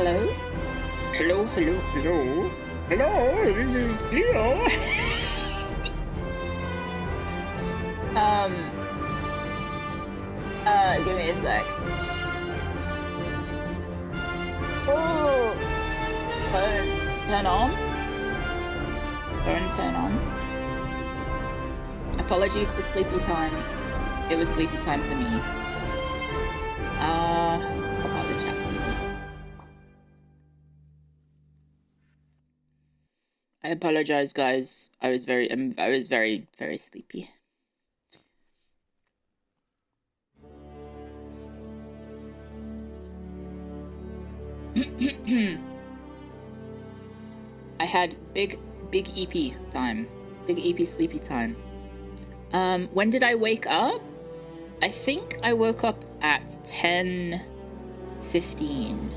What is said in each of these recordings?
Hello? Hello, hello, hello. Hello, this is Clio. Give me a sec. Oh, phone turn on. Phone turn on. Apologies for sleepy time. It was sleepy time for me. Pop out the chat. I apologize, guys. I was very, very sleepy. I had big Eepy time. Big Eepy Sleepy time. When did I wake up? I think I woke up at 10:15.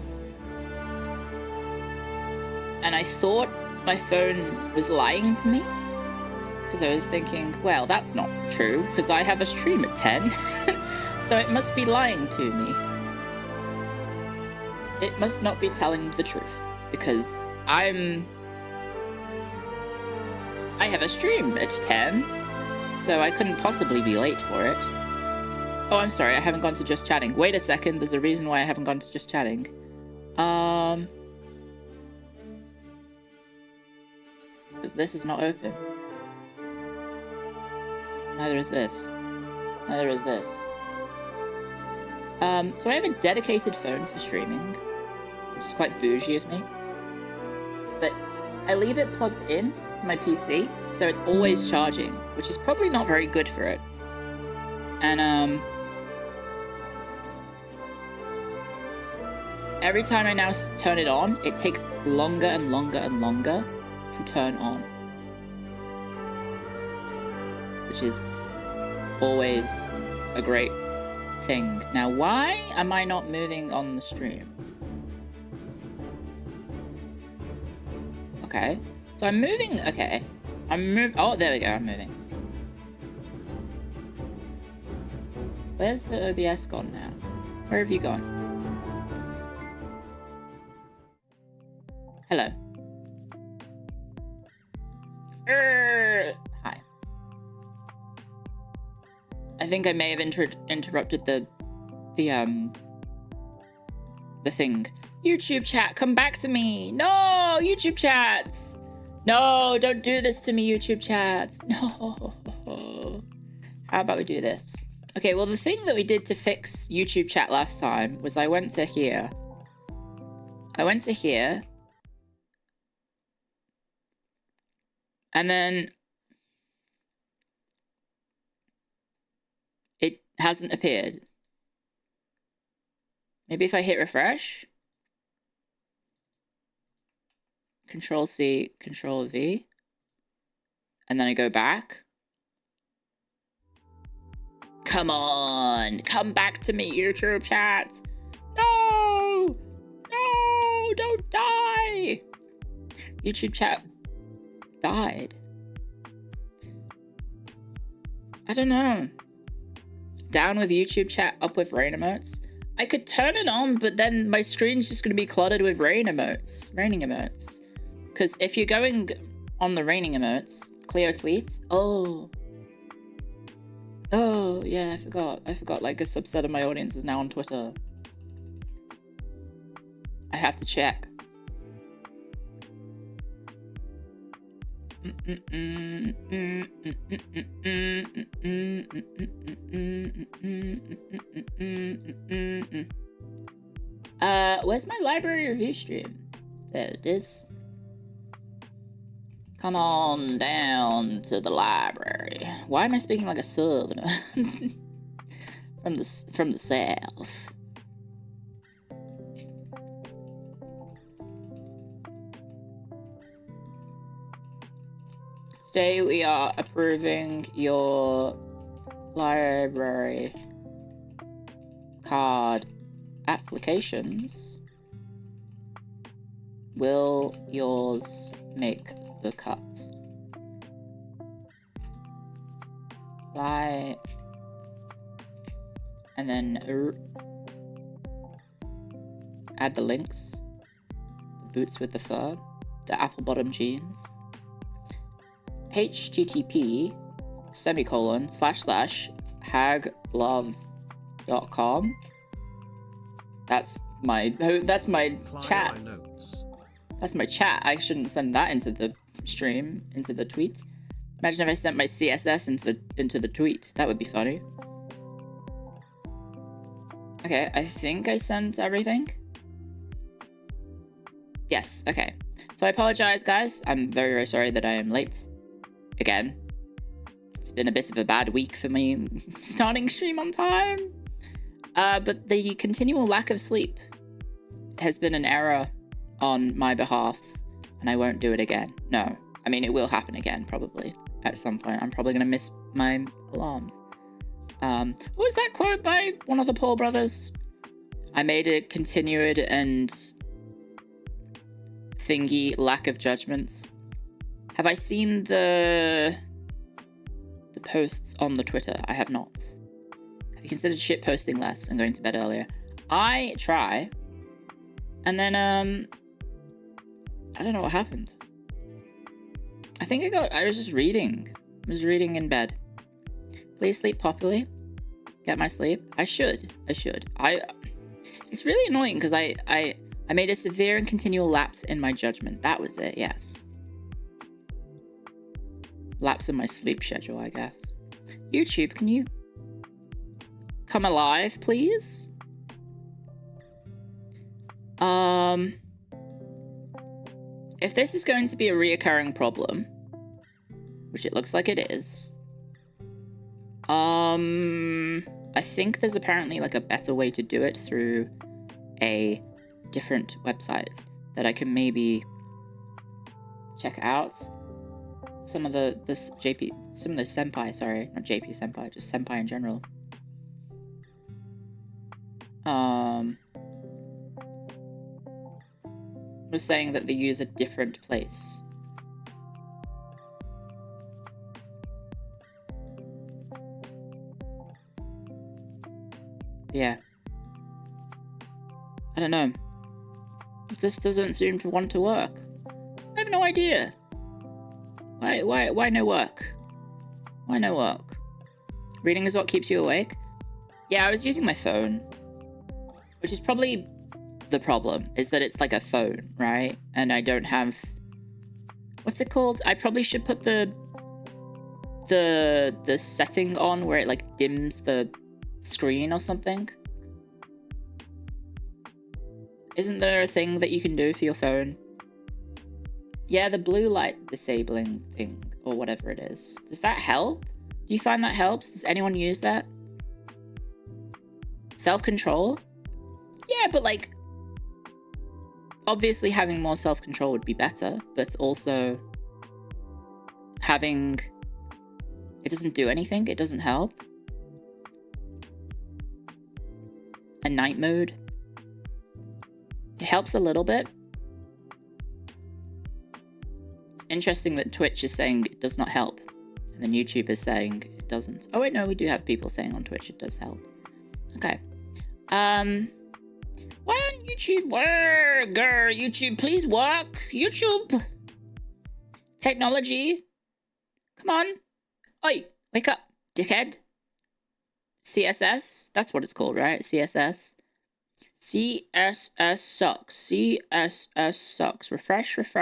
And I thought my phone was lying to me. Because I was thinking, well, that's not true, because I have a stream at 10. So it must be lying to me. It must not be telling the truth, because I have a stream at 10, so I couldn't possibly be late for it. Oh, I'm sorry, I haven't gone to Just Chatting. Wait a second, there's a reason why I haven't gone to Just Chatting. Because this is not open. Neither is this. Neither is this. So I have a dedicated phone for streaming, which is quite bougie of me. But I leave it plugged in to my PC, so it's always charging, which is probably not very good for it. And every time I now turn it on, it takes longer and longer and longer to turn on. Which is always a great thing. Now, why am I not moving on the stream? Okay. So I'm moving. Okay. Oh, there we go. I'm moving. Where's the OBS gone now? Where have you gone? Hello. Hi. I think I may have interrupted the thing. YouTube chat, come back to me. No, YouTube chats. No, don't do this to me, YouTube chats. No. How about we do this? Okay, well, the thing that we did to fix YouTube chat last time was I went to here. And then it hasn't appeared. Maybe if I hit refresh. Control C, Control V. And then I go back. Come on, come back to me, YouTube chat. No, no, don't die. YouTube chat died. I don't know. Down with YouTube chat, up with rain emotes. I could turn it on, but then my screen's just going to be cluttered with raining emotes. Because if you're going on the raining emotes, Clio tweets. Oh, yeah, I forgot, like a subset of my audience is now on Twitter. I have to check. Where's my library review stream? There it is. Come on down to the library. Why am I speaking like a southerner? from the south. Today we are approving your library card applications. Will yours make the cut? Apply. And then add the links. boots with the fur, the apple bottom jeans. http //haglove.com. That's my chat. That's my chat. I shouldn't send that into the stream, into the tweet. Imagine if I sent my CSS into the tweet. That would be funny. Okay, I think I sent everything. Yes, okay. So I apologize, guys. I'm very, very sorry that I am late. Again. It's been a bit of a bad week for me starting stream on time. But the continual lack of sleep has been an error on my behalf, and I won't do it again. No, I mean, it will happen again, probably, at some point. I'm probably going to miss my alarms. What was that quote by one of the Paul brothers? I made a continued and thingy lack of judgments. Have I seen the posts on the Twitter? I have not. Have you considered shit posting less and going to bed earlier? I try, and then I don't know what happened. I think I was just reading. I was reading in bed. Please sleep properly. Get my sleep. I should. It's really annoying because I made a severe and continual lapse in my judgment. That was it, yes. Lapse in my sleep schedule, I guess. YouTube, can you come alive, please? If this is going to be a reoccurring problem, which it looks like it is, I think there's apparently like a better way to do it through a different website that I can maybe check out. Some of the senpai, sorry, not JP senpai, just senpai in general. Was saying that they use a different place. Yeah. I don't know. It just doesn't seem to want to work. I have no idea. Why no work? Why no work? Reading is what keeps you awake? Yeah, I was using my phone. Which is probably the problem, is that it's like a phone, right? And I don't have... What's it called? I probably should put the setting on where it like dims the screen or something. Isn't there a thing that you can do for your phone? Yeah, the blue light disabling thing, or whatever it is. Does that help? Do you find that helps? Does anyone use that? Self-control? Yeah, but like, obviously having more self-control would be better, but also having... It doesn't do anything, it doesn't help. A night mode? It helps a little bit. It's interesting that Twitch is saying it does not help, and then YouTube is saying it doesn't. Oh wait, no, we do have people saying on Twitch it does help. Okay. Why on YouTube? YouTube, please work. YouTube. Technology. Come on. Oi, wake up, dickhead. CSS. That's what it's called, right? CSS. CSS sucks. CSS sucks. Refresh. If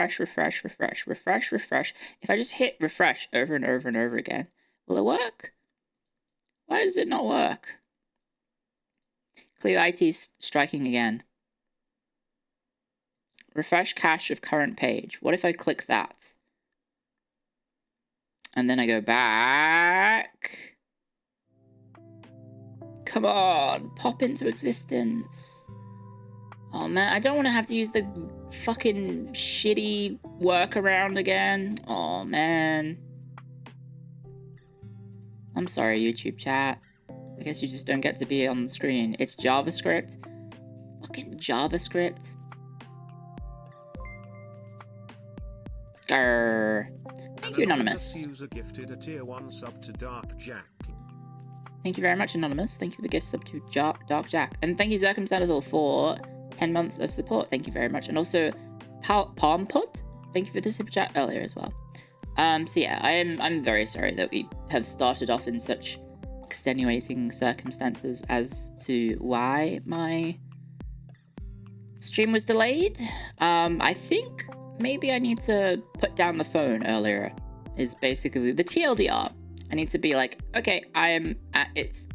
I just hit refresh over and over and over again, will it work? Why does it not work? Clio IT is striking again. Refresh cache of current page. What if I click that? And then I go back. Come on, pop into existence. Oh man, I don't want to have to use the fucking shitty workaround again. Oh man. I'm sorry, YouTube chat. I guess you just don't get to be on the screen. It's JavaScript. Fucking JavaScript. Grrr. Thank you, Anonymous. User gifted a tier 1 sub to Dark Jack. Thank you very much, Anonymous. Thank you for the gift sub to Dark Jack. And thank you, Circumstantial, for 10 months of support. Thank you very much. And also, Palm Put, thank you for the super chat earlier as well. So yeah, I'm very sorry that we have started off in such extenuating circumstances as to why my stream was delayed. I think maybe I need to put down the phone earlier is basically the TLDR. I need to be like, okay, it's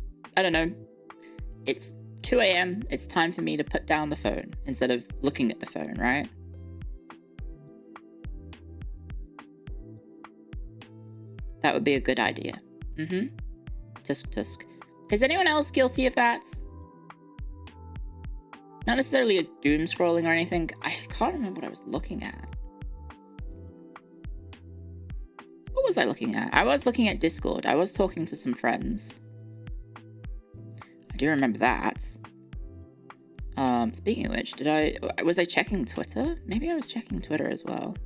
2 a.m. It's time for me to put down the phone instead of looking at the phone, right? That would be a good idea. Tusk. Is anyone else guilty of that? Not necessarily a doom scrolling or anything. I can't remember what I was looking at. What was I looking at? I was looking at Discord. I was talking to some friends. I do remember that. Speaking of which, was I checking Twitter? Maybe I was checking Twitter as well.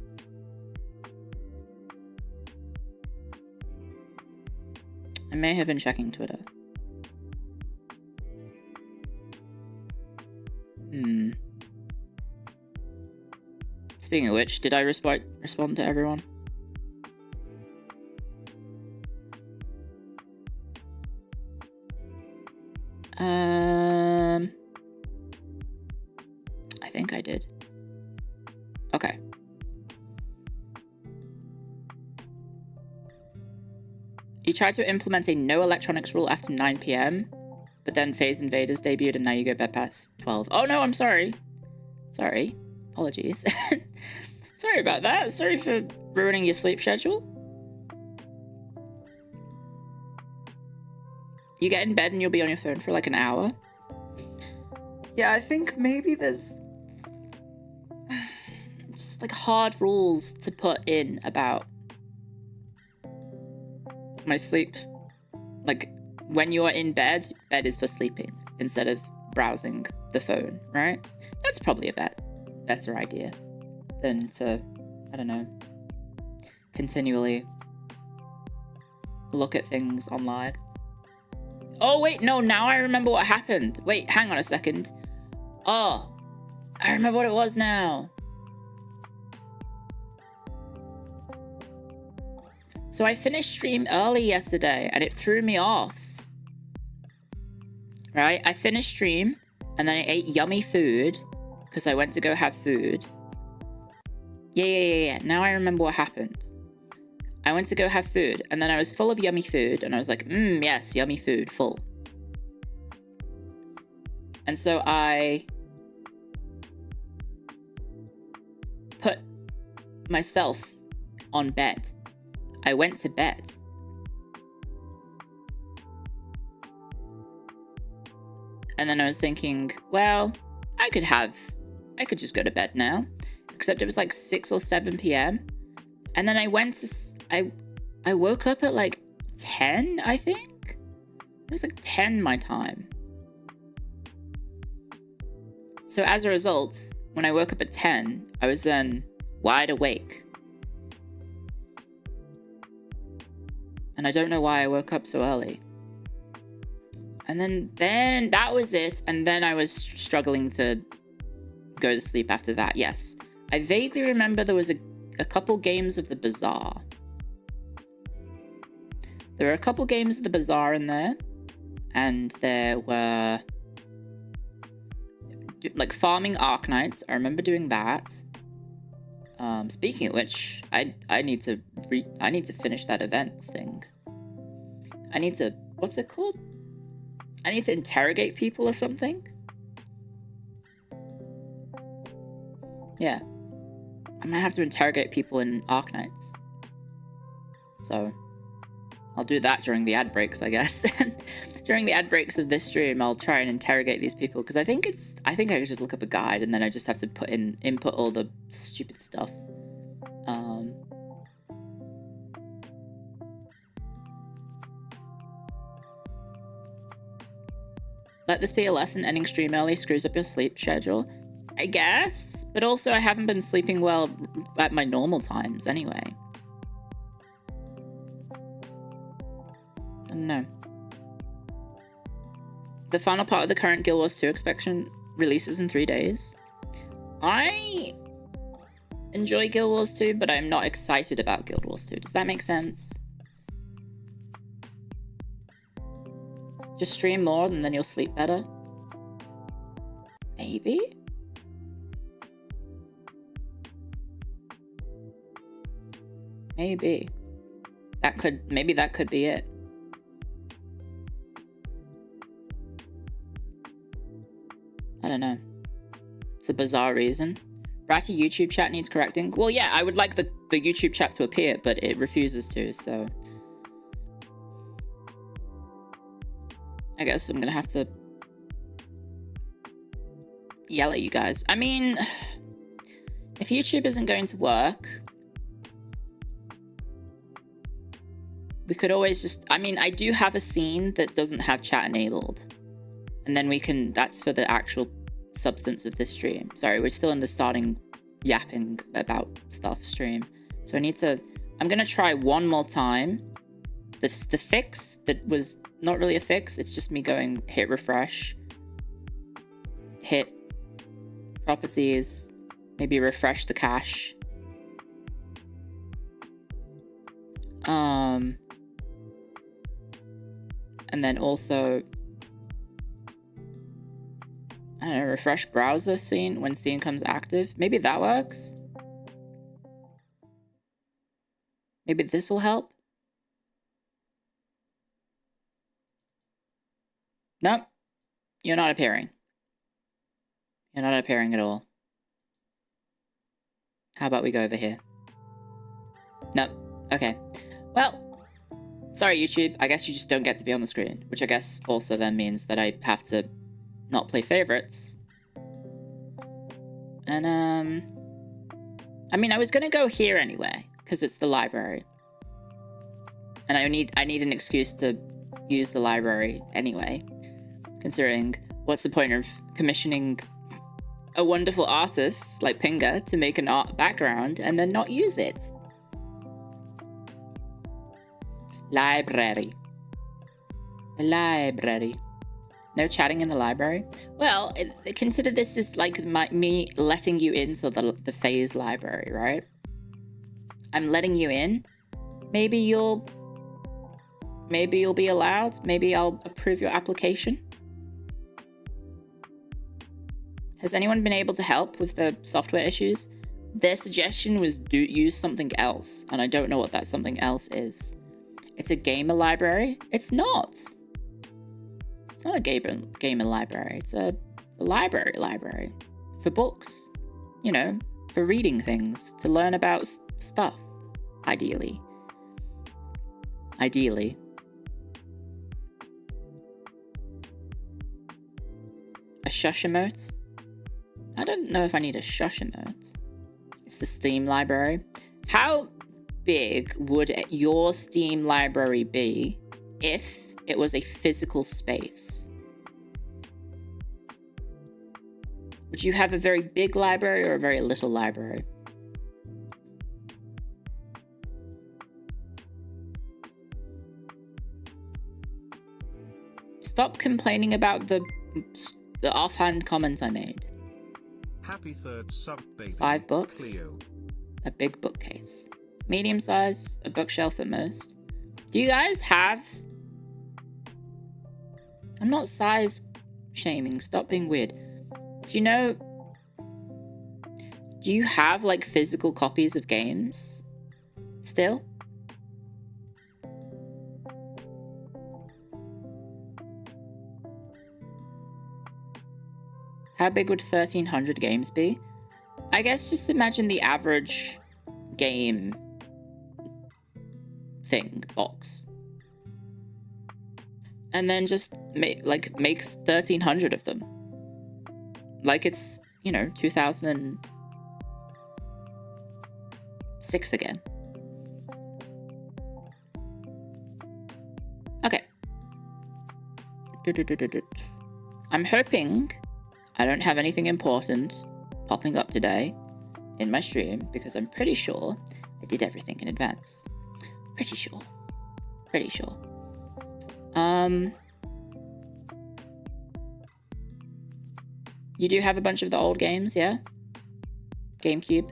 I may have been checking Twitter. Speaking of which, did I respond to everyone? I think I did. Okay. You tried to implement a no electronics rule after 9 p.m, but then Phase Invaders debuted and now you go bed past 12. Oh no, I'm sorry. Sorry. Apologies. Sorry about that. Sorry for ruining your sleep schedule. You get in bed and you'll be on your phone for like an hour. Yeah, I think maybe there's just like hard rules to put in about my sleep. Like when you're in bed, bed is for sleeping instead of browsing the phone, right? That's probably a better idea than to, I don't know, continually look at things online. Oh wait, no, now I remember what happened. Wait, hang on a second. Oh, I remember what it was now. So I finished stream early yesterday and it threw me off. Right? I finished stream and then I ate yummy food because I went to go have food. Yeah. Now I remember what happened. I went to go have food and then I was full of yummy food and I was like, yes, yummy food, full. And so I put myself on bed. I went to bed. And then I was thinking, well, I could just go to bed now. Except it was like 6 or 7 p.m. And then I woke up at like 10, I think. It was like 10 my time. So as a result, when I woke up at 10, I was then wide awake. And I don't know why I woke up so early. And then that was it. And then I was struggling to go to sleep after that. Yes. I vaguely remember there was a couple games of the Bazaar. There were a couple games of the Bazaar in there. And there were like farming Arknights. I remember doing that. Speaking of which, I need to finish that event thing. What's it called? I need to interrogate people or something. Yeah. I might have to interrogate people in Arknights. So I'll do that during the ad breaks, I guess. During the ad breaks of this stream, I'll try and interrogate these people because I think I could just look up a guide and then I just have to input all the stupid stuff. Let this be a lesson. Ending stream early screws up your sleep schedule. I guess, but also I haven't been sleeping well at my normal times anyway. I don't know. The final part of the current Guild Wars 2 expansion releases in 3 days. I enjoy Guild Wars 2, but I'm not excited about Guild Wars 2. Does that make sense? Just stream more and then you'll sleep better? Maybe? Maybe. Maybe that could be it. I don't know. It's a bizarre reason. Bratty YouTube chat needs correcting. Well, yeah, I would like the YouTube chat to appear, but it refuses to, so... I guess I'm gonna have to yell at you guys. I mean, if YouTube isn't going to work, we could always just... I mean, I do have a scene that doesn't have chat enabled. And then we can... That's for the actual substance of this stream. Sorry, we're still in the starting yapping about stuff stream. So I need to... I'm gonna try one more time. The fix that was not really a fix. It's just me going hit refresh. Hit properties. Maybe refresh the cache. And then also... I don't know, refresh browser scene when scene comes active. Maybe that works. Maybe this will help. Nope. You're not appearing. You're not appearing at all. How about we go over here? Nope. Okay. Well, sorry YouTube. I guess you just don't get to be on the screen, which I guess also then means that I have to not play favorites. And I mean, I was gonna go here anyway because it's the library, and I need an excuse to use the library anyway. Considering, what's the point of commissioning a wonderful artist like Pinga to make an art background and then not use it? Library. The library. No chatting in the library? Well, consider this as like me letting you into the phase library, right? I'm letting you in. Maybe you'll be allowed. Maybe I'll approve your application. Has anyone been able to help with the software issues? Their suggestion was use something else, and I don't know what that something else is. It's a gamer library? It's not. It's not a gamer library. It's a library for books. You know, for reading things, to learn about stuff, ideally. Ideally. A shush emote? I don't know if I need a shush emote. It's the Steam library. How big would your Steam library be if it was a physical space? Would you have a very big library or a very little library? Stop complaining about the offhand comments I made. Happy third sub, baby. 5 books. Clio. A big bookcase. Medium size, a bookshelf at most. Do you guys have... I'm not size shaming, stop being weird. Do you have like physical copies of games still? How big would 1,300 games be? I guess just imagine the average game thing box. And then just make 1,300 of them. Like it's, 2006 again. Okay. I'm hoping I don't have anything important popping up today in my stream because I'm pretty sure I did everything in advance. Pretty sure. You do have a bunch of the old games, yeah? GameCube.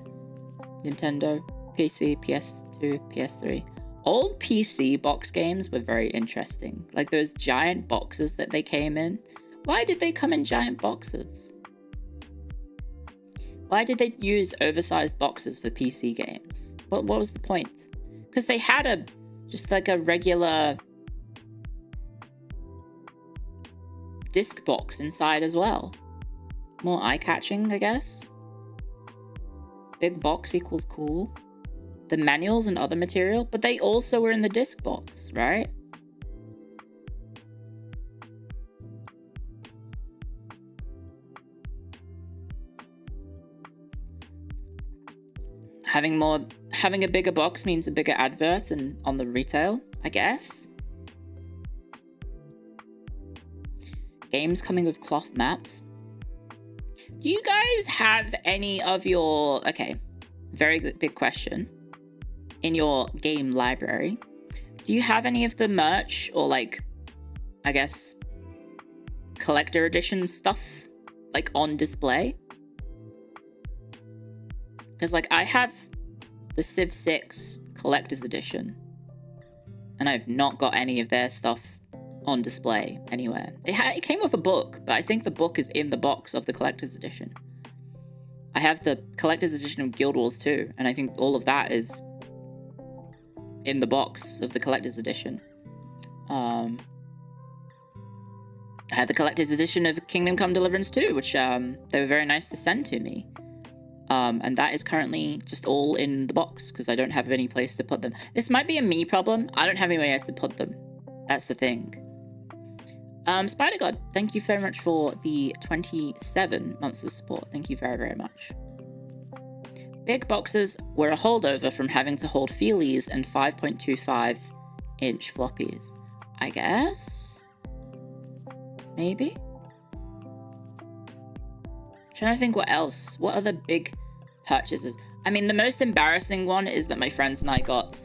Nintendo, PC, PS2, PS3. Old PC box games were very interesting. Like those giant boxes that they came in. Why did they come in giant boxes? Why did they use oversized boxes for PC games? What was the point? Because they had just like a regular disc box inside as well. More eye-catching, I guess. Big box equals cool. The manuals and other material, but they also were in the disc box, right? Having a bigger box means a bigger advert and on the retail, I guess. Games coming with cloth maps. Do you guys have any of your... Okay, very big question. In your game library, do you have any of the merch or like, I guess, collector edition stuff like on display? Because like I have the Civ 6 collector's edition and I've not got any of their stuff on display anywhere. It came with a book, but I think the book is in the box of the collector's edition. I have the collector's edition of Guild Wars 2, and I think all of that is in the box of the collector's edition. I had the collector's edition of Kingdom Come Deliverance 2, which they were very nice to send to me. And that is currently just all in the box because I don't have any place to put them. This might be a me problem. I don't have anywhere to put them. That's the thing. Spider God, thank you very much for the 27 months of support. Thank you very, very much. Big boxes were a holdover from having to hold feelies and 5.25-inch floppies. I guess? Maybe? I'm trying to think what else. What other big purchases? I mean, the most embarrassing one is that my friends and I got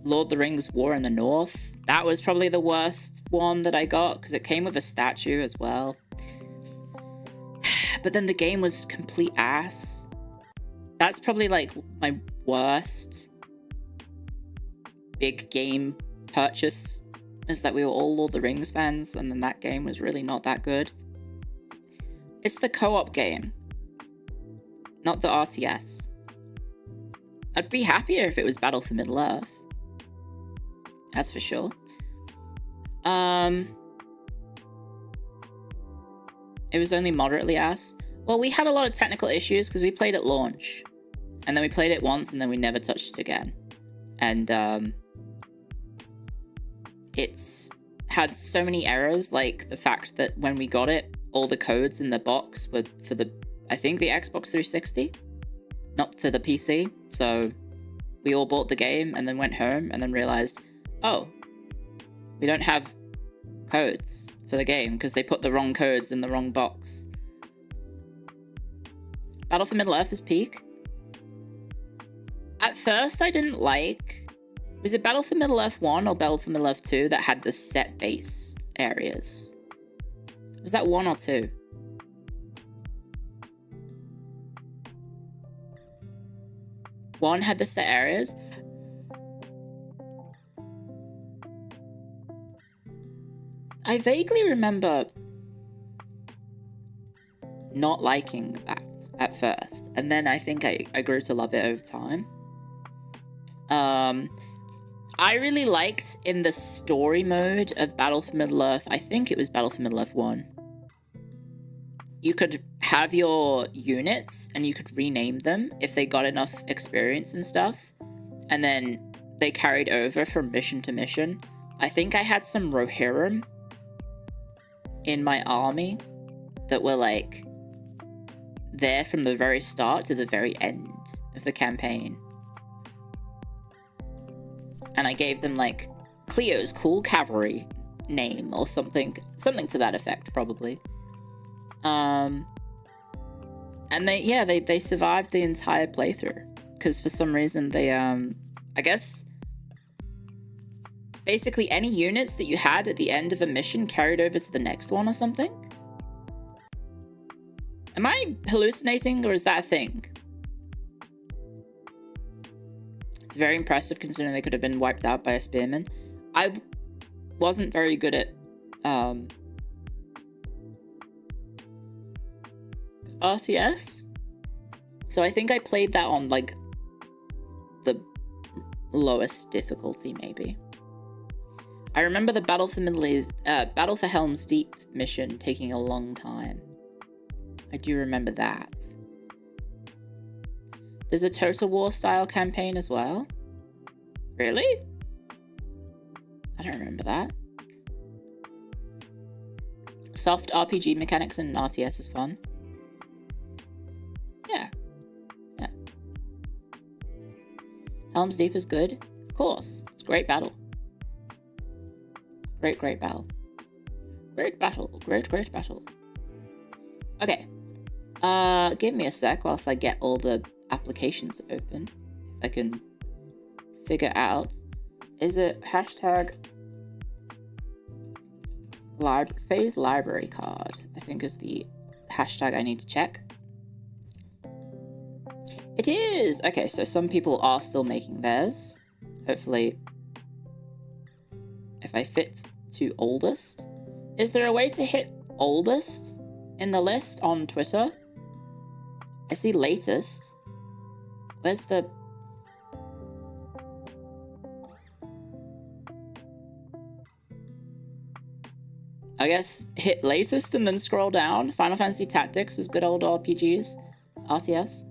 Lord of the Rings War in the North. That was probably the worst one that I got because it came with a statue as well. But then the game was complete ass. That's probably like my worst big game purchase, is that we were all Lord of the Rings fans and then that game was really not that good. It's the co-op game, not the RTS. I'd be happier if it was Battle for Middle-earth. That's for sure. It was only moderately ass. Well, we had a lot of technical issues because we played at launch. And then we played it once and then we never touched it again. And it's had so many errors, like the fact that when we got it, all the codes in the box were for the, I think the Xbox 360, not for the PC. So we all bought the game and then went home and then realized, oh, we don't have codes for the game because they put the wrong codes in the wrong box. Battle for Middle-earth is peak. At first, I didn't like... Was it Battle for Middle-earth 1 or Battle for Middle-earth 2 that had the set base areas? Was that 1 or 2? One had the set areas. I vaguely remember not liking that at first, and then I think I grew to love it over time. I really liked in the story mode of Battle for Middle-earth, I think it was Battle for Middle-earth 1, you could have your units and you could rename them if they got enough experience and stuff, and then they carried over from mission to mission. I think I had some Rohirrim in my army that were like there from the very start to the very end of the campaign. And I gave them like Clio's cool cavalry name or something to that effect, probably. And they survived the entire playthrough because for some reason they I guess basically any units that you had at the end of a mission carried over to the next one or something. Am I hallucinating or is that a thing? very impressive considering they could have been wiped out by a spearman. I wasn't very good at RTS, so I think I played that on like the lowest difficulty, maybe. I remember the Battle for Helm's Deep mission taking a long time. I do remember that. There's a Total War style campaign as well. Really? I don't remember that. Soft RPG mechanics in RTS is fun. Yeah. Yeah. Helm's Deep is good. Of course. It's a great battle. Great battle. Great battle. Great battle. Okay. Give me a sec whilst I get all the applications open. If I can figure out. Is it hashtag phase library card? I think is the hashtag I need to check. It is! Okay, so some people are still making theirs. Hopefully, if I fit to oldest. Is there a way to hit oldest in the list on Twitter? I see latest. Where's the... I guess hit latest and then scroll down. Final Fantasy Tactics was good old RPGs. RTS?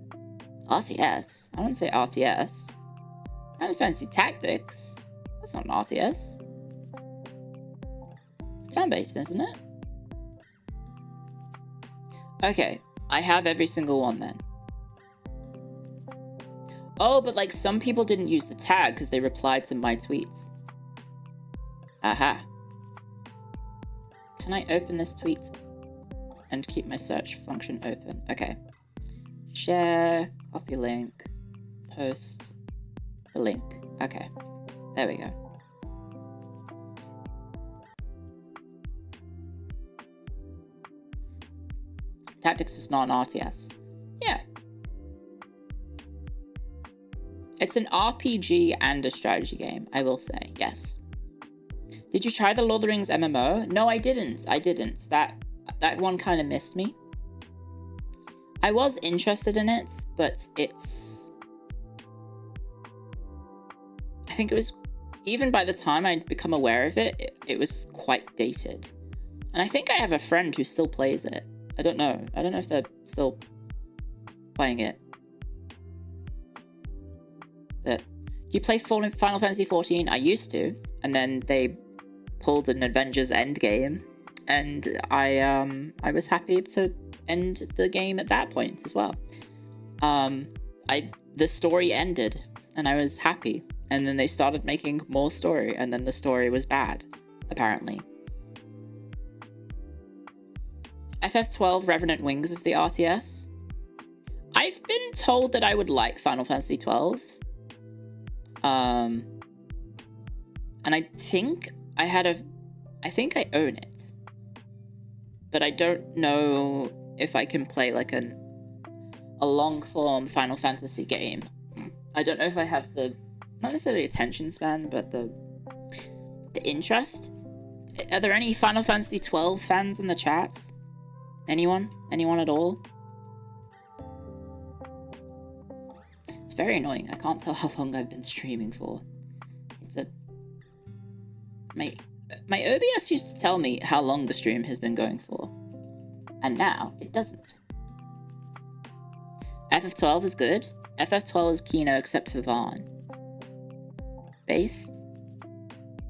RTS? I wouldn't say RTS. Final Fantasy Tactics? That's not an RTS. It's turn-based, isn't it? Okay, I have every single one then. Oh, but like some people didn't use the tag because they replied to my tweets. Aha. Can I open this tweet and keep my search function open? Okay. Share, copy link, post the link. Okay. There we go. Tactics is not an RTS. Yeah. It's an RPG and a strategy game, I will say, yes. Did you try the Lord of the Rings MMO? No, I didn't. That one kind of missed me. I was interested in it, but it's... I think it was... Even by the time I'd become aware of it, it was quite dated. And I think I have a friend who still plays it. I don't know. I don't know if they're still playing it. But you play Final Fantasy XIV? I used to. And then they pulled an Avengers Endgame. And I was happy to end the game at that point as well. The story ended and I was happy. And then they started making more story, and then the story was bad, apparently. FF12 Revenant Wings is the RTS. I've been told that I would like Final Fantasy 12. And I think I own it. But I don't know if I can play like a long-form Final Fantasy game. I don't know if I have the, not necessarily attention span, but the interest. Are there any Final Fantasy 12 fans in the chat? Anyone? Anyone at all? It's very annoying. I can't tell how long I've been streaming for. My OBS used to tell me how long the stream has been going for. And now, it doesn't. FF12 is good. FF12 is Kino except for Vaughn. Based?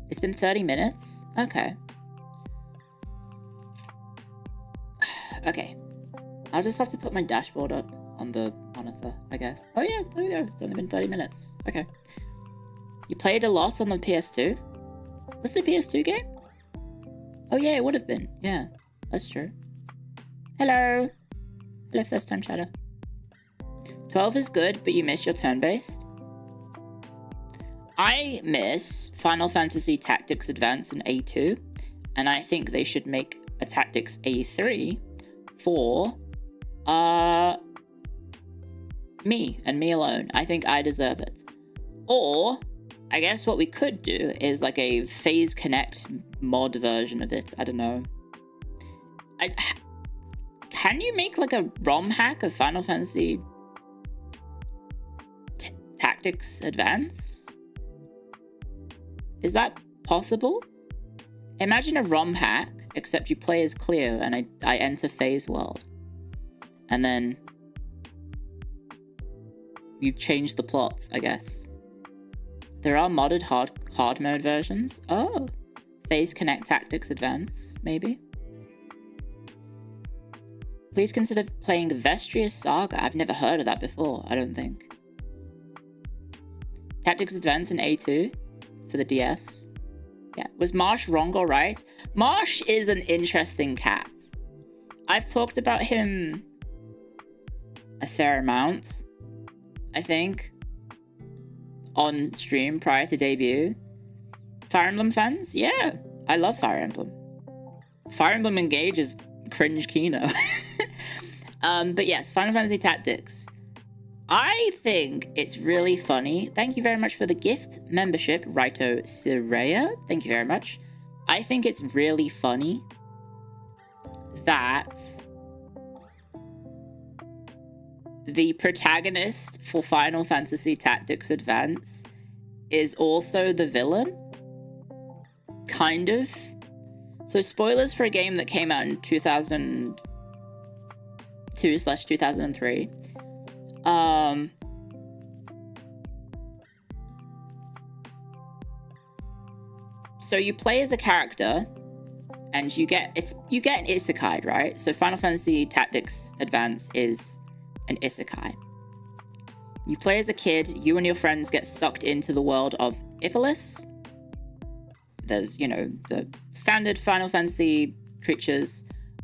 It's been 30 minutes? Okay. Okay. I'll just have to put my dashboard up on the monitor, I guess. Oh yeah, there we go. It's only been 30 minutes. Okay. You played a lot on the PS2? Was it a PS2 game? Oh yeah, it would have been. Yeah, that's true. Hello. Hello, first time chatter. 12 is good, but you miss your turn-based. I miss Final Fantasy Tactics Advance in A2, and I think they should make a Tactics A3 for me and me alone. I think I deserve it. Or I guess what we could do is like a Phase Connect mod version of it. I don't know. Can you make like a ROM hack of Final Fantasy Tactics Advance? Is that possible? Imagine a ROM hack, except you play as Clio and I enter Phase World. And then you change the plots, I guess. There are modded hard mode versions. Oh, Phase Connect Tactics Advance, maybe. Please consider playing Vestria's Saga. I've never heard of that before, I don't think. Tactics Advance in A2 for the DS. Yeah, was Marsh wrong or right? Marsh is an interesting cat. I've talked about him a fair amount, I think, on stream prior to debut. Fire Emblem fans? Yeah, I love Fire Emblem. Fire Emblem Engage is cringe Kino. But yes, Final Fantasy Tactics. I think it's really funny. Thank you very much for the gift membership, Raito Sireya. Thank you very much. I think it's really funny that the protagonist for Final Fantasy Tactics Advance is also the villain. Kind of. So spoilers for a game that came out in 2002/2003. So you play as a character and you get an isekai, right? So Final Fantasy Tactics Advance is an isekai. You play as a kid, you and your friends get sucked into the world of Iphilis. There's, you know, the standard Final Fantasy creatures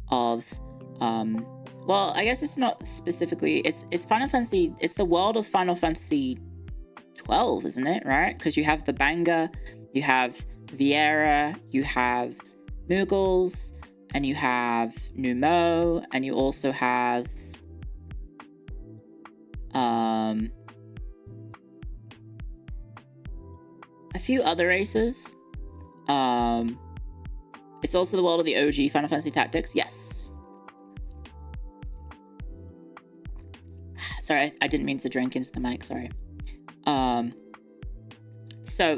of, well, I guess it's not specifically, it's Final Fantasy, it's the world of Final Fantasy 12, isn't it, right? Because you have the Banga, you have Viera, you have Mughals, and you have Numo, and you also have a few other races. It's also the world of the OG Final Fantasy Tactics. Yes. Sorry, I didn't mean to drink into the mic, sorry. So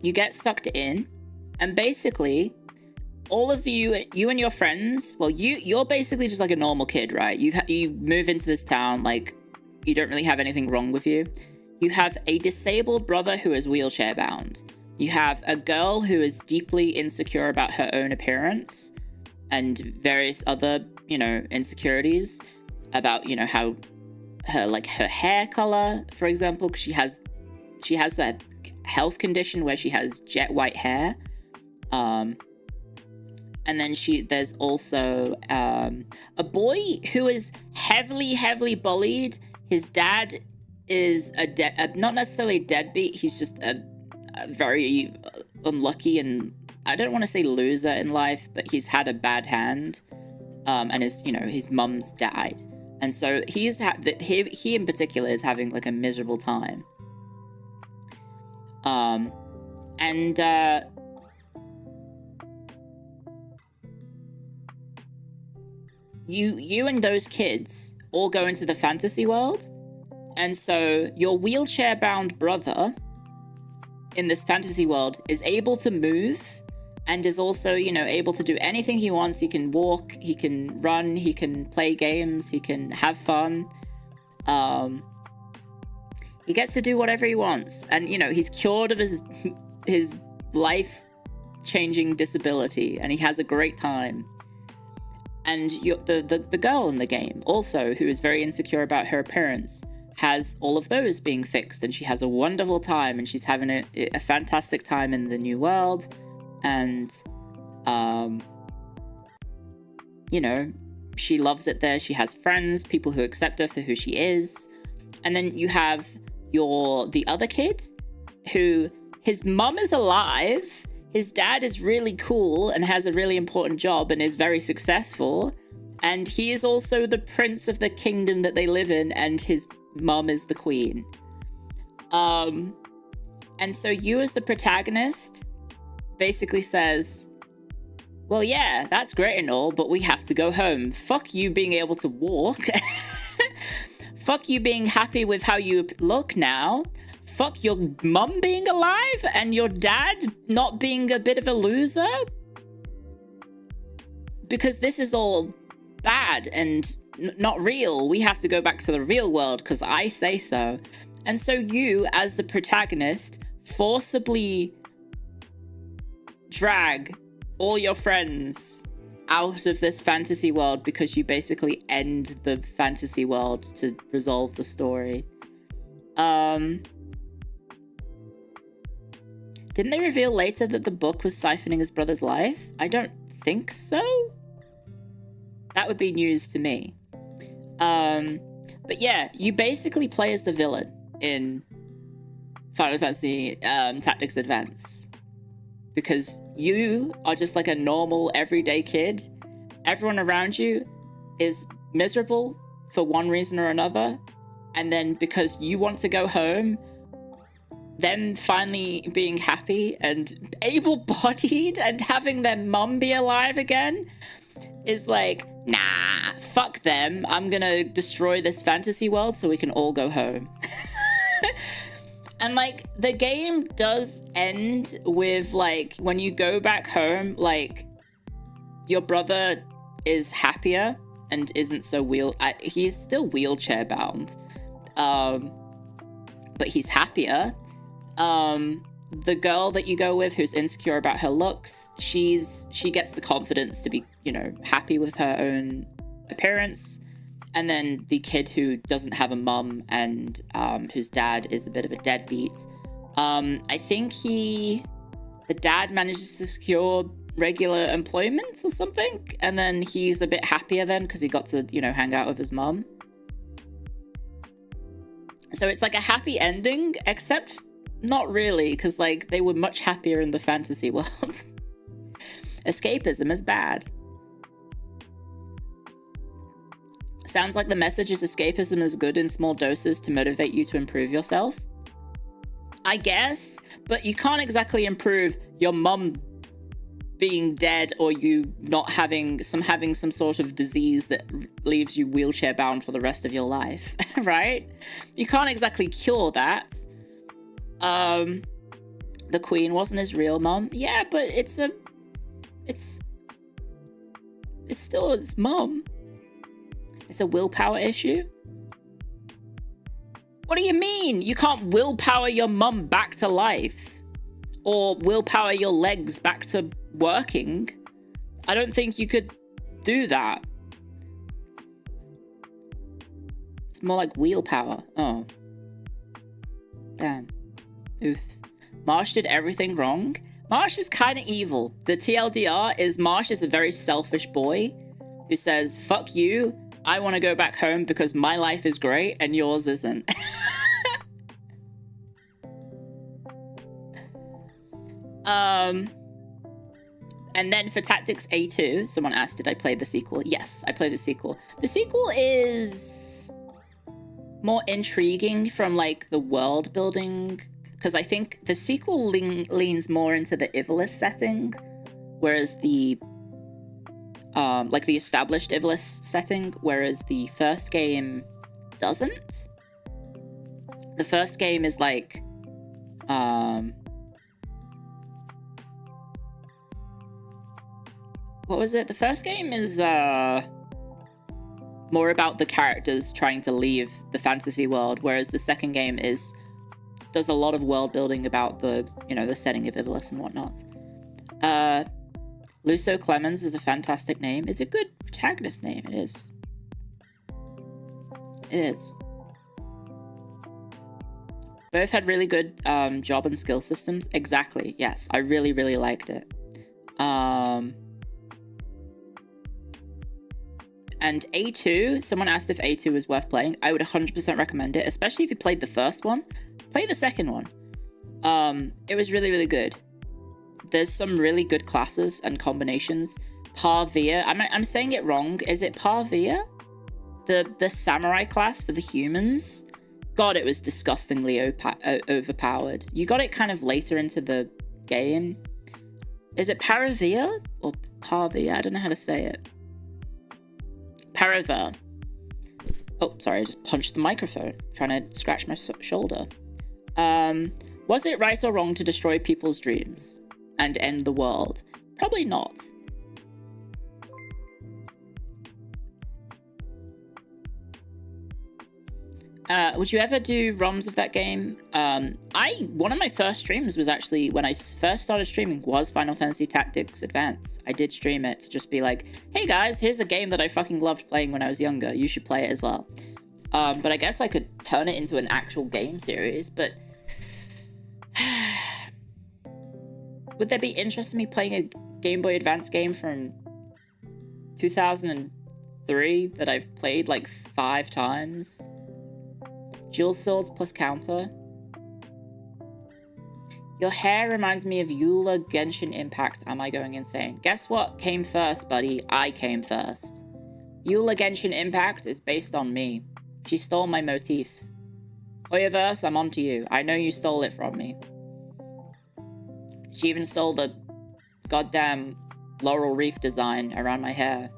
you get sucked in, and basically all of you and your friends, well, you're basically just like a normal kid, right? You move into this town, like, you don't really have anything wrong with you. You have a disabled brother who is wheelchair bound. You have a girl who is deeply insecure about her own appearance and various other, you know, insecurities about, you know, how her hair color, for example, because she has a health condition where she has jet white hair. And then there's also a boy who is heavily bullied. His dad is not necessarily a deadbeat. He's just a very unlucky and, I don't want to say loser in life, but he's had a bad hand, and his mum's died, and so he in particular is having like a miserable time. You and those kids all go into the fantasy world, and so your wheelchair-bound brother in this fantasy world is able to move and is also, you know, able to do anything he wants. He can walk, he can run, he can play games, he can have fun. He gets to do whatever he wants, and, you know, he's cured of his life-changing disability, and he has a great time. And the girl in the game also, who is very insecure about her appearance, has all of those being fixed, and she has a wonderful time, and she's having a fantastic time in the new world. And you know, she loves it there. She has friends, people who accept her for who she is. And then you have the other kid, who his mum is alive, his dad is really cool and has a really important job and is very successful, and he is also the prince of the kingdom that they live in, and his mom is the queen. And so you as the protagonist basically says, well, yeah, that's great and all, but we have to go home. Fuck you being able to walk. Fuck you being happy with how you look now. Fuck your mum being alive and your dad not being a bit of a loser. Because this is all bad and not real. We have to go back to the real world because I say so. And so you, as the protagonist, forcibly drag all your friends out of this fantasy world because you basically end the fantasy world to resolve the story. Didn't they reveal later that the book was siphoning his brother's life? I don't think so. That would be news to me. But yeah, you basically play as the villain in Final Fantasy Tactics Advance. Because you are just like a normal, everyday kid. Everyone around you is miserable for one reason or another. And then because you want to go home, them finally being happy and able-bodied and having their mum be alive again is like, nah, fuck them. I'm gonna destroy this fantasy world so we can all go home. And like the game does end with like when you go back home, like your brother is happier and isn't so he's still wheelchair bound, but he's happier. The girl that you go with who's insecure about her looks, she gets the confidence to be, you know, happy with her own appearance. And then the kid who doesn't have a mum and whose dad is a bit of a deadbeat, I think the dad manages to secure regular employment or something, and then he's a bit happier then because he got to, you know, hang out with his mum. So it's like a happy ending, except not really, because like they were much happier in the fantasy world. Escapism is bad. Sounds like the message is escapism is good in small doses to motivate you to improve yourself. I guess, but you can't exactly improve your mum being dead or you not having some sort of disease that leaves you wheelchair bound for the rest of your life, right? You can't exactly cure that. The queen wasn't his real mum. Yeah, but it's still his mum. It's a willpower issue. What do you mean? You can't willpower your mum back to life or willpower your legs back to working. I don't think you could do that. It's more like wheelpower. Oh. Damn. Oof. Marsh did everything wrong. Marsh is kind of evil. The TLDR is Marsh is a very selfish boy who says, fuck you. I want to go back home because my life is great and yours isn't. And then for Tactics A2, someone asked, did I play the sequel? Yes, I played the sequel. The sequel is more intriguing from like the world building, because I think the sequel leans more into the Ivalice setting, whereas the like the established Ivalice setting, whereas the first game doesn't. The first game is like what was it? The first game is more about the characters trying to leave the fantasy world, whereas the second game does a lot of world building about the, you know, the setting of Ivalice and whatnot. Luso Clemens is a fantastic name. It's a good protagonist name. It is. It is. Both had really good job and skill systems. Exactly. Yes, I really, really liked it. And A2, someone asked if A2 was worth playing. I would 100% recommend it, especially if you played the first one. Play the second one. It was really, really good. There's some really good classes and combinations. Parvia, I'm saying it wrong. Is it Parvia? The samurai class for the humans God, it was disgustingly overpowered. You got it kind of later into the game. Is it Paravia or Parvia? I don't know how to say it. Parava. Oh, sorry, I just punched the microphone, trying to scratch my shoulder. Was it right or wrong to destroy people's dreams and end the world? Probably not. Would you ever do ROMs of that game? One of my first streams was actually, when I first started streaming, was Final Fantasy Tactics Advance. I did stream it to just be like, hey guys, here's a game that I fucking loved playing when I was younger. You should play it as well. But I guess I could turn it into an actual game series, but... Would there be interest in me playing a Game Boy Advance game from 2003 that I've played like 5 times? Dual swords plus counter. Your hair reminds me of Eula Genshin Impact. Am I going insane? Guess what came first, buddy? I came first. Eula Genshin Impact is based on me. She stole my motif. Hoyoverse, I'm onto you. I know you stole it from me. She even stole the goddamn laurel wreath design around my hair.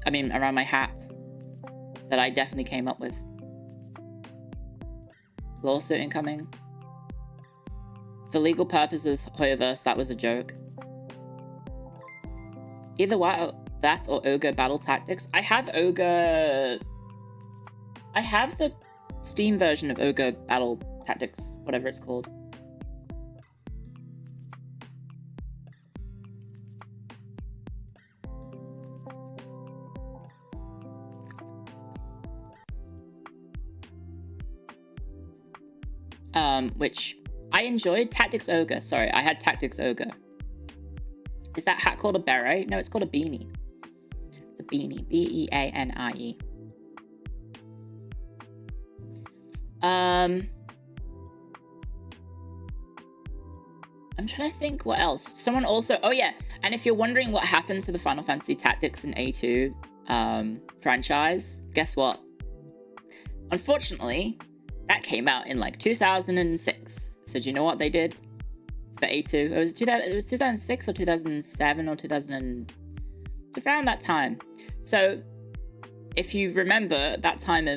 I mean, around my hat. That I definitely came up with. Lawsuit incoming. For legal purposes, Hoyoverse, that was a joke. Either that or Ogre Battle Tactics. I have Ogre... I have the Steam version of Ogre Battle Tactics, whatever it's called. Which I enjoyed. Tactics Ogre. Sorry, I had Tactics Ogre. Is that hat called a beret? No, it's called a beanie. It's a beanie. B-E-A-N-I-E. I'm trying to think what else. Someone also... Oh, yeah. And if you're wondering what happened to the Final Fantasy Tactics and A2 franchise, guess what? Unfortunately... That came out in like 2006. So do you know what they did for A2? It was 2006 or 2007 or 2000, around that time. So if you remember that time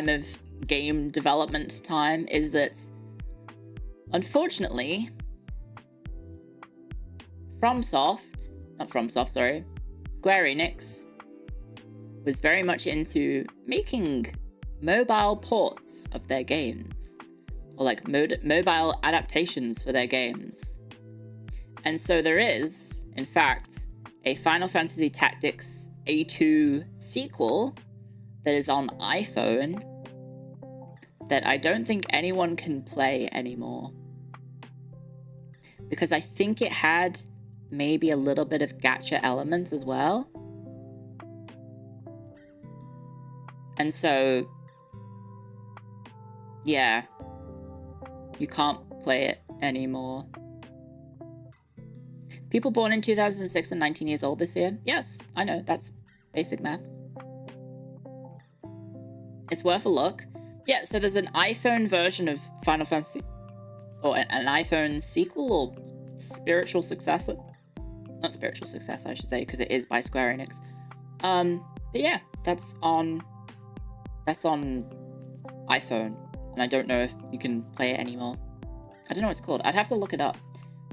of game development time, is that unfortunately Square Enix was very much into making mobile ports of their games, or like mobile adaptations for their games. And so there is, in fact, a Final Fantasy Tactics A2 sequel that is on iPhone that I don't think anyone can play anymore. Because I think it had maybe a little bit of gacha element as well. And so, yeah, you can't play it anymore. People born in 2006 and 19 years old this year? Yes, I know, that's basic maths. It's worth a look. Yeah, so there's an iPhone version of Final Fantasy, or an iPhone sequel or spiritual successor. Not spiritual successor, I should say, because it is by Square Enix. But yeah, that's on iPhone, and I don't know if you can play it anymore. I don't know what it's called. I'd have to look it up.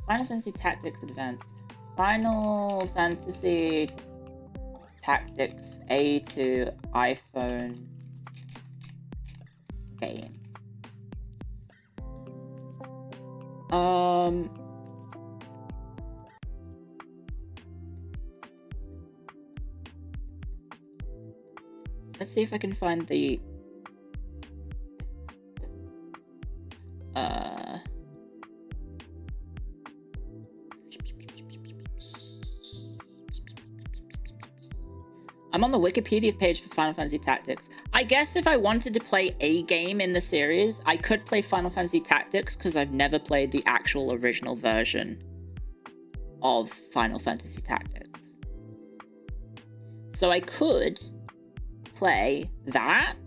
Final Fantasy Tactics Advance. Final Fantasy Tactics A2 iPhone game. Let's see if I can find the I'm on the Wikipedia page for Final Fantasy Tactics. I guess if I wanted to play a game in the series, I could play Final Fantasy Tactics because I've never played the actual original version of Final Fantasy Tactics. So I could play that,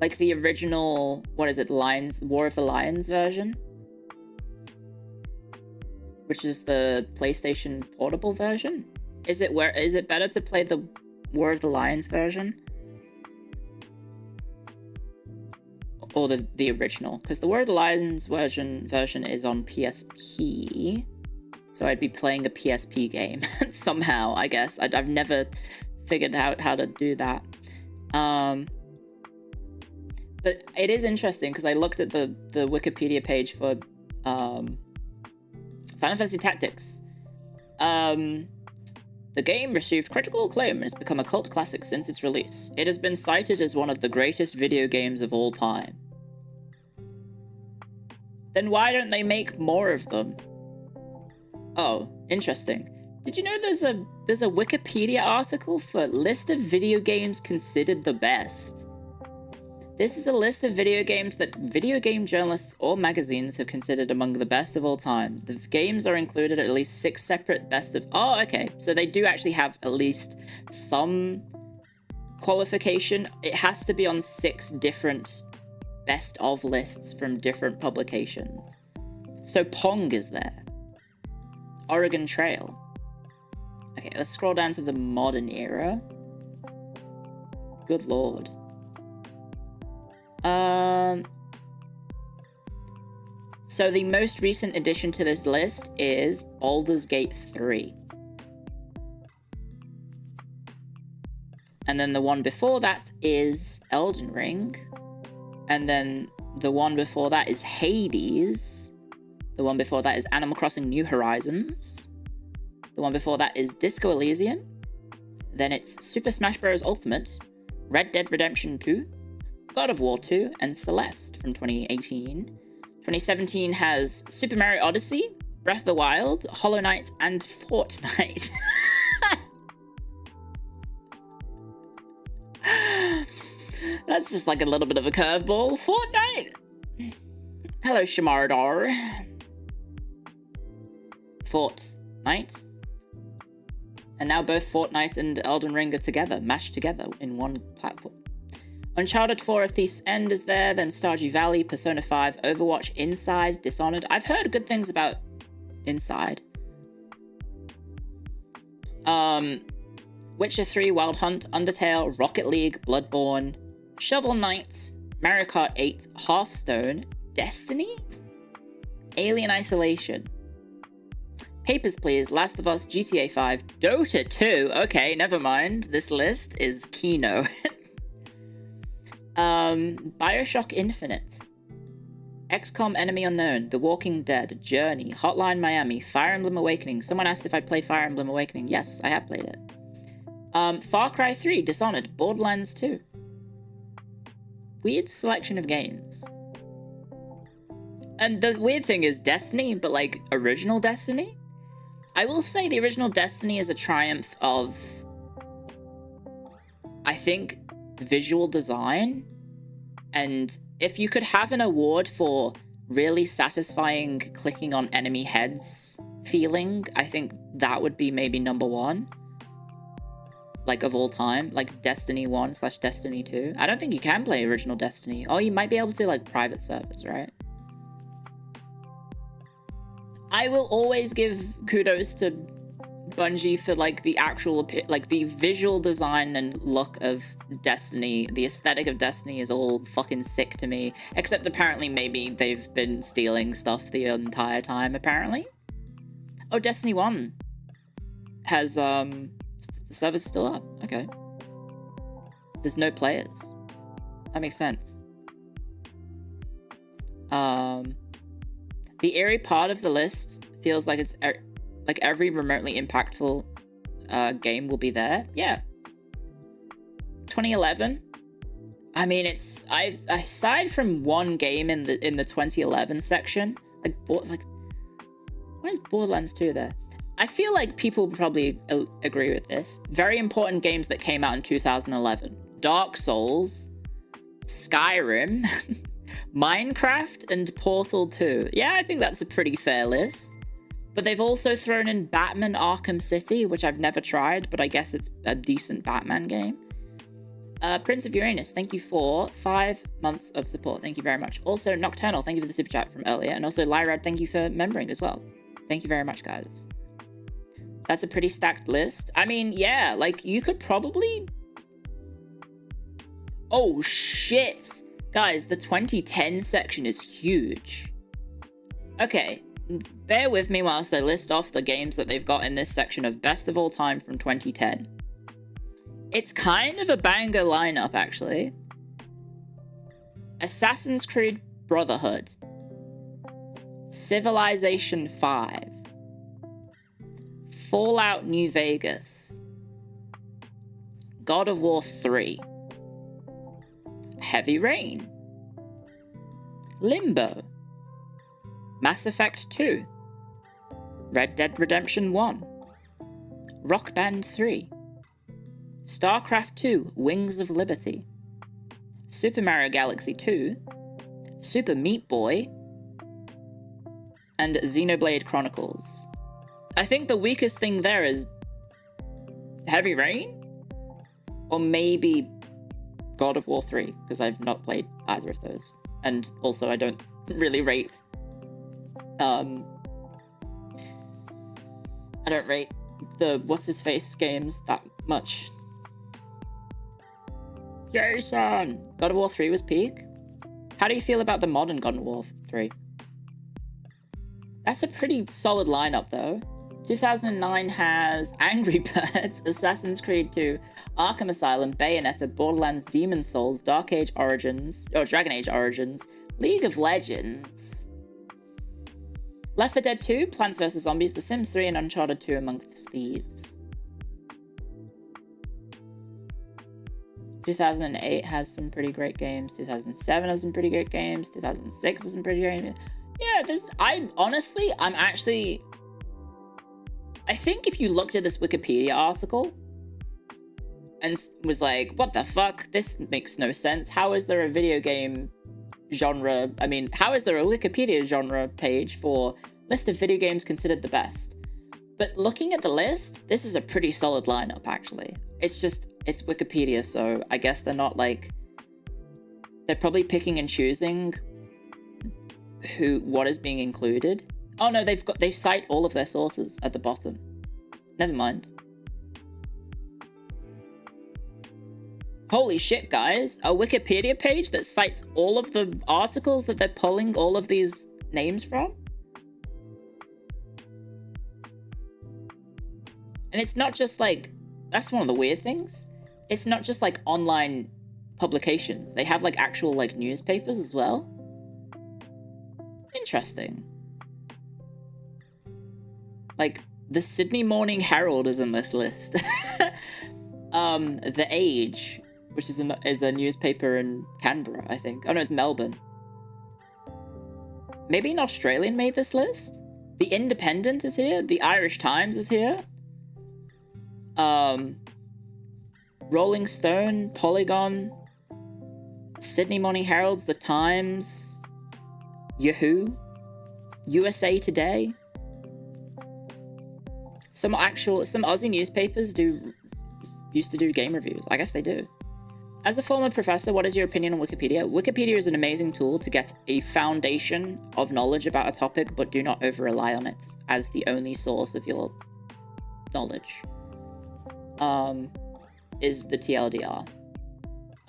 like the original, what is it, War of the Lions version, which is the PlayStation Portable version. Is it better to play the War of the Lions version or the original? Because the War of the Lions version is on PSP, so I'd be playing a PSP game somehow. I guess I've never figured out how to do that. But it is interesting because I looked at the Wikipedia page for Final Fantasy Tactics. The game received critical acclaim and has become a cult classic since its release. It has been cited as one of the greatest video games of all time. Then why don't they make more of them? Oh, interesting. Did you know there's a Wikipedia article for list of video games considered the best? This is a list of video games that video game journalists or magazines have considered among the best of all time. The games are included at least 6 separate best of... Oh, okay. So they do actually have at least some qualification. It has to be on 6 different best of lists from different publications. So Pong is there. Oregon Trail. Okay, let's scroll down to the modern era. Good lord. So the most recent addition to this list is Baldur's Gate 3. And then the one before that is Elden Ring. And then the one before that is Hades. The one before that is Animal Crossing New Horizons. The one before that is Disco Elysium. Then it's Super Smash Bros. Ultimate, Red Dead Redemption 2, God of War 2, and Celeste from 2018. 2017 has Super Mario Odyssey, Breath of the Wild, Hollow Knight, and Fortnite. That's just like a little bit of a curveball. Fortnite! Hello, Shamaradar. Fortnite. And now both Fortnite and Elden Ring are together, mashed together in one platform. Uncharted 4: A Thief's End is there, then Stardew Valley, Persona 5, Overwatch, Inside, Dishonored. I've heard good things about Inside. Witcher 3, Wild Hunt, Undertale, Rocket League, Bloodborne, Shovel Knight, Mario Kart 8, Hearthstone, Destiny, Alien Isolation, Papers, Please, Last of Us, GTA 5, Dota 2. Okay, never mind. This list is Kino. Bioshock Infinite, XCOM Enemy Unknown, The Walking Dead, Journey, Hotline Miami, Fire Emblem Awakening. Someone asked if I play Fire Emblem Awakening. Yes, I have played it. Far Cry 3, Dishonored, Borderlands 2. Weird selection of games. And the weird thing is Destiny, but like original Destiny? I will say the original Destiny is a triumph of, I think, visual design. And if you could have an award for really satisfying clicking on enemy heads feeling, I think that would be maybe number 1. Like of all time, like Destiny 1/Destiny 2. I don't think you can play original Destiny. Oh, you might be able to like private servers, right? I will always give kudos to Bungie for like the actual, like the visual design and look of Destiny. The aesthetic of Destiny is all fucking sick to me, except apparently maybe they've been stealing stuff the entire time, apparently. Oh, Destiny 1 has, the server's still up. Okay. There's no players. That makes sense. The eerie part of the list feels like it's like every remotely impactful game will be there. Yeah. 2011. I mean, it's aside from one game in the 2011 section, like why is Borderlands 2 there? I feel like people probably agree with this. Very important games that came out in 2011: Dark Souls, Skyrim, Minecraft, and Portal 2. Yeah, I think that's a pretty fair list. But they've also thrown in Batman Arkham City, which I've never tried, but I guess it's a decent Batman game. Prince of Uranus, thank you for 5 months of support. Thank you very much. Also, Nocturnal, thank you for the super chat from earlier. And also, Lyrad, thank you for membering as well. Thank you very much, guys. That's a pretty stacked list. I mean, yeah, like, you could probably... Oh, shit! Guys, the 2010 section is huge. Okay, bear with me whilst I list off the games that they've got in this section of best of all time from 2010. It's kind of a banger lineup, actually. Assassin's Creed Brotherhood. Civilization 5. Fallout New Vegas. God of War 3. Heavy Rain. Limbo. Mass Effect 2. Red Dead Redemption 1. Rock Band 3. StarCraft 2, Wings of Liberty. Super Mario Galaxy 2. Super Meat Boy. And Xenoblade Chronicles. I think the weakest thing there is Heavy Rain? Or maybe God of War 3, because I've not played either of those. And also I don't really rate... I don't rate the what's-his-face games that much. Jason! God of War 3 was peak? How do you feel about the modern God of War 3? That's a pretty solid lineup, though. 2009 has Angry Birds, Assassin's Creed 2, Arkham Asylum, Bayonetta, Borderlands, Demon's Souls, Dragon Age Origins, League of Legends, Left 4 Dead 2, Plants vs. Zombies, The Sims 3, and Uncharted 2 Amongst Thieves. 2008 has some pretty great games. 2007 has some pretty great games. 2006 has some pretty great games. Yeah, I think if you looked at this Wikipedia article and was like, what the fuck? This makes no sense. How is there a video game genre? I mean, how is there a Wikipedia genre page for list of video games considered the best? But looking at the list, this is a pretty solid lineup, actually. It's Wikipedia, so I guess they're not like... They're probably picking and choosing what is being included. Oh no, they cite all of their sources at the bottom. Never mind. Holy shit, guys. A Wikipedia page that cites all of the articles that they're pulling all of these names from? And it's not just like... That's one of the weird things. It's not just like online publications. They have like actual like newspapers as well. Interesting. Like, the Sydney Morning Herald is in this list. The Age, which is a newspaper in Canberra, I think. Oh no, it's Melbourne. Maybe an Australian made this list? The Independent is here. The Irish Times is here. Rolling Stone, Polygon, Sydney Morning Herald's The Times, Yahoo, USA Today. Some Aussie newspapers used to do game reviews. I guess they do. As a former professor, what is your opinion on Wikipedia? Wikipedia is an amazing tool to get a foundation of knowledge about a topic, but do not over-rely on it as the only source of your knowledge. Is the TLDR.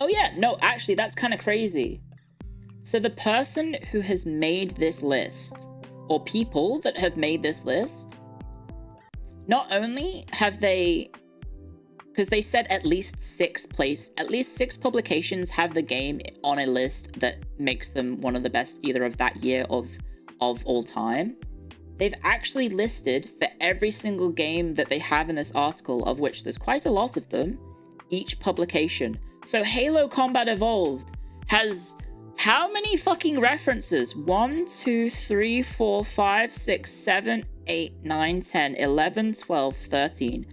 Oh yeah, no, actually, that's kind of crazy. So the person who has made this list, or people that have made this list, not only have they, because they said at least six publications have the game on a list that makes them one of the best either of that year of all time. They've actually listed for every single game that they have in this article, of which there's quite a lot of them, each publication. So Halo Combat Evolved has how many fucking references? 1, 2, 3, 4, 5, 6, 7, 8, 9, 10, 11, 12, 13,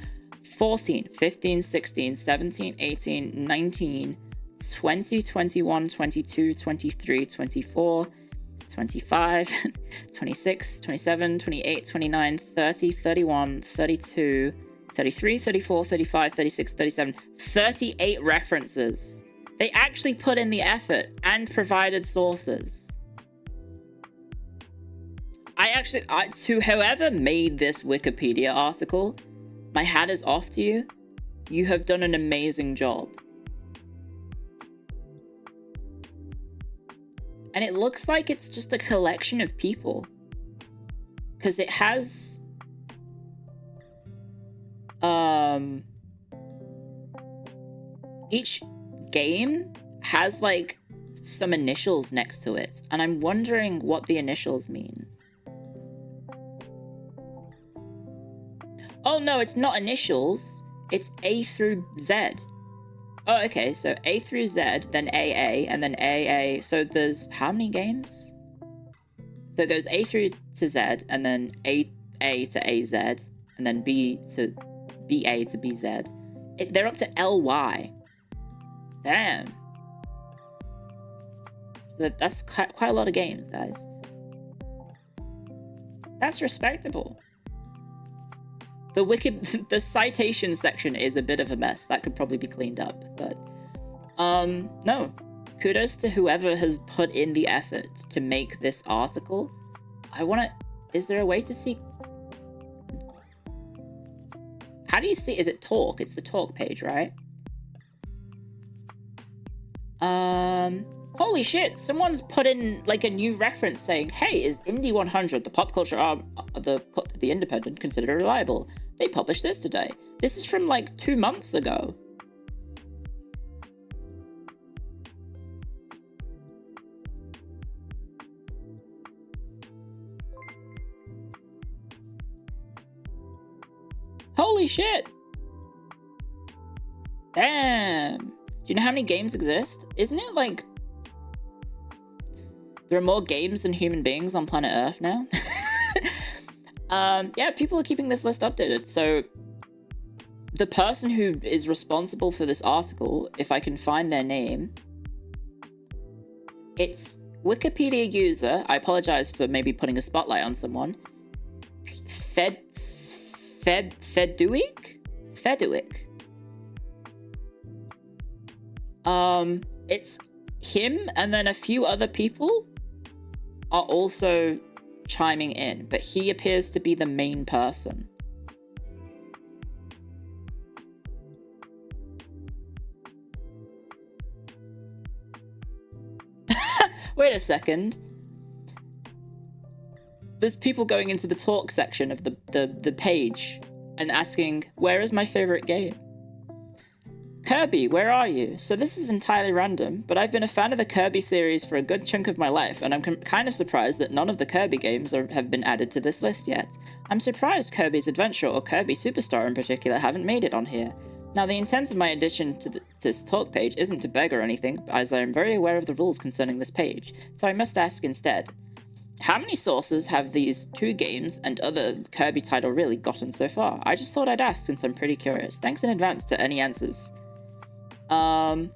14, 15, 16, 17, 18, 19, 20, 21, 22, 23, 24, 25, 26, 27, 28, 29, 30, 31, 32, 33, 34, 35, 36, 37, 38 references. They actually put in the effort and provided sources. To whoever made this Wikipedia article, my hat is off to you. You have done an amazing job. And it looks like it's just a collection of people. Because it has... each game has, like, some initials next to it. And I'm wondering what the initials means. Oh, no, it's not initials. It's A through Z. Oh, okay, so A through Z, then AA, and then AA. So there's how many games? So it goes A through to Z, and then A to AZ, and then B to BA to BZ. They're up to LY. Damn. That's quite a lot of games, guys. That's respectable. The citation section is a bit of a mess. That could probably be cleaned up, but no. Kudos to whoever has put in the effort to make this article. Is there a way to see? How do you see? Is it talk? It's the talk page, right? Holy shit, someone's put in like a new reference saying, hey, is Indie 100, the pop culture arm of the Independent, considered reliable? They published this today. This is from like 2 months ago. Holy shit. Damn. Do you know how many games exist? Isn't it like... there are more games than human beings on planet Earth now? Yeah, people are keeping this list updated. So the person who is responsible for this article, if I can find their name, it's Wikipedia user. I apologize for maybe putting a spotlight on someone. Feduik? It's him, and then a few other people are also chiming in, but he appears to be the main person. Wait a second. There's people going into the talk section of the page and asking, where is my favorite game? Kirby, where are you? So this is entirely random, but I've been a fan of the Kirby series for a good chunk of my life, and I'm kind of surprised that none of the Kirby games have been added to this list yet. I'm surprised Kirby's Adventure, or Kirby Superstar in particular, haven't made it on here. Now, the intent of my addition to this talk page isn't to beg or anything, as I am very aware of the rules concerning this page, so I must ask instead. How many sources have these 2 games and other Kirby title really gotten so far? I just thought I'd ask since I'm pretty curious. Thanks in advance to any answers. And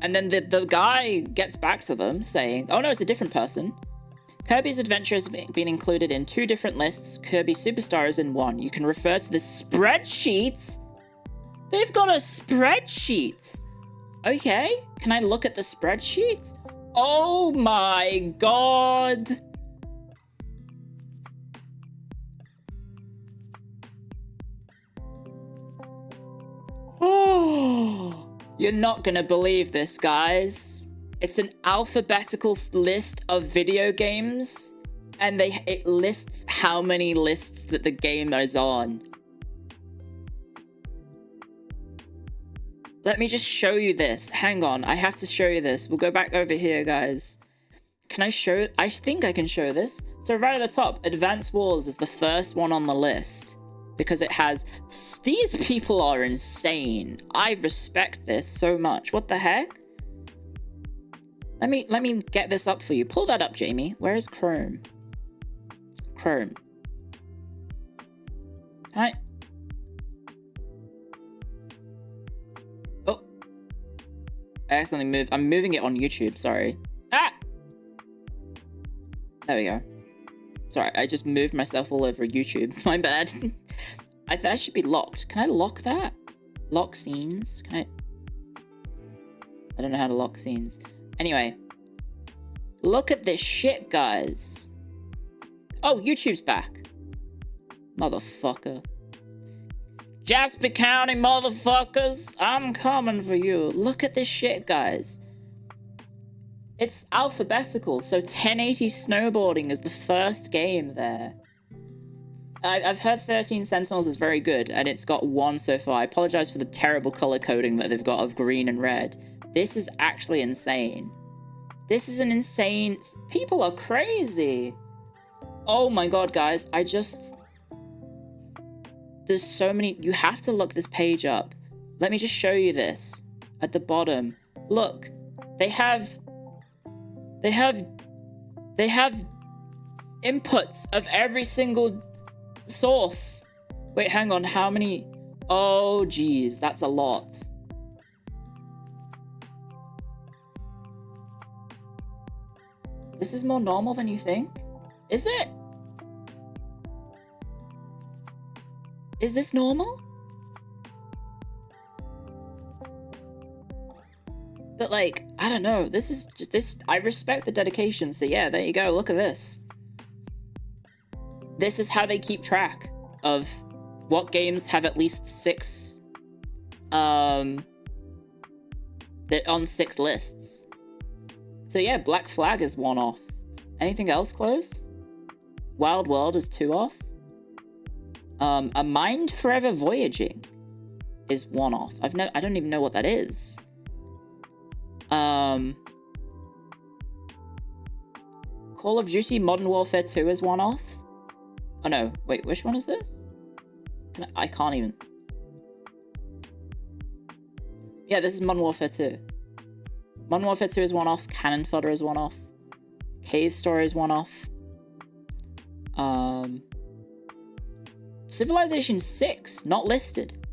then the guy gets back to them saying, oh no, it's a different person. Kirby's Adventure has been included in 2 different lists. Kirby Superstar is in 1. You can refer to the spreadsheet. They've got a spreadsheet. Okay, can I look at the spreadsheet? Oh my god. Oh, you're not gonna believe this, guys. It's an alphabetical list of video games, and it lists how many lists that the game is on. Let me just show you this. Hang on, I have to show you this. We'll go back over here, guys. Can I show? I think I can show this. So right at the top, Advance Wars is the first one on the list. Because it has... these people are insane. I respect this so much. What the heck? Let me get this up for you. Pull that up, Jamie. Where is Chrome? Chrome. Can I... oh. I accidentally moved... I'm moving it on YouTube, sorry. Ah! There we go. Sorry, I just moved myself all over YouTube. My bad. That should be locked. Can I lock that? Lock scenes? Can I don't know how to lock scenes. Anyway. Look at this shit, guys. Oh, YouTube's back. Motherfucker. Jasper County, motherfuckers. I'm coming for you. Look at this shit, guys. It's alphabetical, so 1080 snowboarding is the first game there. I've heard 13 Sentinels is very good, and it's got 1 so far. I apologize for the terrible color coding that they've got of green and red. This is actually insane. This is an insane... People are crazy. Oh my god, guys. There's so many... You have to look this page up. Let me just show you this. At the bottom. Look. They have inputs of every single source. Wait, hang on. How many? Oh, geez. That's a lot. This is more normal than you think? Is it? Is this normal? But like, I don't know. This is just this. I respect the dedication. So yeah, there you go. Look at this. This is how they keep track of what games have at least 6. They're on 6 lists. So yeah, Black Flag is 1 off. Anything else close? Wild World is 2 off. A Mind Forever Voyaging is 1 off. I don't even know what that is. Call of Duty Modern Warfare 2 is 1 off. Oh no, wait, which one is this? I can't even... Yeah, this is Modern Warfare 2. Modern Warfare 2 is 1 off. Cannon Fodder is 1 off. Cave Story is 1 off. Civilization 6, not listed.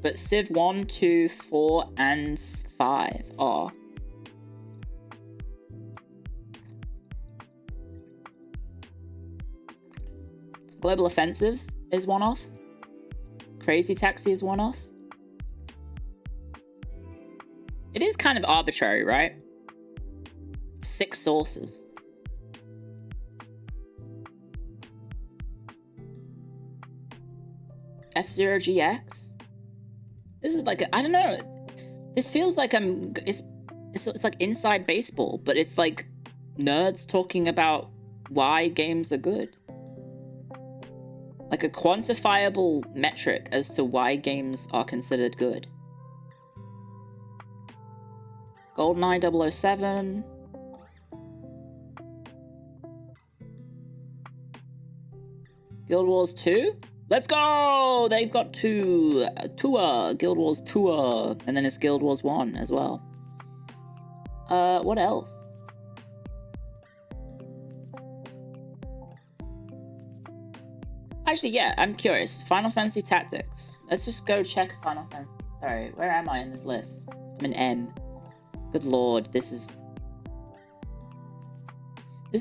But Civ 1, 2, 4, and 5 are. Global Offensive is 1 off. Crazy Taxi is 1 off. It is kind of arbitrary, right? 6 sources. F-Zero GX? This is like, I don't know. This feels like it's like inside baseball, but it's like nerds talking about why games are good. Like a quantifiable metric as to why games are considered good. GoldenEye 007. Guild Wars 2? Let's go! They've got 2. Tour. Guild Wars Tour. And then it's Guild Wars 1 as well. What else? Actually, yeah, I'm curious. Final Fantasy Tactics. Let's just go check Final Fantasy. Sorry, where am I in this list? I'm in M. Good lord, this is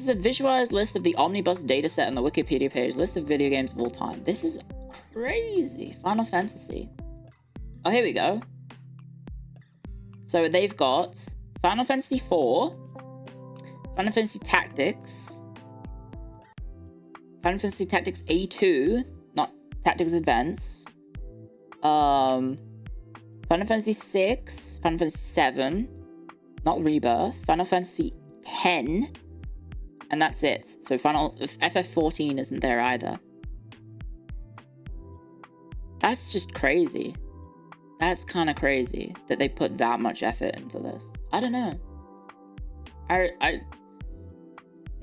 a visualized list of the omnibus dataset on the Wikipedia page. List of video games of all time. This is crazy. Final Fantasy. Oh, here we go. So they've got Final Fantasy 4, Final Fantasy Tactics, Final Fantasy Tactics A2, not Tactics Advance, Final Fantasy 6, Final Fantasy 7, not Rebirth, Final Fantasy 10, and that's it. So FF14 isn't there either. That's just crazy. That's kind of crazy that they put that much effort into this. I don't know.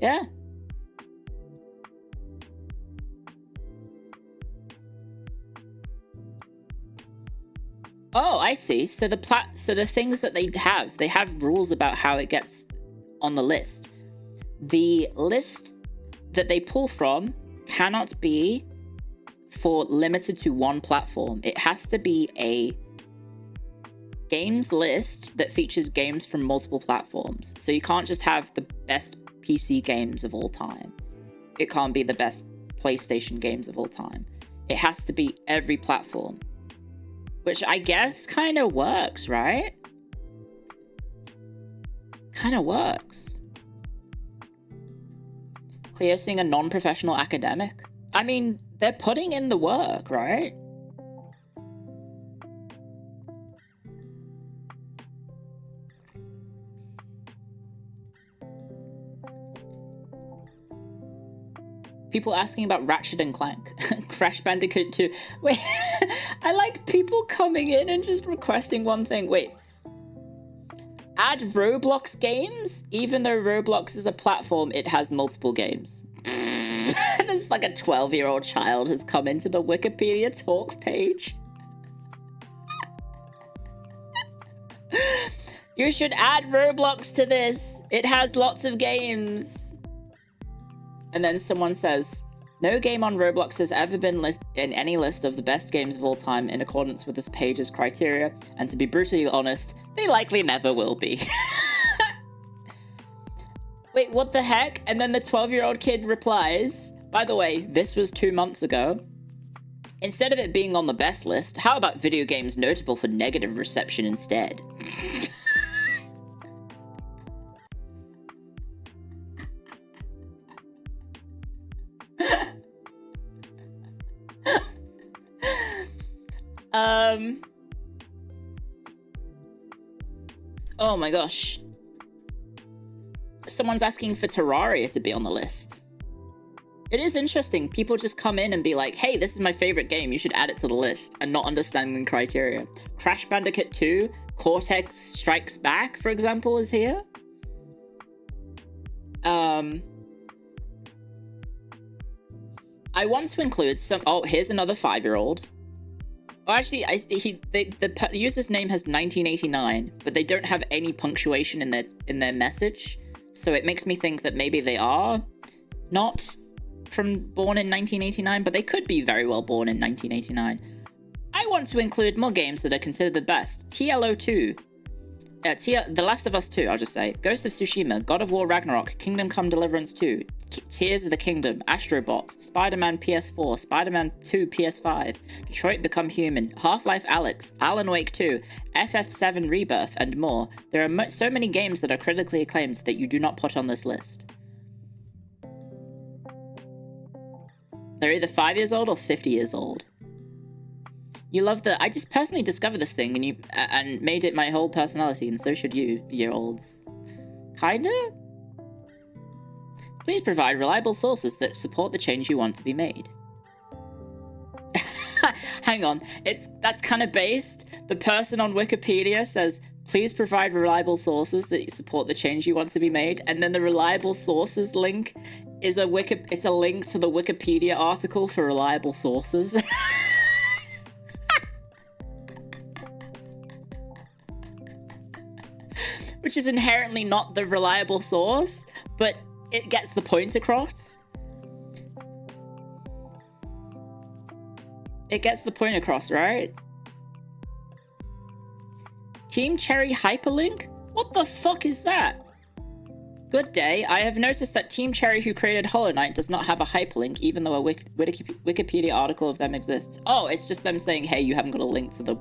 Yeah. Oh, I see. So the things that they have rules about how it gets on the list. The list that they pull from cannot be limited to one platform. It has to be a games list that features games from multiple platforms. So you can't just have the best PC games of all time. It can't be the best PlayStation games of all time. It has to be every platform. Which I guess kind of works, right? Kind of works. Clio seeing a non-professional academic? I mean, they're putting in the work, right? People asking about Ratchet and Clank. Crash Bandicoot 2. Wait, I like people coming in and just requesting one thing. Wait. Add Roblox games? Even though Roblox is a platform, it has multiple games. There's like a 12-year-old child has come into the Wikipedia talk page. You should add Roblox to this. It has lots of games. And then someone says, no game on Roblox has ever been in any list of the best games of all time in accordance with this page's criteria, and to be brutally honest, they likely never will be. Wait, what the heck? And then the 12-year-old kid replies, by the way, this was 2 months ago. Instead of it being on the best list, how about video games notable for negative reception instead? Oh my gosh. Someone's asking for Terraria to be on the list. It is interesting. People just come in and be like, hey, this is my favorite game. You should add it to the list, and not understanding the criteria. Crash Bandicoot 2, Cortex Strikes Back, for example, is here. I want to include some... Oh, here's another 5-year-old. Oh, actually, the user's name has 1989, but they don't have any punctuation in their message, so it makes me think that maybe they are not born in 1989, but they could be very well born in 1989. I want to include more games that are considered the best. TLO 2. The Last of Us 2, I'll just say. Ghost of Tsushima, God of War Ragnarok, Kingdom Come Deliverance 2, Tears of the Kingdom, Astrobot, Spider-Man PS4, Spider-Man 2 PS5, Detroit Become Human, Half-Life Alyx, Alan Wake 2, FF7 Rebirth, and more. There are so many games that are critically acclaimed that you do not put on this list. They're either 5 years old or 50 years old. You love I just personally discovered this thing and made it my whole personality, and so should you, year-olds. Kinda? Please provide reliable sources that support the change you want to be made. Hang on, that's kind of based. The person on Wikipedia says, please provide reliable sources that support the change you want to be made, and then the reliable sources link is it's a link to the Wikipedia article for reliable sources. Which is inherently not the reliable source, but it gets the point across. It gets the point across, right? Team Cherry Hyperlink? What the fuck is that? Good day. I have noticed that Team Cherry, who created Hollow Knight, does not have a hyperlink, even though a Wikipedia article of them exists. Oh, it's just them saying, hey, you haven't got a link to the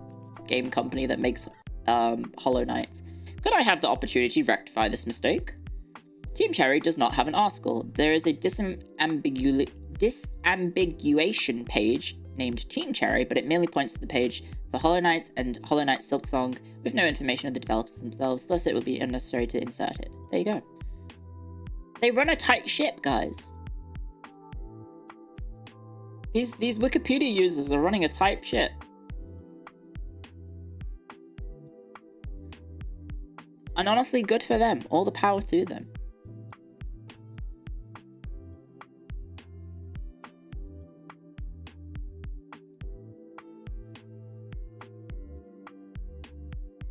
game company that makes Hollow Knight. Could I have the opportunity to rectify this mistake? Team Cherry does not have an article. There is a disambiguation page named Team Cherry, but it merely points to the page for Hollow Knight and Hollow Knight Silksong with no information of the developers themselves, thus it would be unnecessary to insert it. There you go. They run a tight ship, guys. These Wikipedia users are running a tight ship. And honestly, good for them. All the power to them.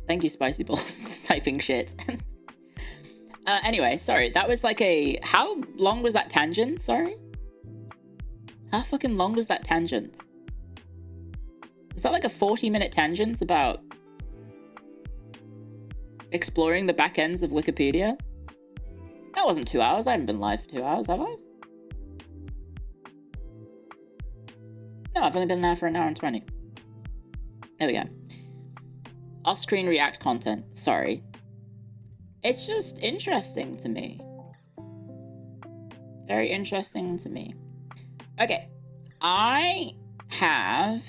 Thank you, Spicy Balls, for typing shit. Anyway, sorry. That was like how long was that tangent? Sorry? How fucking long was that tangent? Was that like a 40-minute tangent about exploring the back ends of Wikipedia? That wasn't 2 hours. I haven't been live for 2 hours, have I? No, I've only been there for 1 hour and 20. There we go. Off-screen react content. Sorry. It's just interesting to me. Very interesting to me. Okay. I have...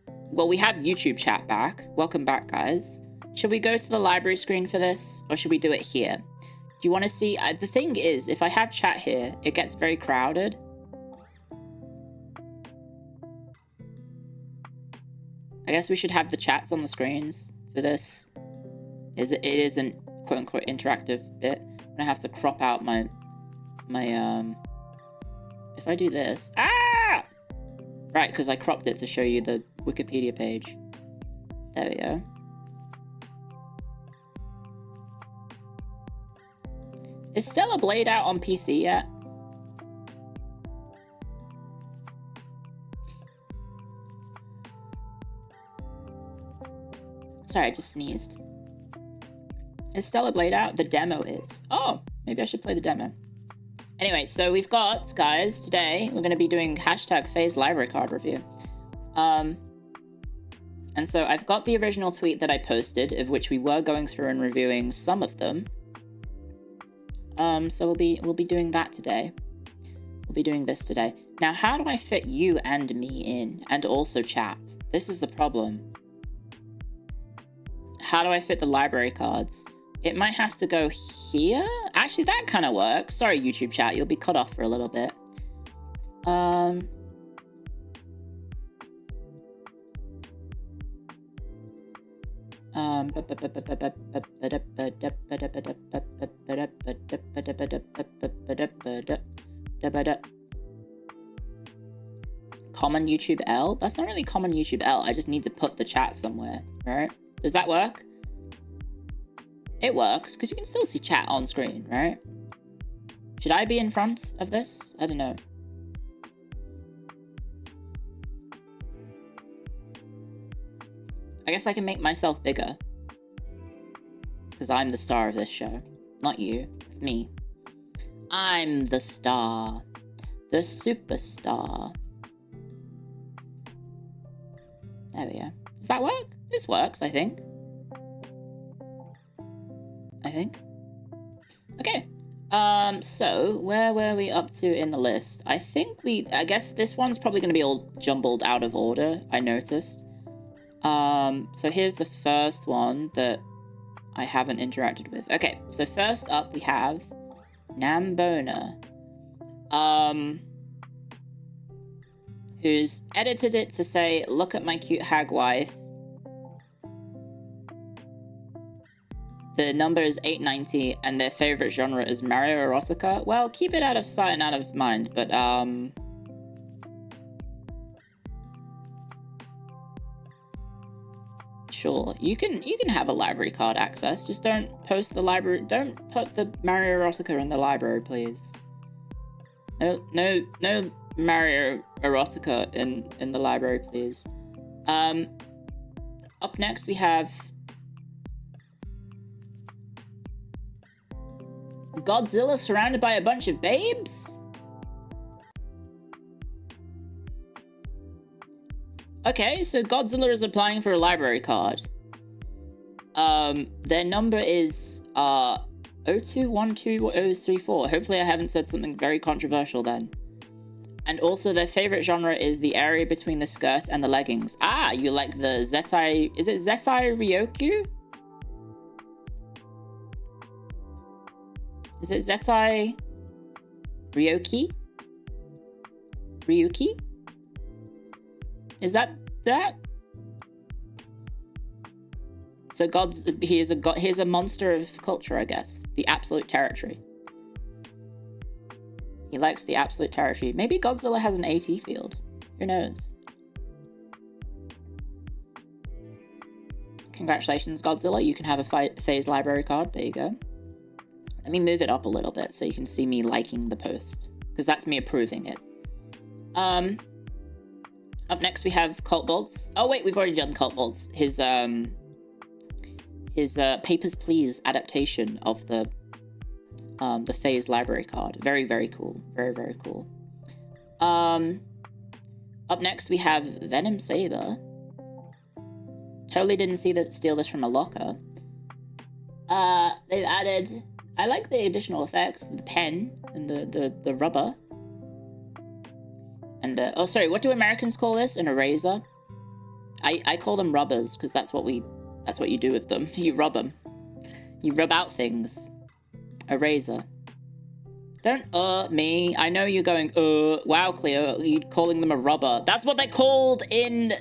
Well, we have YouTube chat back. Welcome back, guys. Should we go to the library screen for this? Or should we do it here? Do you want to see... the thing is, if I have chat here, it gets very crowded. I guess we should have the chats on the screens for this. It is an quote-unquote interactive bit. I'm gonna have to crop out my if I do this... Ah! Right, because I cropped it to show you the Wikipedia page. There we go. Is Stellar Blade out on PC yet? Sorry, I just sneezed. Is Stellar Blade out? The demo is. Oh, maybe I should play the demo. Anyway, so we've got, guys, today we're going to be doing hashtag phase library card review. And so I've got the original tweet that I posted, of which we were going through and reviewing some of them. So we'll be doing that today. We'll be doing this today. Now, how do I fit you and me in, and also chat? This is the problem. How do I fit the library cards? It might have to go here. Actually, that kind of works. Sorry, YouTube chat, you'll be cut off for a little bit. Common YouTube L? That's not really common YouTube L. I just need to put the chat somewhere, right? Does that work? It works, because you can still see chat on screen, right? Should I be in front of this? I don't know. I guess I can make myself bigger. Because I'm the star of this show. Not you. It's me. I'm the star. The superstar. There we go. Does that work? This works, I think. Okay. So where were we up to in the list? I guess this one's probably going to be all jumbled out of order, I noticed. So here's the first one that I haven't interacted with. Okay, so first up we have Nambona, who's edited it to say, look at my cute hag wife. The number is 890, and their favorite genre is Mario Erotica. Well, keep it out of sight and out of mind, but, sure, you can have a library card access, just don't put the Mario Erotica in the library, please. No Mario Erotica in the library, please. Up next we have Godzilla surrounded by a bunch of babes? Okay, so Godzilla is applying for a library card. Their number is 02121034. Hopefully I haven't said something very controversial then. And also their favorite genre is the area between the skirt and the leggings. Ah, you like the Zetai... Is it Zetai Ryokyu? Is it Zetai Ryuki? Is that? So he's a monster of culture, I guess. The absolute territory. He likes the absolute territory. Maybe Godzilla has an AT field. Who knows? Congratulations, Godzilla. You can have a phase library card. There you go. Let me move it up a little bit so you can see me liking the post, because that's me approving it. Up next we have Cult Bolts. Oh wait, we've already done Cult Bolts. His Papers, Please adaptation of the the phase library card. Very, very cool. Very, very cool. Up next, we have Venom Saber. Totally didn't steal this from a locker. They've added... I like the additional effects. The pen and the rubber. And oh, sorry, what do Americans call this? An eraser? I call them rubbers, because that's what you do with them. You rub them. You rub out things. Eraser. Don't me. I know you're going, wow, Clio, you're calling them a rubber. That's what they're called in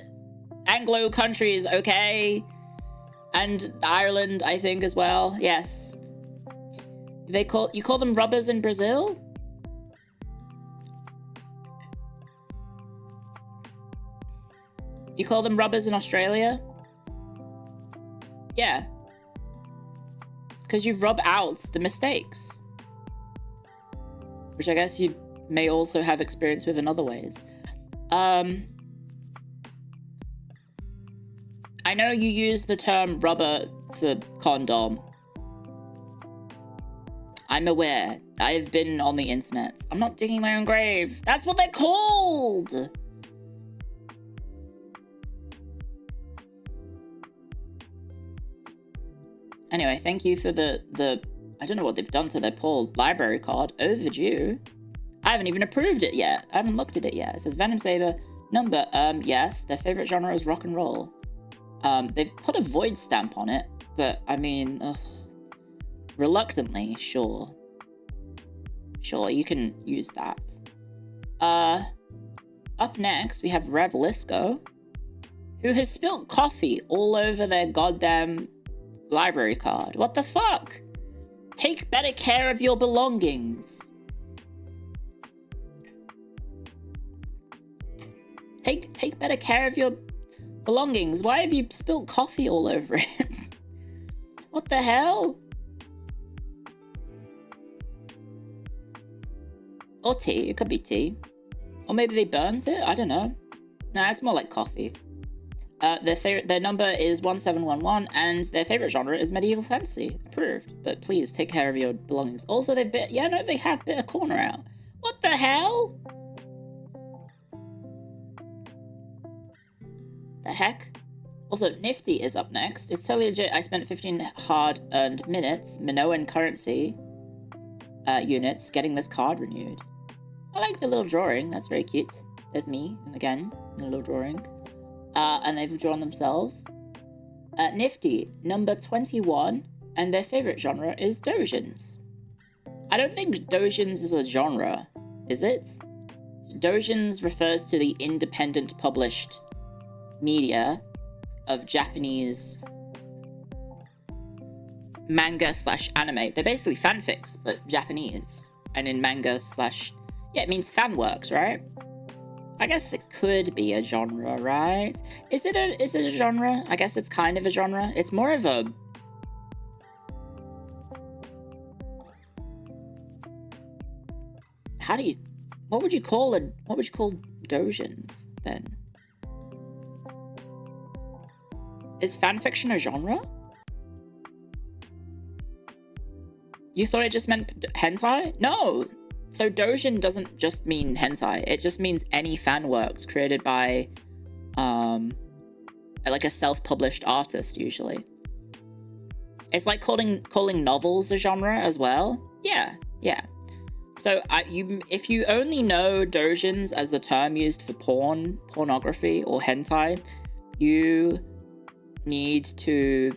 Anglo countries, okay? And Ireland, I think, as well. Yes. You call them rubbers in Brazil? You call them rubbers in Australia? Yeah. Because you rub out the mistakes. Which I guess you may also have experience with in other ways. I know you use the term rubber for condom. I'm aware. I've been on the internet. I'm not digging my own grave. That's what they're called! Anyway, thank you for the I don't know what they've done to their poor library card. Overdue. I haven't even approved it yet. I haven't looked at it yet. It says Venom Saber. Number, yes. Their favorite genre is rock and roll. They've put a void stamp on it, but I mean, reluctantly, sure. Sure, you can use that. Up next, we have Rev Lisco, who has spilt coffee all over their goddamn library card. What the fuck? Take better care of your belongings. Take better care of your belongings. Why have you spilt coffee all over it? What the hell? Or tea. It could be tea. Or maybe they burnt it? I don't know. Nah, it's more like coffee. Their number is 1711, and their favorite genre is medieval fantasy. Approved, but please take care of your belongings. Also, they have bit a corner out. What the hell? The heck? Also, Nifty is up next. It's totally legit. I spent 15 hard-earned minutes, Minoan currency units, getting this card renewed. I like the little drawing. That's very cute. There's me, again, in a little drawing. And they've drawn themselves. Nifty, number 21, and their favorite genre is doujins. I don't think doujins is a genre, is it? Doujins refers to the independent published media of Japanese manga / anime. They're basically fanfics, but Japanese. And in manga / yeah, it means fan works, right? I guess it could be a genre, right? Is it a genre? I guess it's kind of a genre. It's more of a... What would you call doujins, then? Is fanfiction a genre? You thought it just meant hentai? No! So doujin doesn't just mean hentai. It just means any fan works created by, like a self-published artist, usually. It's like calling novels a genre as well. Yeah. So if you only know doujins as the term used for pornography, or hentai, you need to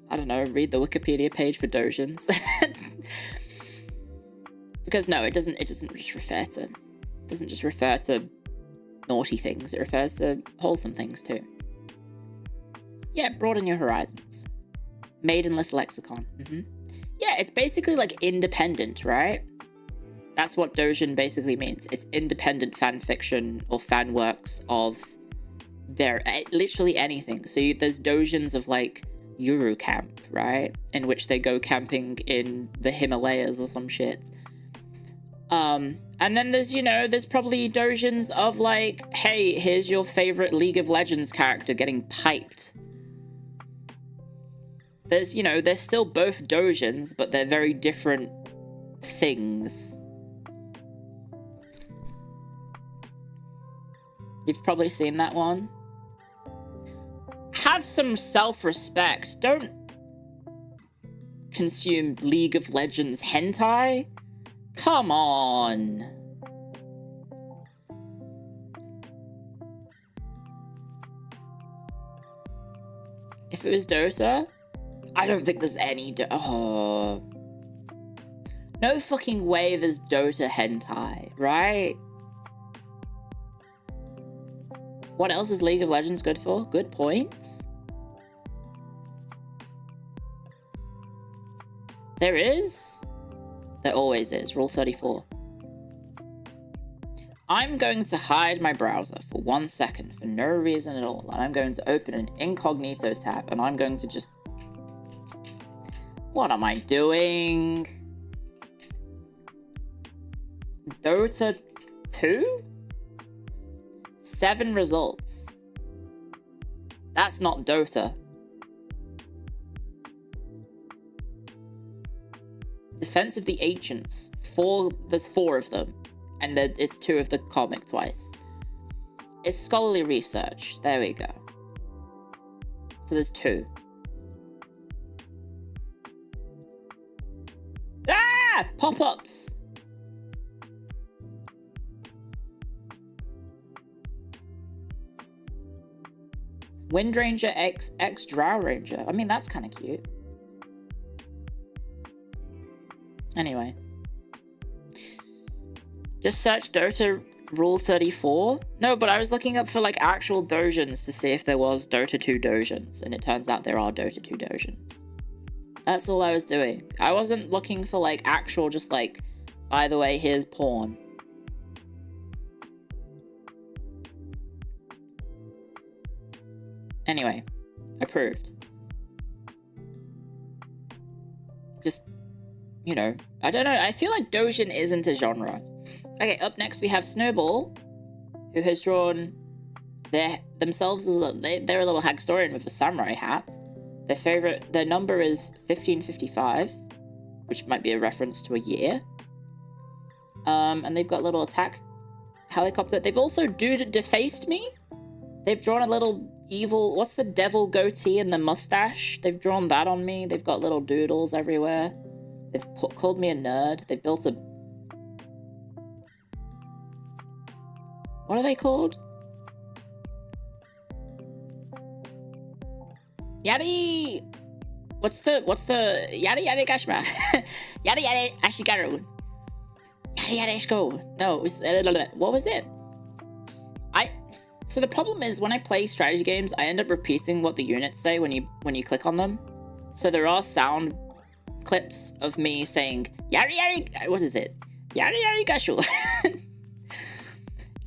I don't know, read the Wikipedia page for doujins. Because no, it doesn't just refer to naughty things. It refers to wholesome things too. Yeah, broaden your horizons. Maidenless lexicon. Yeah, it's basically like independent, right? That's what doujin basically means. It's independent fan fiction or fan works of literally anything. So there's doujins of like Eurocamp, right? In which they go camping in the Himalayas or some shit. And then there's, you know, there's probably dojins of like, hey, here's your favorite League of Legends character getting piped. There's, you know, they're still both dojins, but they're very different things. You've probably seen that one. Have some self-respect. Don't consume League of Legends hentai. Come on. If it was Dota, I don't think there's any no fucking way there's Dota hentai, right? What else is League of Legends good for? Good points. There is? There always is. Rule 34. I'm going to hide my browser for 1 second for no reason at all. And I'm going to open an incognito tab and I'm going to just... What am I doing? Dota 2? 7 results. That's not Dota. Defense of the Ancients. There's 4 of them. And it's 2 of the comic twice. It's scholarly research. There we go. So there's 2. Ah! Pop-ups! Wind Ranger X Drow Ranger. I mean, that's kind of cute. Anyway. Just search Dota Rule 34. No, but I was looking up for like actual dojins to see if there was Dota 2 dojins. And it turns out there are Dota 2 dojins. That's all I was doing. I wasn't looking for like actual just like, by the way, here's porn. Anyway, approved. Just, you know, I don't know. I feel like dojin isn't a genre. Okay, up next we have Snowball, who has drawn themselves as they're a little Hagstorian with a samurai hat. Their number is 1555, which might be a reference to a year. And they've got a little attack helicopter. They've also defaced me. They've drawn a little evil, what's the devil goatee and the mustache? They've drawn that on me. They've got little doodles everywhere. They've called me a nerd. They built a... What are they called? Yari! What's the... Yari Gashma. Yari Ashigaru. Yari Ashko. No, it was... What was it? So the problem is when I play strategy games, I end up repeating what the units say when you click on them. So there are sound clips of me saying Yari, what is it? Yari Gashu.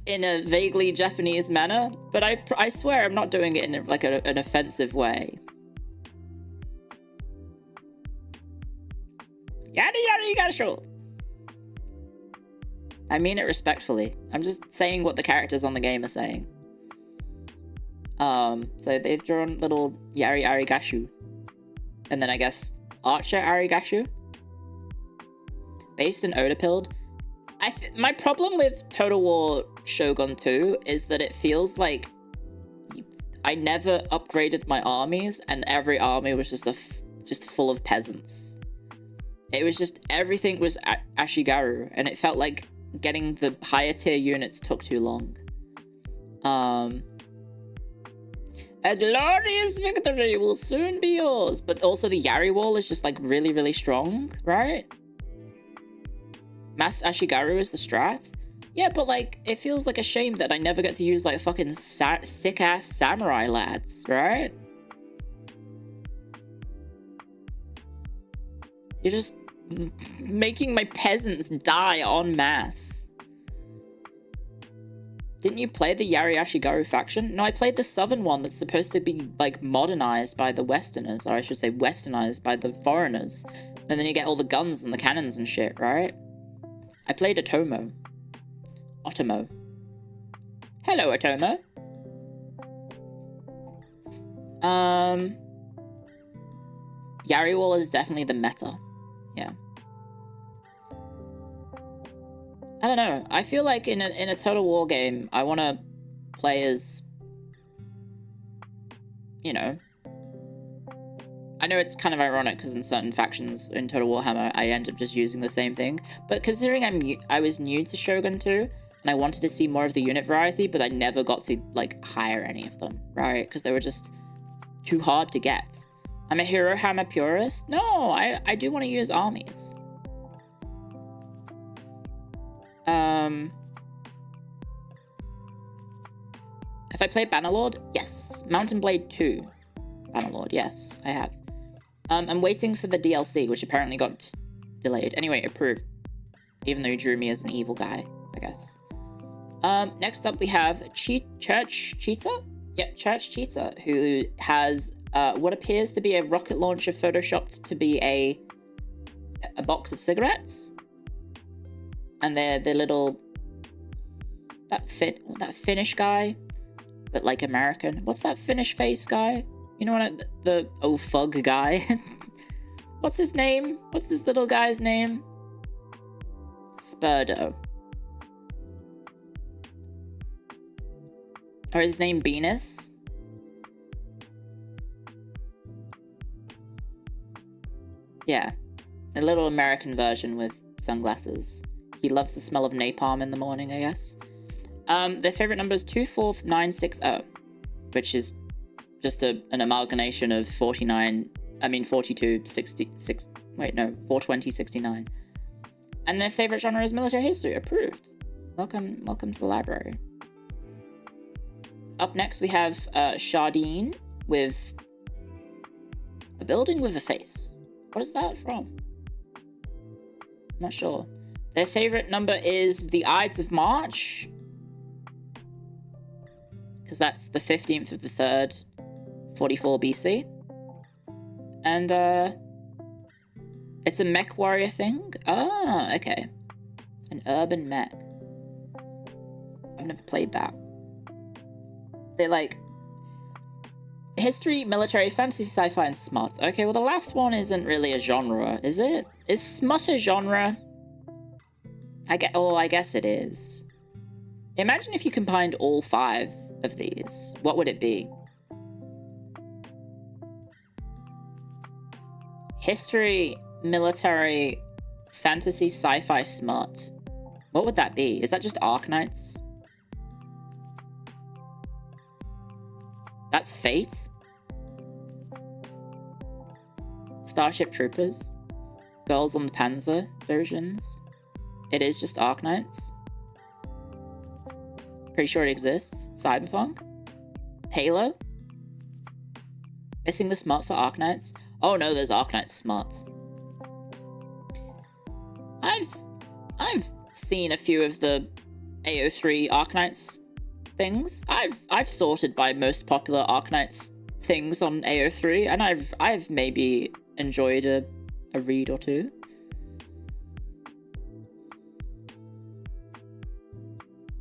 In a vaguely Japanese manner, but I swear I'm not doing it in like an offensive way. Yari Gashu. I mean it respectfully. I'm just saying what the characters on the game are saying. So they've drawn little Yari Arigashu. And then I guess Archer Arigashu. Based in Odapild. My problem with Total War Shogun 2 is that it feels like I never upgraded my armies and every army was just full of peasants. It was just, everything was Ashigaru, and it felt like getting the higher tier units took too long. A glorious victory will soon be yours. But also the Yari wall is just like really, really strong, right? Mass Ashigaru is the strat. Yeah, but like, it feels like a shame that I never get to use like fucking sick-ass samurai lads, right? You're just making my peasants die en masse. Didn't you play the Yari Ashigaru faction? No, I played the southern one that's supposed to be, like, modernized by the westerners. Or I should say westernized by the foreigners. And then you get all the guns and the cannons and shit, right? I played Otomo. Otomo. Hello, Otomo. Yari Wall is definitely the meta. Yeah. I don't know. I feel like in a Total War game, I want to play as, you know, I know it's kind of ironic because in certain factions in Total Warhammer, I end up just using the same thing. But considering I was new to Shogun 2, and I wanted to see more of the unit variety, but I never got to, like, hire any of them, right? Because they were just too hard to get. I'm a Hero Hammer purist? No, I do want to use armies. Have I played Bannerlord? Yes. Mountain Blade 2. Bannerlord, yes, I have. I'm waiting for the DLC, which apparently got delayed. Anyway, approved. Even though he drew me as an evil guy, I guess. Next up we have Church Cheetah? Yeah, Church Cheetah, who has what appears to be a rocket launcher photoshopped to be a box of cigarettes. And they're little... That Finnish guy, but like American. What's that Finnish face guy? You know what? The fug guy. What's his name? What's this little guy's name? Spurdo. Or his name Venus? Yeah. A little American version with sunglasses. He loves the smell of napalm in the morning, I guess. Their favorite number is 24960, which is just an amalgamation of 420, 69. And their favorite genre is military history. Approved. Welcome to the library. Up next, we have Shardine with a building with a face. What is that from? I'm not sure. Their favorite number is the Ides of March, because that's the 15th of the 3rd, 44 BC. And it's a mech warrior thing. Ah, okay. An urban mech. I've never played that. They're like history, military, fantasy, sci-fi, and smut. Okay, well the last one isn't really a genre, is it? Is smut a genre? I guess it is. Imagine if you combined all 5 of these. What would it be? History, military, fantasy, sci-fi, smut. What would that be? Is that just Arknights? That's Fate? Starship Troopers? Girls on the Panzer versions? It is just Arknights? Pretty sure it exists. Cyberpunk? Halo? Missing the smut for Arknights? Oh no, there's Arknights smut. I've seen a few of the AO3 Arknights things. I've sorted by most popular Arknights things on AO3, and I've maybe enjoyed a read or two.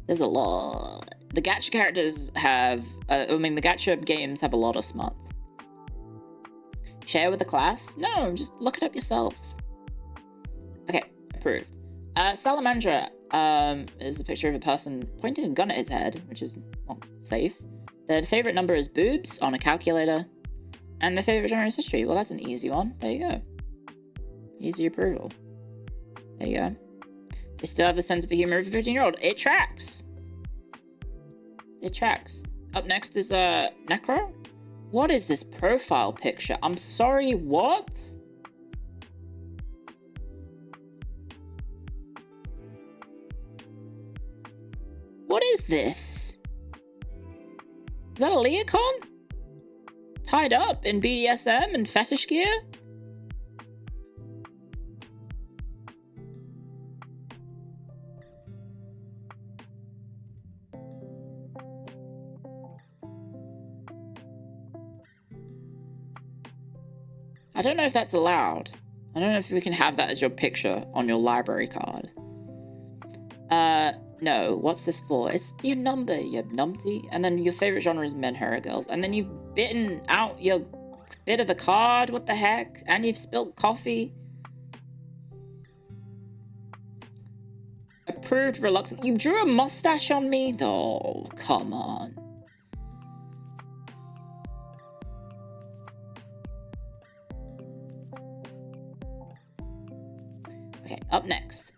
There's a lot. The gacha characters have... the gacha games have a lot of smut. Share with the class? No, just look it up yourself. Okay, approved. Salamandra is a picture of a person pointing a gun at his head, which is not safe. Their favorite number is boobs on a calculator. And their favorite genre is history. Well, that's an easy one. There you go. Easy approval. There you go. They still have the sense of humor of a 15-year-old. It tracks. It tracks. Up next is Necro. What is this profile picture? I'm sorry, what? What is this? Is that a Leocon? Tied up in BDSM and fetish gear? I don't know if that's allowed. I don't know if we can have that as your picture on your library card. No, what's this for? It's your number, you numpty. And then your favorite genre is men, horror, girls. And then you've bitten out your bit of the card, what the heck? And you've spilt coffee. Approved reluctant. You drew a mustache on me? Oh, come on. Okay, up next.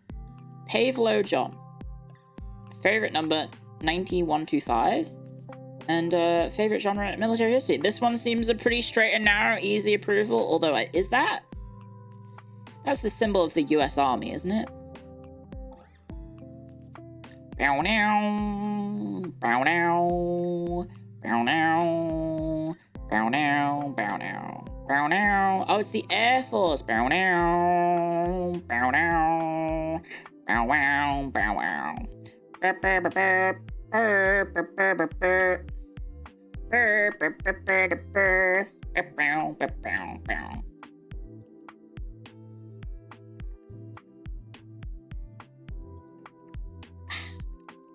Pavelo John. Favorite number 9125. And favorite genre military history. This one seems a pretty straight and narrow, easy approval. Although, is that? That's the symbol of the US Army, isn't it? Bow now, bow now, bow now, bow now, bow now, bow now. Oh, it's the Air Force. Bow now, bow now, bow wow, bow wow.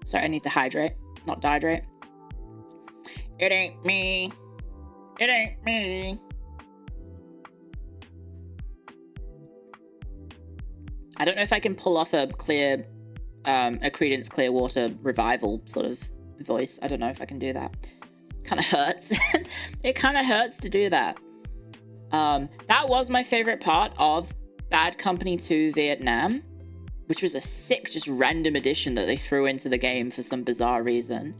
Sorry, I need to hydrate, not dehydrate. It ain't me. It ain't me. I don't know if I can pull off a Creedence Clearwater Revival sort of voice. I don't know if I can do that. Kind of hurts. It kind of hurts to do that. That was my favorite part of Bad Company 2 Vietnam, which was a sick, just random addition that they threw into the game for some bizarre reason.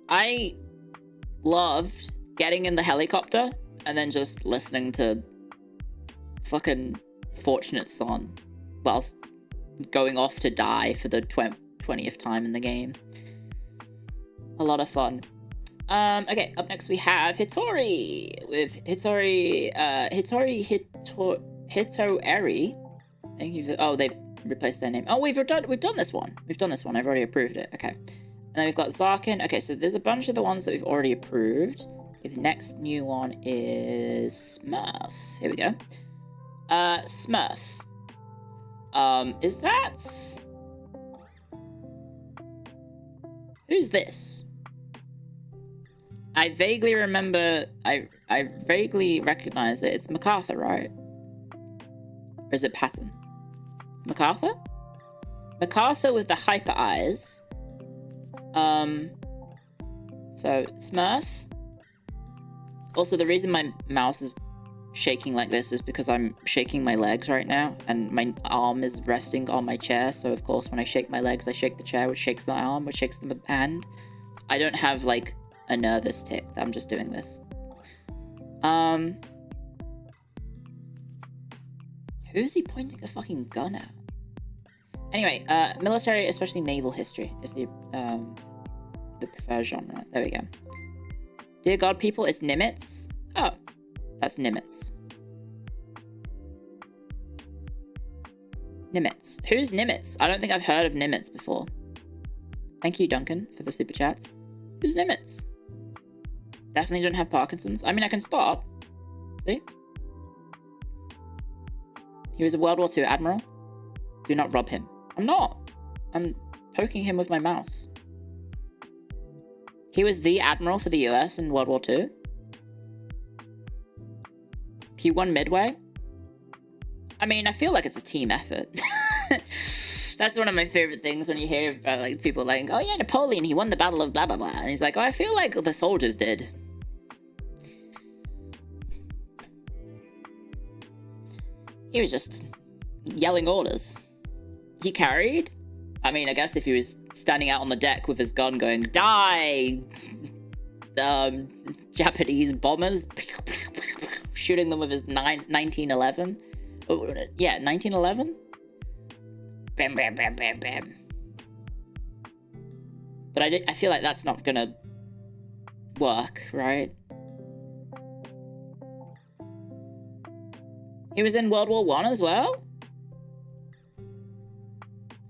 I loved getting in the helicopter and then just listening to fucking Fortunate Son whilst going off to die for the 20th time in the game. A lot of fun. Okay, up next we have Hitori with Hitoeri. Thank you for, oh, they've replaced their name. Oh, we've done this one. We've done this one. I've already approved it. Okay. And then we've got Zarkin. Okay, so there's a bunch of the ones that we've already approved. Okay, the next new one is Smurf. Here we go. Smurf. Is that... Who's this? I vaguely remember... I vaguely recognize it. It's MacArthur, right? Or is it Patton? MacArthur? MacArthur with the hyper eyes. So, Smurf. Also, the reason my mouse is shaking like this is because I'm shaking my legs right now, and my arm is resting on my chair, so of course when I shake my legs, I shake the chair, which shakes my arm, which shakes the hand. I don't have, like, a nervous tick. I'm just doing this. Who's he pointing a fucking gun at? Anyway, military, especially naval history, is the preferred genre. There we go. Dear God, people, it's Nimitz. Oh, that's Nimitz. Nimitz. Who's Nimitz? I don't think I've heard of Nimitz before. Thank you, Duncan, for the super chats. Who's Nimitz? Definitely don't have Parkinson's. I mean, I can stop. See? He was a World War II admiral. Do not rub him. I'm not. I'm poking him with my mouse. He was the admiral for the US in World War II. He won Midway. I mean, I feel like it's a team effort. That's one of my favorite things when you hear about, like, people like, oh yeah, Napoleon, he won the battle of blah blah blah. And he's like, oh, I feel like the soldiers did. He was just yelling orders. He carried. I mean, I guess if he was standing out on the deck with his gun going, die! Japanese bombers, shooting them with his 1911. Oh, yeah, 1911? Bam, bam, bam, bam, bam. But I feel like that's not gonna work, right? He was in World War I as well?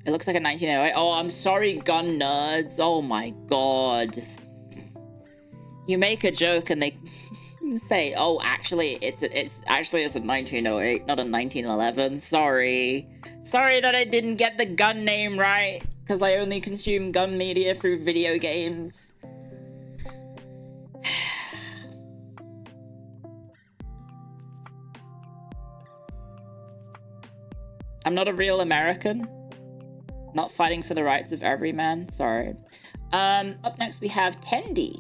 It looks like a 1908. Oh, I'm sorry, gun nerds. Oh my god. You make a joke and they say, oh, actually, it's a 1908, not a 1911. Sorry that I didn't get the gun name right, because I only consume gun media through video games. I'm not a real American. Not fighting for the rights of every man. Sorry. Up next we have Tendy,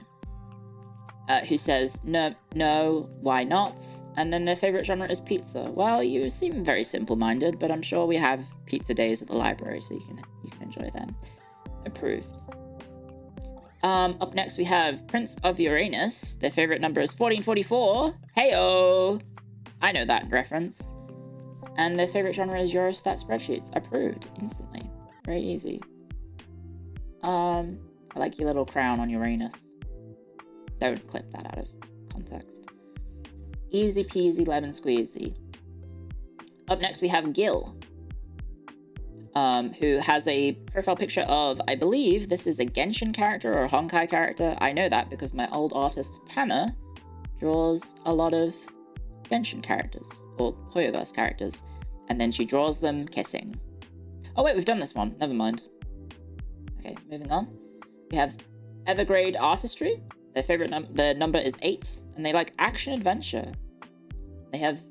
who says, no, why not? And then their favorite genre is pizza. Well, you seem very simple-minded, but I'm sure we have pizza days at the library, so you can enjoy them. Approved. Up next we have Prince of Uranus. Their favorite number is 1444. Heyo! I know that reference. And their favorite genre is Eurostat spreadsheets. Approved. Instantly. Very easy. I like your little crown on Uranus. Don't clip that out of context. Easy peasy lemon squeezy. Up next we have Gil, who has a profile picture of, I believe this is a Genshin character or a Honkai character. I know that because my old artist Tanner draws a lot of Genshin characters, or Hoyoverse characters, and then she draws them kissing. Oh wait, we've done this one. Never mind. Okay, moving on. We have Evergrade Artistry. Their favorite their number is 8, and they like action adventure. They have a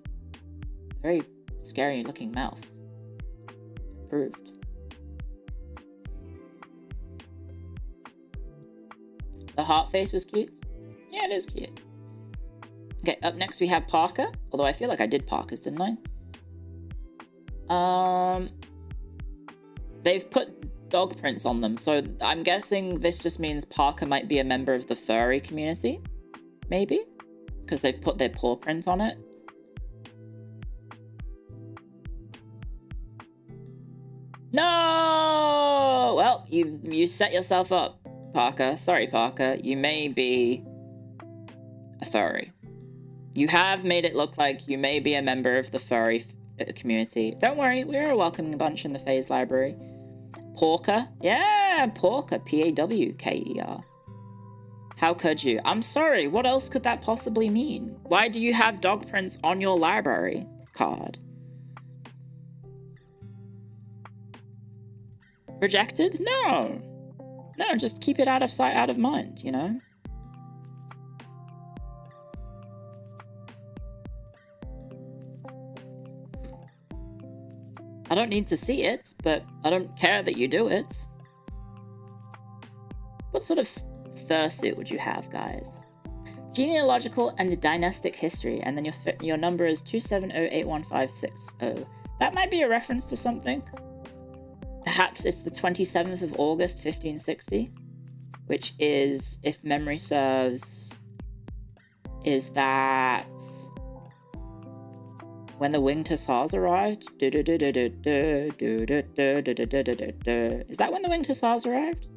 very scary looking mouth. Approved. The heart face was cute. Yeah, it is cute. Okay, up next we have Parker. Although I feel like I did Parker's, didn't I? They've put dog prints on them, so I'm guessing this just means Parker might be a member of the furry community. Maybe? Because they've put their paw print on it. No! Well, you set yourself up, Parker. Sorry, Parker. You may be a furry. You have made it look like you may be a member of the furry community. Don't worry, we're a welcoming bunch in the Phase Library. Porker? Yeah, Porker. P-A-W-K-E-R. How could you? I'm sorry, what else could that possibly mean? Why do you have dog prints on your library card? Rejected? No. No, just keep it out of sight, out of mind, you know? I don't need to see it, but I don't care that you do it. What sort of fursuit would you have, guys? Genealogical and dynastic history, and then your number is 2708156. That might be a reference to something. Perhaps it's the 27th of August, 1560, which is, if memory serves, is that when the winged hussars arrived? Is that when the winged hussars arrived?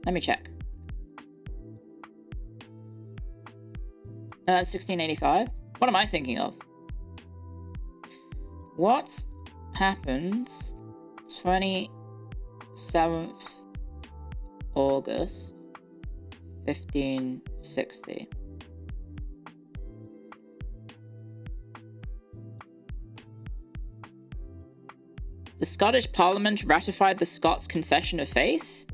Let me check. No, that's 1685. What am I thinking of? What happened 27th August 1560? The Scottish Parliament ratified the Scots Confession of Faith?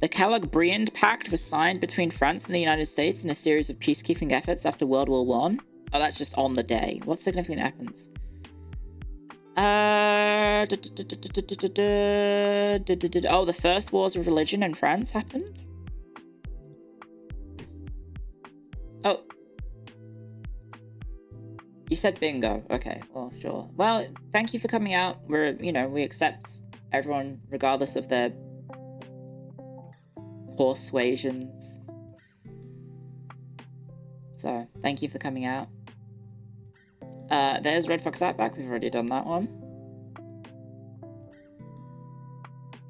The Calabrian Pact was signed between France and the United States in a series of peacekeeping efforts after World War I. Oh, that's just on the day. What significant happens? Oh, the first wars of religion in France happened? Oh. You said bingo. Okay, well, sure. Well, thank you for coming out. We accept everyone regardless of their persuasions. So, thank you for coming out. There's Red Fox Outback. We've already done that one.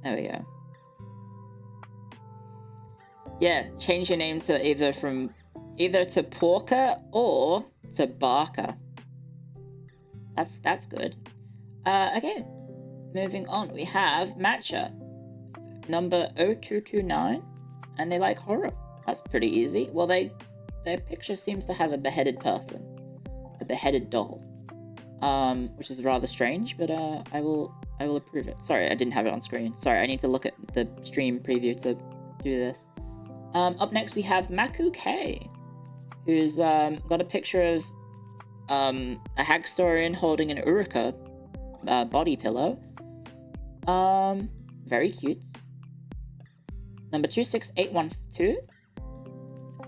There we go. Yeah, change your name to either from Either to Porker or to Barker. That's good. Okay. Moving on, we have Matcha, number 0229, and they like horror. That's pretty easy. Well, their picture seems to have a beheaded person, a beheaded doll, which is rather strange, but I will approve it. Sorry, I didn't have it on screen. Sorry, I need to look at the stream preview to do this. Up next, we have Maku K, who's got a picture of a Hagstorian holding an Uruka body pillow. Very cute. Number 26812,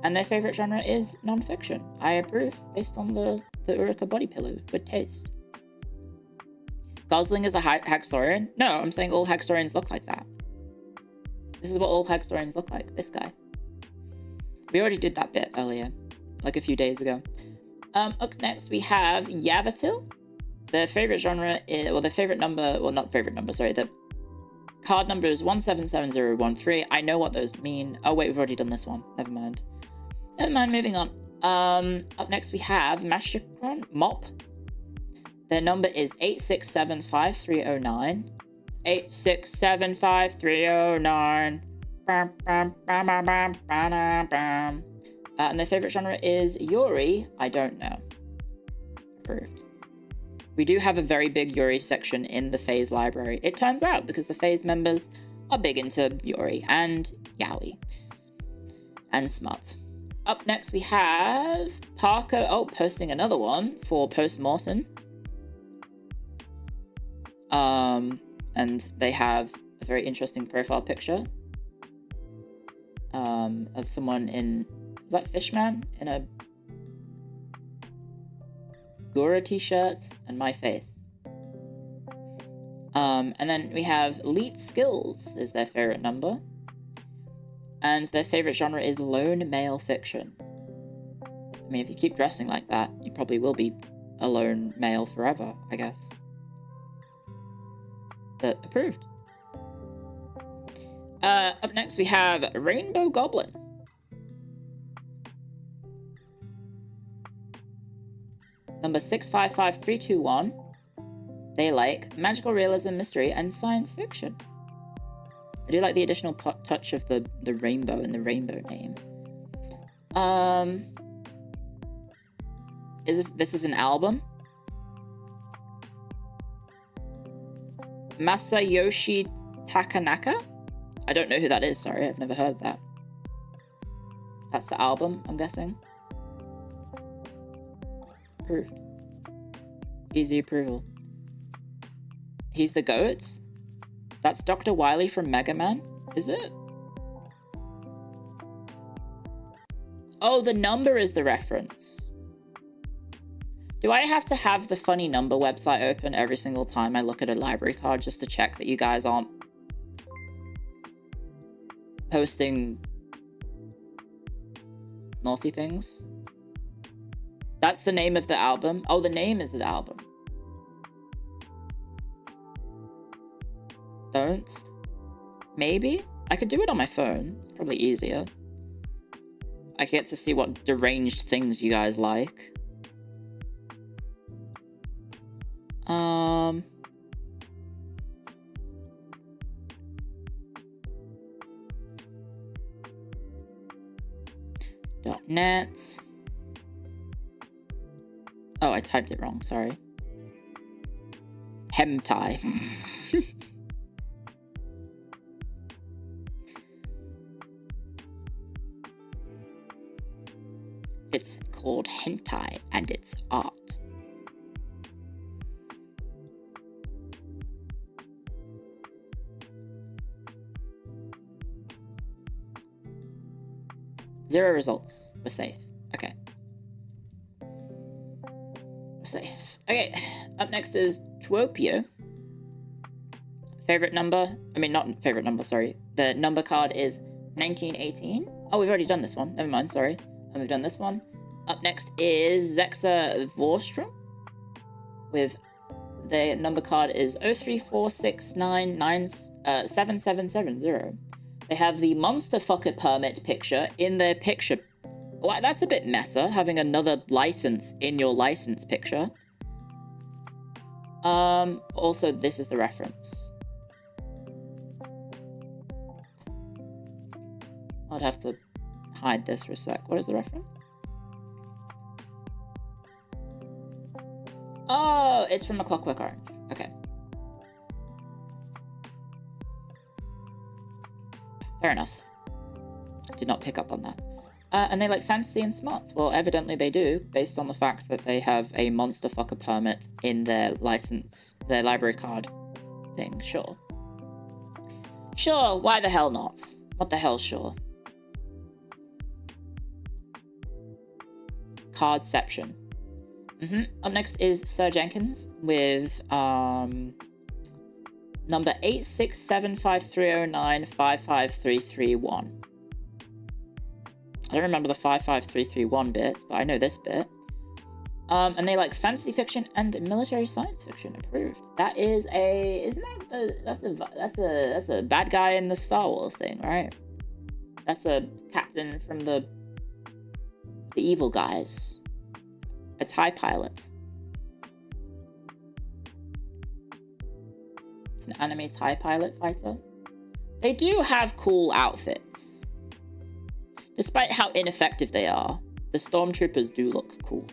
and their favorite genre is non-fiction. I approve, based on the Uruka body pillow. Good taste. Gosling is a Hagstorian? No, I'm saying all Hagstorians look like that. This is what all Hagstorians look like. This guy. We already did that bit earlier, like a few days ago. Up next, we have Yavatil. Their favorite genre is, well, their favorite number, well, not favorite number, sorry, the card number is 177013. I know what those mean. Oh, wait, we've already done this one. Never mind. Never mind, moving on. Up next, we have Mashikron Mop. Their number is 8675309. 8675309. And their favorite genre is Yuri. I don't know. Approved. We do have a very big Yuri section in the FaZe library. It turns out, because the FaZe members are big into Yuri and Yaoi. And smut. Up next we have Parker, posting another one for Postmortem. And they have a very interesting profile picture of someone in, is that Fishman? In a Gura t-shirt and my face. And then we have Elite Skills is their favorite number. And their favorite genre is lone male fiction. I mean, if you keep dressing like that, you probably will be a lone male forever, I guess. But approved. Up next we have Rainbow Goblin. Number 655321. They like magical realism, mystery, and science fiction. I do like the additional touch of the rainbow in the rainbow name. This is an album? Masayoshi Takanaka? I don't know who that is, sorry, I've never heard that. That's the album, I'm guessing. Approved. Easy approval. He's the goats? That's Dr. Wily from Mega Man? Is it? Oh, the number is the reference. Do I have to have the funny number website open every single time I look at a library card just to check that you guys aren't posting naughty things? That's the name of the album. Oh, the name is the album. Don't. Maybe? I could do it on my phone. It's probably easier. I get to see what deranged things you guys like. .net. Oh, I typed it wrong, sorry. Hentai. It's called hentai, and it's art. Zero results. We're safe. Okay. We're safe. Okay, up next is Twopio. Favorite number? I mean, not favorite number, sorry. The number card is 1918. Oh, we've already done this one. Never mind, sorry. And we've done this one. Up next is Zexa Vorstrom. With the number card is 03469977770. They have the monster fucker permit picture in their picture Well, that's a bit meta, having another license in your license picture. Also, this is the reference. I'd have to hide this for a sec. What is the reference? Oh, it's from A Clockwork Orange. Okay. Fair enough. Did not pick up on that. And they like fantasy and smarts. Well, evidently they do, based on the fact that they have a monster fucker permit in their license, their library card thing. Sure. Sure, why the hell not? What the hell, sure. Cardception. Up next is Sir Jenkins with number 8675309553331. I don't remember the 55331 bits, but I know this bit. And they like fantasy fiction and military science fiction. Approved. That is a, isn't that that's a bad guy in the Star Wars thing, right? That's a captain from the evil guys. A TIE pilot. It's an anime TIE pilot fighter. They do have cool outfits. Despite how ineffective they are, the stormtroopers do look cool.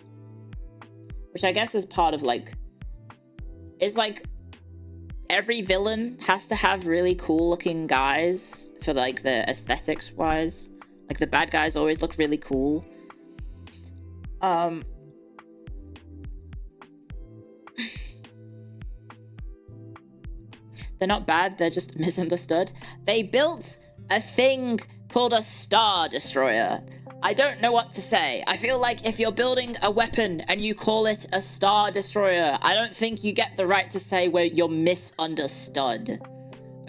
Which I guess is part of like... It's like... Every villain has to have really cool looking guys for like the aesthetics wise. Like the bad guys always look really cool. They're not bad, they're just misunderstood. They built a thing called a Star Destroyer. I don't know what to say. I feel like if you're building a weapon and you call it a Star Destroyer, I don't think you get the right to say where you're misunderstood.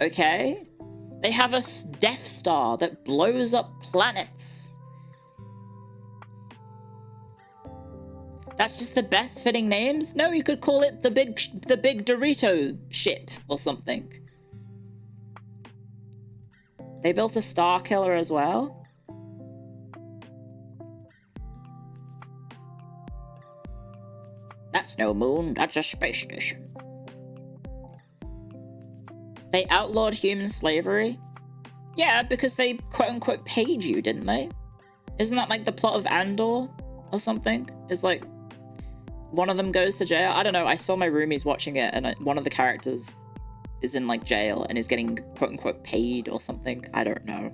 Okay? They have a Death Star that blows up planets. That's just the best fitting names? No, you could call it the big Dorito ship or something. They built a Star Killer as well. That's no moon, that's a space station. They outlawed human slavery? Yeah, because they quote-unquote paid you, didn't they? Isn't that like the plot of Andor or something? It's like... one of them goes to jail. I don't know. I saw my roomies watching it, and one of the characters is in like jail and is getting quote unquote paid or something. I don't know.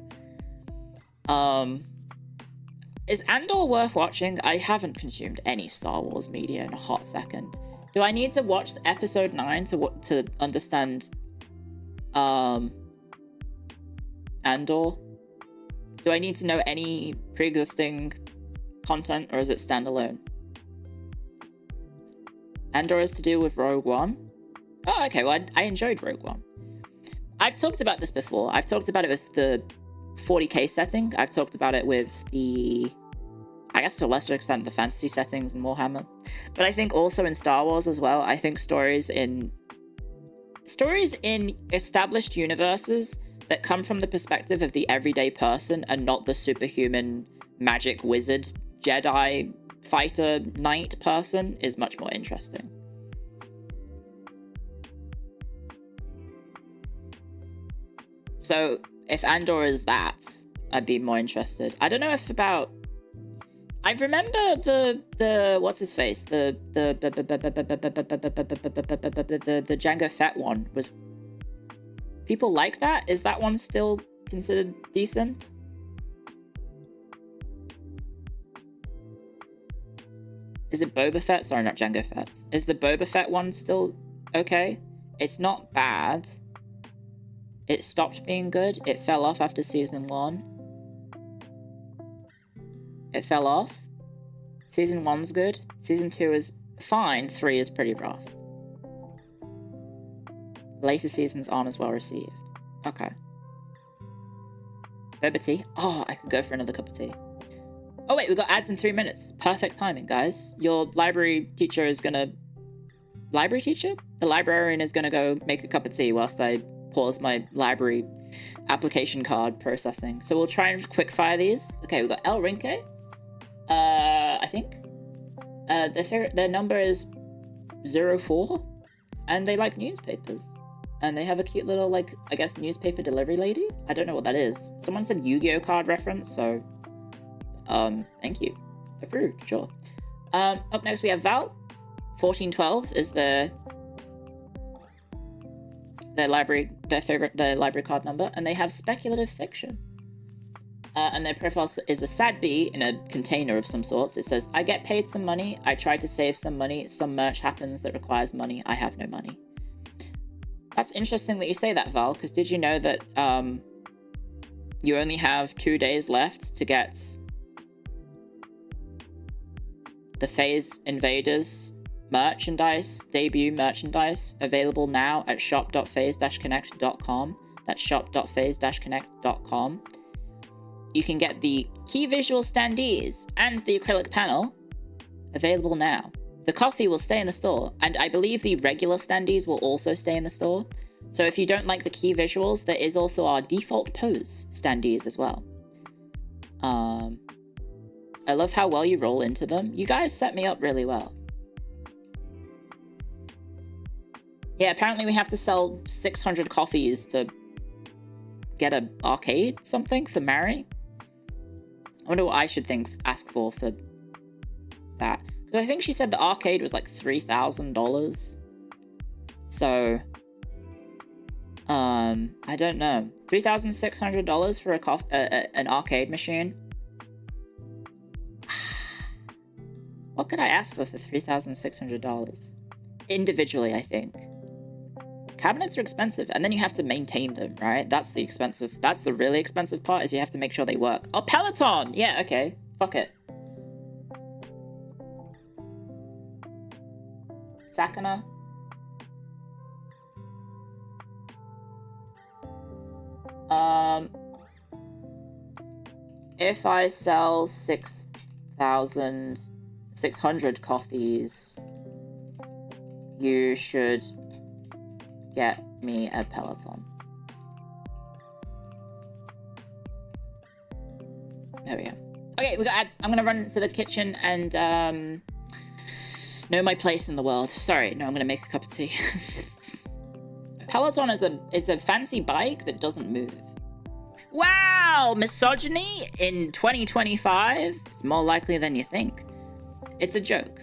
Is Andor worth watching? I haven't consumed any Star Wars media in a hot second. Do I need to watch episode 9 to understand Andor? Do I need to know any pre-existing content, or is it standalone? Andor is to do with Rogue One? Oh, okay, well, I enjoyed Rogue One. I've talked about this before. I've talked about it with the 40k setting. I've talked about it with the, I guess to a lesser extent, the fantasy settings in Warhammer. But I think also in Star Wars as well, I think stories in established universes that come from the perspective of the everyday person and not the superhuman magic wizard, Jedi, fighter, knight person is much more interesting. So if Andor is that, I'd be more interested. I don't know if about... I remember the what's his face? The Jango Fett one was... People like that? Is that one still considered decent? Is it Boba Fett? Sorry, not Jango Fett. Is the Boba Fett one still okay? It's not bad. It stopped being good. It fell off after season 1. It fell off. Season 1's good. Season 2 is fine. 3 is pretty rough. Later seasons aren't as well received. Okay. Boba tea. Oh, I could go for another cup of tea. Oh wait, we got ads in 3 minutes. Perfect timing, guys. Your library teacher is gonna... Library teacher? The librarian is gonna go make a cup of tea whilst I pause my library application card processing. So we'll try and quick fire these. Okay, we've got El Rinque. I think. Their number is 04, and they like newspapers. And they have a cute little, like, I guess, newspaper delivery lady? I don't know what that is. Someone said Yu-Gi-Oh card reference, so... thank you. Approved, sure. Up next we have Val. 1412 is their library card number, and they have speculative fiction. And their profile is a sad bee in a container of some sorts. It says, I get paid some money, I try to save some money, some merch happens that requires money, I have no money. That's interesting that you say that, Val, because did you know that you only have 2 days left to get the FaZe Invaders merchandise, debut merchandise, available now at shop.faze-connect.com. That's shop.faze-connect.com. You can get the key visual standees and the acrylic panel available now. The coffee will stay in the store, and I believe the regular standees will also stay in the store. So if you don't like the key visuals, there is also our default pose standees as well. I love how well you roll into them. You guys set me up really well. Yeah, apparently we have to sell 600 coffees to get an arcade something for Mary. I wonder what I should ask for that. Because I think she said the arcade was like $3,000. So, I don't know. $3,600 for an arcade machine? What could I ask for $3,600? Individually, I think. Cabinets are expensive, and then you have to maintain them, right? That's the really expensive part, is you have to make sure they work. Oh, Peloton! Yeah, okay. Fuck it. Sakana. If I sell 6,600 coffees, you should get me a Peloton. There we go. Okay, we got ads. I'm gonna run to the kitchen and know my place in the world. Sorry, no, I'm gonna make a cup of tea. Peloton is a fancy bike that doesn't move. Wow, misogyny in 2025? It's more likely than you think. It's a joke.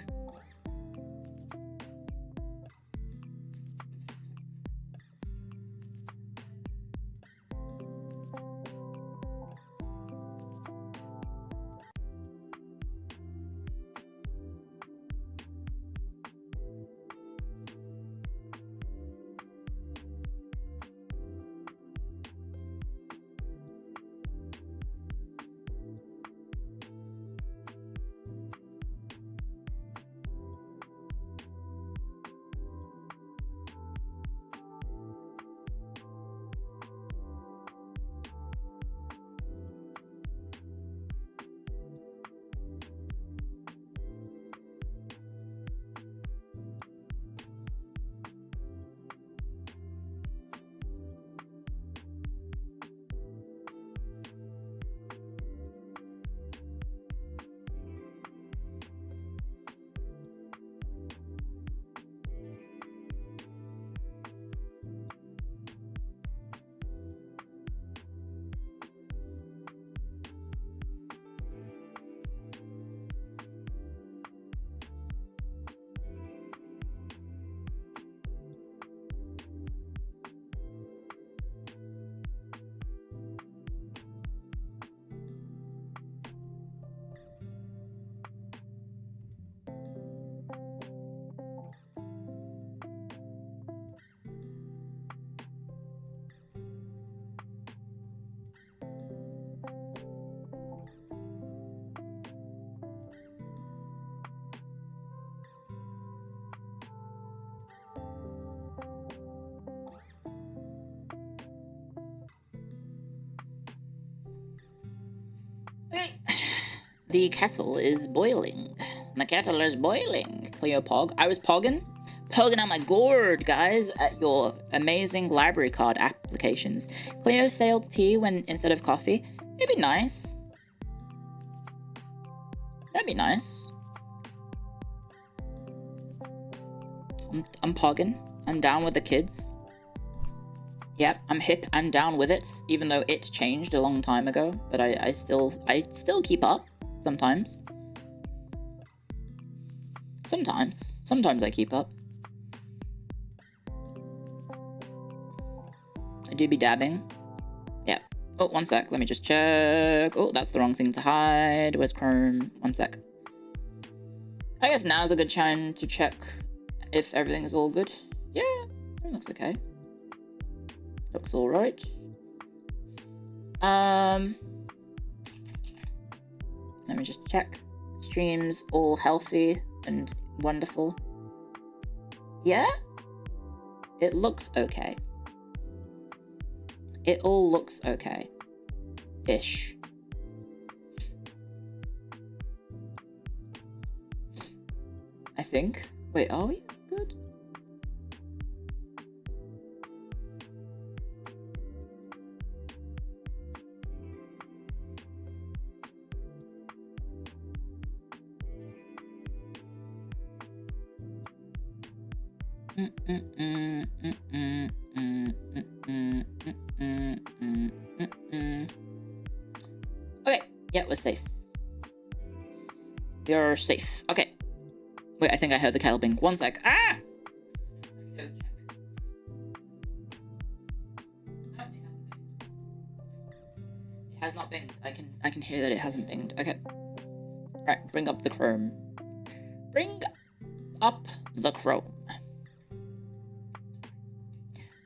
The kettle is boiling. The kettle is boiling. Clio Pog. I was pogging on my gourd, guys, at your amazing library card applications. Clio sailed tea instead of coffee. It'd be nice. That'd be nice. I'm pogging. I'm down with the kids. Yep, I'm hip and down with it, even though it changed a long time ago. But I still keep up sometimes. Sometimes I keep up. I do be dabbing. Yeah. Oh, one sec. Let me just check. Oh, that's the wrong thing to hide. Where's Chrome? One sec. I guess now's a good time to check if everything's all good. Yeah, it looks okay. Looks all right. Let me just check. Stream's all healthy and wonderful. Yeah? It looks okay. It all looks okay. Ish. I think. Wait, are we good? Okay, yeah, we're safe. You're safe. Okay. Wait, I think I heard the kettle bing. One sec. Ah! It has not binged. I can hear that it hasn't binged. Okay. Right, bring up the Chrome. Bring up the Chrome.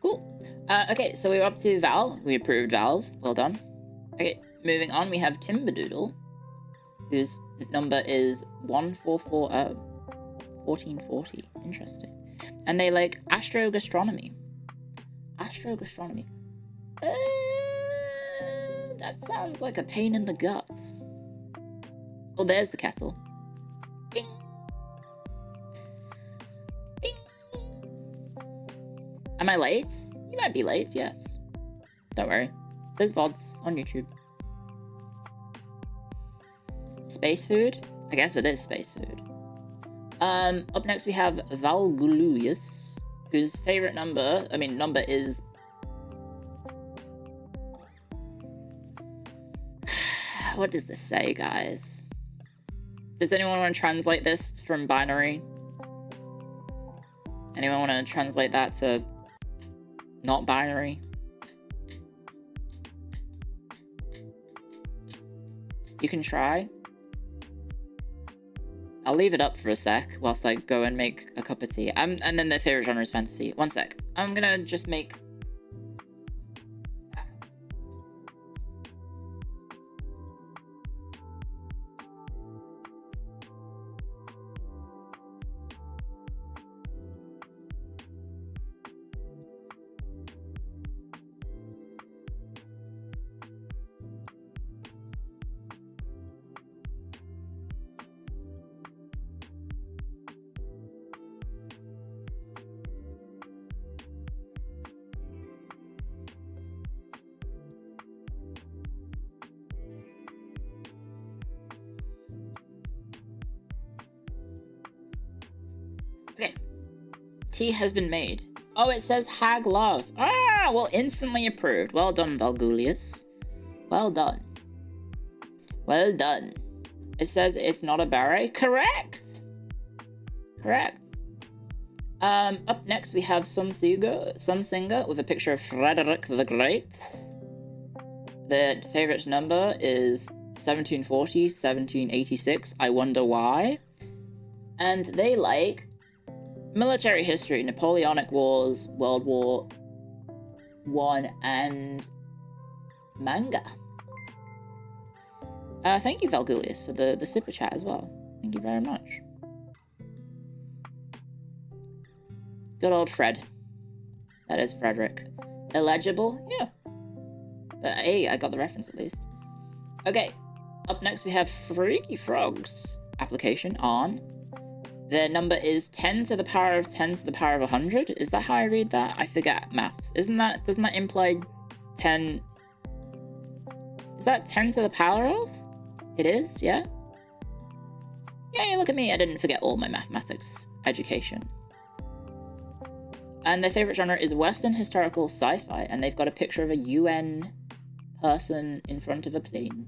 Cool. Okay, so we're up to Val. We approved Val's. Well done. Okay, moving on, we have Timberdoodle, whose number is 1440. 1440. Interesting. And they like astrogastronomy. Astrogastronomy. That sounds like a pain in the guts. Oh, there's the kettle. Bing. Bing. Am I late? You might be late, yes. Don't worry. There's VODs on YouTube. Space food? I guess it is space food. Up next we have Valgulius, whose favorite number is... What does this say, guys? Does anyone want to translate this from binary? Anyone want to translate that to not binary? You can try. I'll leave it up for a sec whilst I go and make a cup of tea. And then their favorite genre is fantasy. One sec. I'm gonna just make... Okay. Tea has been made. Oh, it says Hag Love. Ah, well, instantly approved. Well done, Valgulius. Well done. Well done. It says it's not a beret. Correct. Correct. Up next we have Sunsinger with a picture of Frederick the Great. Their favorite number is 1740, 1786. I wonder why. And they like military history, Napoleonic Wars, World War I, and manga. Thank you, Valgulius, for the super chat as well. Thank you very much. Good old Fred. That is Frederick. Illegible? Yeah. But hey, I got the reference at least. Okay, up next we have Freaky Frogs application on. Their number is 10 to the power of 10 to the power of 100. Is that how I read that? I forget maths. Doesn't that imply 10? Is that 10 to the power of? It is, yeah? Yay, look at me. I didn't forget all my mathematics education. And their favorite genre is Western historical sci-fi, and they've got a picture of a UN person in front of a plane.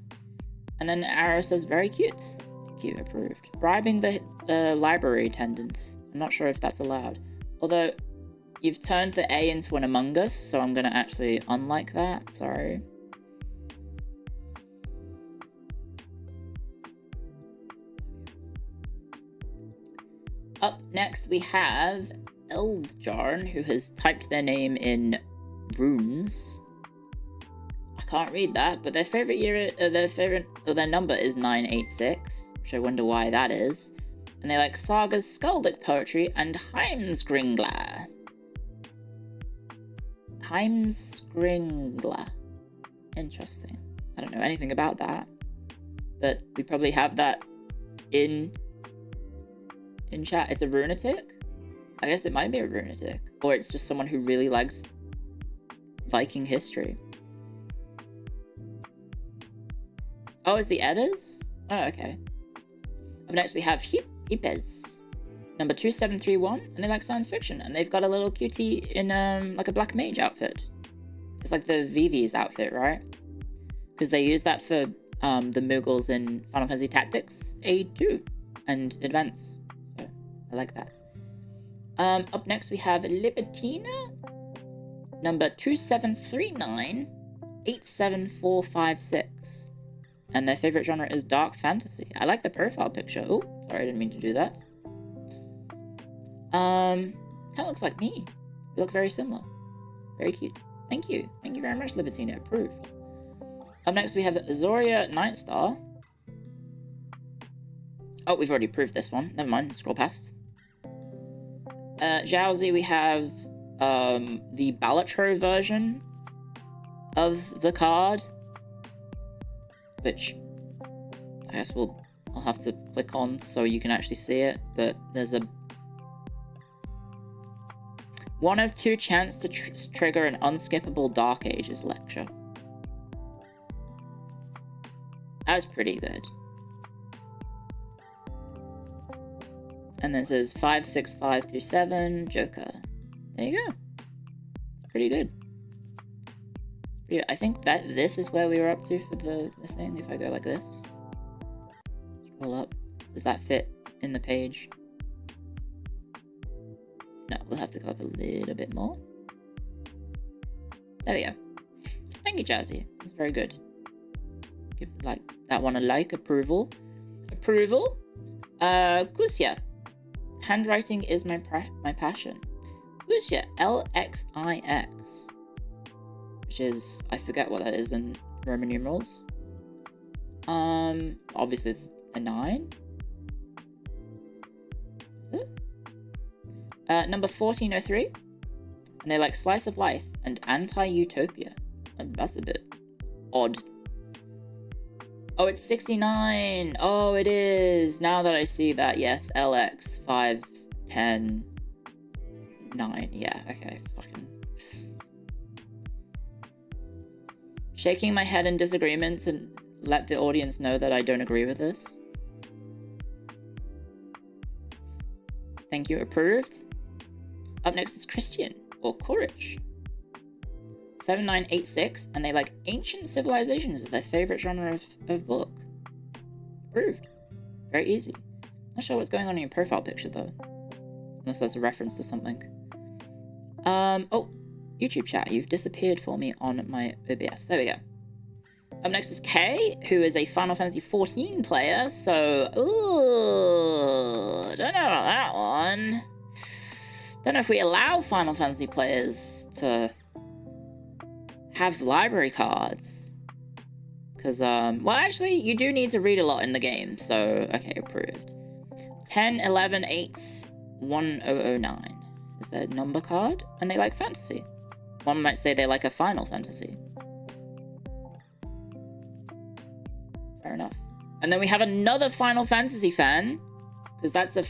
And then arrow says, very cute. Thank you, approved. Bribing the library attendant. I'm not sure if that's allowed. Although, you've turned the A into an Among Us, so I'm gonna actually unlike that. Sorry. Up next, we have Eldjarn, who has typed their name in runes. I can't read that, but their their number is 986, which I wonder why that is. And they like sagas, skaldic poetry, and Heimskringla. Heimskringla. Interesting. I don't know anything about that, but we probably have that in chat. It's a runatic? I guess it might be a runatic. Or it's just someone who really likes Viking history. Oh, it's the Eddas? Oh, okay. Up next we have Hipes, number 2731, and they like science fiction, and they've got a little cutie in like a black mage outfit. It's like the VV's outfit, right? Because they use that for the Mughals in Final Fantasy Tactics A2 and Advance. So I like that. Up next we have Libertina, number 2739 87456. And their favorite genre is dark fantasy. I like the profile picture. Oh, sorry, I didn't mean to do that. Kind of looks like me. We look very similar. Very cute. Thank you. Thank you very much, Libertina. Approved. Up next, we have Zoria Nightstar. Oh, we've already proved this one. Never mind. Scroll past. Zhaozi, we have the Balatro version of the card, which I guess I'll have to click on so you can actually see it, but there's a 1 of 2 chance to trigger an unskippable Dark Ages lecture. That's pretty good. And then it says 5, 6, 5 through 7, Joker. There you go. It's pretty good. I think that this is where we were up to for the thing. If I go like this, scroll up. Does that fit in the page? No, we'll have to go up a little bit more. There we go. Thank you, Jazzy. That's very good. Give like that one a like. Approval. Approval. Gusya. Handwriting is my passion. Gusya. LXIX. Which is, I forget what that is in Roman numerals. Obviously it's a 9. Is it? Number 1403. And they like Slice of Life and Anti-Utopia. And that's a bit odd. Oh, it's 69. Oh, it is. Now that I see that, yes. LX 5, 10, 9. Yeah, okay. Fucking. Shaking my head in disagreement to let the audience know that I don't agree with this. Thank you, approved. Up next is Christian, or Courage. 7986, and they like ancient civilizations is their favorite genre of book. Approved. Very easy. Not sure what's going on in your profile picture though. Unless that's a reference to something. Oh, YouTube chat, you've disappeared for me on my OBS. There we go. Up next is Kay, who is a Final Fantasy XIV player, so... Ooh, don't know about that one. Don't know if we allow Final Fantasy players to have library cards. Because, well, actually, you do need to read a lot in the game, so, okay, approved. 10, 11, 8, 1009 is their number card, and they like fantasy. One might say they like a Final Fantasy. Fair enough. And then we have another Final Fantasy fan, because that's a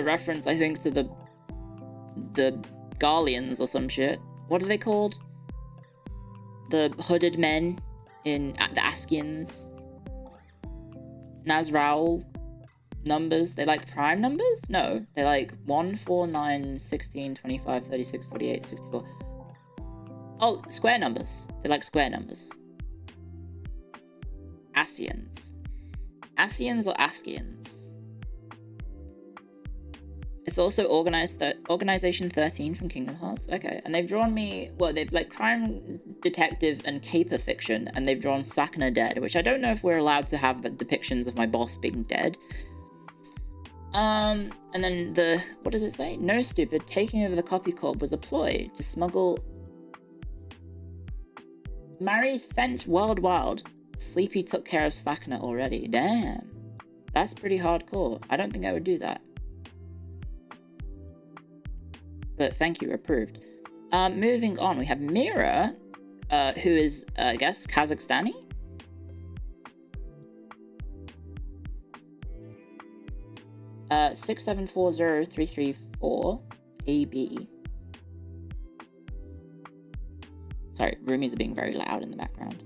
reference, I think, to the Garleans or some shit. What are they called? The hooded men in the Askians. Nazraul. numbers. They like prime numbers? No, they like 1, 4, 9, 16, 25, 36, 48, 64. Oh, square numbers. They like square numbers. Asians. Asians or Askians? It's also Organization 13 from Kingdom Hearts. Okay, and they've drawn me... Well, they've like crime detective and caper fiction, and they've drawn Sakana dead, which I don't know if we're allowed to have the depictions of my boss being dead. And then the... What does it say? No, stupid. Taking over the Copy Corp was a ploy to smuggle... Mary's fence world wild. Sleepy took care of Sakana already. Damn. That's pretty hardcore. I don't think I would do that. But thank you, approved. Moving on, we have Mira, who is, I guess, Kazakhstani? Uh, 6740334 AB. Sorry, roomies are being very loud in the background.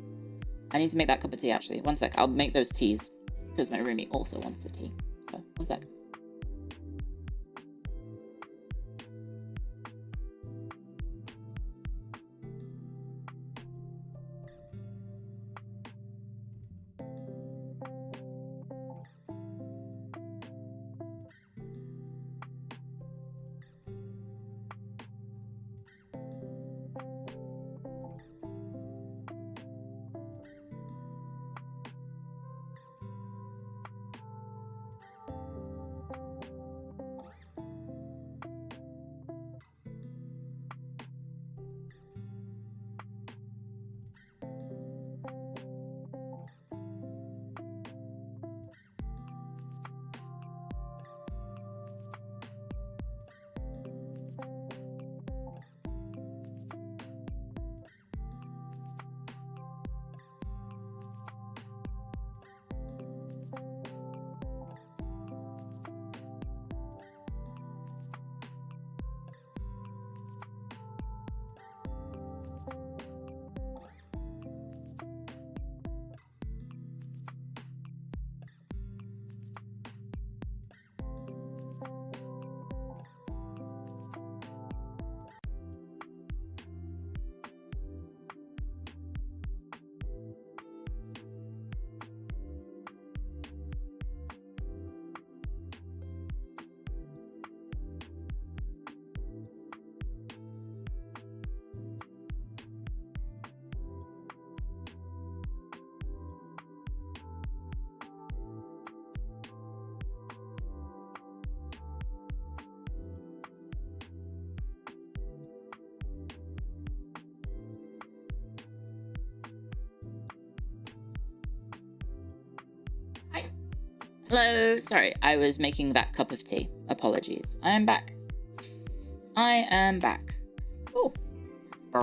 I need to make that cup of tea, actually. One sec, I'll make those teas, because my roomie also wants a tea. So, one sec. Hello, sorry, I was making that cup of tea. Apologies. I am back. I am back. Ooh. Do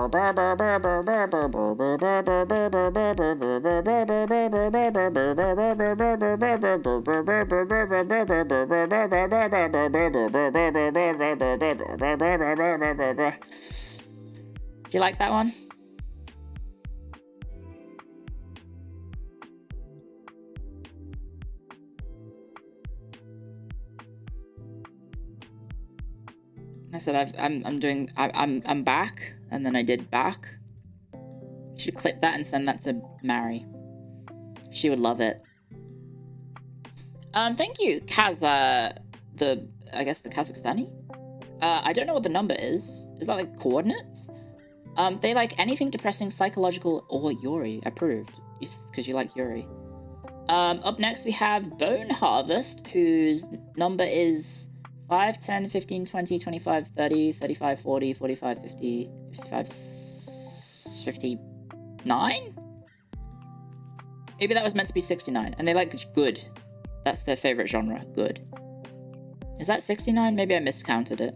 you like that one? I said I'm back, and then I did back. Should clip that and send that to Mary. She would love it. Thank you, Kaza, I guess the Kazakhstani? I don't know what the number is. Is that like coordinates? They like anything depressing, psychological, or Yuri. Approved. Because you like Yuri. Up next we have Bone Harvest, whose number is 5, 10, 15, 20, 25, 30, 35, 40, 45, 50, 55, 59? Maybe that was meant to be 69. And they like good. That's their favorite genre, good. Is that 69? Maybe I miscounted it.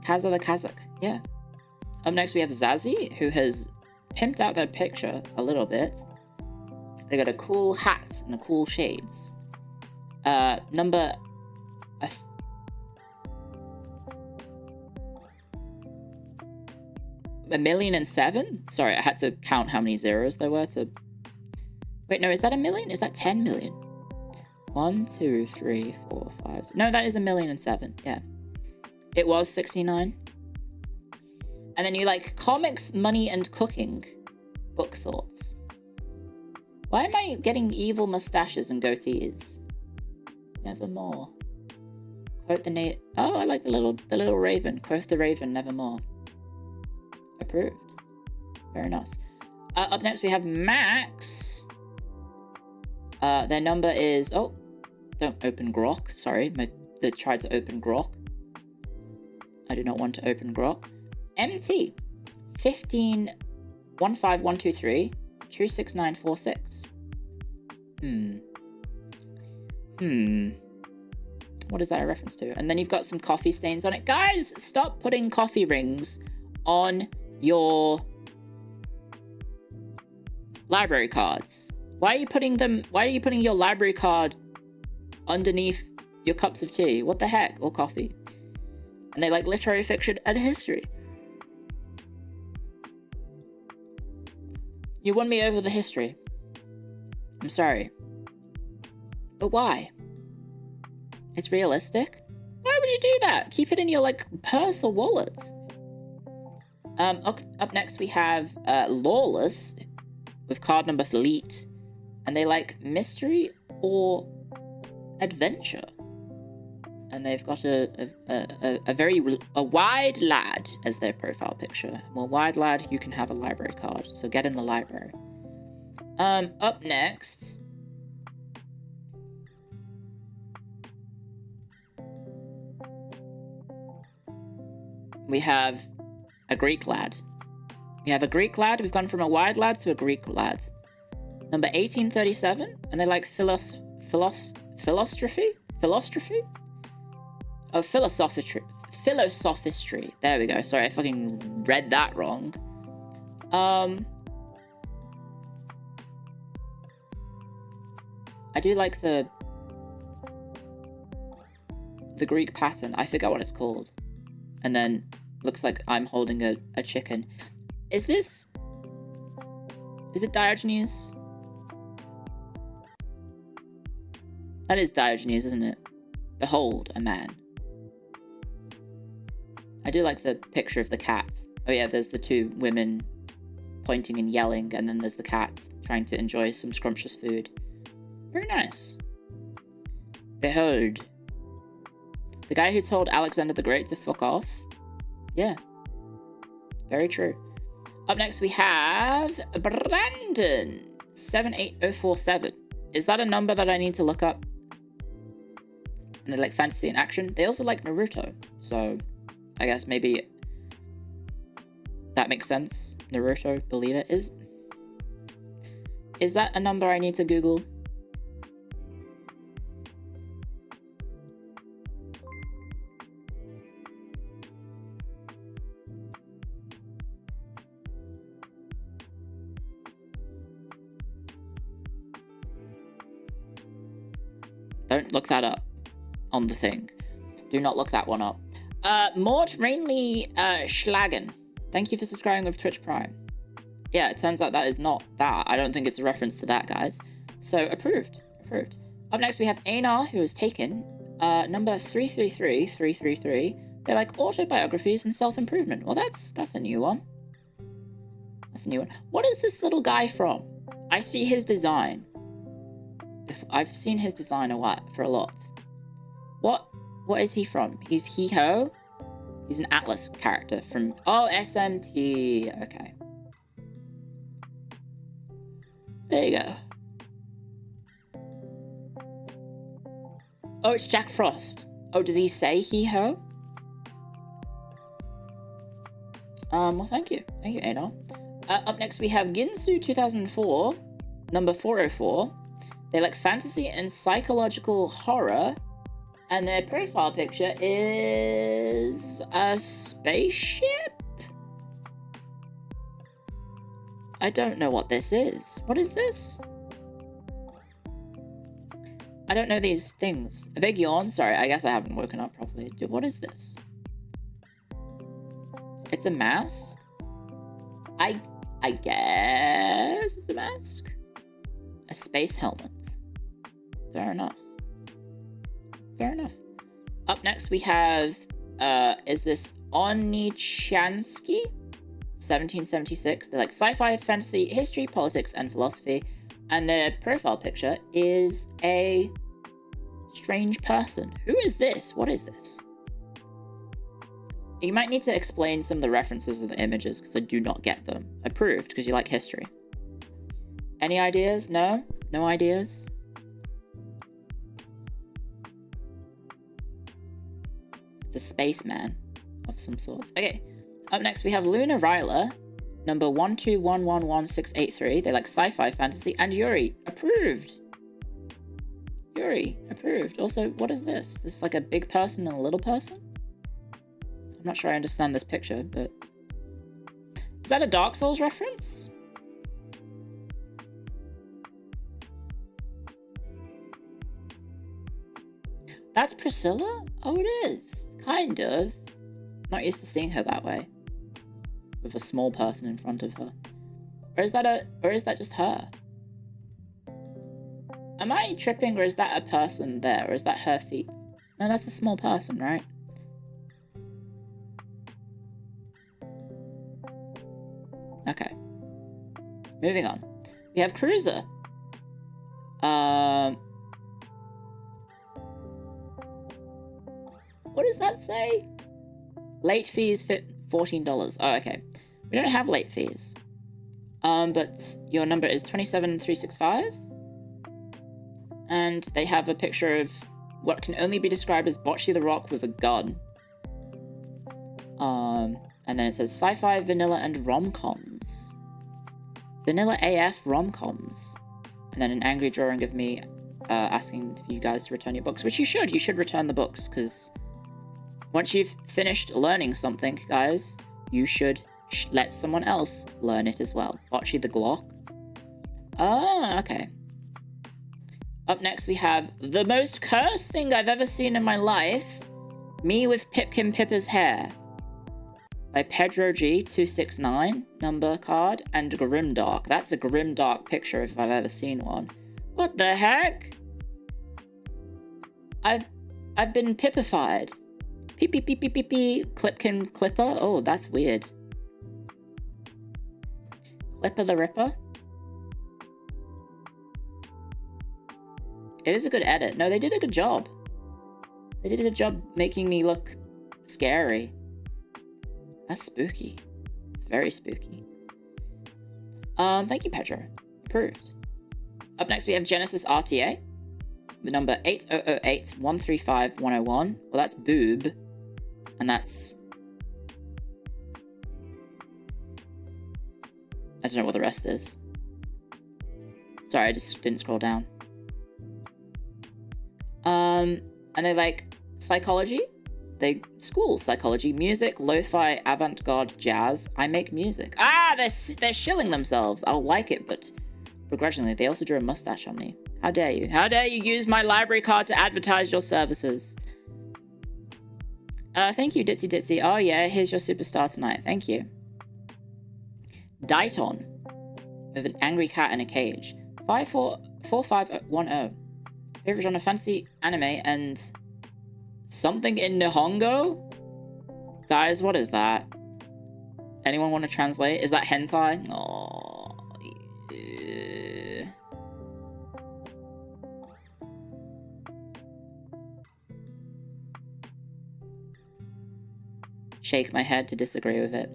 Kaza the Kazakh, yeah. Up next we have Zazie, who has pimped out their picture a little bit. They got a cool hat and a cool shades. Number... $1 million and 7? Sorry, I had to count how many zeros there were to... Wait, no, is that $1 million? Is that 10 million? 1, 2, 3, 4, 5. No, that is 1,000,007. Yeah. It was 69. And then you like comics, money, and cooking. Book thoughts. Why am I getting evil mustaches and goatees? Nevermore. Quote the Oh, I like the little raven. Quote the raven, nevermore. Approved. Very nice. Up next we have Max. Their number is... Oh, don't open Grok. Sorry, they tried to open Grok. I do not want to open Grok. MT 15 15123 26946. What is that a reference to? And then you've got some coffee stains on it. Guys, stop putting coffee rings on your library cards. Why are you putting your library card underneath your cups of tea? What the heck? Or coffee. And they like literary fiction and history. You won me over the history. I'm sorry. But why? It's realistic. Why would you do that? Keep it in your like purse or wallet. Up next we have Lawless with card number Fleet, and they like mystery or adventure. And they've got a wide lad as their profile picture. Well, wide lad, you can have a library card, so get in the library. Up next, we have a Greek lad. We've gone from a wide lad to a Greek lad. Number 1837, and they like philosophy? Oh, philosophistry. There we go. Sorry, I fucking read that wrong. I do like the Greek pattern. I forget what it's called. And then looks like I'm holding a chicken. Is it Diogenes? That is Diogenes, isn't it? Behold, a man. I do like the picture of the cat. Oh yeah, there's the two women pointing and yelling, and then there's the cat trying to enjoy some scrumptious food. Very nice. Behold. The guy who told Alexander the Great to fuck off. Yeah. Very true. Up next we have Brandon 78047. Is that a number that I need to look up? And they like fantasy and action. They also like Naruto. So I guess maybe that makes sense. Naruto, believe it. Is that a number I need to Google? Don't look that up on the thing. Do not look that one up. Mort Rainley Schlagen. Thank you for subscribing with Twitch Prime. Yeah, it turns out that is not that. I don't think it's a reference to that, guys. So, approved. Approved. Up next, we have Einar, who is taken. Number 333333. They like autobiographies and self-improvement. Well, that's a new one. That's a new one. What is this little guy from? I see his design. I've seen his design for a lot. What is he from? He's He-Ho? He's an Atlas character from... Oh, SMT. Okay. There you go. Oh, it's Jack Frost. Oh, does he say He-Ho? Well, thank you. Thank you, Einar. Up next, we have Ginsu 2004, number 404. They like fantasy and psychological horror. And their profile picture is a spaceship? I don't know what this is. What is this? I don't know these things. A big yawn? Sorry, I guess I haven't woken up properly. Dude, what is this? It's a mask? I guess it's a mask. A space helmet. Fair enough. fair enough. Up next we have, is this Onichansky? 1776. They're like sci-fi, fantasy, history, politics, and philosophy. And their profile picture is a strange person. Who is this? What is this? You might need to explain some of the references of the images because I do not get them. Approved because you like history. Any ideas? No? No ideas? It's a spaceman of some sorts. Okay. Up next we have Luna Ryler, number 121111683. They like sci-fi, fantasy, and Yuri. Approved. Yuri. Approved. Also, what is this? This is like a big person and a little person? I'm not sure I understand this picture, but... Is that a Dark Souls reference? That's Priscilla? Oh, it is. Kind of. Not used to seeing her that way. With a small person in front of her. Or is that just her? Am I tripping, or is that a person there? Or is that her feet? No, that's a small person, right? Okay. Moving on. We have Cruiser. What does that say? Late fees $14. Oh, okay. We don't have late fees. But your number is 27365. And they have a picture of what can only be described as Bocce the Rock with a gun. And then it says sci-fi, vanilla, and rom-coms. Vanilla AF rom-coms. And then an angry drawing of me asking for you guys to return your books, which you should. You should return the books, because once you've finished learning something, guys, you should let someone else learn it as well. Bocce the Glock. Ah, okay. Up next we have the most cursed thing I've ever seen in my life. Me with Pipkin Pippa's hair. By Pedro G269, number card, and Grimdark. That's a Grimdark picture if I've ever seen one. What the heck? I've been pippified. Peep peep peep peep peep peep. Clipkin Clipper? Oh, that's weird. Clipper the Ripper? It is a good edit. No, they did a good job. They did a good job making me look scary. That's spooky. It's very spooky. Thank you, Pedro. Approved. Up next, we have Genesis RTA. The number 8008135101. Well, that's boob. And that's... I don't know what the rest is. Sorry, I just didn't scroll down. And they like psychology. They school psychology, music, lo-fi, avant-garde, jazz. I make music. Ah, they're shilling themselves. I'll like it, but begrudgingly. They also drew a mustache on me. How dare you? How dare you use my library card to advertise your services? Thank you, Ditzy Ditzy. Oh yeah, here's your superstar tonight. Thank you. Daiton with an angry cat in a cage. 544510. Favorite genre fantasy, anime, and something in Nihongo? Guys, what is that? Anyone want to translate? Is that hentai? Oh, yeah. Shake my head to disagree with it.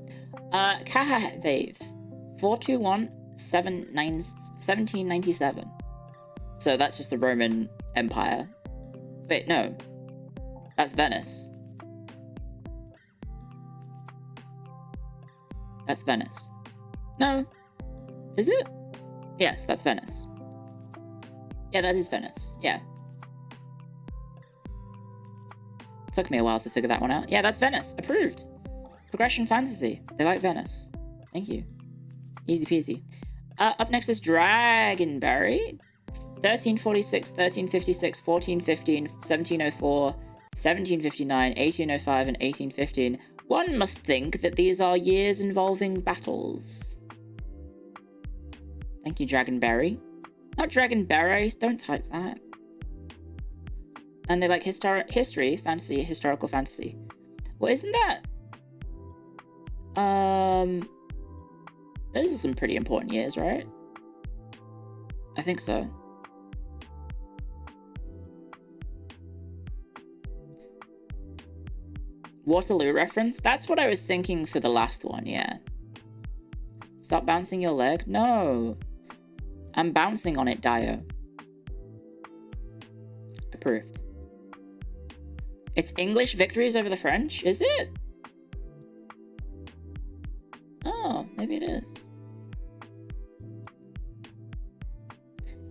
Kahave 421-1797. So that's just the Roman Empire. Wait, no. That's Venice. That's Venice. No. Is it? Yes, that's Venice. Yeah, that is Venice. Yeah. Took me a while to figure that one out. Yeah, that's Venice. Approved. Progression fantasy. They like Venice. Thank you. Easy peasy. Up next is Dragonberry. 1346, 1356, 1415, 1704, 1759, 1805, and 1815. One must think that these are years involving battles. Thank you, Dragonberry. Not Dragonberries, don't type that. And they like history, fantasy, historical fantasy. Well, isn't that... Those are some pretty important years, right? I think so. Waterloo reference? That's what I was thinking for the last one, yeah. Stop bouncing your leg? No. I'm bouncing on it, Dio. Approved. It's English victories over the French? Is it? Oh, maybe it is.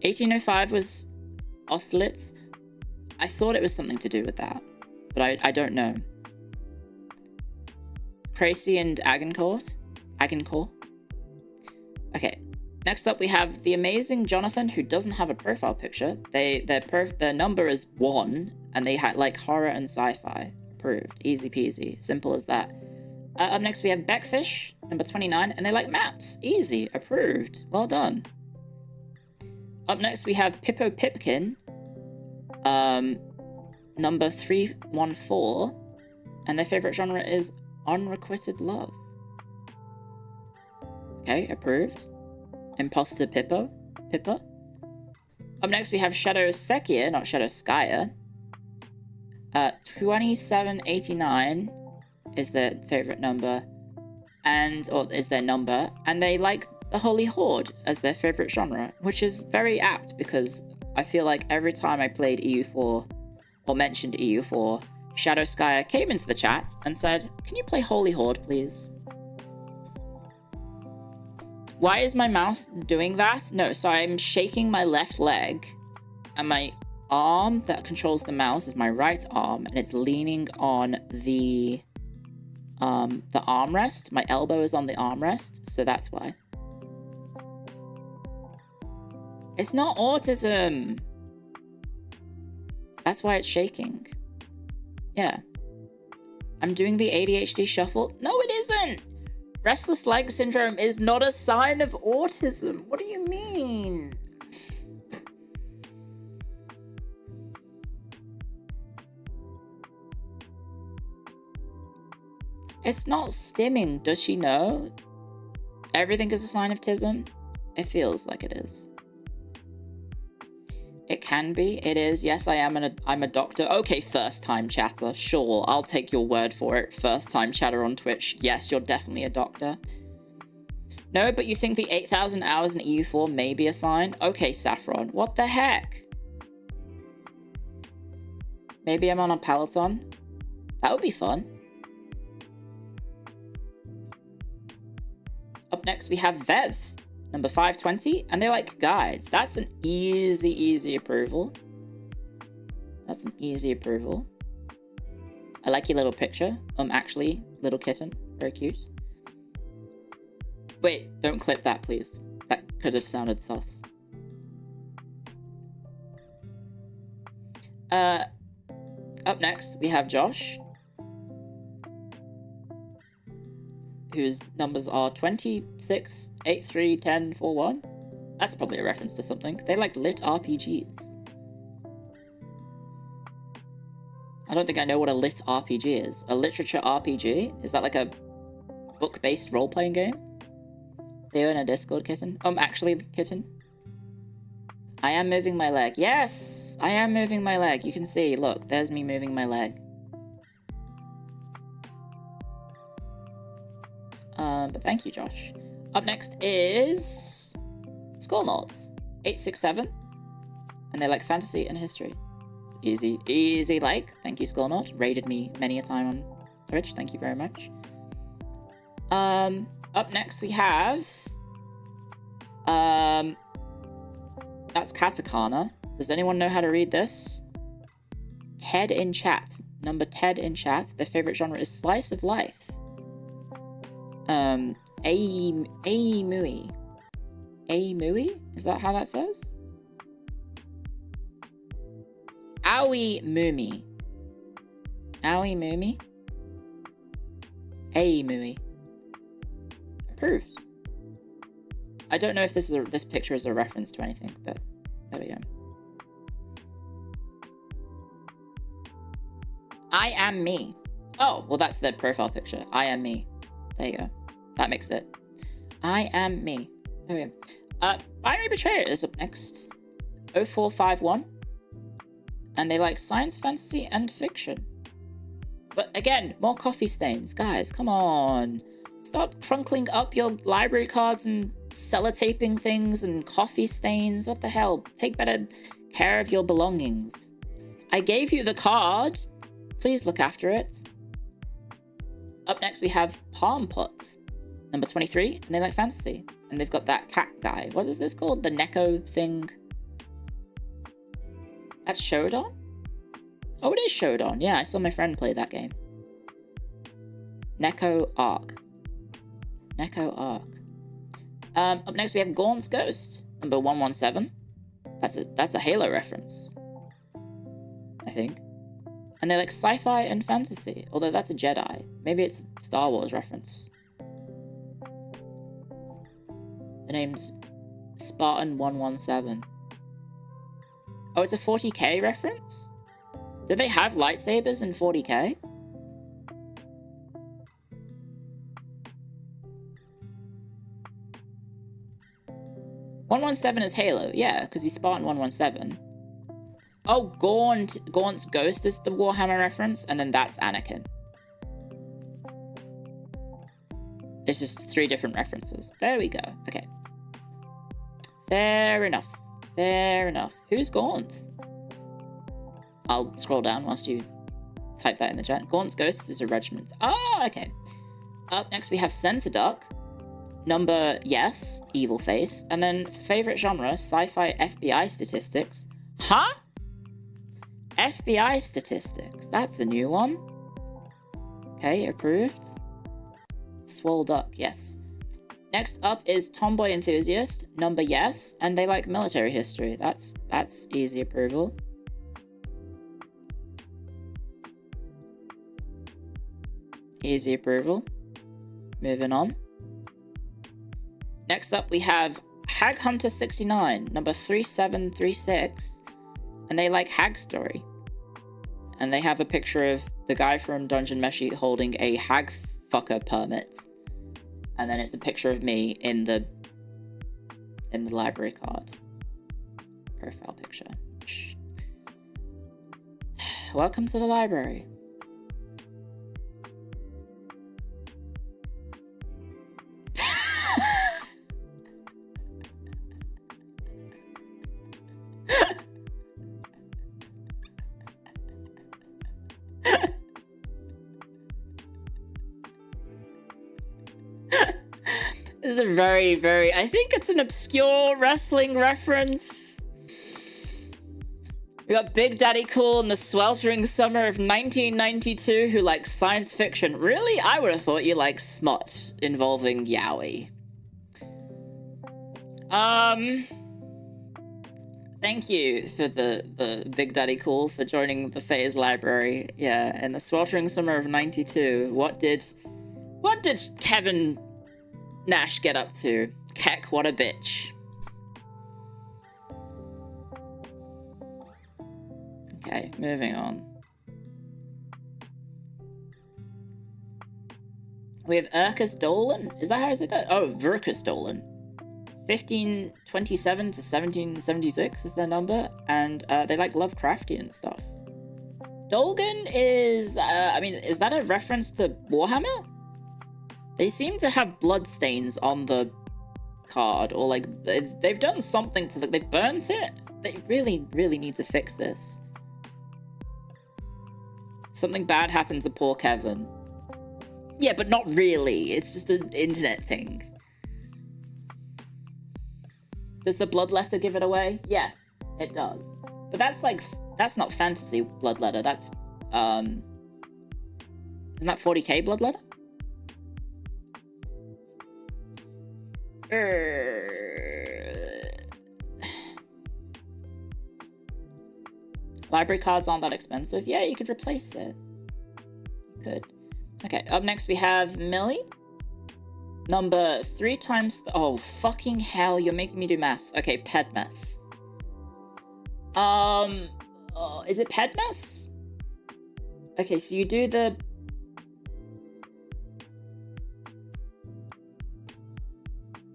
1805 was Austerlitz. I thought it was something to do with that, but I don't know. Crecy and Agincourt? Okay. Next up, we have the amazing Jonathan, who doesn't have a profile picture. Their number is 1, and they had like horror and sci-fi. Approved. Easy peasy. Simple as that. Up next, we have Beckfish, number 29, and they like maps. Easy. Approved. Well done. Up next, we have Pippo Pipkin, number 314, and their favorite genre is unrequited love. Okay, approved. Imposter Pippa. Up next, we have Shadow Sekia, not Shadow Skyer. 2789 is their favorite number, is their number, and they like the Holy Horde as their favorite genre, which is very apt because I feel like every time I played EU4 or mentioned EU4, Shadow Skyer came into the chat and said, "Can you play Holy Horde, please?" Why is my mouse doing that? No, so I'm shaking my left leg, and my arm that controls the mouse is my right arm, and it's leaning on the armrest. My elbow is on the armrest, so that's why. It's not autism. That's why it's shaking. Yeah. I'm doing the ADHD shuffle. No, it isn't. Restless leg syndrome is not a sign of autism. What do you mean? It's not stimming. Does she know? Everything is a sign of tism? It feels like it is. It can be. It is. Yes, I'm a doctor. Okay, first time chatter. Sure, I'll take your word for it. First time chatter on Twitch. Yes, you're definitely a doctor. No, but you think the 8,000 hours in EU4 may be a sign? Okay, Saffron. What the heck? Maybe I'm on a Peloton? That would be fun. Up next, we have Vev, number 520, and they like guides. That's an easy approval. That's an easy approval. I like your little picture. Actually, little kitten. Very cute. Wait, don't clip that, please. That could have sounded sus. Up next, we have Josh, whose numbers are 26, 83, 10, 41. That's probably a reference to something. They like lit RPGs. I don't think I know what a lit RPG is. A literature RPG? Is that like a book-based role-playing game? Theo in a Discord, kitten? Actually, kitten. I am moving my leg. Yes! I am moving my leg. You can see, look, there's me moving my leg. But thank you, Josh. Up next is Skullnauts, 867, and they like fantasy and history. Easy like. Thank you, Skullnaut. Raided me many a time on Twitch. Thank you very much. Up next we have that's Katakana. Does anyone know how to read this? Ted in chat. Number Ted in chat. Their favorite genre is slice of life. Aimui. Aimui? Is that how that says? Aoi Mumi. Aoi Mumi? Aimui. Approved. I don't know if this picture is a reference to anything, but there we go. I am me. Oh, well, that's their profile picture. I am me. There you go. That makes it. I am me. There we go. Binary Betrayer is up next. 0451. And they like science, fantasy, and fiction. But again, more coffee stains. Guys, come on. Stop crunkling up your library cards and sellotaping things and coffee stains. What the hell? Take better care of your belongings. I gave you the card. Please look after it. Up next, we have Palm Pot, number 23, and they like fantasy. And they've got that cat guy. What is this called? The Neko thing. That's Shodan? Oh, it is Shodan. Yeah, I saw my friend play that game. Neko Arc. Neko Arc. Up next, we have Gaunt's Ghost, number 117. That's a Halo reference, I think. And they like sci-fi and fantasy, although that's a Jedi. Maybe it's a Star Wars reference. The name's Spartan 117. Oh, it's a 40k reference? Did they have lightsabers in 40k? "117" is Halo, yeah, because he's Spartan 117. Oh, Gaunt's Ghost is the Warhammer reference, and then that's Anakin. It's just 3 different references. There we go. Okay. Fair enough. Fair enough. Who's Gaunt? I'll scroll down whilst you type that in the chat. Gaunt's Ghosts is a regiment. Oh, okay. Up next we have Sensor Duck. Number, yes, Evil Face. And then favorite genre, sci-fi FBI statistics. Huh? FBI statistics. That's a new one. Okay, approved. Swole Duck, yes. Next up is Tomboy Enthusiast, number yes, and they like military history. That's easy approval. Easy approval. Moving on. Next up we have Hag Hunter 69, number 3736, and they like Hag Story. And they have a picture of the guy from Dungeon Meshi holding a hag fucker permit. And then it's a picture of me in the library card. Profile picture. Welcome to the library. This is a very, very... I think it's an obscure wrestling reference. We got Big Daddy Cool in the sweltering summer of 1992 who likes science fiction. Really? I would have thought you like smut involving yaoi. Thank you for the Big Daddy Cool for joining the FaZe library. Yeah, in the sweltering summer of 92. What did Kevin Nash get up to? Keck, what a bitch. Okay, moving on. We have Urkus Dolan. Is that how I say that? Oh, Verkus Dolan. 1527 to 1776 is their number, and they like Lovecraftian stuff. Dolgan is, is that a reference to Warhammer? They seem to have bloodstains on the card, or like, they've done something to they've burnt it? They really, really need to fix this. Something bad happened to poor Kevin. Yeah, but not really. It's just an internet thing. Does the blood letter give it away? Yes, it does. But that's not fantasy blood letter. That's, isn't that 40k blood letter? Library cards aren't that expensive. Yeah, you could replace it. You could. Okay, up next we have Millie. Number 3 times... oh, fucking hell, you're making me do maths. Okay, Pedmas. Is it Pedmas? Okay, so you do the...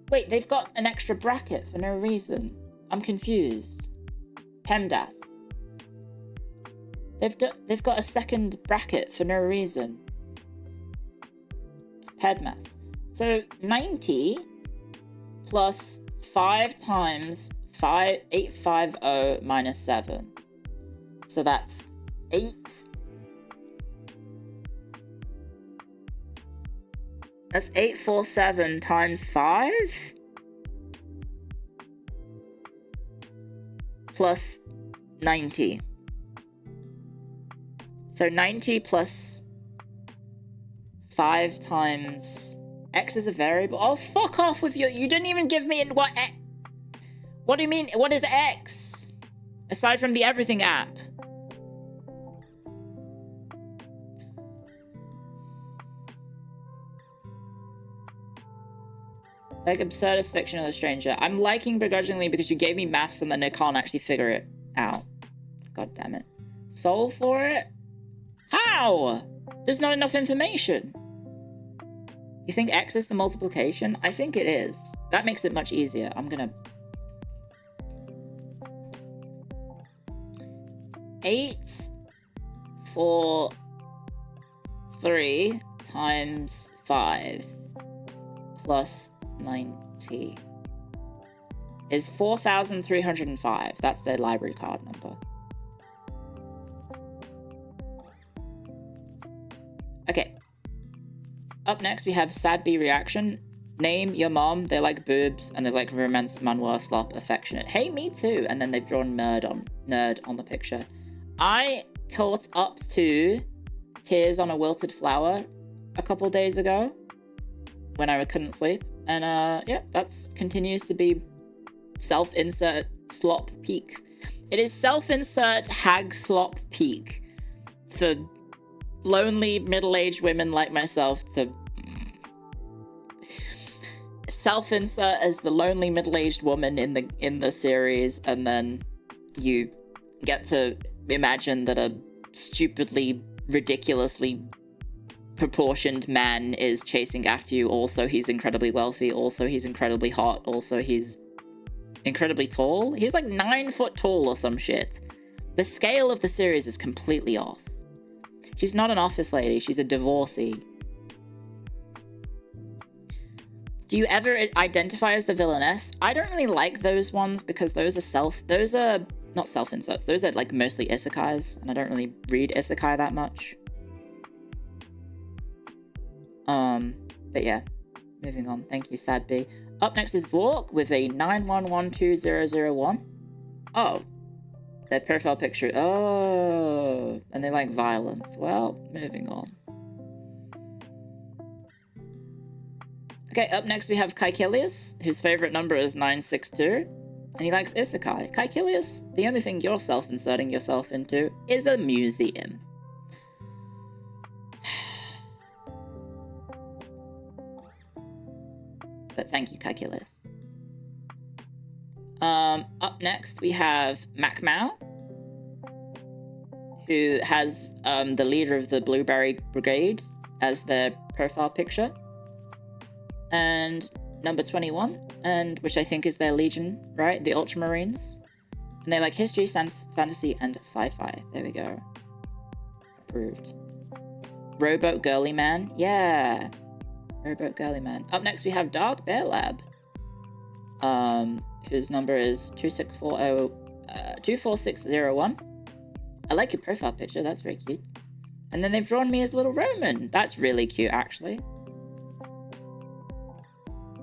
Wait, they've got an extra bracket for no reason. I'm confused. PEMDAS. They've got a second bracket for no reason. PEDMAS. So 90 plus 5 times 850 minus 7. So that's 8. That's 847 times 5 plus 90. So 90 plus 5 times X is a variable. Oh, fuck off with you. You didn't even give me what do you mean? What is X? Aside from the everything app. Like absurdist fiction or the stranger. I'm liking begrudgingly because you gave me maths and then I can't actually figure it out. God damn it. Solve for it? How? There's not enough information. You think X is the multiplication? I think it is. That makes it much easier. I'm gonna... 8, 4, 3 times 5 plus 90 is 4,305. That's their library card number. Okay. Up next, we have Sad B reaction. Name your mom. They like boobs and they like romance, manhwa, slop, affectionate. Hey, me too. And then they've drawn nerd on the picture. I caught up to Tears on a Wilted Flower a couple days ago when I couldn't sleep. And yeah, that's continues to be self-insert slop peak. It is self-insert hag slop peak for lonely middle-aged women like myself to self-insert as the lonely middle-aged woman in the series, and then you get to imagine that a stupidly, ridiculously proportioned man is chasing after you. Also, he's incredibly wealthy. Also, he's incredibly hot. Also, he's incredibly tall. He's like 9 foot tall or some shit. The scale of the series is completely off. She's not an office lady. She's a divorcee. Do you ever identify as the villainess? I don't really like those ones because those are not self-inserts. Those are like mostly isekais, and I don't really read isekai that much. But yeah, moving on. Thank you, Sad B. Up next is Vork with a 9112001. Oh, their profile picture. Oh, and they like violence. Well, moving on. Okay, up next we have Kaikilius, whose favorite number is 962, and he likes isekai. Kaikilius, the only thing you're self-inserting yourself into is a museum. But thank you, Kaikilius. Up next we have Macmao, who has the leader of the Blueberry Brigade as their profile picture. And number 21, and which I think is their legion, right? The Ultramarines. And they like history, science, fantasy, and sci-fi. There we go. Approved. Rowboat Girly Man. Yeah. Rowboat Girly Man. Up next we have Dark Bear Lab. Whose number is 24601. I like your profile picture. That's very cute. And then they've drawn me as Little Roman. That's really cute, actually.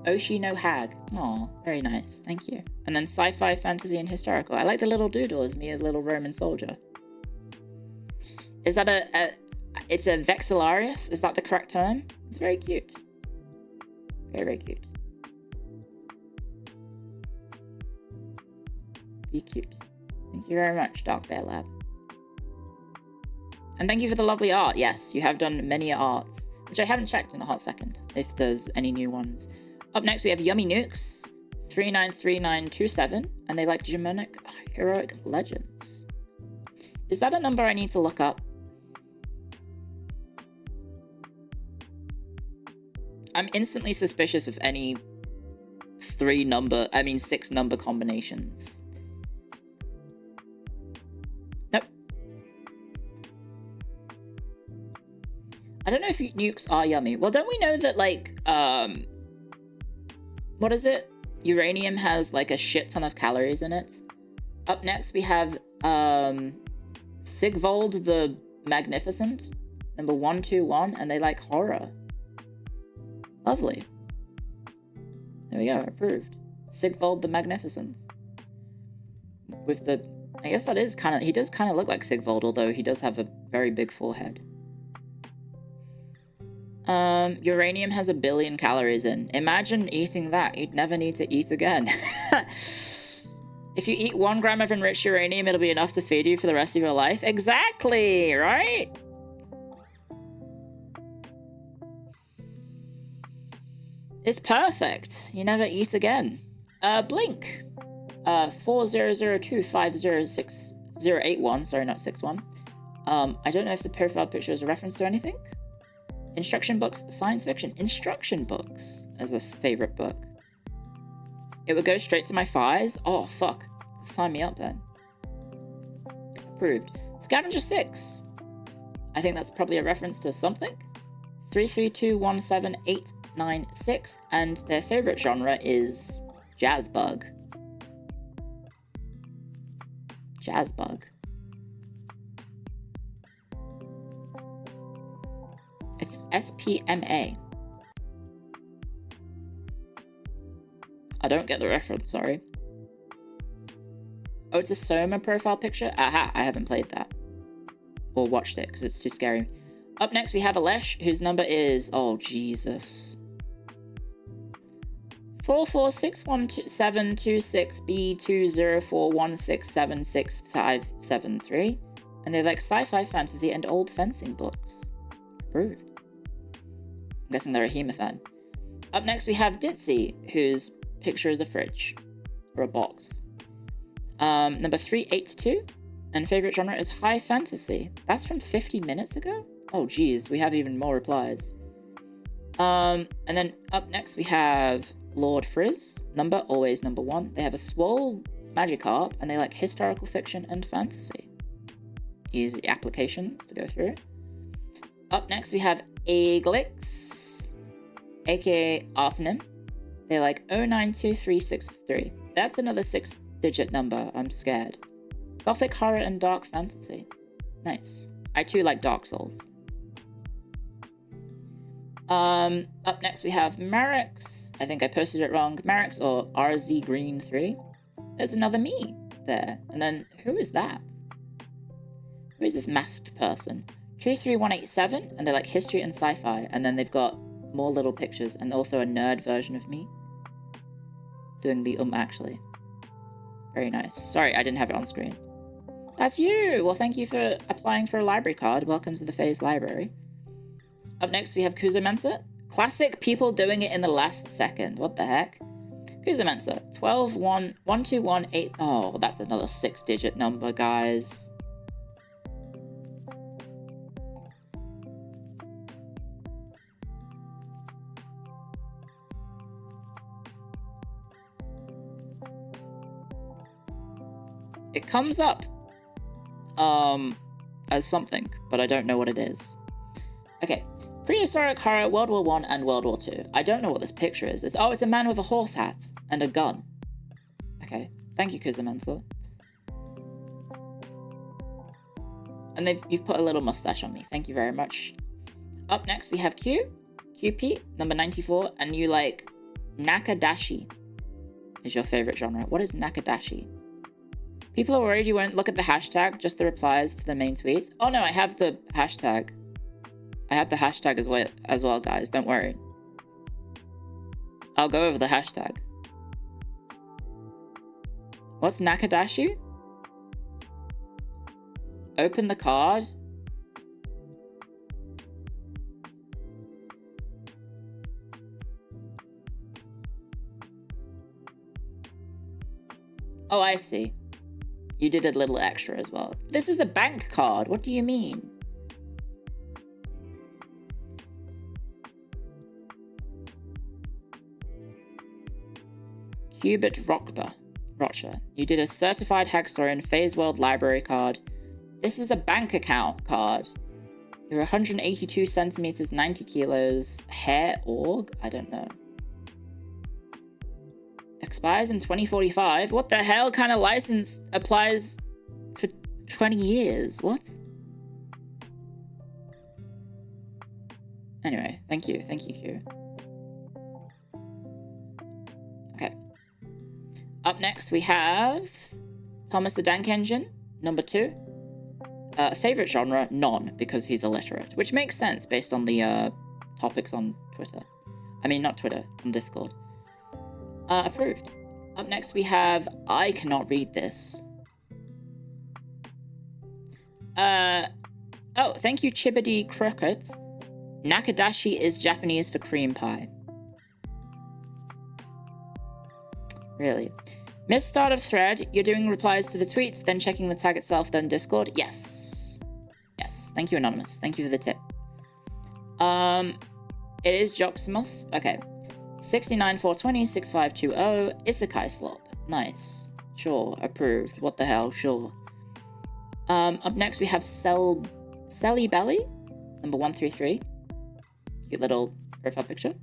Oshi no Hag. Aw, very nice. Thank you. And then sci-fi, fantasy, and historical. I like the little doodle as me, a little Roman soldier. Is that it's a Vexillarius? Is that the correct term? It's very cute. Very, very cute. Be cute. Thank you very much, Dark Bear Lab. And thank you for the lovely art. Yes, you have done many arts, which I haven't checked in a hot second, if there's any new ones. Up next, we have Yummy Nukes, 393927, and they like Demonic Heroic Legends. Is that a number I need to look up? I'm instantly suspicious of any 6 number combinations. Nope. I don't know if nukes are yummy. Well, don't we know that, like, what is it? Uranium has, like, a shit ton of calories in it. Up next, we have, Sigvold the Magnificent, number 121, and they like horror. Lovely. There we go, approved. Sigvold the Magnificent. With the... I guess that is kind of... He does kind of look like Sigvold, although he does have a very big forehead. Uranium has 1 billion calories in. Imagine eating that. You'd never need to eat again. If you eat 1 gram of enriched uranium, it'll be enough to feed you for the rest of your life. Exactly, right? It's perfect. You never eat again. Blink. 4002506081. Sorry, not 61. I don't know if the profile picture is a reference to anything. Instruction books, science fiction. Instruction books as a favorite book. It would go straight to my thighs. Oh, fuck. Sign me up then. Approved. Scavenger 6. I think that's probably a reference to something. 332178996, and their favorite genre is Jazzbug. Jazzbug. It's SPMA. I don't get the reference, sorry. Oh, it's a Soma profile picture? Aha, I haven't played that. Or watched it, because it's too scary. Up next, we have Alesh, whose number is... Oh, Jesus. 4461726B20416766573. And they like sci-fi, fantasy, and old fencing books. Approved. I'm guessing they're a Hema fan. Up next, we have Ditzy, whose picture is a fridge. Or a box. Number 382. And favorite genre is high fantasy. That's from 50 minutes ago? Oh, geez, we have even more replies. And then up next, we have Lord Frizz. Number, always number 1. They have a Swole Magikarp, and they like historical fiction and fantasy. Easy applications to go through. Up next, we have Aglix, aka Artenim. They like 092363. That's another 6-digit number. I'm scared. Gothic horror and dark fantasy. Nice. I too like Dark Souls. Up next we have Marix. I think I posted it wrong. Marix or RZ Green 3. There's another me there. And then who is that? Who is this masked person? 23187, and they're like history and sci-fi, and then they've got more little pictures and also a nerd version of me doing the actually. Very nice. Sorry, I didn't have it on screen. That's you! Well, thank you for applying for a library card. Welcome to the FaZe library. Up next, we have Kuzamensa. Classic people doing it in the last second. What the heck? Kuzamensa. 121218. Oh, that's another 6-digit number, guys. It comes up as something, but I don't know what it is. Okay, prehistoric horror, World War I and World War II. I don't know what this picture is. It's a man with a horse hat and a gun. Okay, thank you, Kuzamensa. And you've put a little mustache on me. Thank you very much. Up next, we have QP, number 94, and you like Nakadashi is your favorite genre. What is Nakadashi? People are worried you won't look at the hashtag, just the replies to the main tweets. Oh no, I have the hashtag. I have the hashtag as well, guys. Don't worry. I'll go over the hashtag. What's Nakadashi? Open the card. Oh, I see. You did a little extra as well. This is a bank card. What do you mean? Hubert Rocher. You did a certified historian Phase World library card. This is a bank account card. You're 182 centimeters, 90 kilos. Hair org? I don't know. Expires in 2045. What the hell kind of license applies for 20 years? What? Anyway, thank you. Thank you, Q. Okay. Up next, we have Thomas the Dank Engine, number 2. Favorite genre, none, because he's illiterate, which makes sense based on the topics on Twitter. I mean, not Twitter, on Discord. Approved. Up next, we have I cannot read this. Oh, thank you, Chibity Crockett. Nakadashi is Japanese for cream pie. Really? Missed start of thread. You're doing replies to the tweets, then checking the tag itself, then Discord. Yes. Yes. Thank you, Anonymous. Thank you for the tip. It is Joximus. Okay. 69420 6520 Isekai Slop. Nice. Sure. Approved. What the hell? Sure. Up next we have Selly Belly, number 133. Cute little profile picture.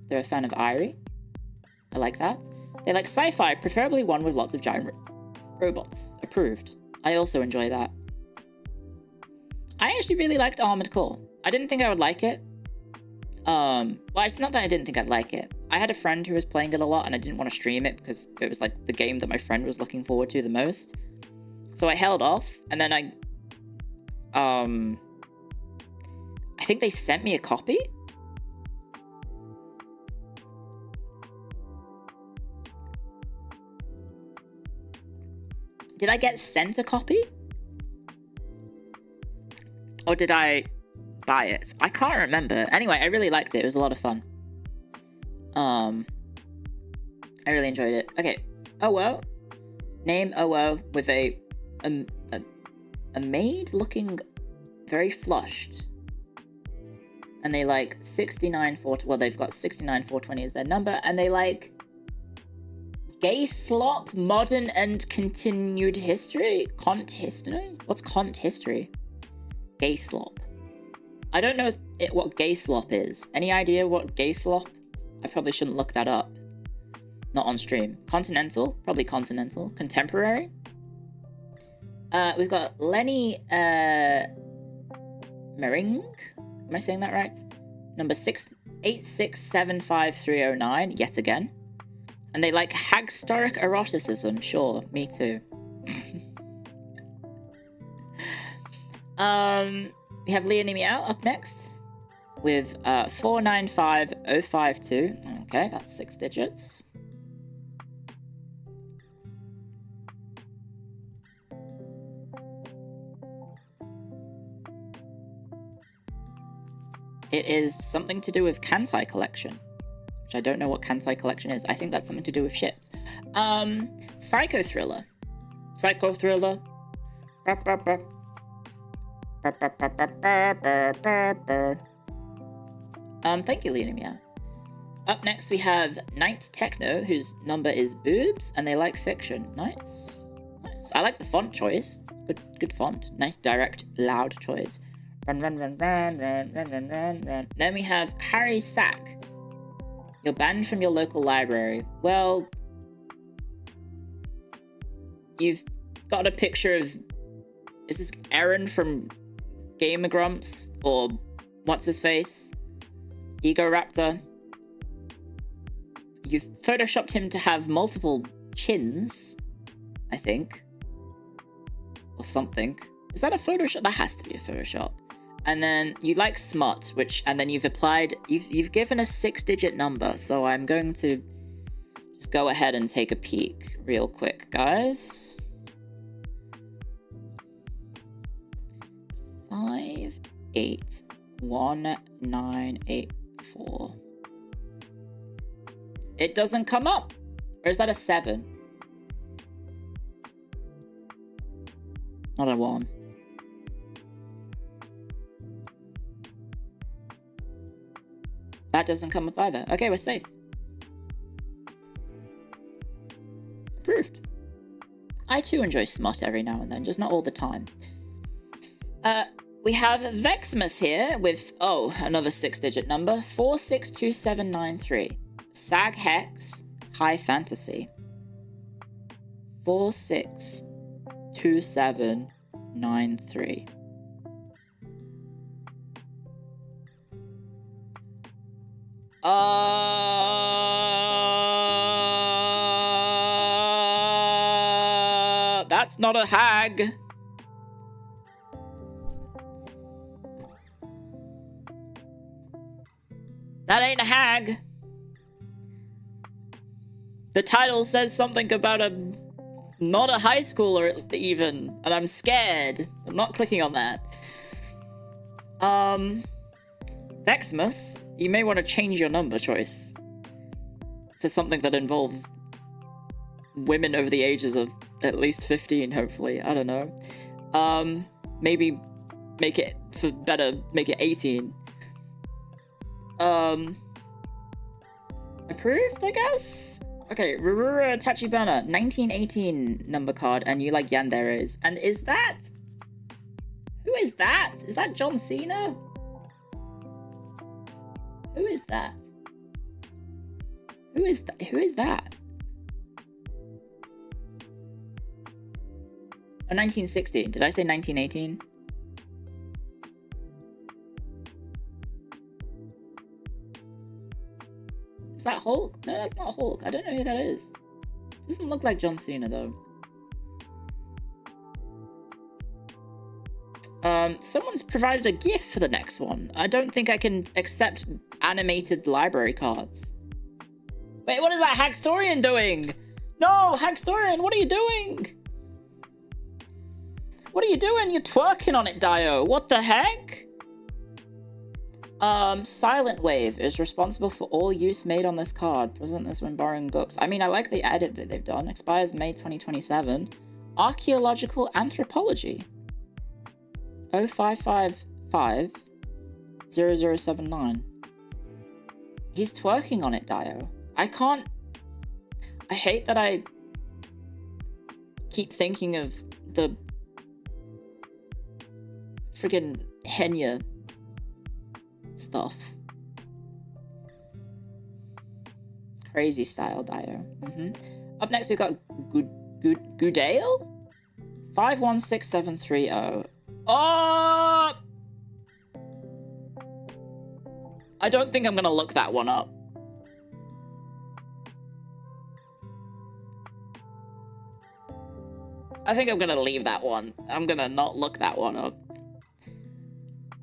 They're a fan of Irie. I like that. They like sci-fi, preferably one with lots of giant robots. Approved. I also enjoy that. I actually really liked Armored Core. I didn't think I would like it. Well, it's not that I didn't think I'd like it. I had a friend who was playing it a lot and I didn't want to stream it because it was like the game that my friend was looking forward to the most. So I held off, and then I think they sent me a copy. Did I get sent a copy? Or did I buy it? I can't remember. Anyway, I really liked it. It was a lot of fun. I really enjoyed it. Okay. OO. Name OO with a maid looking very flushed. And they like 69-4... Well, they've got 69-420 as their number. And they like... Gay slop, modern and continued history? Cont history? What's cont history? Gay slop. I don't know what gay slop is. Any idea what gay slop? I probably shouldn't look that up. Not on stream. Continental? Probably continental. Contemporary? We've got Lenny Mering. Am I saying that right? Number 6867539, yet again. And they like historic eroticism. Sure, me too. We have Leonie Meow up next with 495052. Okay, that's 6 digits. It is something to do with Kantai Collection, which I don't know what Kantai Collection is. I think that's something to do with ships. Psycho Thriller. Psycho Thriller. Thank you, Leonie. Up next we have Night Techno, whose number is boobs, and they like fiction. Nice. Nice. I like the font choice. Good font. Nice, direct, loud choice. Run, run, run, run, run, run, run, run, run. Then we have Harry Sack. You're banned from your local library. Well, you've got a picture of... Is this Aaron from Gamer Grumps? Or what's his face? Ego Raptor. You've photoshopped him to have multiple chins, I think. Or something. Is that a Photoshop? That has to be a Photoshop. And then you like smut, and then you've applied, you've given a 6-digit number, so I'm going to just go ahead and take a peek real quick, guys. 581984. It doesn't come up. Or is that a 7? Not a 1. That doesn't come up either. Okay, we're safe. I too enjoy smut every now and then, just not all the time. We have Vexmas here with, oh, another 6-digit number, 462793. Sag Hex, High Fantasy. 462793. That's not a hag. That ain't a hag. The title says something about not a high schooler even, and I'm scared. I'm not clicking on that. Vexmas, you may want to change your number choice to something that involves women over the ages of at least 15, hopefully. I don't know. Maybe make it make it 18. Approved, I guess? Okay, Rurura Tachibana, 1918 number card, and you like yanderes. And is that... Who is that? Is that John Cena? Who is that? Who is that? Who is that? Oh, 1916. Did I say 1918? Is that Hulk? No, that's not Hulk. I don't know who that is. Doesn't look like John Cena, though. Someone's provided a GIF for the next one. I don't think I can accept animated library cards. Wait, what is that Hagstorian doing? No, Hagstorian, what are you doing? What are you doing? You're twerking on it, Dio. What the heck? Silent Wave is responsible for all use made on this card. Present this when borrowing books. I mean, I like the edit that they've done. Expires May 2027. Archaeological Anthropology. 0555 0079. He's twerking on it, Dio. I can't... I hate that I keep thinking of the friggin' Henya stuff. Crazy style, Dio. Up next, we've got Goodale? 516730. Oh! I don't think I'm gonna look that one up. I think I'm gonna leave that one. I'm gonna not look that one up.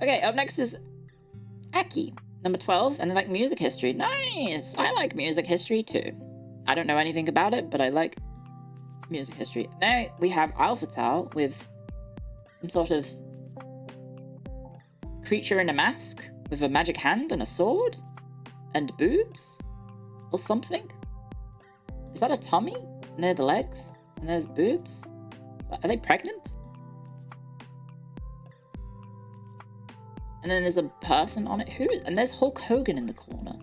Okay, up next is Aki, number 12, and they like music history. Nice! I like music history too. I don't know anything about it, but I like music history. Now we have Alpha Tau with some sort of creature in a mask with a magic hand and a sword and boobs or something. Is that a tummy? And there are the legs and there's boobs. Are they pregnant? And then there's a person on it. And there's Hulk Hogan in the corner.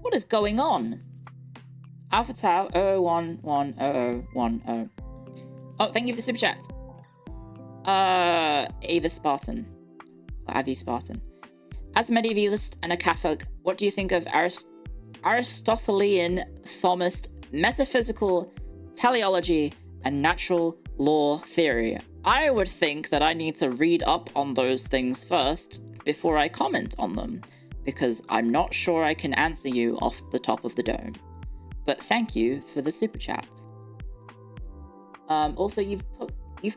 What is going on? Alpha Tau 00110010. Oh, thank you for the super chat. Ava Spartan. Or Avi Spartan. As a medievalist and a Catholic, what do you think of Aristotelian Thomist metaphysical teleology and natural law theory? I would think that I need to read up on those things first before I comment on them, because I'm not sure I can answer you off the top of the dome. But thank you for the super chat. Also, you've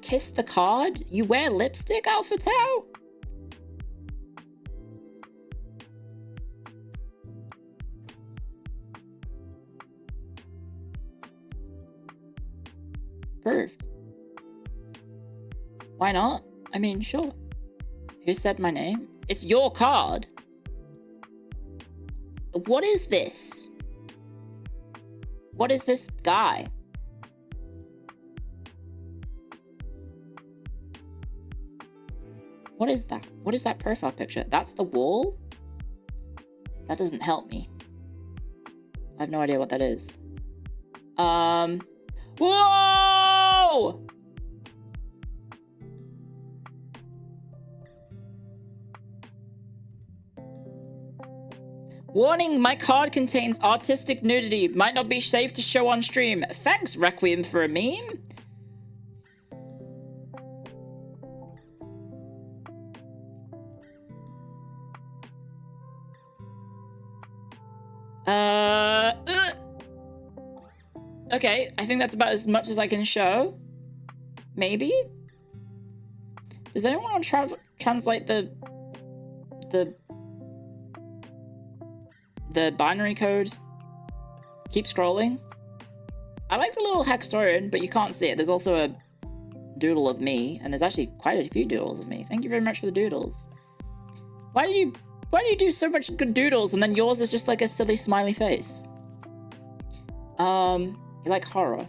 kissed the card? You wear lipstick, Alpha Tau? Approved. Why not? I mean, sure. Who said my name? It's your card. What is this? What is this guy? What is that? What is that profile picture? That's the wall? That doesn't help me. I have no idea what that is. Whoa! No! Warning, my card contains artistic nudity. Might not be safe to show on stream. Thanks, Requiem, for a meme. Okay, I think that's about as much as I can show. Maybe? Does anyone want to translate the binary code? Keep scrolling. I like the little Hextorian, but you can't see it. There's also a doodle of me, and there's actually quite a few doodles of me. Thank you very much for the doodles. Why do you do so much good doodles and then yours is just like a silly smiley face? You like horror?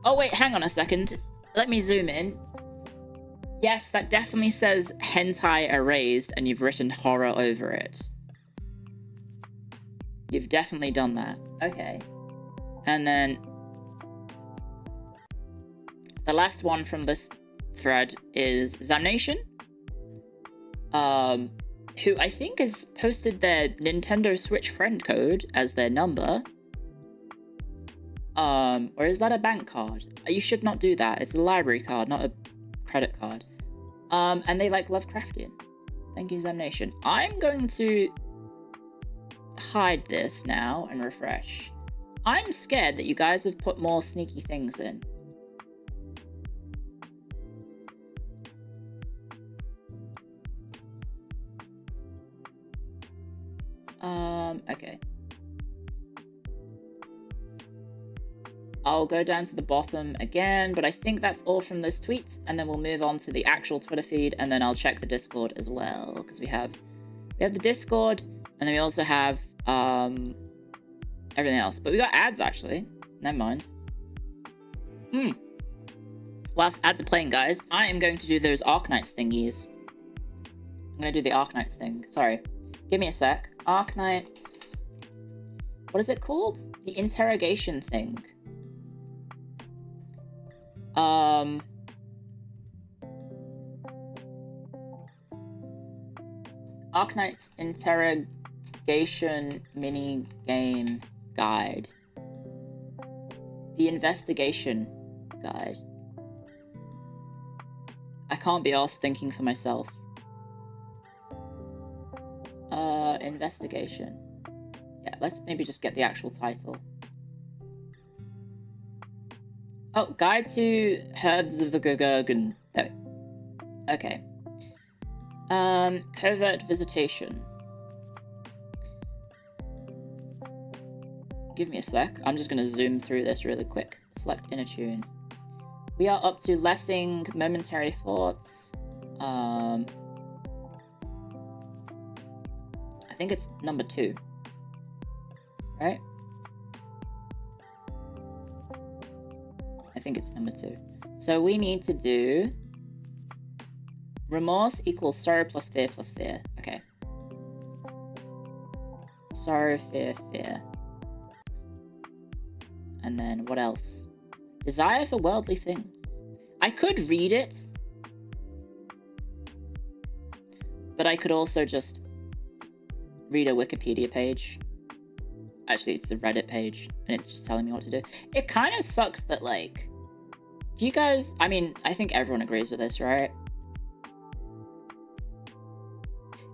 Oh wait, hang on a second. Let me zoom in. Yes, that definitely says hentai erased and you've written horror over it. You've definitely done that. Okay. And then the last one from this thread is Zamnation. Who I think has posted their Nintendo Switch friend code as their number. Or is that a bank card? You should not do that. It's a library card, not a credit card. And they like Lovecraftian. Thank you, Zamnation. I'm going to hide this now and refresh. I'm scared that you guys have put more sneaky things in. Okay. I'll go down to the bottom again, but I think that's all from this tweet, and then we'll move on to the actual Twitter feed, and then I'll check the Discord as well, because we have the Discord, and then we also have everything else. But we got ads, actually. Never mind. Whilst ads are playing, guys, I am going to do those Arknights thingies. I'm going to do the Arknights thing. Sorry. Give me a sec. Arknights. What is it called? The interrogation thing. Arknights interrogation mini game guide. The investigation guide. I can't be asked thinking for myself. Investigation. Yeah, let's maybe just get the actual title. Oh, Guide to Herbs of the Gugurgan. Okay. Covert Visitation. Give me a sec. I'm just gonna zoom through this really quick. Select Inner Tune. We are up to Lessing, Momentary Thoughts. I think it's number 2. Right? I think it's number 2. So we need to do remorse equals sorrow plus fear plus fear. Okay. Sorrow, fear, fear. And then what else? Desire for worldly things. I could read it, but I could also just read a Wikipedia page. Actually, it's a Reddit page, and it's just telling me what to do. It kind of sucks that, like, do you guys, I mean, I think everyone agrees with this, right?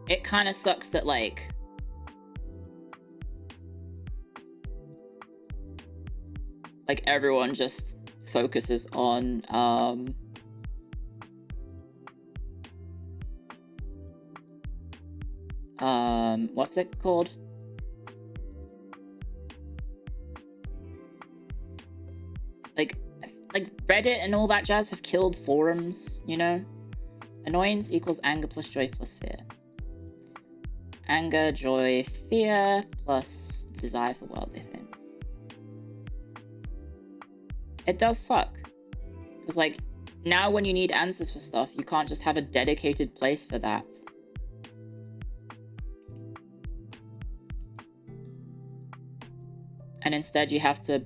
It kind of sucks that, like, everyone just focuses on, what's it called? Like Reddit and all that jazz have killed forums, you know? Annoyance equals anger plus joy plus fear. Anger, joy, fear plus desire for worldly things. It does suck. Because, like, now when you need answers for stuff, you can't just have a dedicated place for that. And instead you have to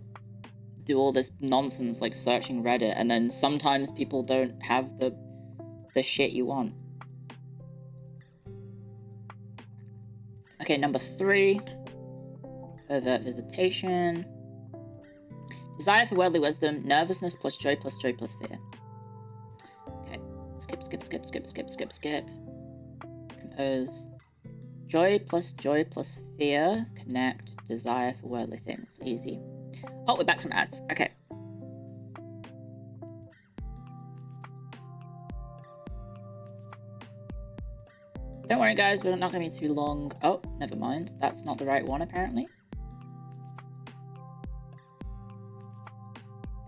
do all this nonsense like searching Reddit, and then sometimes people don't have the shit you want. Okay, number 3. Overt visitation. Desire for worldly wisdom. Nervousness plus joy plus joy plus fear. Okay. Skip, skip, skip, skip, skip, skip, skip. Compose. Joy plus fear. Connect. Desire for worldly things. Easy. Oh, we're back from ads. Okay. Don't worry, guys. We're not going to be too long. Oh, never mind. That's not the right one, apparently.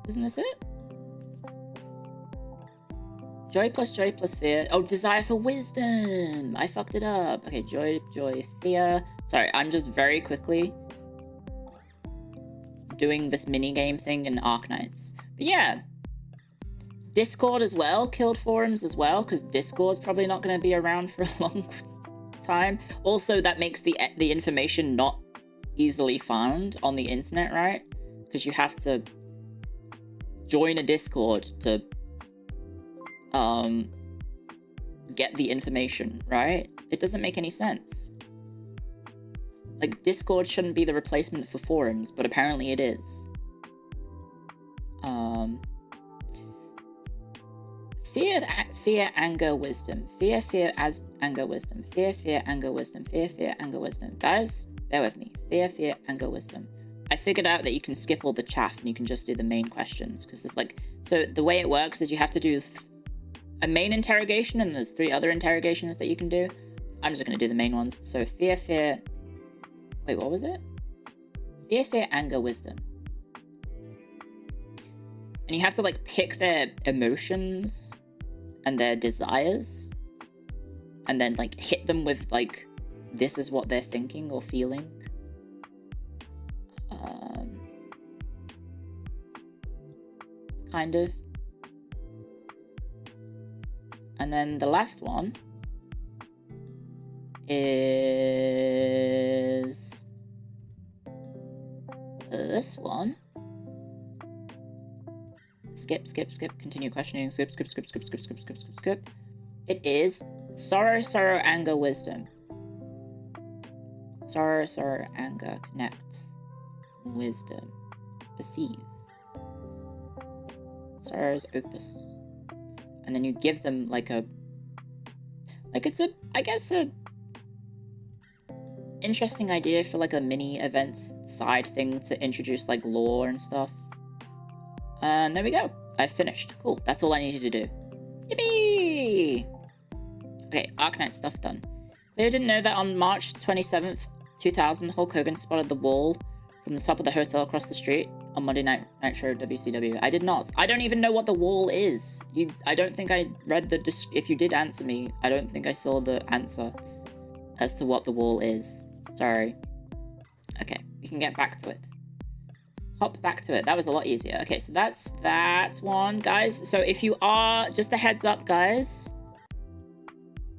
Isn't this it? Joy plus fear. Oh, desire for wisdom. I fucked it up. Okay, joy, fear. Sorry, I'm just very quickly doing this minigame thing in Arknights. But yeah. Discord as well. Killed forums as well, because Discord's probably not going to be around for a long time. Also, that makes the information not easily found on the internet, right? Because you have to join a Discord to get the information, right? It doesn't make any sense. Like, Discord shouldn't be the replacement for forums, but apparently it is. Fear, anger, wisdom. Fear, anger, wisdom. Fear, anger, wisdom. Fear, anger, wisdom. Guys, bear with me. Fear, anger, wisdom. I figured out that you can skip all the chaff and you can just do the main questions, because there's like, so the way it works is you have to do a main interrogation and there's 3 other interrogations that you can do. I'm just going to do the main ones. So fear, wait, what was it? Fear, anger, wisdom. And you have to like pick their emotions and their desires and then like hit them with like, this is what they're thinking or feeling. Kind of. And then the last one is this one. Skip, continue questioning, skip. It is sorrow, anger, wisdom. Sorrow, anger, connect. Wisdom, perceive. Sorrow's opus. And then you give them like it's a, I guess, a interesting idea for like a mini events side thing to introduce like lore and stuff. And there we go. I've finished. Cool. That's all I needed to do. Yippee! Okay, Arknight stuff done. Clio didn't know that on March 27th, 2000, Hulk Hogan spotted the wall from the top of the hotel across the street on Monday Night Nitro WCW. I did not. I don't even know what the wall is. I don't think I read the... If you did answer me, I don't think I saw the answer as to what the wall is. Sorry. Okay, we can get back to it. Hop back to it. That was a lot easier. Okay, so that's one, guys. So if you are... Just a heads up, guys.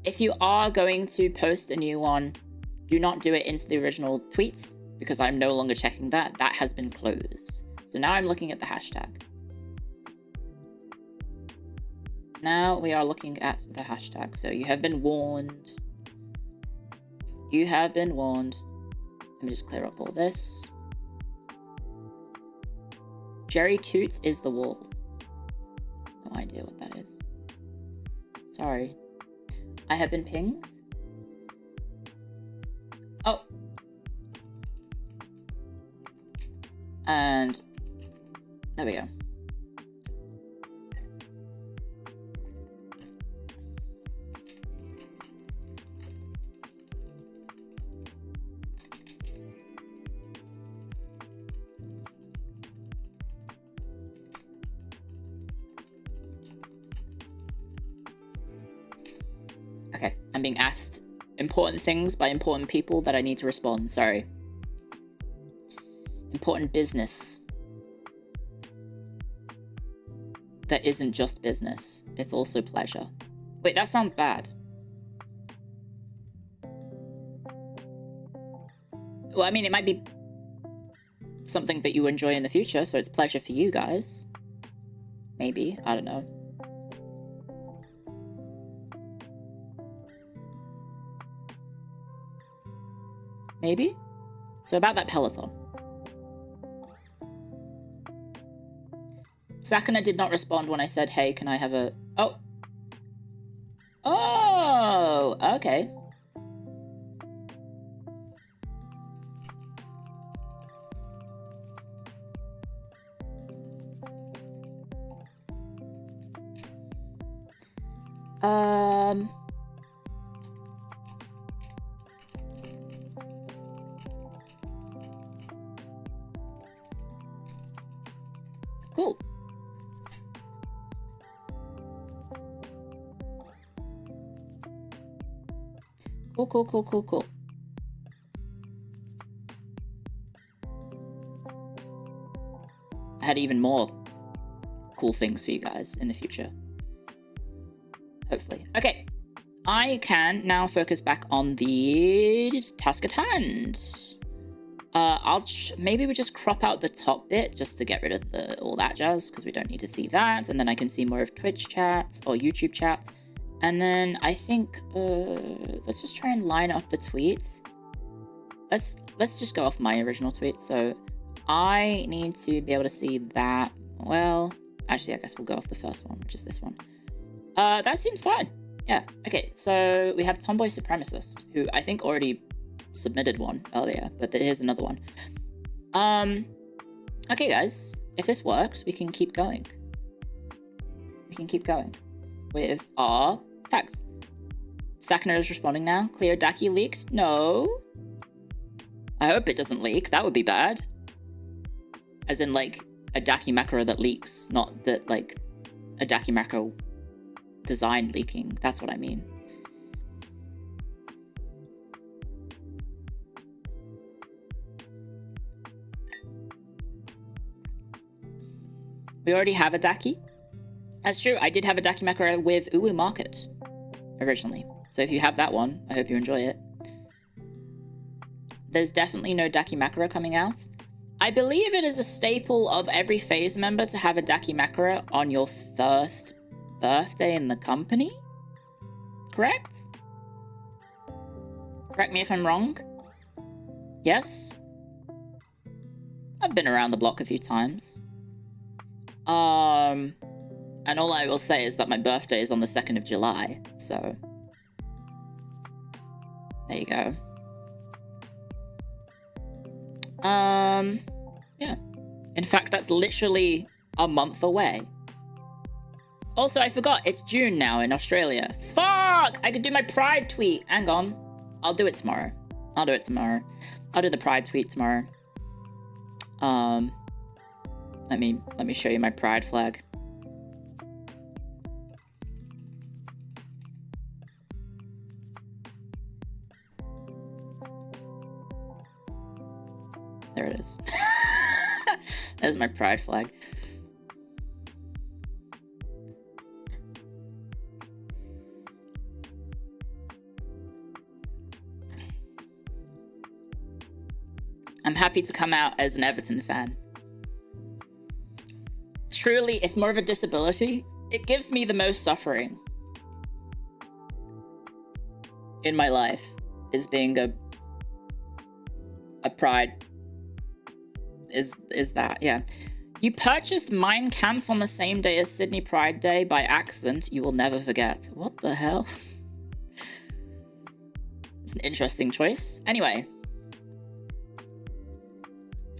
If you are going to post a new one, do not do it into the original tweets, because I'm no longer checking that. That has been closed. So now I'm looking at the hashtag. Now we are looking at the hashtag. So you have been warned. You have been warned. Let me just clear up all this. Jerry Toots is the wall. No idea what that is. Sorry. I have been pinged. Oh. And there we go. Okay, I'm being asked important things by important people that I need to respond. Sorry. Important business. That isn't just business. It's also pleasure. Wait, that sounds bad. Well, I mean, it might be... something that you enjoy in the future, so it's pleasure for you guys. Maybe, I don't know. Maybe? So about that Peloton. Sakana did not respond when I said, hey, can I have a... Oh! Oh! Okay. Cool. Cool. I had even more cool things for you guys in the future. Hopefully. Okay. I can now focus back on the task at hand. Maybe we just crop out the top bit just to get rid of all that jazz, because we don't need to see that. And then I can see more of Twitch chats or YouTube chats. And then I think, let's just try and line up the tweets. Let's just go off my original tweet. So I need to be able to see that. Well, actually, I guess we'll go off the first one, which is this one. That seems fine. Yeah. Okay. So we have Tomboy Supremacist, who I think already submitted one earlier, but here's another one. Okay, guys. If this works, we can keep going. With our tags. Sakana is responding now. Clio Daki leaked? No. I hope it doesn't leak. That would be bad. As in, like, a Daki macro that leaks, not that, like, a Daki macro design leaking. That's what I mean. We already have a Daki. That's true. I did have a Daki macro with Uwu Market originally. So if you have that one, I hope you enjoy it. There's definitely no Daki macro coming out. I believe it is a staple of every phase member to have a Daki macro on your first birthday in the company. Correct? Correct me if I'm wrong. Yes? I've been around the block a few times. And all I will say is that my birthday is on the 2nd of July, so there you go. Yeah. In fact, that's literally a month away. Also, I forgot, it's June now in Australia. Fuck! I could do my Pride tweet. Hang on. I'll do it tomorrow. I'll do the Pride tweet tomorrow. Let me show you my Pride flag. There it is. There's my Pride flag. I'm happy to come out as an Everton fan. Truly, it's more of a disability. It gives me the most suffering in my life, is being a Pride. Is that, yeah. You purchased Mein Kampf on the same day as Sydney Pride Day by accident. You will never forget. What the hell? It's an interesting choice. Anyway.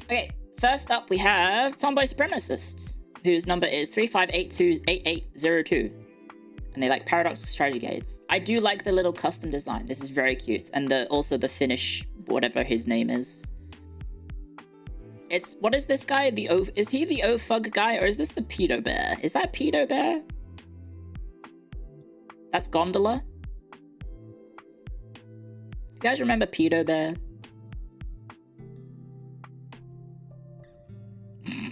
Okay, first up we have Tomboy Supremacists, whose number is 35828802. And they like Paradox strategy gates. I do like the little custom design. This is very cute. And also the Finnish, whatever his name is. What is this guy? Is he the O-Fug guy, or is this the Pedo Bear? Is that Pedo Bear? That's Gondola? You guys remember Pedo Bear?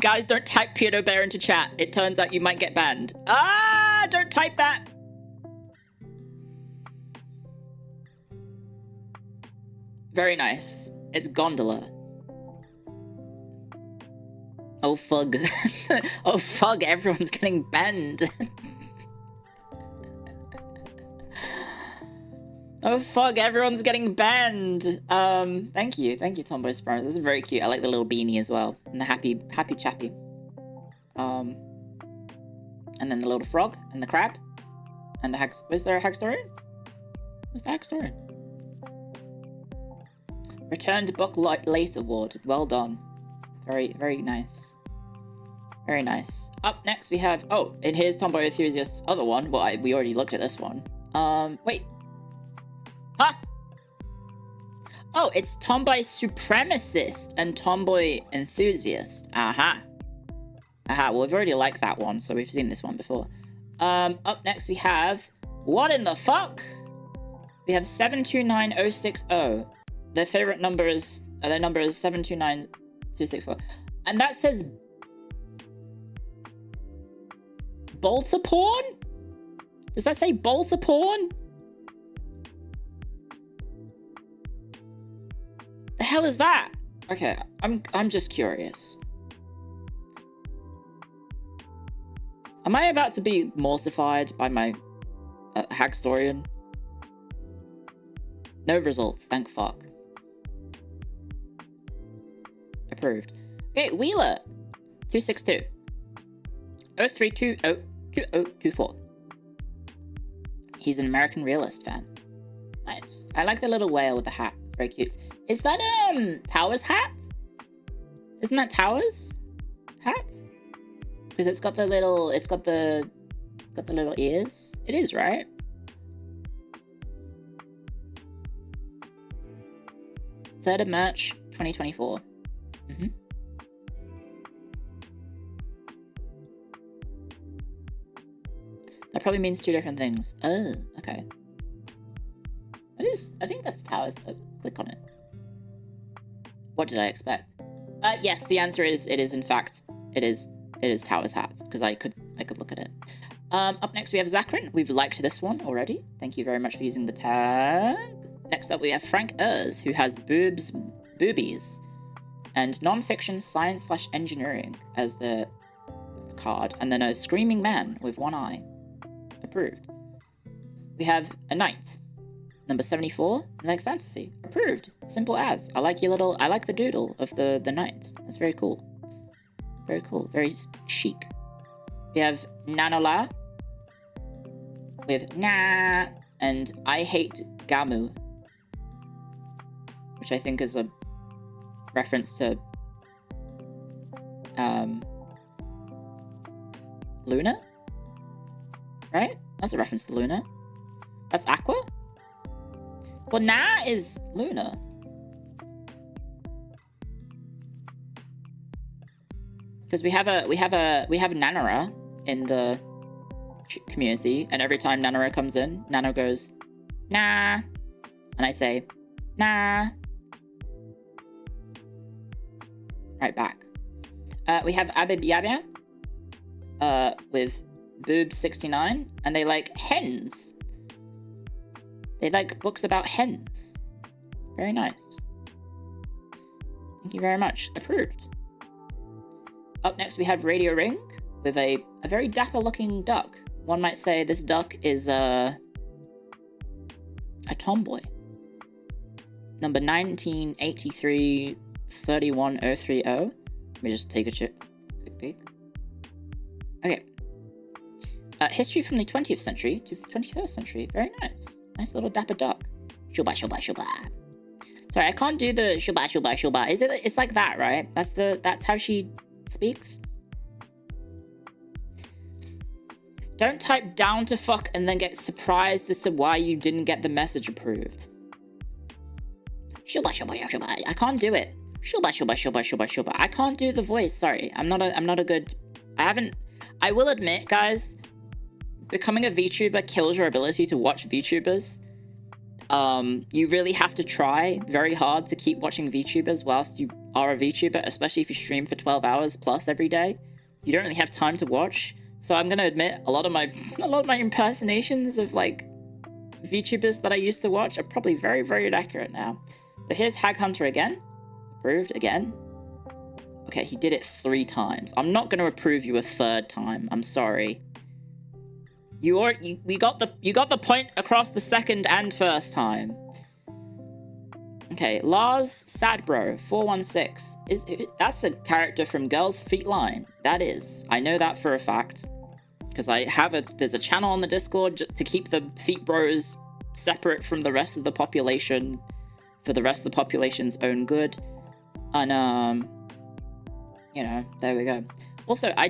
Guys, don't type Pedo Bear into chat. It turns out you might get banned. Ah, don't type that. Very nice. It's Gondola. Oh, fug. Oh, fug, everyone's getting banned. Oh, fug, everyone's getting banned. Thank you, Tomboy Surprise. This is very cute. I like the little beanie as well. And the happy chappy. And then the little frog and the crab. And the hag... Was there a Hagstarian? What's the Hagstarian? Returned Book Late Award. Well done. Very, very nice. Very nice. Up next we have... Oh, and here's Tomboy Enthusiast's other one. Well, we already looked at this one. Wait. Huh? Oh, it's Tomboy Supremacist and Tomboy Enthusiast. Aha. Aha, well, we've already liked that one, so we've seen this one before. Up next we have... What in the fuck? We have 729060. Their favorite number is... their number is 729264. And that says... Bolter porn? Does that say bolter porn? The hell is that? Okay, I'm just curious. Am I about to be mortified by my Hagstorian? No results, thank fuck. Approved. Okay, Wheeler 262 03202024. He's an American Realist fan. Nice. I like the little whale with the hat. It's very cute. Is that Towers' hat? Isn't that Towers' hat? Because it's got the little little ears. It is, right? Third of March 2024. That probably means two different things. Oh, okay. That is, I think that's Towers. Oh, click on it. What did I expect? Yes, the answer is it is in fact it is Towers' hat, because I could look at it. Up next we have Zachrin. We've liked this one already. Thank you very much for using the tag. Next up we have Frank Ers, who has boobies, and non-fiction science/engineering as the card, and then a screaming man with one eye. Approved. We have a knight. Number 74, like fantasy. Approved. Simple as. I like the doodle of the knight. That's very cool. Very cool. Very chic. We have Nanola. We have Na. And I hate Gamu. Which I think is a reference to Luna? Right? That's a reference to Luna. That's Aqua? Well, Na is Luna. Because we have Nanara in the community, and every time Nanara comes in, Nano goes, nah, and I say, nah. Right back. We have Abib Yabia with Boobs 69, and they like hens. They like books about hens. Very nice. Thank you very much. Approved. Up next we have Radio Ring with a very dapper looking duck. One might say this duck is a tomboy. Number 1983 31030. Let me just take a quick peek. Okay. History from the 20th century to 21st century. Very nice. Nice little dapper duck. Shuba, shuba, shuba. Sorry, I can't do the shuba, shuba, shuba. It's like that, right? That's how she speaks. Don't type down to fuck and then get surprised as to why you didn't get the message approved. Shuba, shuba, shuba. I can't do it. Shuba, shuba, shuba, shuba, shuba. I can't do the voice. Sorry, I'm not a good. I will admit, guys, becoming a VTuber kills your ability to watch VTubers. You really have to try very hard to keep watching VTubers whilst you are a VTuber, especially if you stream for 12 hours plus every day. You don't really have time to watch. So I'm gonna admit a lot of my impersonations of like VTubers that I used to watch are probably very, very inaccurate now. But here's Hag Hunter again. Approved again. Okay, he did it 3 times. I'm not going to approve you a 3rd time. I'm sorry. You got the point across the 2nd and 1st time. Okay, Lars Sadbro 416 that's a character from Girls Feet Line. That is. I know that for a fact because there's a channel on the Discord to keep the Feet Bros separate from the rest of the population for the rest of the population's own good. And you know, there we go. Also, I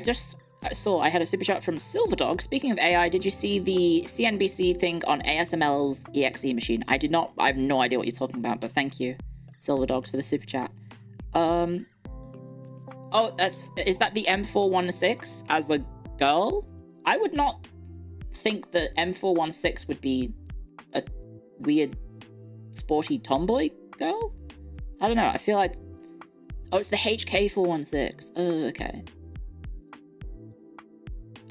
had a super chat from Silverdog. Speaking of AI, did you see the CNBC thing on ASML's EXE machine? I did not. I have no idea what you're talking about, but thank you, Silverdogs, for the super chat. Oh, is that the M416 as a girl? I would not think that M416 would be a weird, sporty tomboy girl. I don't know. I feel like... Oh, it's the HK416. Oh, okay.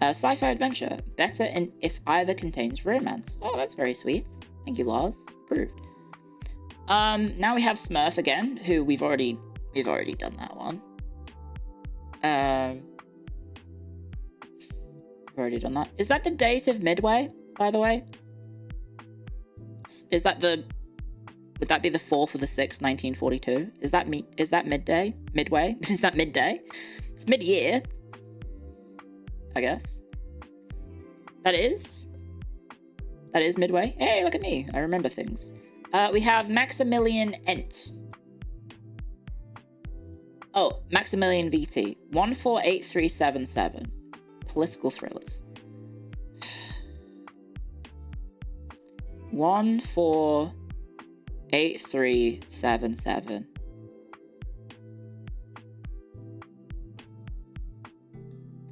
Sci-fi adventure. Better if either contains romance. Oh, that's very sweet. Thank you, Lars. Approved. Now we have Smurf again, who we've already done that one. We've already done that. Is that the date of Midway, by the way? Would that be the 4th of the 6th, 1942? Is that midday? Midway? Is that midday? It's mid-year, I guess. That is Midway. Hey, look at me. I remember things. We have Maximilian Ent. Oh, Maximilian VT. 148377. Political thrillers. 148377.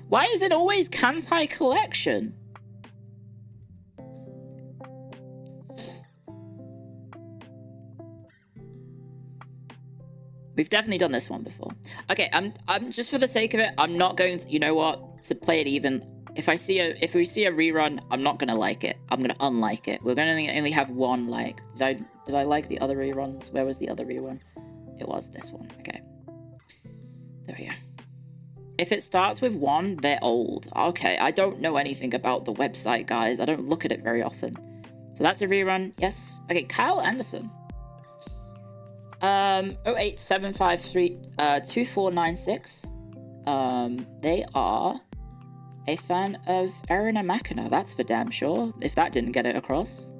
Why is it always Kantai Collection? We've definitely done this one before. Okay, I'm just for the sake of it, I'm not going to, you know what, to play it even. If we see a rerun, I'm not gonna like it. I'm gonna unlike it. We're gonna only have one like. Did I like the other reruns? Where was the other rerun? It was this one. Okay. There we go. If it starts with 1, they're old. Okay, I don't know anything about the website, guys. I don't look at it very often. So that's a rerun. Yes. Okay, Kyle Anderson. 08753 2496. They are a fan of Erina Machina, that's for damn sure, if that didn't get it across.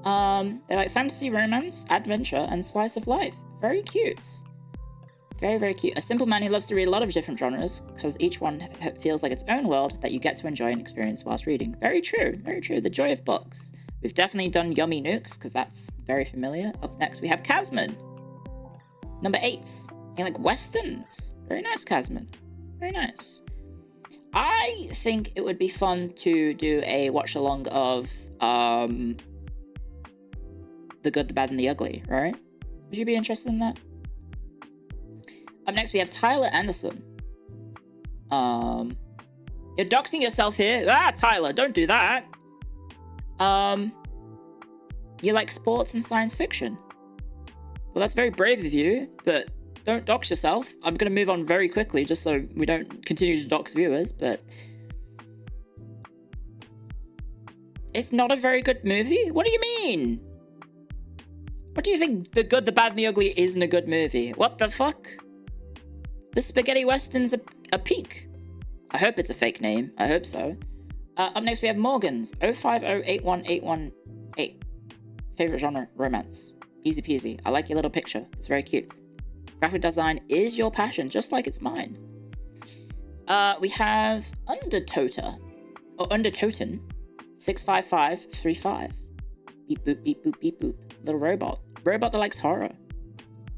They like fantasy, romance, adventure, and slice of life. Very cute. Very, very cute. A simple man who loves to read a lot of different genres, because each one feels like its own world that you get to enjoy and experience whilst reading. Very true, very true. The joy of books. We've definitely done Yummy Nukes, because that's very familiar. Up next, we have Casman. Number 8. You like westerns. Very nice, Casman. Very nice. I think it would be fun to do a watch-along of The Good, the Bad, and the Ugly, right? Would you be interested in that? Up next, we have Tyler Anderson. You're doxing yourself here. Ah, Tyler, don't do that. You like sports and science fiction. Well, that's very brave of you, but don't dox yourself. I'm going to move on very quickly just so we don't continue to dox viewers, but... It's not a very good movie? What do you mean? What do you think The Good, the Bad, and the Ugly isn't a good movie? What the fuck? The Spaghetti Western's a peak. I hope it's a fake name. I hope so. Up next, we have Morgan's 050818118. Favorite genre, romance. Easy peasy. I like your little picture. It's very cute. Graphic design is your passion, just like it's mine. We have Undertoten 65535. Beep boop beep boop beep boop. Little robot that likes horror.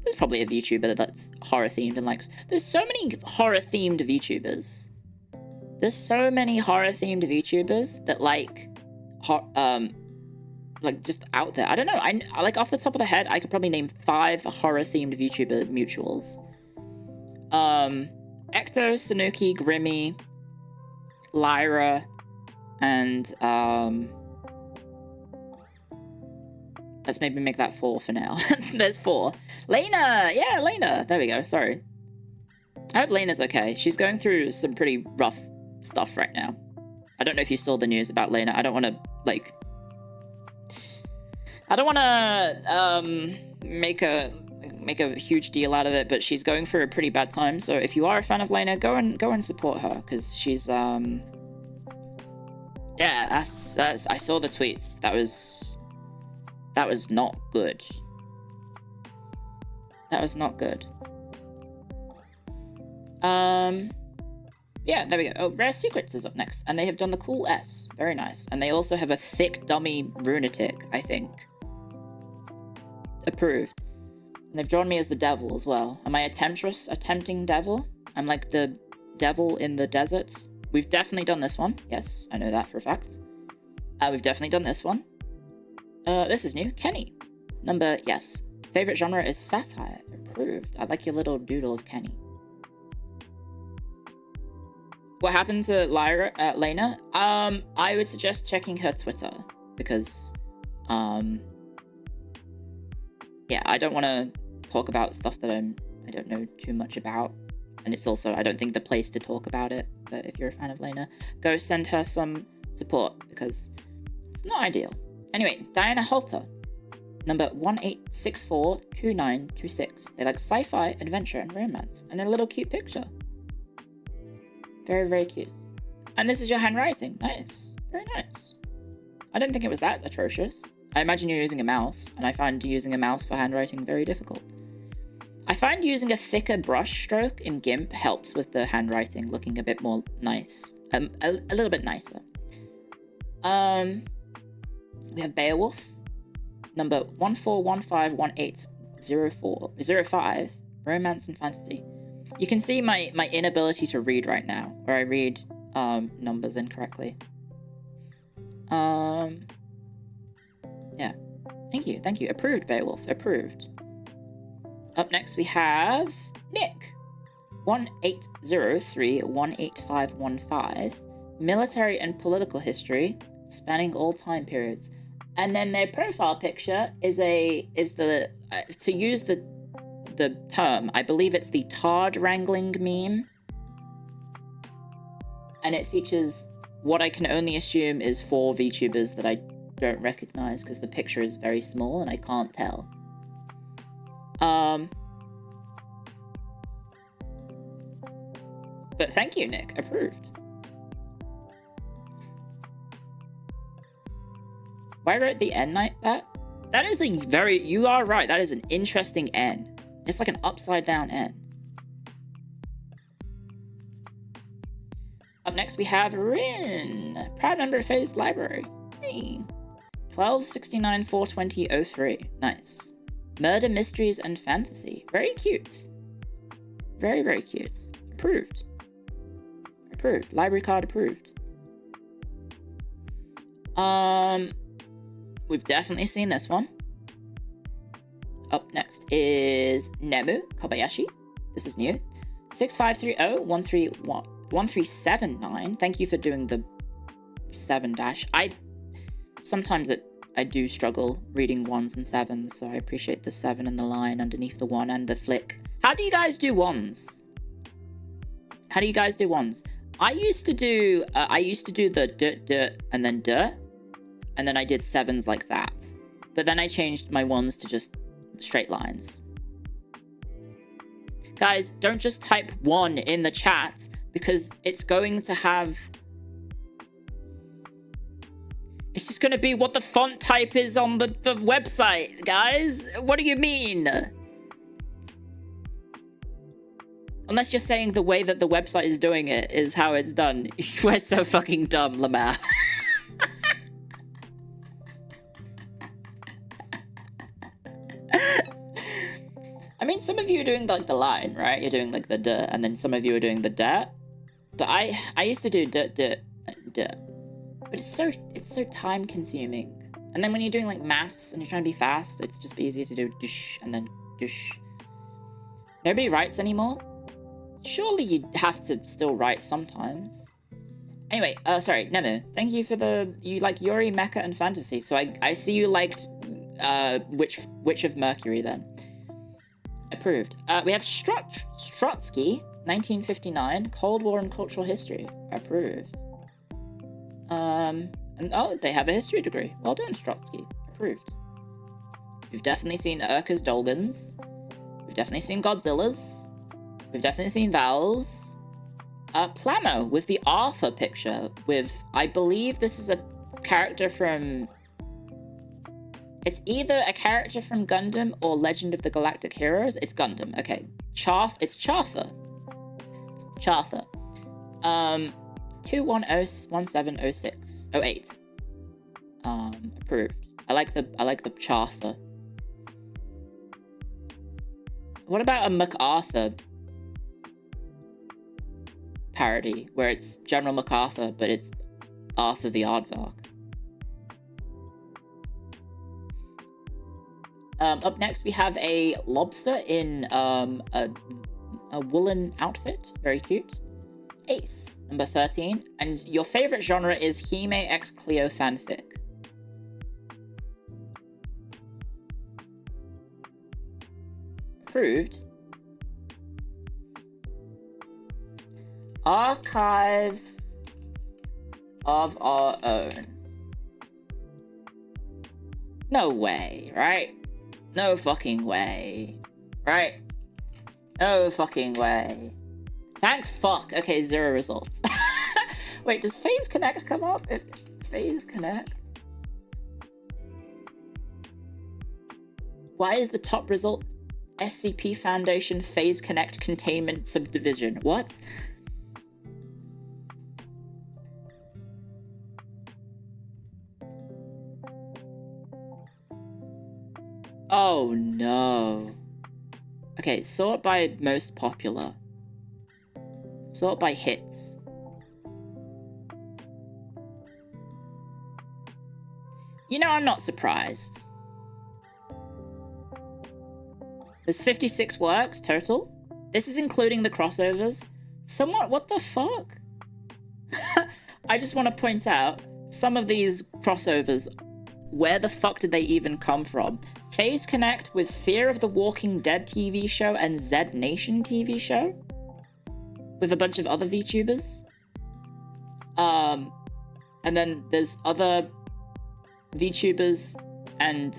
There's probably a VTuber that's horror themed and likes. There's so many horror themed VTubers. There's so many horror themed VTubers that like just out there. I don't know. I like off the top of the head, I could probably name 5 horror themed VTuber mutuals. Ecto, Sanuki, Grimmy, Lyra, and let's maybe make that 4 for now. There's 4. Lena! Yeah, Lena! There we go. Sorry. I hope Lena's okay. She's going through some pretty rough stuff right now. I don't know if you saw the news about Lena. I don't want to, like... I don't want to make a huge deal out of it, but she's going through a pretty bad time. So if you are a fan of Lena, go and support her, because she's yeah, that's I saw the tweets. That was not good. That was not good. Yeah, there we go. Oh, Rare Secrets is up next, and they have done the cool S. Very nice. And they also have a thick dummy Runatic, I think. Approved. And they've drawn me as the devil as well. Am I a temptress, a tempting devil? I'm like the devil in the desert. We've definitely done this one. Yes, I know that for a fact. We've definitely done this one. This is new. Kenny. Number, yes. Favorite genre is satire. Approved. I like your little doodle of Kenny. What happened to Lena? I would suggest checking her Twitter, because, yeah, I don't want to talk about stuff that I don't know too much about, and it's also, I don't think, the place to talk about it. But if you're a fan of Lena, go send her some support, because it's not ideal. Anyway, Diana Halter, number 18642926. They like sci-fi, adventure, and romance, and a little cute picture. Very, very cute. And this is your handwriting. Nice. Very nice. I didn't think it was that atrocious. I imagine you're using a mouse, and I find using a mouse for handwriting very difficult. I find using a thicker brush stroke in GIMP helps with the handwriting looking a bit more nice. A little bit nicer. We have Beowulf, number 14151805, romance and fantasy. You can see my inability to read right now, where I read numbers incorrectly. Yeah. Thank you. Approved, Beowulf. Approved. Up next we have Nick. 1803-18515. Military and political history, spanning all time periods. And then their profile picture is to use the term, I believe it's the Tard wrangling meme, and it features what I can only assume is 4 VTubers that I don't recognize, because the picture is very small and I can't tell. But thank you, Nick. Approved. Why wrote the N like that? That is a very, you are right, that is an interesting N. It's like an upside down N. Up next we have Rin. Proud member of Phased Library. Hey. 1269-420-03. Nice. Murder, mysteries, and fantasy. Very cute. Very, very cute. Approved. Approved. Library card approved. We've definitely seen this one. Up next is Nemu Kobayashi. This is new. 6530-1379. Thank you for doing the 7 dash. Sometimes I do struggle reading 1s and 7s, so I appreciate the 7 and the line underneath the 1 and the flick. How do you guys do 1s? How do you guys do 1s? I used to do the d and then d, and then I did 7s like that. But then I changed my 1s to just straight lines. Guys, don't just type 1 in the chat, because it's going to have... It's just going to be what the font type is on the website, guys. What do you mean? Unless you're saying the way that the website is doing it is how it's done. We're so fucking dumb, Lamar. I mean, some of you are doing like the line, right? You're doing like the duh, and then some of you are doing the da. But I used to do duh. But it's so time consuming. And then when you're doing like maths and you're trying to be fast, it's just easier to do dush and then dush. Nobody writes anymore. Surely you'd have to still write sometimes. Anyway, sorry, Nemu. Thank you for you like Yuri, Mecha, and Fantasy. So I see you liked Witch of Mercury then. Approved. We have Strotsky 1959, Cold War and Cultural History. Approved. And oh, they have a history degree. Well done, Strotsky. Approved. We've definitely seen Urka's Dolgans. We've definitely seen Godzilla's. We've definitely seen Val's. Plamo with the Arthur picture with, I believe this is a character from... It's either a character from Gundam or Legend of the Galactic Heroes. It's Gundam. Okay. It's Chartha. Chartha. 21170608. Approved. I like the Chartha. What about a MacArthur parody where it's General MacArthur, but it's Arthur the Aardvark? Up next, we have a lobster in a woolen outfit. Very cute. Ace, number 13. And your favorite genre is Hime x Clio fanfic. Approved. Archive of Our Own. No way, right? No fucking way. Right? No fucking way. Thank fuck. Okay, 0 results. Wait, does Phase Connect come up? If Phase Connect? Why is the top result SCP Foundation Phase Connect Containment Subdivision? What? Oh no. Okay, sort by most popular. Sort by hits. You know, I'm not surprised. There's 56 works total. This is including the crossovers. Somewhat, what the fuck? I just want to point out, some of these crossovers, where the fuck did they even come from? Phase Connect with Fear of the Walking Dead TV show and Zed Nation TV show? With a bunch of other VTubers? And then there's other VTubers and,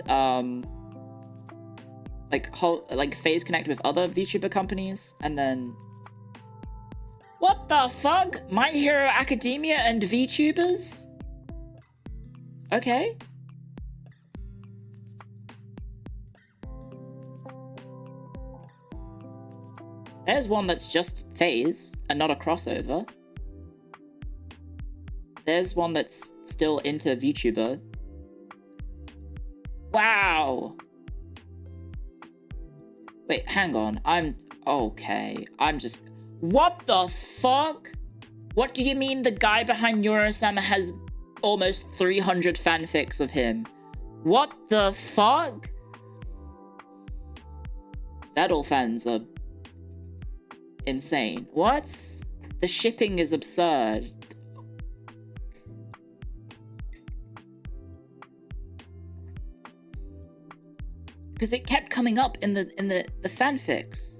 like Phase Connect with other VTuber companies, and then... What the fuck? My Hero Academia and VTubers? Okay. There's one that's just Phase and not a crossover. There's one that's still into VTuber. Wow. Wait, hang on. Okay. What the fuck? What do you mean the guy behind Neurosama has almost 300 fanfics of him? What the fuck? Vedal fans are insane. What? The shipping is absurd. Because it kept coming up in the fanfics.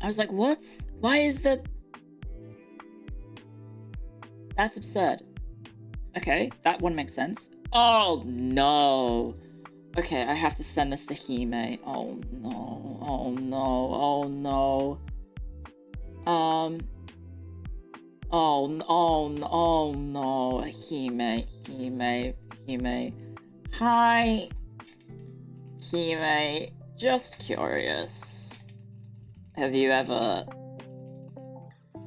I was like, what? Why is the... That's absurd. Okay, that one makes sense. Oh, no. Okay, I have to send this to Hime. Oh, no. Oh, no. Oh, no. Oh, no. Hime. Hi. Hime. Just curious. Have you ever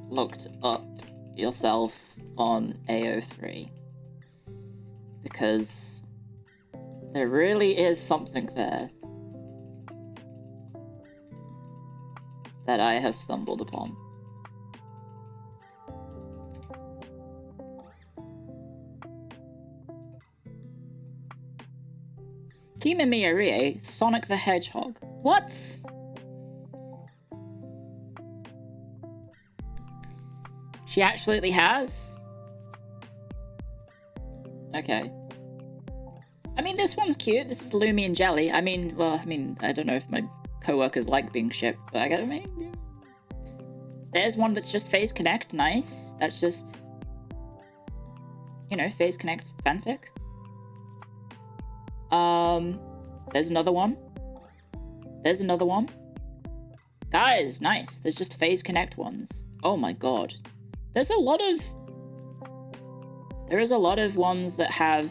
looked up yourself on AO3? Because there really is something there that I have stumbled upon. Hime Miyarie, Sonic the Hedgehog. What? She absolutely has? Okay. I mean, this one's cute. This is Lumi and Jelly. I mean, well, I don't know if my co-workers like being shipped, but I mean, yeah. There's one that's just Phase Connect. Nice. That's just, you know, Phase Connect fanfic. There's another one. There's another one. Guys, nice. There's just Phase Connect ones. Oh my god. There is a lot of ones that have,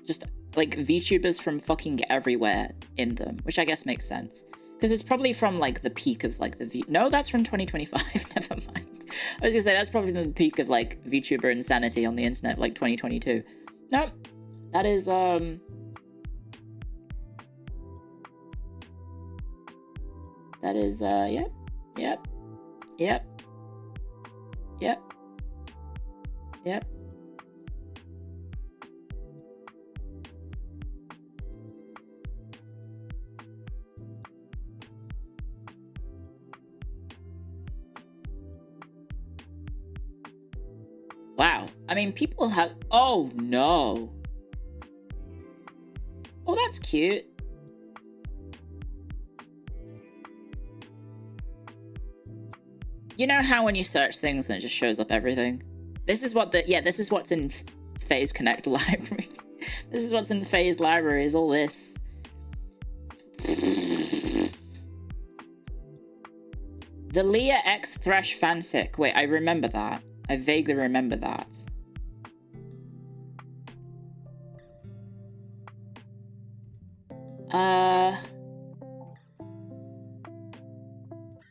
just, like, VTubers from fucking everywhere in them, which I guess makes sense. Because it's probably from, like, the peak of, like, No, that's from 2025. Never mind. I was gonna say, that's probably the peak of, like, VTuber insanity on the internet, like, 2022. No, that is, That is, yep. Yep. Yep. Yep. Yep. Wow. I mean, people have... Oh, no. Oh, that's cute. You know how when you search things and it just shows up everything? This is what this is what's in Phase Connect library. This is what's in the Phase library, is all this. The Leah X Thresh fanfic. Wait, I remember that. I vaguely remember that.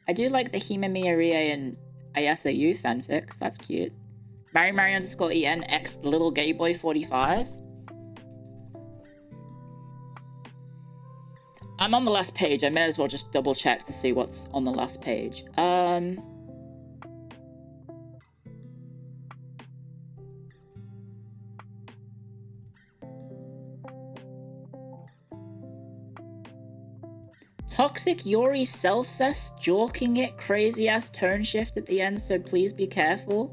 I do like the Himamiya Rie and Ayasa fanfics. That's cute. Mary_EN X Little Gay Boy 45. I'm on the last page. I may as well just double check to see what's on the last page. Toxic Yuri self-cess, jorking it, crazy ass turn shift at the end, so please be careful.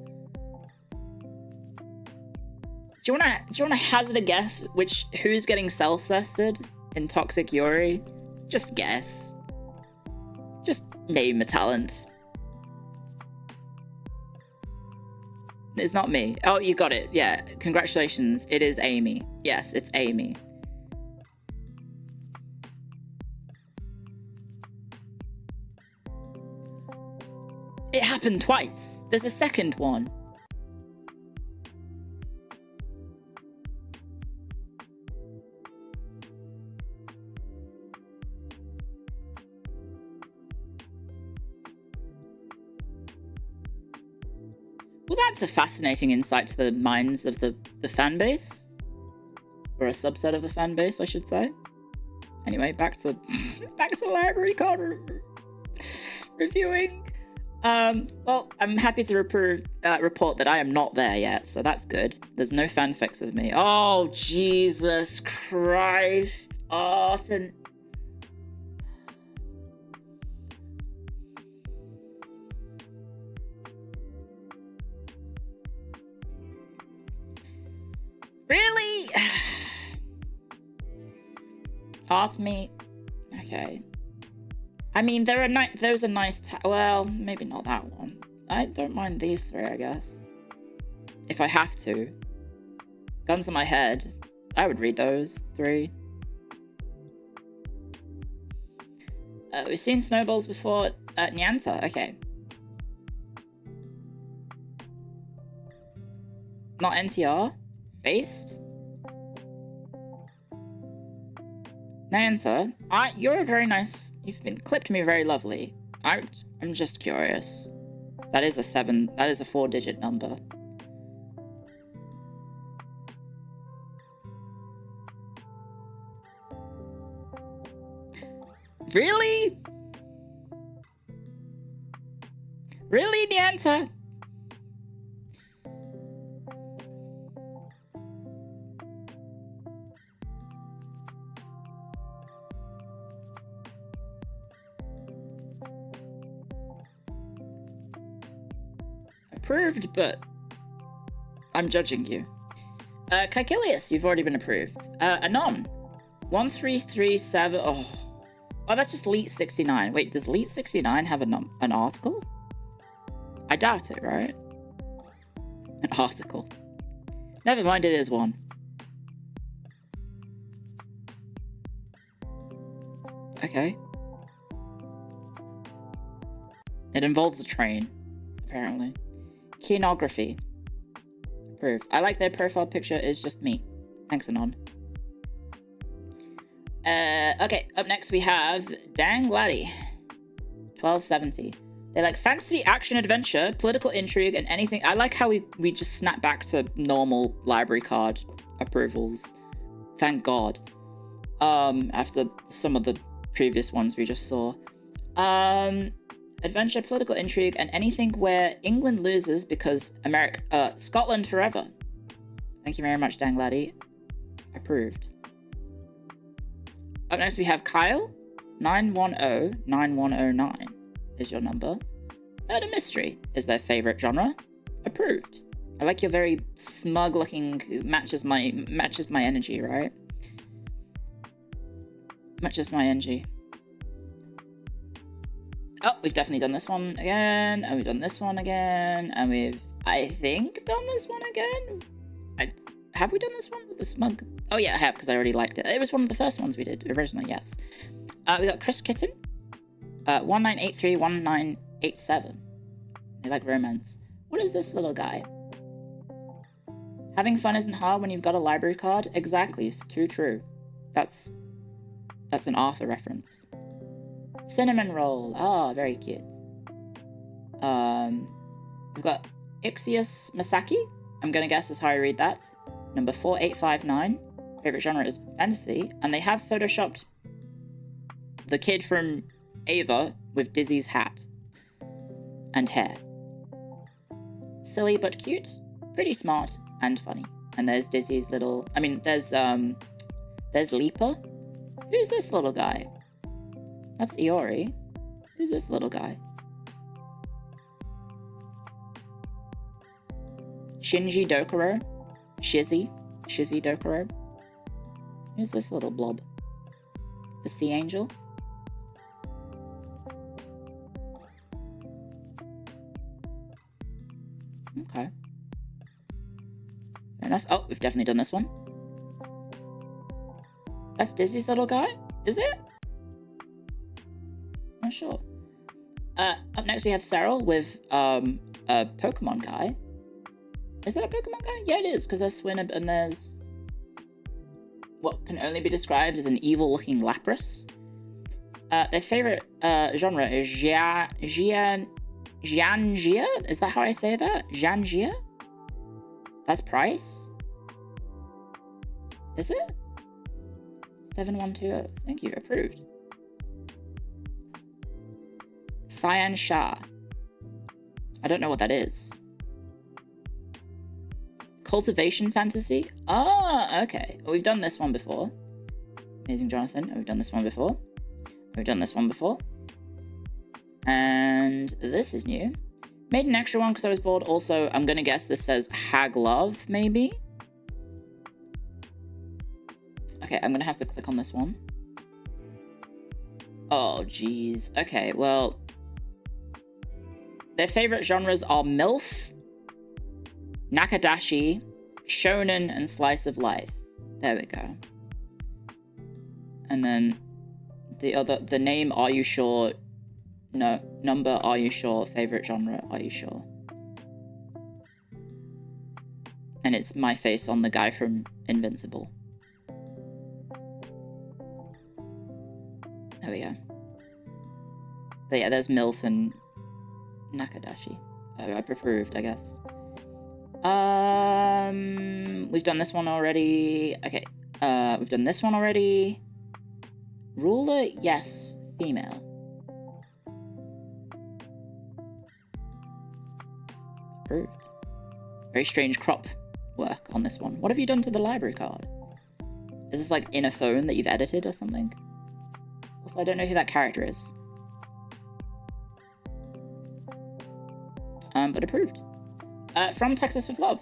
Do you wanna hazard a guess who's getting self-cessed in Toxic Yuri? Just guess. Just name a talent. It's not me. Oh, you got it. Yeah, congratulations. It is Amy. Yes, it's Amy. It happened twice. There's a second one. Well, that's a fascinating insight to the minds of the fan base. Or a subset of the fan base, I should say. Anyway, back to library card reviewing. Well, I'm happy to report that I am not there yet, so that's good. There's no fanfics of me. Oh, Jesus Christ. Arten. Really? Artmeet. Okay. I mean, those are nice. Well, maybe not that one. I don't mind these three, I guess. If I have to. Guns on my head. I would read those three. We've seen snowballs before. Nyanta. Okay. Not NTR. Based. Nyanta, you're a very nice... You've been clipped me very lovely. I'm just curious. That is a 7... That is a 4-digit number. Really? Really, Nyanta? Approved, but I'm judging you. Caecilius, you've already been approved. Anon, 1337. Oh, that's just Leet 69. Wait, does Leet 69 have an article? I doubt it, right? An article. Never mind, it is one. Okay. It involves a train, apparently. Kenography. Approved. I like their profile picture is just me. Thanks, Anon. Okay, up next we have Dang Laddie. 1270. They like fantasy, action, adventure, political intrigue, and anything. I like how we just snap back to normal library card approvals. Thank God. After some of the previous ones we just saw. Adventure, political intrigue, and anything where England loses because Scotland forever. Thank you very much, Dang Laddie. Approved. Up next we have Kyle. 9109109 is your number. Murder mystery is their favorite genre. Approved. I like your very smug looking, matches my energy, right? Matches my energy. Oh, we've definitely done this one again, and we've done this one again, and we've, I think, done this one again. Have we done this one with the smug? Oh yeah, I have, because I already liked it. It was one of the first ones we did originally, yes. We got Chris Kitten, 19831987. They like romance. What is this little guy? Having fun isn't hard when you've got a library card. Exactly, it's too true. That's an Arthur reference. Cinnamon roll. Ah, very cute. We've got Ixius Masaki. I'm gonna guess is how I read that. Number 4859. Favorite genre is fantasy, and they have photoshopped the kid from Ava with Dizzy's hat and hair. Silly but cute, pretty smart and funny. And there's Dizzy's little. I mean, there's Leaper. Who's this little guy? That's Iori. Who's this little guy? Shinji Dokuro. Shizzy Dokuro. Who's this little blob? The Sea Angel. Okay. Fair enough. Oh, we've definitely done this one. That's Dizzy's little guy? Is it? Not sure. Up next we have Cyril with a Pokemon guy. Is that a Pokemon guy? Yeah, it is, because there's Swinub and there's what can only be described as an evil-looking Lapras. Their favorite genre is Jianjia? Is that how I say that? Jianjia? That's Price? Is it? 7120. Thank you. Approved. Cyan Shah. I don't know what that is. Cultivation fantasy? Ah, okay. Well, we've done this one before. Amazing Jonathan. We've done this one before. We've done this one before. And this is new. Made an extra one because I was bored. Also, I'm going to guess this says Hag Love, maybe? Okay, I'm going to have to click on this one. Oh, jeez. Okay, well, their favorite genres are MILF, Nakadashi, Shonen, and Slice of Life. There we go. And then the name, Are You Sure? No, number, Are You Sure? Favorite genre, Are You Sure? And it's my face on the guy from Invincible. There we go. But yeah, there's MILF and Nakadashi. I've approved, I guess. We've done this one already. Okay. We've done this one already. Ruler, yes. Female. Approved. Very strange crop work on this one. What have you done to the library card? Is this like in a phone that you've edited or something? Also, I don't know who that character is. But approved. From Texas with Love.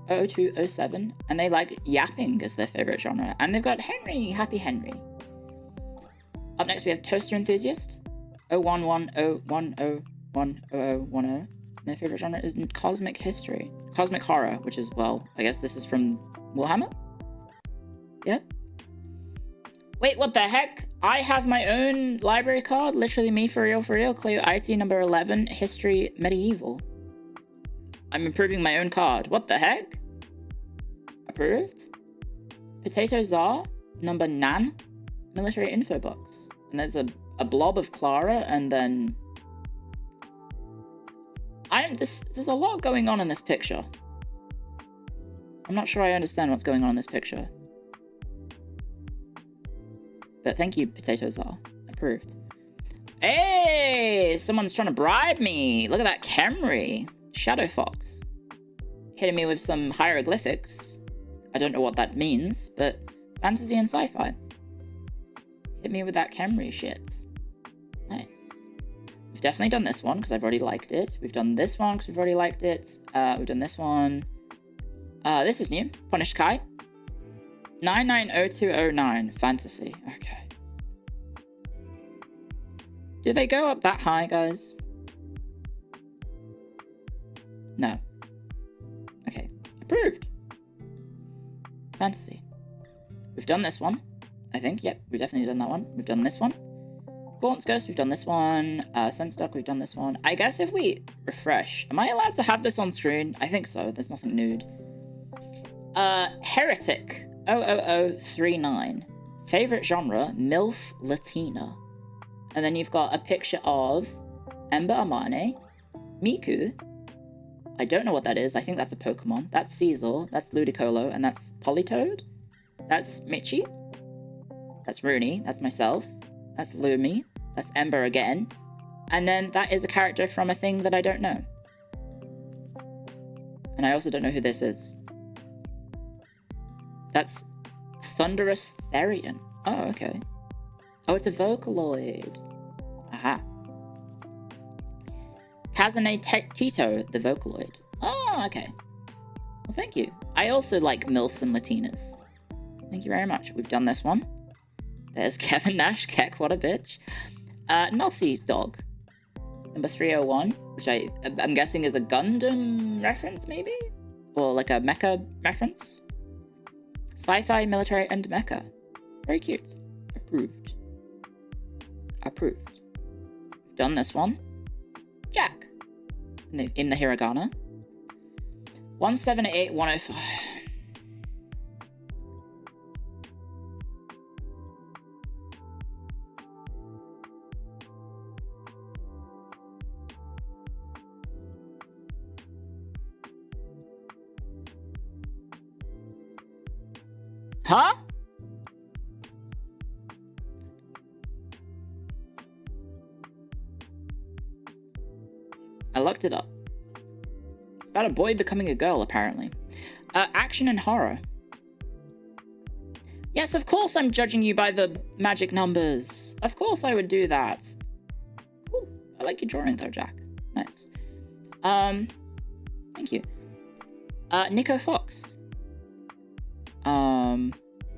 0207, and they like yapping as their favorite genre. And they've got Henry, Happy Henry. Up next, we have Toaster Enthusiast, 0110101010. Their favorite genre is Cosmic History, Cosmic Horror, which is, well, I guess this is from Warhammer? Yeah? Wait, what the heck? I have my own library card, literally me for real, Clio IT number 11, History Medieval. I'm improving my own card. What the heck? Approved? Potato Czar, number 9, Military Info Box. And there's a blob of Clara, and then... There's a lot going on in this picture. I'm not sure I understand what's going on in this picture. But thank you, Potato Czar. Approved. Hey! Someone's trying to bribe me! Look at that Camry! Shadow Fox. Hitting me with some hieroglyphics. I don't know what that means, but fantasy and sci-fi. Hit me with that Camry shit. Nice. We've definitely done this one, because I've already liked it. We've done this one, because we've already liked it. We've done this one. This is new. Punished Kai. 990209. Fantasy. Okay. Do they go up that high, guys? No. Okay. Approved. Fantasy. We've done this one. I think. Yep, we've definitely done that one. We've done this one. Gaunt's Ghost, we've done this one. Sunstuck, we've done this one. I guess if we refresh... Am I allowed to have this on screen? I think so. There's nothing nude. Heretic. 00039. Favorite genre, MILF Latina. And then you've got a picture of Ember Amane, Miku. I don't know what that is. I think that's a Pokemon. That's Caesar. That's Ludicolo. And that's Politoed. That's Michi. That's Rooney. That's myself. That's Lumi. That's Ember again. And then that is a character from a thing that I don't know. And I also don't know who this is. That's Thunderous Therian. Oh, okay. Oh, it's a Vocaloid. Aha. Kazane Tito, the Vocaloid. Oh, okay. Well, thank you. I also like MILFs and Latinas. Thank you very much. We've done this one. There's Kevin Nash. Keck, what a bitch. Nossie's Dog. Number 301, which I'm guessing is a Gundam reference, maybe? Or like a mecha reference? Sci-fi, military, and mecha. Very cute. Approved. Approved. We've done this one. Jack. In the hiragana. 178105. Huh? I looked it up. It's about a boy becoming a girl, apparently. Action and horror. Yes, of course I'm judging you by the magic numbers. Of course I would do that. Ooh, I like your drawing though, Jack. Nice. Thank you. Nico Fox.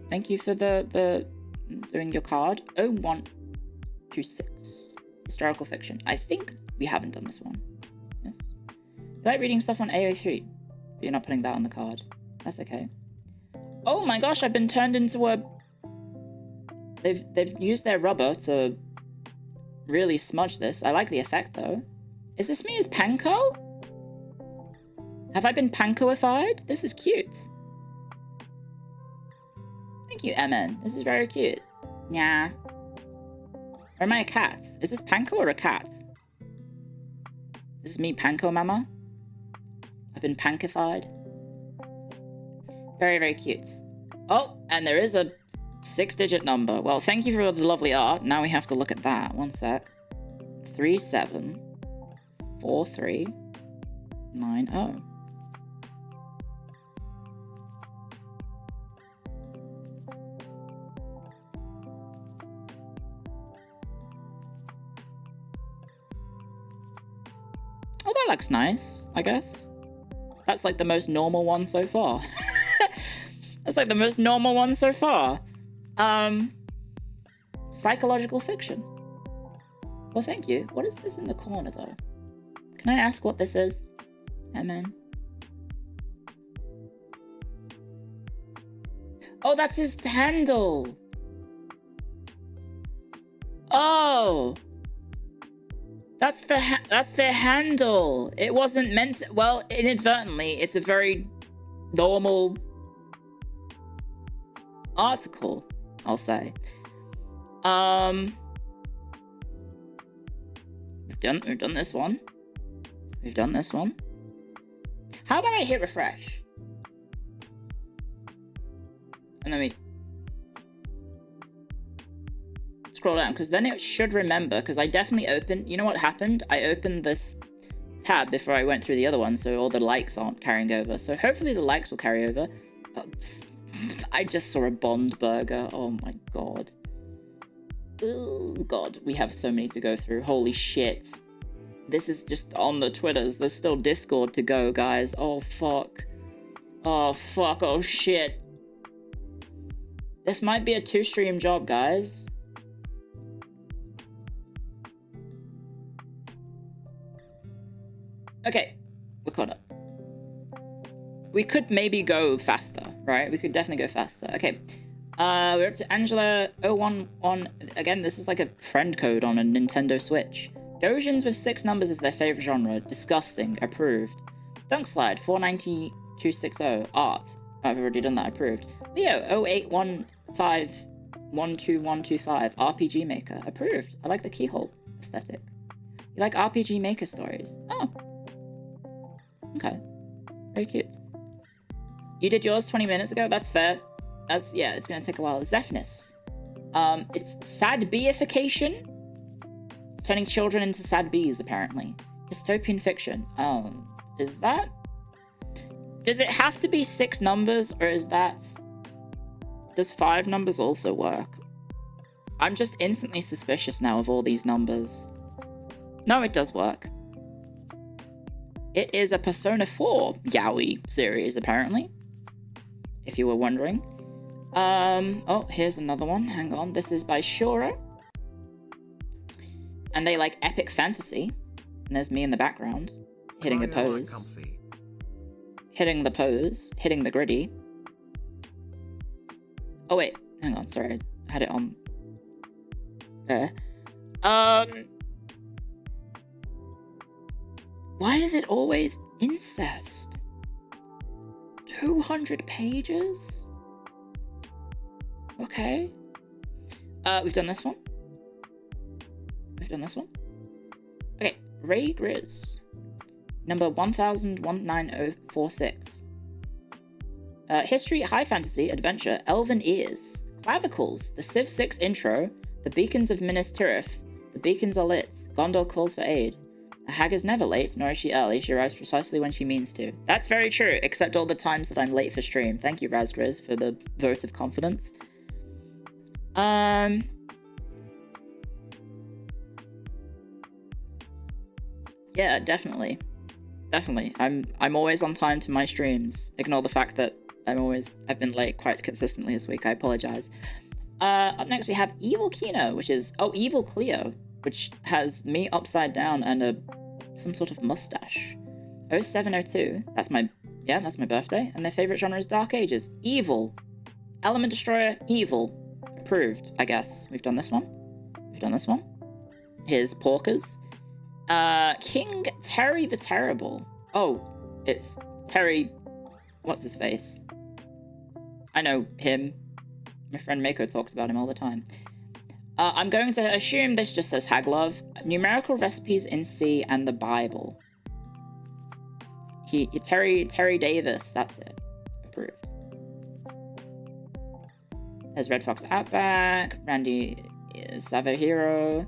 Thank you for the doing your card. 0126. Historical fiction. I think we haven't done this one. Yes. You like reading stuff on AO3, but you're not putting that on the card. That's okay. Oh my gosh, I've been turned into a... They've used their rubber to really smudge this. I like the effect though. Is this me as Panko? Have I been Pankoified? This is cute. Thank you, MN. This is very cute. Yeah. Or am I a cat? Is this Panko or a cat? This is me, Panko Mama. I've been Pankified. Very, very cute. Oh, and there is a 6-digit number. Well, thank you for the lovely art. Now we have to look at that. One sec. 374390. Oh, that looks nice, I guess. That's like the most normal one so far. That's like the most normal one so far. Psychological fiction. Well, thank you. What is this in the corner, though? Can I ask what this is? Man. Oh, that's his handle. Oh. That's their handle. It wasn't meant to, well, inadvertently, it's a very normal article, I'll say. We've done this one. We've done this one. How about I hit refresh? And then we scroll down, because then it should remember, because I definitely opened, you know what happened? I opened this tab before I went through the other one, so all the likes aren't carrying over. So hopefully the likes will carry over. I just saw a Bond burger. Oh my god. Oh god, we have so many to go through. Holy shit. This is just on the Twitters. There's still Discord to go, guys. Oh fuck. Oh fuck. Oh shit. This might be a 2-stream job, guys. Okay, we're caught up. We could maybe go faster, right? We could definitely go faster. Okay, we're up to Angela 011. Again, this is like a friend code on a Nintendo Switch. Dojins with 6 numbers is their favorite genre. Disgusting. Approved. Dunkslide 490260. Art. Oh, I've already done that. Approved. Leo 081512125. RPG Maker. Approved. I like the keyhole aesthetic. You like RPG Maker stories? Oh. Okay. Very cute. You did yours 20 minutes ago? That's fair. That's, yeah, it's gonna take a while. Zephnis. It's sad beification. It's turning children into sad bees, apparently. Dystopian fiction. Is that... Does it have to be 6 numbers, or is that... Does 5 numbers also work? I'm just instantly suspicious now of all these numbers. No, it does work. It is a Persona 4 yaoi series, apparently. If you were wondering. Oh, here's another one. Hang on. This is by Shura. And they like epic fantasy. And there's me in the background. Hitting a pose. Hitting the pose. Hitting the gritty. Oh, wait. Hang on. Sorry. I had it on there. Why is it always incest? 200 pages? Okay. We've done this one. We've done this one. Okay, Ray Grizz. Number 1000-19046. History, high fantasy, adventure, elven ears, clavicles, the Civ 6 intro, the beacons of Minas Tirith, the beacons are lit, Gondor calls for aid. A hag is never late, nor is she early. She arrives precisely when she means to. That's very true, except all the times that I'm late for stream. Thank you, Razgriz, for the vote of confidence. Yeah, definitely. Definitely. I'm always on time to my streams. Ignore the fact that I've been late quite consistently this week. I apologize. Up next we have Evil Kino, which is... Oh, Evil Clio, which has me upside down and some sort of mustache. 0702. That's my birthday. And their favorite genre is Dark Ages. Evil. Element Destroyer. Evil. Approved, I guess. We've done this one. We've done this one. Here's Porkers. King Terry the Terrible. Oh, it's Terry... What's his face? I know him. My friend Mako talks about him all the time. I'm going to assume this just says Haglove. Numerical recipes in C and the Bible. Terry Davis, that's it. Approved. There's Red Fox Outback, Randy Savo Hero,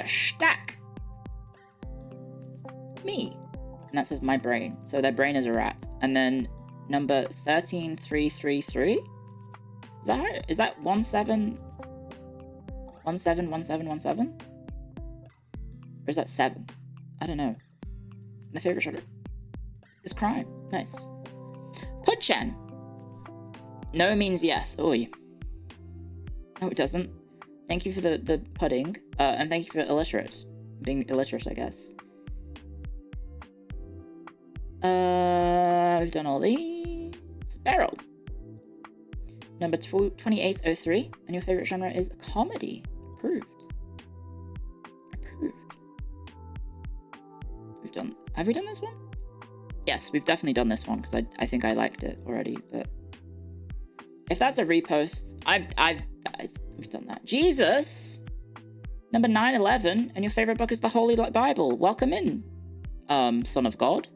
Stack. Me. And that says my brain. So their brain is a rat. And then number 13333. Is that right? Is that 171717? Or is that 7? I don't know. My favorite genre is crime. Nice. Pudchen. No means yes. Oi. No, it doesn't. Thank you for the pudding. And thank you for illiterate. Being illiterate, I guess. We've done all these. Beryl. Number 2803. And your favorite genre is comedy. Approved. Have we done this one? Yes, we've definitely done this one because I think I liked it already. But if that's a repost, we've done that. Jesus, number 911, and your favorite book is the Holy Bible. Welcome in, Son of God.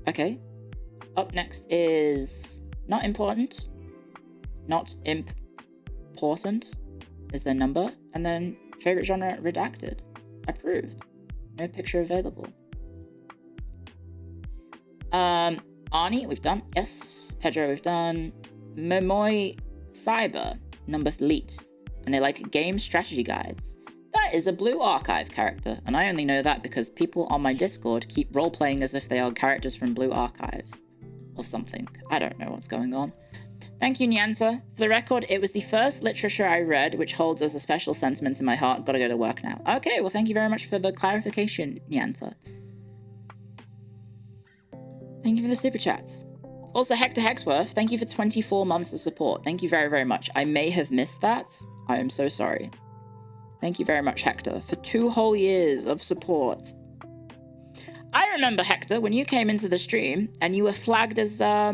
Okay. Up next is not important. Not important is their number, and then favorite genre redacted. Approved. No picture available. Arnie, we've done. Yes. Pedro, we've done. Momoy Cyber, number elite. And they like game strategy guides. That is a Blue Archive character. And I only know that because people on my Discord keep role-playing as if they are characters from Blue Archive. Or something. I don't know what's going on. Thank you, Nyansa. For the record, it was the first literature I read, which holds as a special sentiment in my heart. Gotta go to work now. Okay, well, thank you very much for the clarification, Nyansa. Thank you for the super chats. Also, Hector Hexworth, thank you for 24 months of support. Thank you very, very much. I may have missed that. I am so sorry. Thank you very much, Hector, for 2 whole years of support. I remember, Hector, when you came into the stream and you were flagged as a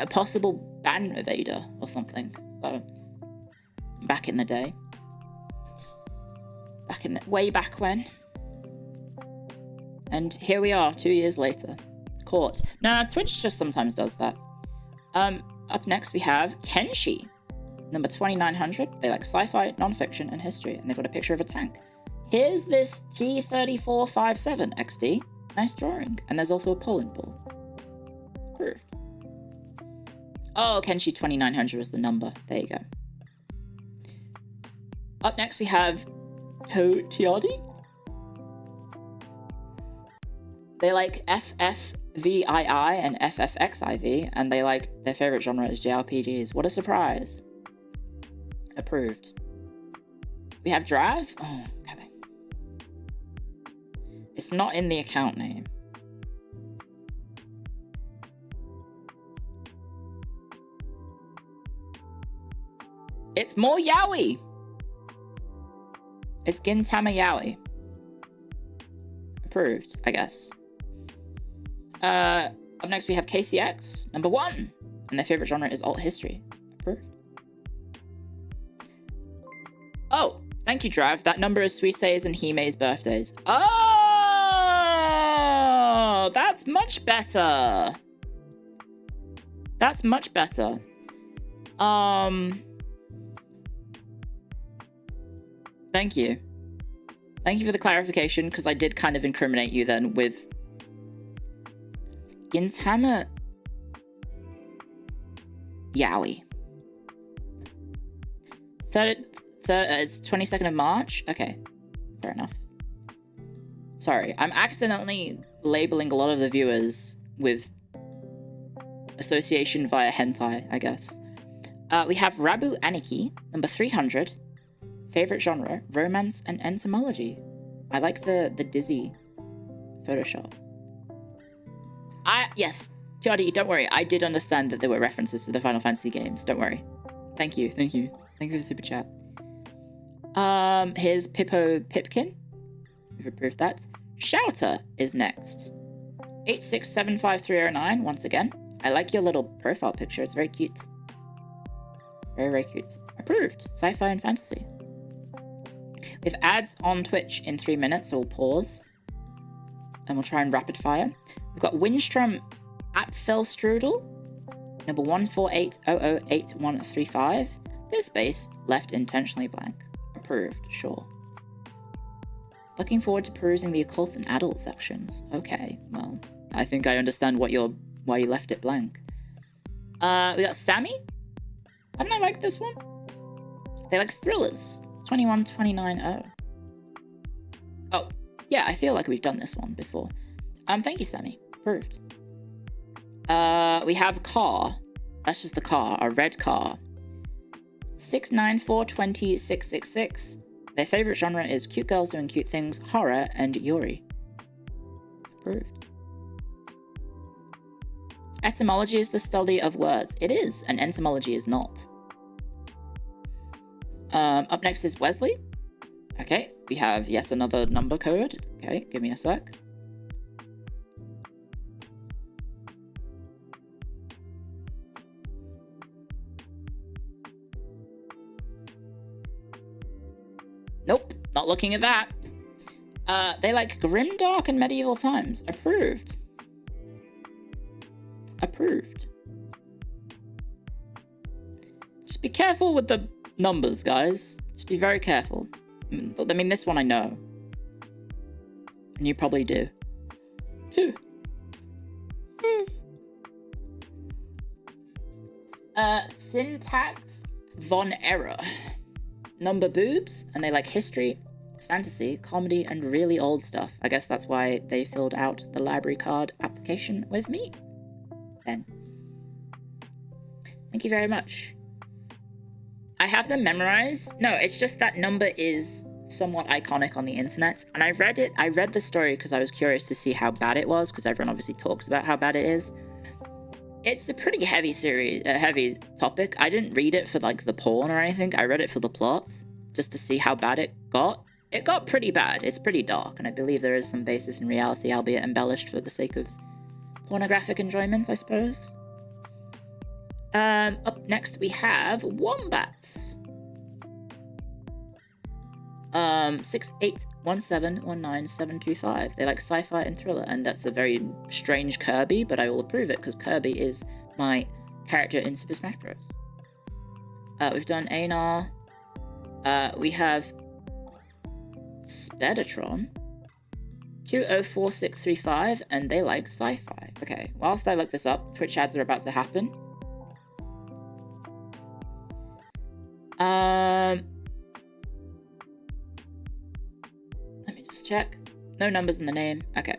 possible ban evader or something. So, back in the day. Way back when. And here we are, 2 years later. Caught. Nah, Twitch just sometimes does that. Up next we have Kenshi. Number 2900. They like sci-fi, non-fiction, and history. And they've got a picture of a tank. Here's this T3457 XD. Nice drawing. And there's also a polling ball. Approved. Oh, Kenshi 2900 was the number. There you go. Up next we have Tiadi. They like FFVII and FFXIV, and they like their favorite genre is JRPGs. What a surprise. Approved. We have Drav. Oh, okay. It's not in the account name. It's more yaoi. It's Gintama yaoi. Approved, I guess. Up next we have KCX, number 1. And their favorite genre is alt history. Approved. Oh, thank you, Drive. That number is Suisei's and Hime's birthdays. Oh, that's much better. That's much better. Thank you. Thank you for the clarification, because I did kind of incriminate you then with Gintama yaoi. It's 22nd of March? Okay, fair enough. Sorry, I'm accidentally labeling a lot of the viewers with association via hentai, I guess. We have Rabu Aniki, number 300. Favorite genre, romance and entomology. I like the Dizzy Photoshop. Yes, Jody, don't worry. I did understand that there were references to the Final Fantasy games. Don't worry. Thank you. Thank you for the super chat. Here's Pippo Pipkin. We've approved that. Shouter is next. 8675309, once again. I like your little profile picture. It's very cute. Very, very cute. Approved. Sci-fi and fantasy. We have ads on Twitch in 3 minutes, so we'll pause. And we'll try and rapid fire. We've got Winstrom Apfelstrudel, number 148008135. This space left intentionally blank. Approved, sure. Looking forward to perusing the occult and adult sections. Okay, well, I think I understand why you left it blank. We got Sammy. Haven't I liked this one? They like thrillers. 21290. Oh, Yeah, I feel like we've done this one before. Thank you, Sammy. Approved. We have car. That's just the car, a red car. 69420 Their favorite genre is cute girls doing cute things, horror, and Yuri. Approved. Etymology is the study of words. It is, and entomology is not. Up next is Wesley. Okay, we have yet another number code. Okay, give me a sec. Nope, not looking at that. They like grimdark and medieval times. Approved. Approved. Just be careful with the numbers, guys. Just be very careful. I mean, this one I know. And you probably do. Syntax von Error. Number boobs, and they like history, fantasy, comedy, and really old stuff. I guess that's why they filled out the library card application with me. Then. Thank you very much. I have them memorized. No, it's just that number is somewhat iconic on the internet. And I read the story because I was curious to see how bad it was, because everyone obviously talks about how bad it is. It's a pretty heavy series, a heavy topic. I didn't read it for like the porn or anything. I read it for the plot, just to see how bad it got. It got pretty bad. It's pretty dark, and I believe there is some basis in reality, albeit embellished for the sake of pornographic enjoyment, I suppose. Up next we have Wombats. 681719725. They like sci-fi and thriller, and that's a very strange Kirby, but I will approve it because Kirby is my character in Super Smash Bros. We've done Anar. We have Spedatron 204635, and they like sci-fi. Okay, whilst I look this up, Twitch ads are about to happen. Let me just check. No numbers in the name. Okay.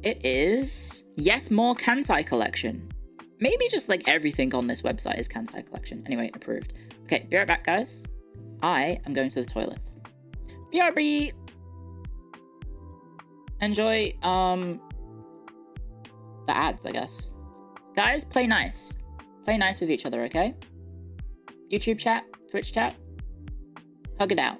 It is yet more Kantai collection. Maybe just like everything on this website is Kantai collection. Anyway, approved. Okay, be right back, guys. I am going to the toilet. BRB! Enjoy, the ads, I guess. Guys, play nice. Play nice with each other, okay? YouTube chat, Twitch chat. Hug it out.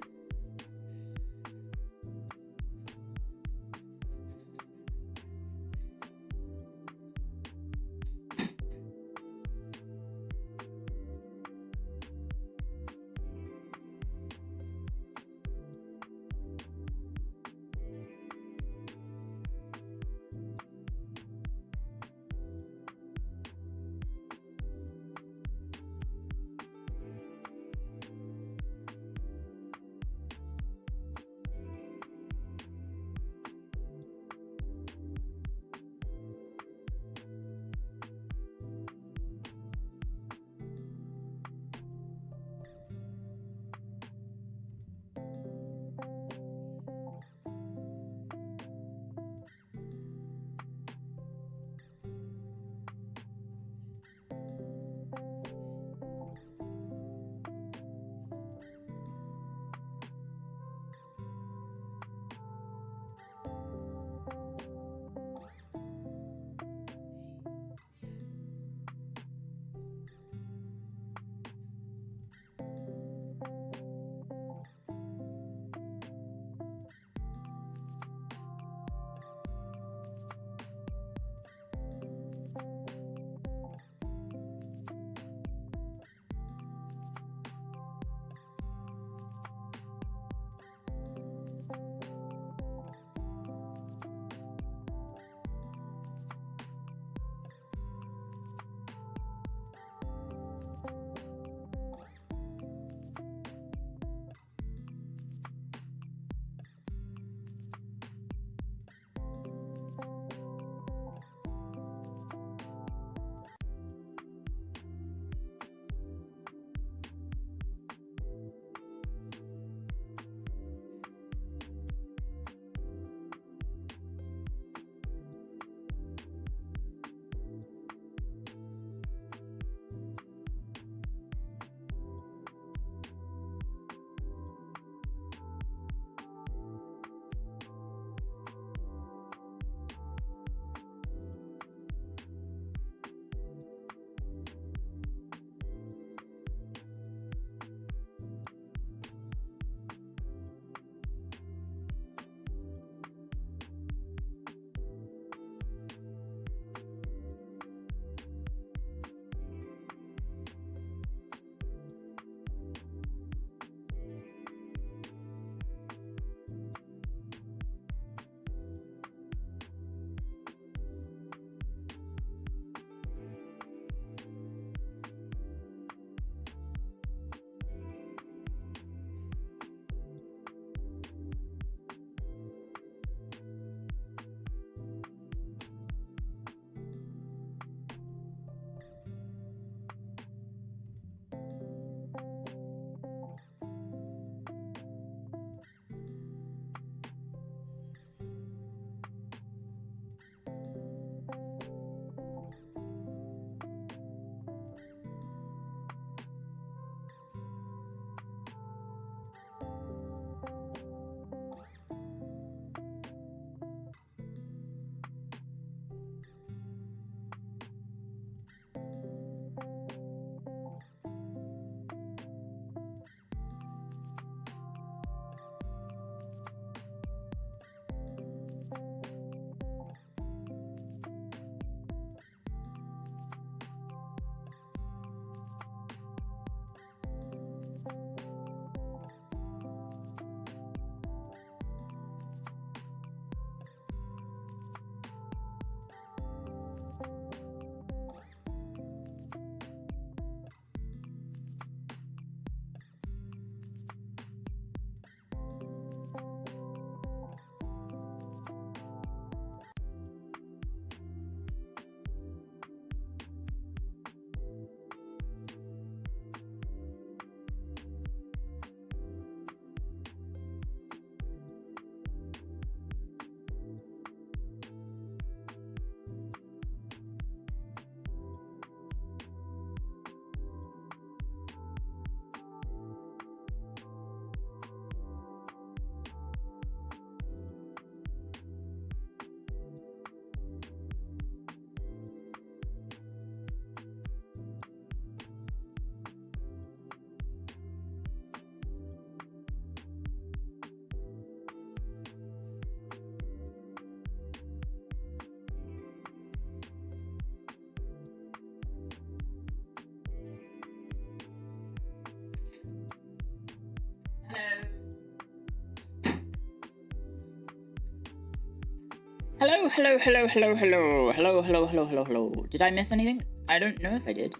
Hello, hello, hello, hello, hello, hello, hello, hello, hello, hello. Did I miss anything? I don't know if I did.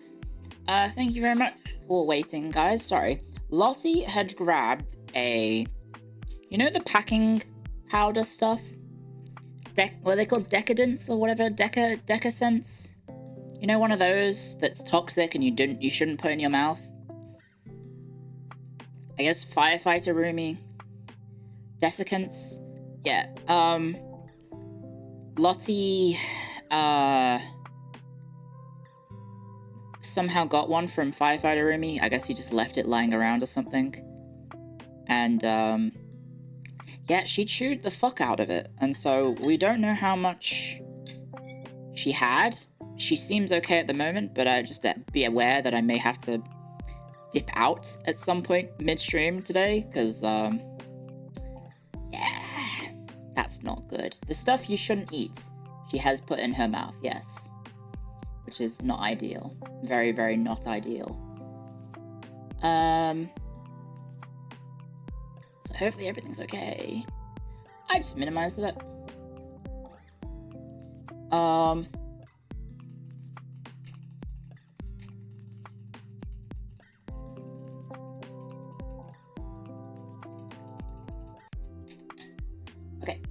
Thank you very much for waiting, guys. Sorry. Lottie had grabbed a... You know the packing powder stuff? What are they called? Decadence or whatever? Decascents? You know, one of those that's toxic and you shouldn't put in your mouth? I guess firefighter roomie. Desiccants. Yeah. Lottie somehow got one from firefighter roomie. I guess he just left it lying around or something. And yeah, she chewed the fuck out of it. And so we don't know how much she had. She seems okay at the moment, but just be aware that I may have to dip out at some point midstream today, because yeah, that's not good. The stuff you shouldn't eat, she has put in her mouth, yes. Which is not ideal. Very, very not ideal. So hopefully everything's okay. I just minimized that. Okay.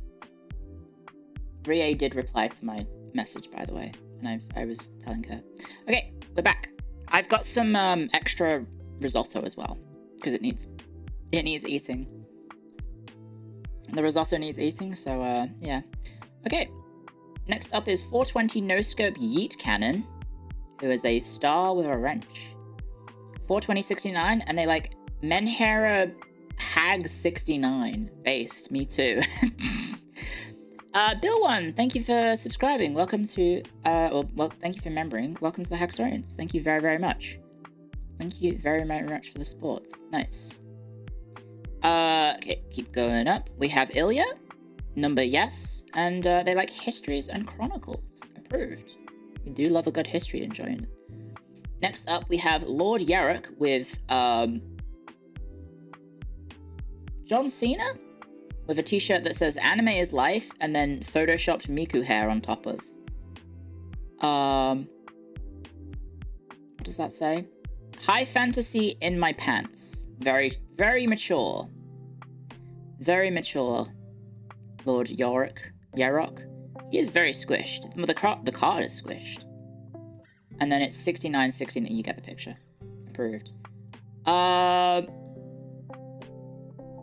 Rie did reply to my message, by the way, and I was telling her. Okay, we're back. I've got some extra risotto as well, because it needs eating. The risotto needs eating, so yeah. Okay. Next up is 420 No Scope Yeet Cannon, who is a star with a wrench. 42069, and they like Menhera Hag 69 based. Me too. Bill One, thank you for subscribing. Welcome to well, thank you for remembering. Welcome to the Hackstorians. Thank you very, very much. Thank you very, very much for the sports. Nice. Okay, keep going up. We have Ilya, number yes, and they like histories and chronicles. Approved. We do love a good history enjoyment. Next up, we have Lord Yarrick with John Cena with a t-shirt that says "Anime is life" and then photoshopped Miku hair on top of. What does that say? High fantasy in my pants. Very, very mature. Very mature. Lord Yarrick. He is very squished. Well, the card is squished. And then it's 6969. You get the picture. Approved.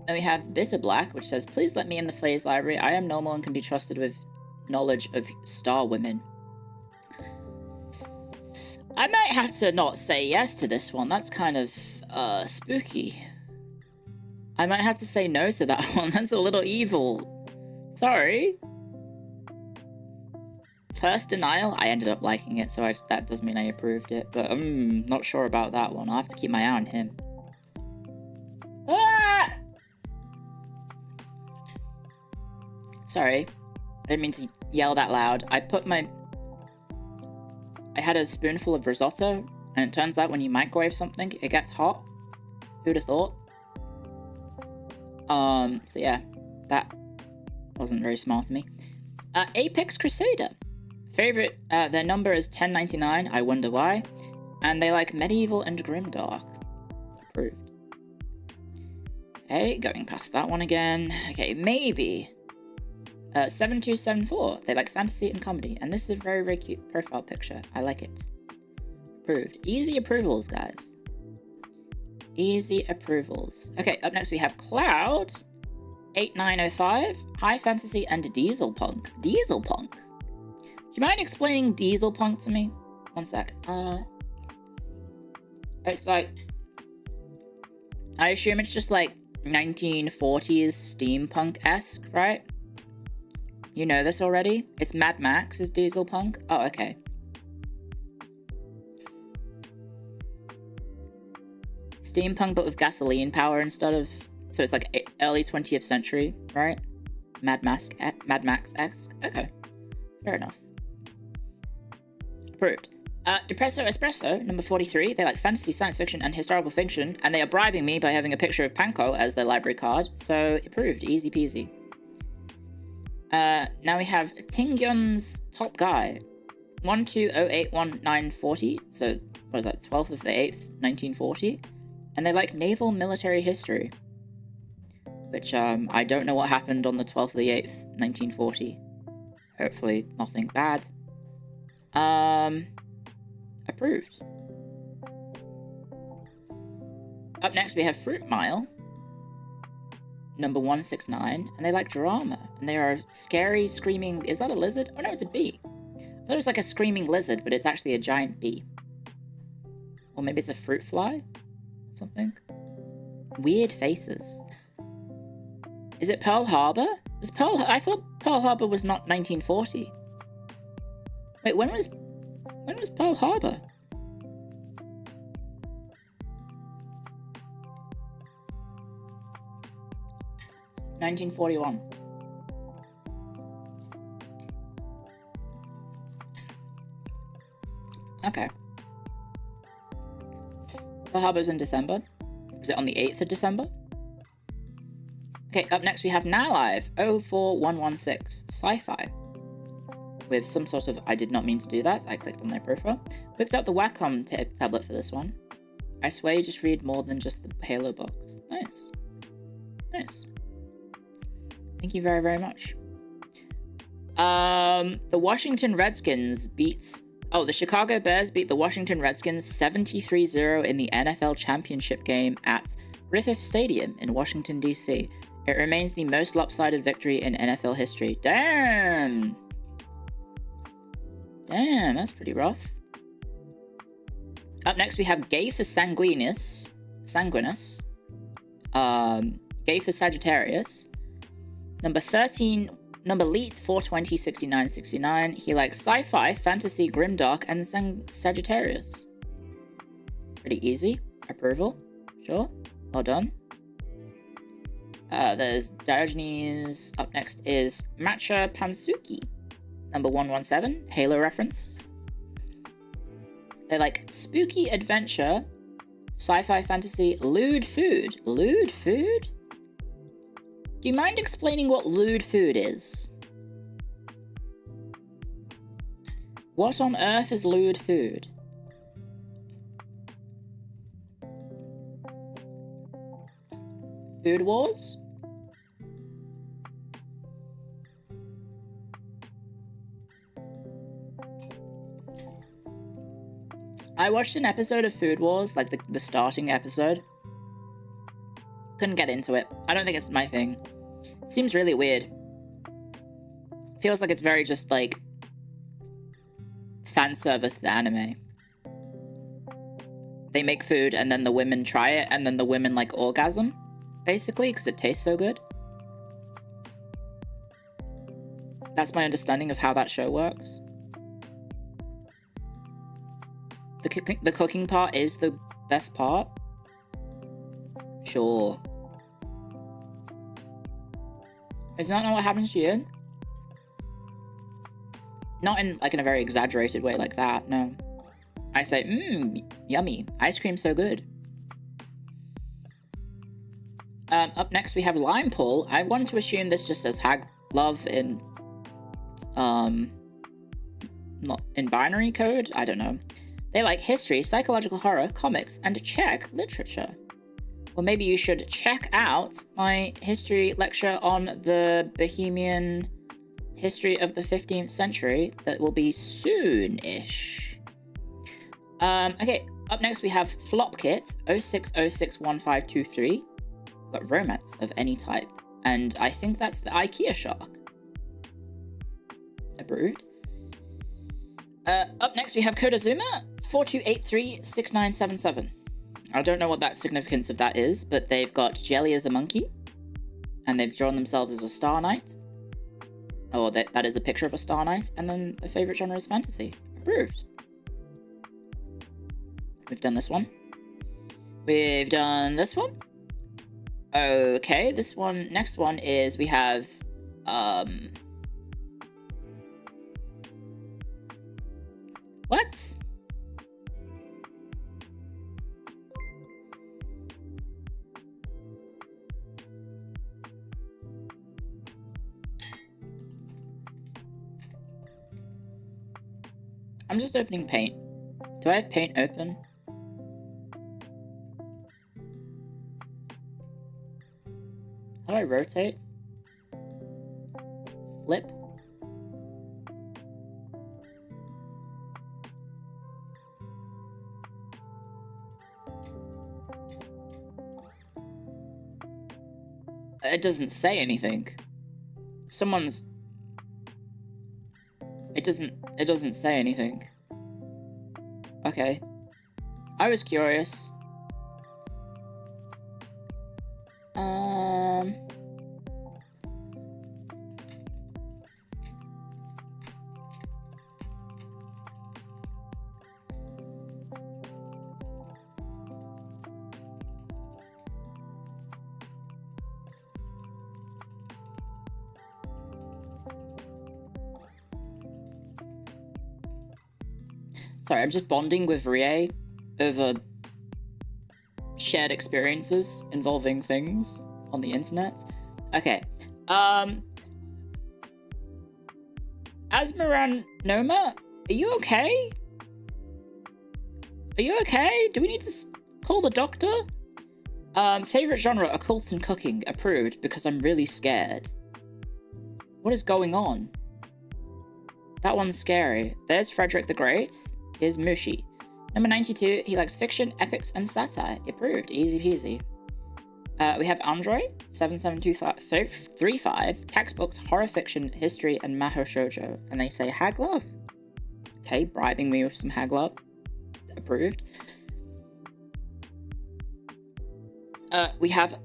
Then we have Bitter Black, which says, "Please let me in the Flays library. I am normal and can be trusted with knowledge of star women." I might have to not say yes to this one. That's kind of spooky. I might have to say no to that one. That's a little evil. Sorry. First denial, I ended up liking it, so that does mean I approved it. But I'm not sure about that one. I'll have to keep my eye on him. Ah! Sorry. I didn't mean to yell that loud. I had a spoonful of risotto, and it turns out when you microwave something, it gets hot. Who'd have thought? So yeah, that wasn't very smart of me. Apex Crusader. Favorite, their number is 1099, I wonder why. And they like medieval and grimdark. Approved. Okay, going past that one again. Okay, maybe. 7274, they like fantasy and comedy. And this is a very, very cute profile picture. I like it. Approved. Easy approvals, guys. Easy approvals. Okay, up next we have Cloud. 8905, high fantasy and diesel punk. Diesel punk? Do you mind explaining diesel punk to me? One sec. It's like, I assume it's just like 1940s steampunk-esque, right? You know this already? It's Mad Max's diesel punk? Oh, okay. Steampunk, but with gasoline power instead of... So it's like early 20th century, right? Mad Max-esque? Okay. Fair enough. Approved. Depresso Espresso, number 43. They like fantasy, science fiction, and historical fiction, and they are bribing me by having a picture of Panko as their library card, so approved. Easy peasy. Now we have Tingyun's top guy. 120819040. So, what is that? 12th of the 8th, 1940. And they like naval military history. Which, I don't know what happened on the 12th of the 8th, 1940. Hopefully, nothing bad. Approved. Up next, we have Fruit Mile. Number 169. And they like drama. And they are scary, screaming... Is that a lizard? Oh, no, it's a bee. I thought it was like a screaming lizard, but it's actually a giant bee. Or maybe it's a fruit fly? Something. Weird faces. Is it Pearl Harbor? I thought Pearl Harbor was not 1940. Wait, when was Pearl Harbor? $1941. Okay. Pearl Harbor's in December. Is it on the 8th of December? Okay, up next we have Now Live 04116 Sci-Fi. With some sort of... I did not mean to do that. I clicked on their profile. Whipped out the Wacom tablet for this one. I swear you just read more than just the Halo box. Nice. Nice. Thank you very, very much. The Washington Redskins beats... Oh, the Chicago Bears beat the Washington Redskins 73-0 in the NFL Championship game at Griffith Stadium in Washington, D.C. It remains the most lopsided victory in NFL history. Damn! Damn, that's pretty rough. Up next, we have Gay for Sanguinus. Gay for Sagittarius. Number 13... Number Leet 420 69 69. He likes sci-fi, fantasy, grimdark, and Sagittarius. Pretty easy. Approval. Sure. Well done. There's Diogenes. Up next is Matcha Pansuki. Number 117. Halo reference. They like spooky adventure, sci-fi, fantasy, lewd food. Lewd food? Do you mind explaining what lewd food is? What on earth is lewd food? Food Wars? I watched an episode of Food Wars, like the starting episode. Couldn't get into it. I don't think it's my thing. Seems really weird. Feels like it's very just like fan service to the anime. They make food and then the women try it and then the women like orgasm, basically, because it tastes so good. That's my understanding of how that show works. The cooking part is the best part. Sure. I do not know what happens to you. Not in like in a very exaggerated way like that, no. I say, yummy. Ice cream so good. Up next we have Lime Pull. I want to assume this just says Hag Love in not in binary code. I don't know. They like history, psychological horror, comics, and Czech literature. Well, maybe you should check out my history lecture on the Bohemian history of the 15th century that will be soon-ish. Okay, up next we have Flopkit 06061523. We've got romance of any type. And I think that's the IKEA shark. Approved. Up next we have Kodazuma 42836977. I don't know what that significance of that is, but they've got Jelly as a monkey, and they've drawn themselves as a Star Knight. Oh, that is a picture of a Star Knight, and then the favorite genre is fantasy. Approved. We've done this one. We've done this one. Okay, this one, next one is we have, what? I'm just opening Paint. Do I have Paint open? How do I rotate? Flip? It doesn't say anything. Someone's... It doesn't say anything. Okay. I was curious. Sorry, I'm just bonding with Rie over shared experiences involving things on the internet. Okay. Asmaranoma, are you okay? Are you okay? Do we need to call the doctor? Favorite genre, occult and cooking. Approved, because I'm really scared. What is going on? That one's scary. There's Frederick the Great. Here's Mushi. Number 92, he likes fiction, epics, and satire. Approved. Easy peasy. We have Andre, 772535, textbooks, horror fiction, history, and Mahou Shoujo. And they say hag love. Okay, bribing me with some hag love. Approved. We have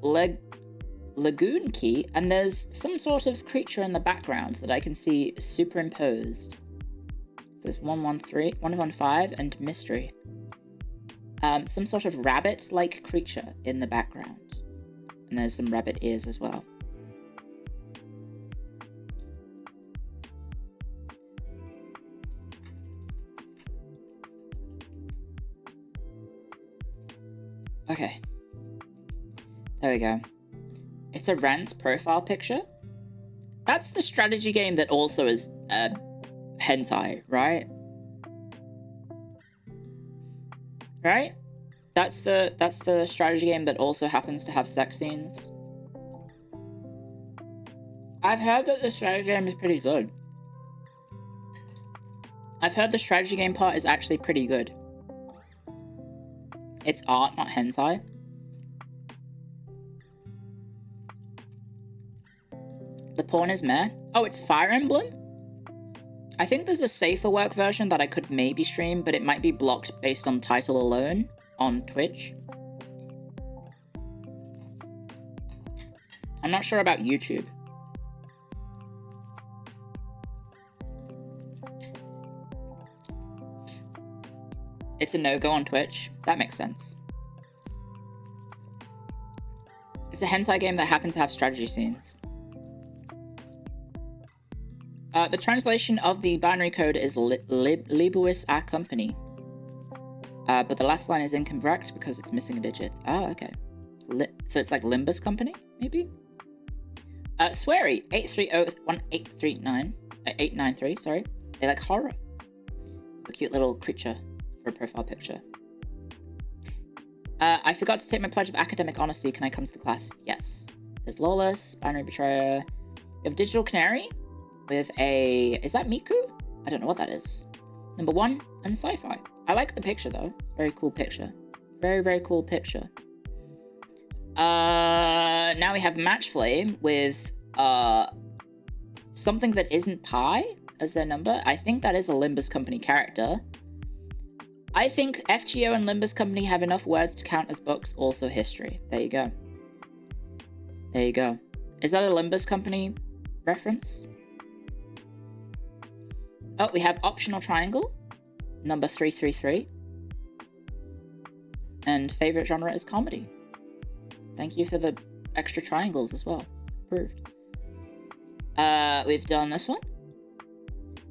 Lagoon Key, and there's some sort of creature in the background that I can see superimposed. So there's 115, and mystery. Some sort of rabbit-like creature in the background. And there's some rabbit ears as well. Okay. There we go. It's a Rant's profile picture. That's the strategy game that also is hentai, right? Right? That's the strategy game that also happens to have sex scenes. I've heard that the strategy game is pretty good. I've heard the strategy game part is actually pretty good. It's art, not hentai. The porn is meh. Oh, it's Fire Emblem? I think there's a safer work version that I could maybe stream, but it might be blocked based on title alone on Twitch. I'm not sure about YouTube. It's a no-go on Twitch. That makes sense. It's a hentai game that happens to have strategy scenes. The translation of the binary code is Libuis a company. But the last line is incorrect because it's missing a digit. Oh, okay. So it's like Limbus Company, maybe? Sweary, 8301839, sorry. They like horror. A cute little creature for a profile picture. I forgot to take my pledge of academic honesty. Can I come to the class? Yes. There's Lawless, Binary Betrayer. We have Digital Canary with a... Is that Miku? I don't know what that is. Number 1, and Sci-Fi. I like the picture, though. It's a very cool picture. Very, very cool picture. Now we have Match Flame with something that isn't Pi as their number. I think that is a Limbus Company character. I think FGO and Limbus Company have enough words to count as books, also history. There you go. There you go. Is that a Limbus Company reference? Oh, we have Optional Triangle, number 333. And favorite genre is comedy. Thank you for the extra triangles as well. Approved. We've done this one.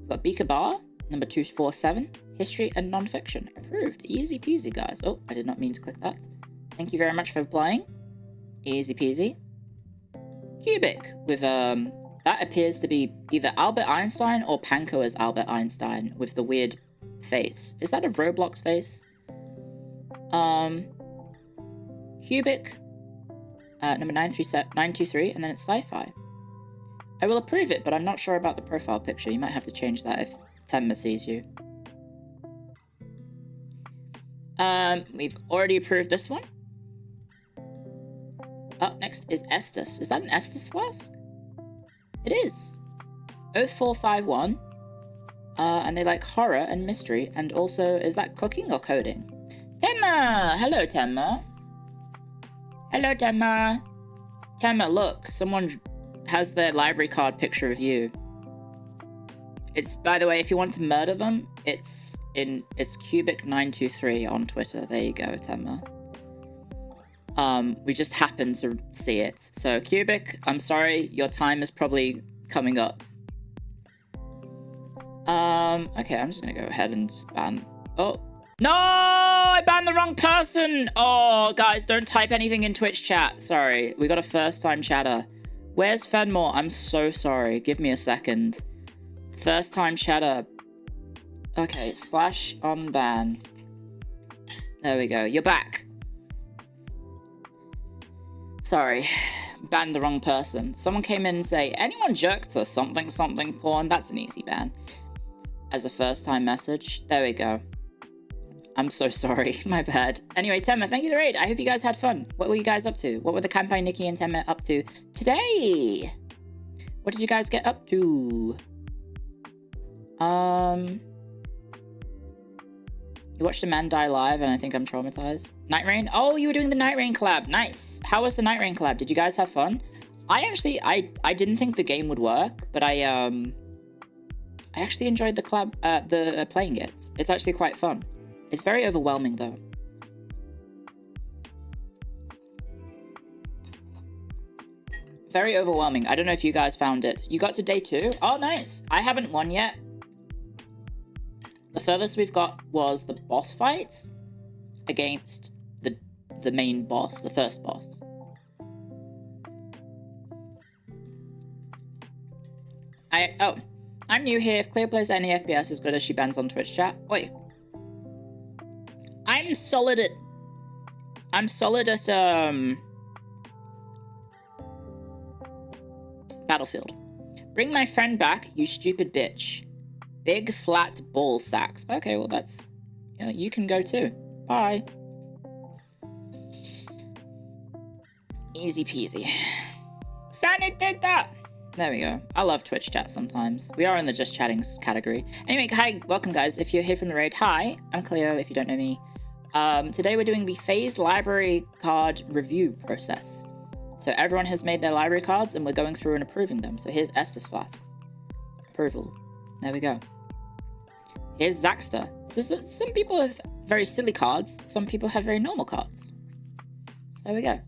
We've got Beaker Bar, number 247. History and non-fiction. Approved. Easy peasy, guys. Oh, I did not mean to click that. Thank you very much for playing. Easy peasy. Cubic with, that appears to be either Albert Einstein or Panko as Albert Einstein with the weird face. Is that a Roblox face? Cubic, number 923, and then it's sci-fi. I will approve it, but I'm not sure about the profile picture. You might have to change that if Tenma sees you. We've already approved this one. Up next is Estus. Is that an Estus flask? It is. Oath 451. And they like horror and mystery, and also, is that cooking or coding? Tenma! Hello, Tenma. Hello, Tenma. Tenma, look, someone has their library card picture of you. It's, by the way, if you want to murder them, it's Cubic923 on Twitter. There you go, Tenma. We just happened to see it. So, Cubic, I'm sorry, your time is probably coming up. Okay, I'm just gonna go ahead and just ban... Oh. No! I banned the wrong person! Oh, guys, don't type anything in Twitch chat. Sorry, we got a first-time chatter. Where's Fenmore? I'm so sorry. Give me a second. First-time chatter. Okay, /unban. There we go. You're back. Sorry. Banned the wrong person. Someone came in and say, anyone jerked to something something porn? That's an easy ban. As a first-time message. There we go. I'm so sorry. My bad. Anyway, Tenma, thank you for the raid. I hope you guys had fun. What were you guys up to? What were the Kampai, Nikki, and Tenma up to today? What did you guys get up to? You watched a man die live, and I think I'm traumatized. Night Rain? Oh, you were doing the Night Rain collab. Nice. How was the Night Rain collab? Did you guys have fun? I actually, I didn't think the game would work, but I actually enjoyed the collab, playing it. It's actually quite fun. It's very overwhelming, though. Very overwhelming. I don't know if you guys found it. You got to day 2? Oh, nice. I haven't won yet. The furthest we've got was the boss fight against the main boss, the first boss. I'm new here. If Clio plays any FPS as good as she bans on Twitch chat. Wait. I'm solid at Battlefield. Bring my friend back, you stupid bitch. Big flat ball sacks. Okay, well that's, you can go too. Bye. Easy peasy. Sanitata! There we go. I love Twitch chat sometimes. We are in the just chatting category. Anyway, hi, welcome guys. If you're here from the raid, hi, I'm Clio, if you don't know me. Today we're doing the phase library card review process. So everyone has made their library cards and we're going through and approving them. So here's Estus Flasks. Approval. There we go. Here's Zaxter. So some people have very silly cards. Some people have very normal cards. So there we go.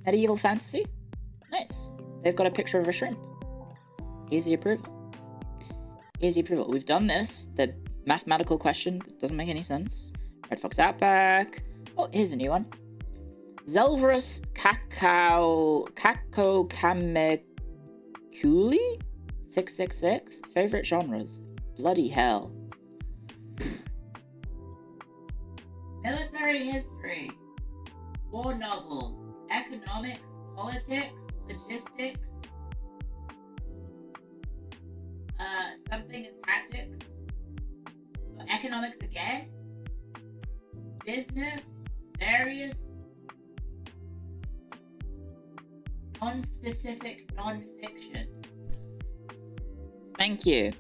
Medieval Fantasy. Nice. They've got a picture of a shrimp. Easy approval. Easy approval. We've done this. The mathematical question doesn't make any sense. Red Fox Outback. Oh, here's a new one. Zelvrus Kako Kamekuli 666. Favorite genres. Bloody hell. Military history. War novels. Economics. Politics. Logistics. Something in tactics. Economics again. Business. Various. Non-specific non-fiction. Thank you.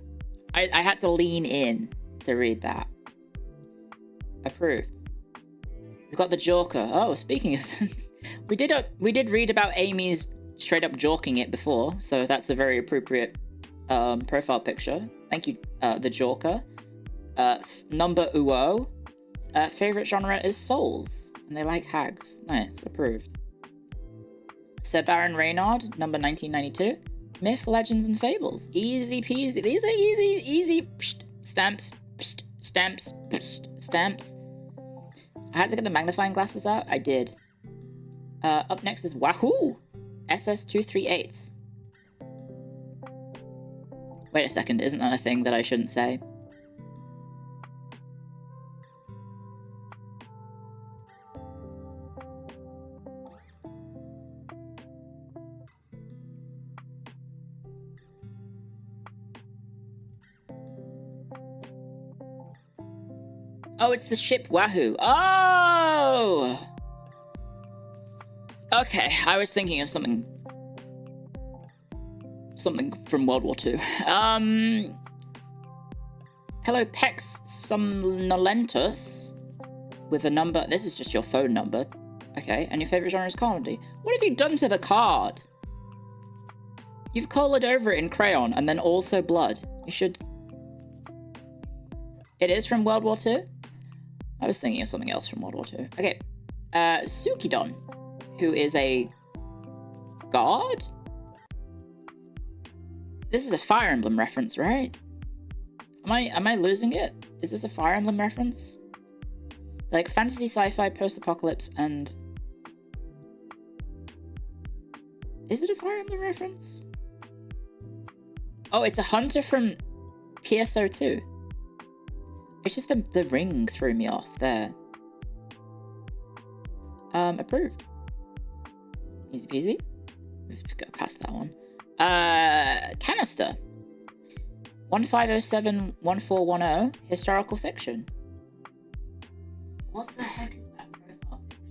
I had to lean in to read that. Approved. We've got the Joker. Oh, speaking of... we did read about Amy's straight up jorking it before, so that's a very appropriate profile picture. Thank you, the Joker. Number Uo. Favorite genre is souls, and they like hags. Nice, approved. Sir Baron Reynard, number 1992. Myth, Legends, and Fables. Easy peasy. These are easy. Psst, stamps. Psst, stamps. Psst, stamps. I had to get the magnifying glasses out. I did. Up next is Wahoo! SS238. Wait a second, isn't that a thing that I shouldn't say? Oh, it's the ship Wahoo. Oh! Okay, I was thinking of something from World War II. Hello, Pex Somnolentus with a number. This is just your phone number. Okay, and your favorite genre is comedy. What have you done to the card? You've colored over it in crayon and then also blood. You should... It is from World War II? I was thinking of something else from World War II. Okay, Sukidon, who is a god? This is a Fire Emblem reference, right? Am I losing it? Is this a Fire Emblem reference? Like fantasy, sci-fi, post-apocalypse, and... Is it a Fire Emblem reference? Oh, it's a hunter from PSO2. It's just the ring threw me off there. Approved. Easy peasy. We've got to go past that one. Canister. 1507-1410. Historical fiction. What the heck is that profile picture?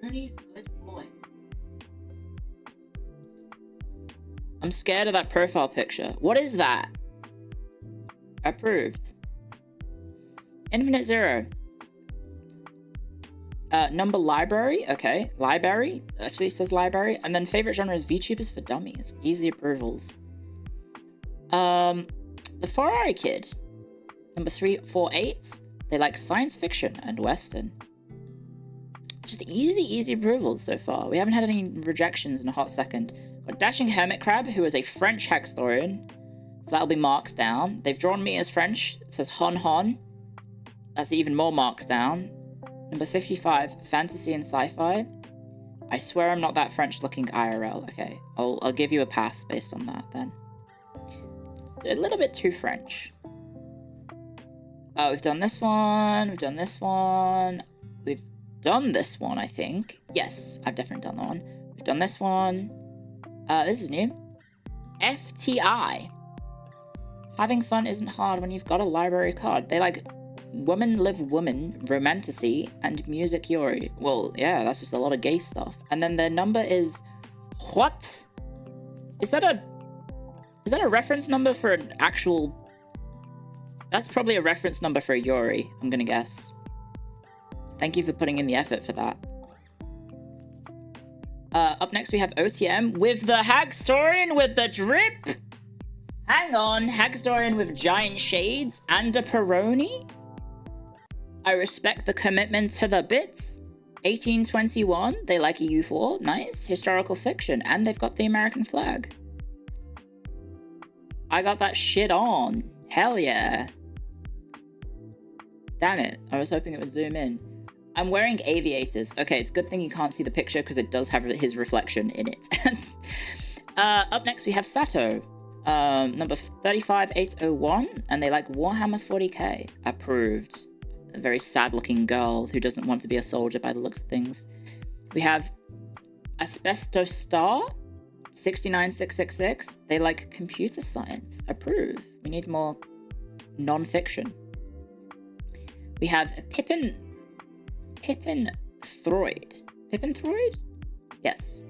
Rooney's good boy. I'm scared of that profile picture. What is that? Approved. Infinite Zero. Number library. Okay. Library. Actually it says library. And then favorite genre is VTubers for dummies. Easy approvals. The Ferrari Kid. Number 348. They like science fiction and Western. Just easy approvals so far. We haven't had any rejections in a hot second. Got Dashing Hermit Crab, who is a French historian. So that'll be marks down. They've drawn me as French. It says Hon Hon. That's even more marks down. Number 55, fantasy and sci-fi. I swear I'm not that French looking IRL. Okay, I'll give you a pass based on that then. It's a little bit too French. Oh, we've done this one. We've done this one. We've done this one, I think. Yes, I've definitely done that one. We've done this one. This is new. FTI. Having fun isn't hard when you've got a library card. They like woman live woman, romantasy, and music yuri. Well, yeah, that's just a lot of gay stuff. And then their number is... What? Is that a reference number for an actual... That's probably a reference number for a yuri, I'm gonna guess. Thank you for putting in the effort for that. Up next we have OTM with the Hagstorian with the drip. Hang on, Hagstorian with giant shades and a Peroni. I respect the commitment to the bits. 1821, they like EU4, nice. Historical fiction, and they've got the American flag. I got that shit on. Hell yeah. Damn it, I was hoping it would zoom in. I'm wearing aviators. Okay, it's a good thing you can't see the picture because it does have his reflection in it. Up next we have Sato. Number 35801, and they like Warhammer 40k. Approved. A very sad looking girl who doesn't want to be a soldier by the looks of things. We have Asbestos Star 69666. They like computer science. Approve. We need more non-fiction. We have Pippin Throid. Pippin Throid? Yes.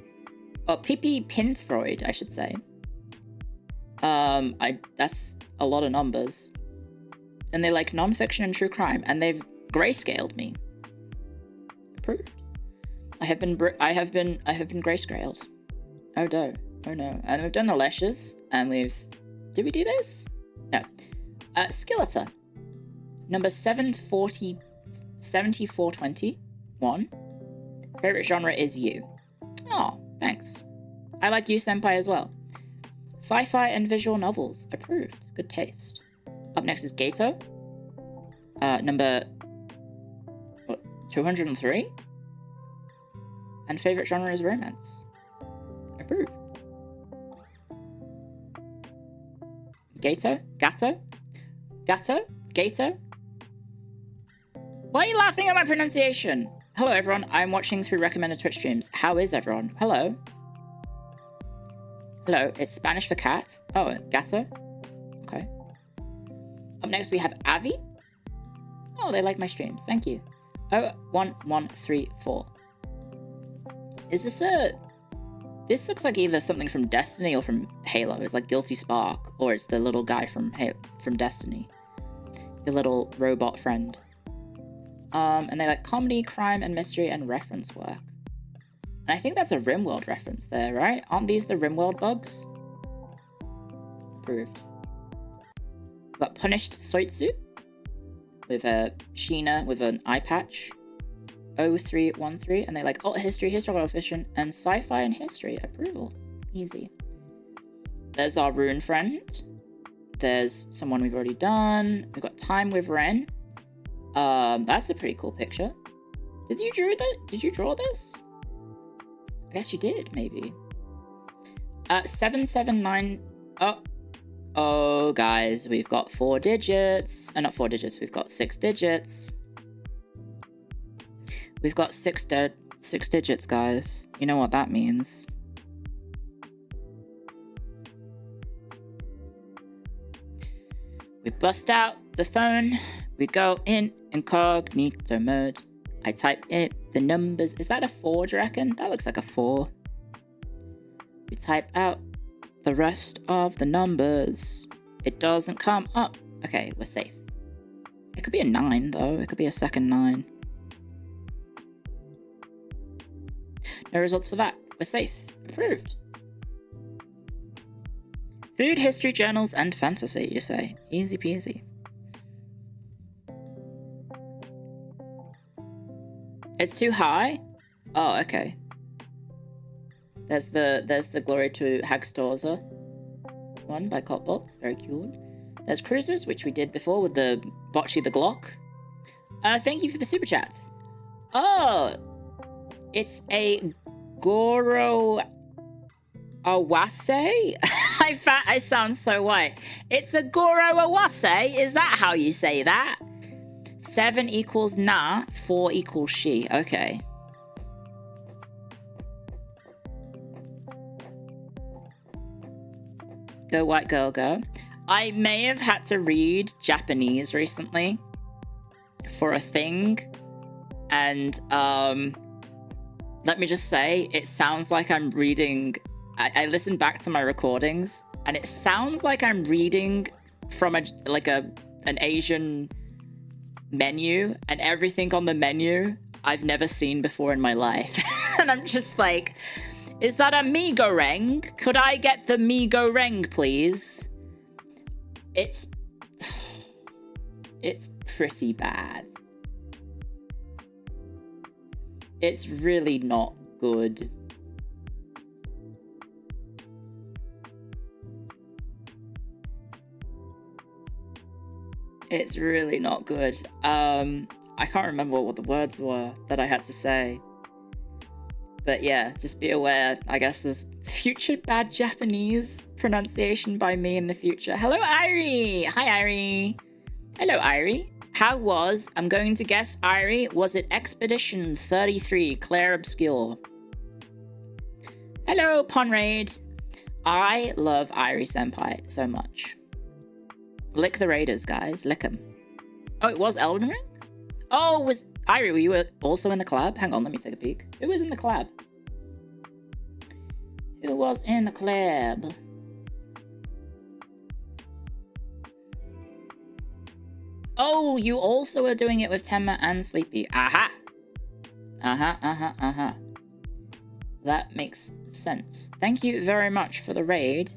Oh, Pippi Pinthroid, I should say. That's a lot of numbers. And they like non-fiction and true crime, and they've grayscaled me. Approved. I have been grayscaled. Oh no, oh no. And we've done the lashes, and did we do this? No. Skeletor. Number 7421. Favorite genre is you. Oh, thanks. I like you, senpai, as well. Sci-fi and visual novels. Approved. Good taste. Up next is Gato. Number 203. And favorite genre is romance. Approved. Gato? Why are you laughing at my pronunciation? Hello everyone, I'm watching through recommended Twitch streams. How is everyone? Hello. Hello, it's Spanish for cat. Oh, gato? Okay. next we have Avi. Oh, they like my streams. Thank you. 01134. Is this a... This looks like either something from Destiny or from Halo. It's like Guilty Spark, or it's the little guy from Destiny. Your little robot friend. And they like comedy, crime, and mystery, and reference work. And I think that's a RimWorld reference there, right? Aren't these the RimWorld bugs? Approved. We've got Punished Soitsu with a Sheena with an eye patch. 0313, and they like alt history, historical fiction, and sci-fi and history. Approval. Easy. There's our rune friend. There's someone we've already done. We've got Time with Ren. That's a pretty cool picture. Did you draw this? I guess you did, maybe. 779. Oh, guys, we've got 4 digits. Not 4 digits. We've got 6 digits. We've got 6 digits, guys. You know what that means. We bust out the phone. We go in incognito mode. I type in the numbers. Is that a 4, do you reckon? That looks like a 4. We type out the rest of the numbers. It doesn't come up. Okay, we're safe. It could be a 9, though. It could be a second 9. No results for that. We're safe. Approved. Food, history, journals, and fantasy, you say. Easy peasy. It's too high? Oh, okay. There's the Glory to Hagstorza one by Copbots. Very cool. There's Cruisers, which we did before with the Bocce the Glock. Thank you for the super chats. Oh, it's a Goro Awase? I sound so white. It's a Goro Awase? Is that how you say that? 7 equals na, 4 equals she. Okay. Go white girl, go. I may have had to read Japanese recently for a thing. And, let me just say, it sounds like I'm reading... I listened back to my recordings, and it sounds like I'm reading from an Asian menu, and everything on the menu I've never seen before in my life. And I'm just like, is that a mee goreng? Could I get the mee goreng, please? It's pretty bad. It's really not good. It's really not good. I can't remember what the words were that I had to say. But yeah, just be aware. I guess there's future bad Japanese pronunciation by me in the future. Hello, Irie! Hi, Irie. Hello, Irie. How was, I'm going to guess, Irie, was it Expedition 33, Claire Obscure? Hello, Ponraid. I love Irie Senpai so much. Lick the Raiders, guys. Lick them. Oh, it was Elden Ring? Oh, was... Irie, were you also in the collab? Hang on, let me take a peek. Who was in the collab? Who was in the collab? Oh, you also are doing it with Tenma and Sleepy. Aha! That makes sense. Thank you very much for the raid.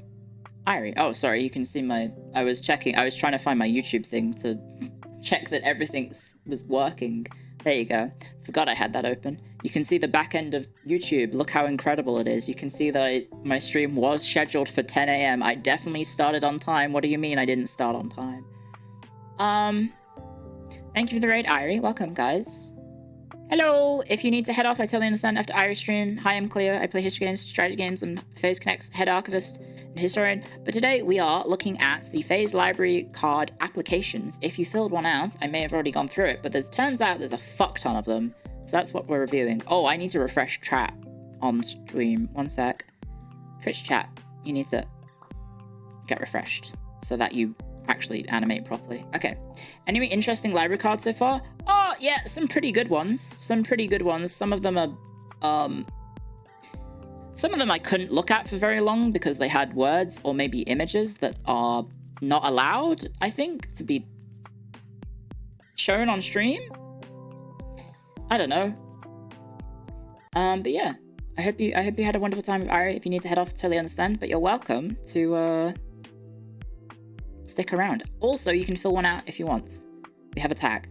Irie. Oh, sorry, you can see my... I was trying to find my YouTube thing to check that everything was working. There you go. Forgot I had that open. You can see the back end of YouTube. Look how incredible it is. You can see that my stream was scheduled for 10 a.m. I definitely started on time. What do you mean I didn't start on time? Thank you for the raid, Irie. Welcome, guys. Hello! If you need to head off, I totally understand after Irie stream. Hi, I'm Clio. I play history games, strategy games, and Phase Connect's head archivist and historian. But today we are looking at the Phase library card applications. If you filled one out, I may have already gone through it, but turns out there's a fuck ton of them. So that's what we're reviewing. Oh, I need to refresh chat on stream. One sec. Twitch chat. You need to get refreshed so that you actually animate properly. Okay. Any interesting library cards so far? Oh, yeah, some pretty good ones. Some pretty good ones. Some of them are, some of them I couldn't look at for very long because they had words or maybe images that are not allowed, I think, to be shown on stream. I don't know. But yeah, I hope you had a wonderful time with Ari. If you need to head off, totally understand, but you're welcome to stick around. Also, you can fill one out if you want. We have a tag.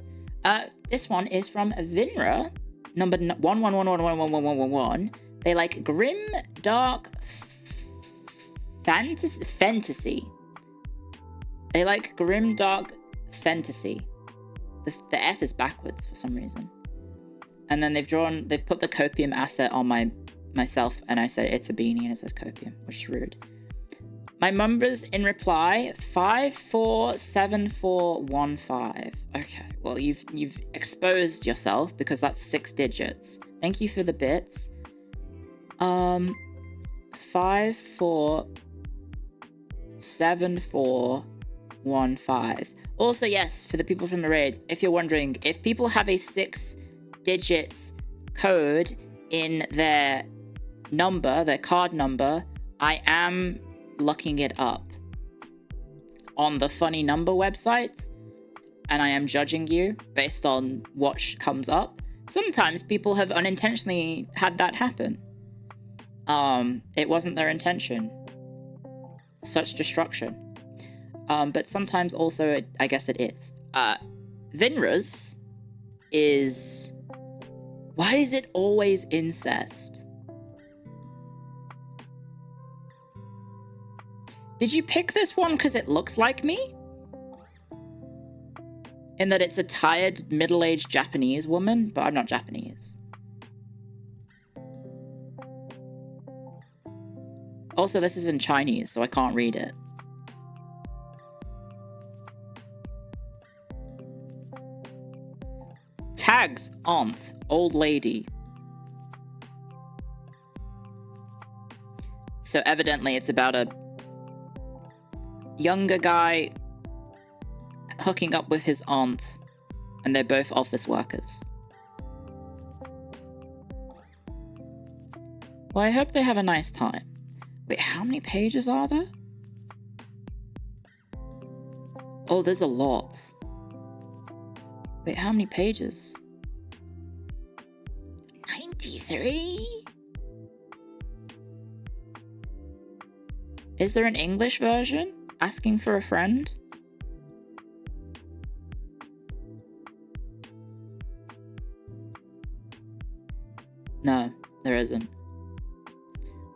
This one is from Vinra, number 1111111111. They like grim, dark fantasy. They like grim, dark fantasy. The F is backwards for some reason. And then they've put the copium asset on myself, and I said it's a beanie, and it says copium, which is rude. My numbers in reply 547415. Okay, well you've exposed yourself because that's 6 digits. Thank you for the bits. 547415. Also, yes, for the people from the raids, if you're wondering, if people have a 6-digit code in their number, their card number, I am looking it up on the funny number website, and I am judging you based on what comes up. Sometimes people have unintentionally had that happen. It wasn't their intention. Such destruction. But sometimes also, I guess it is. Vinra's is... Why is it always incest? Did you pick this one because it looks like me? In that it's a tired, middle-aged Japanese woman, but I'm not Japanese. Also, this is in Chinese, so I can't read it. Tags, aunt, old lady. So evidently it's about a younger guy hooking up with his aunt, and they're both office workers. Well, I hope they have a nice time. Wait, how many pages are there? Oh, there's a lot. Wait, how many pages? 93? Is there an English version? Asking for a friend? No, there isn't.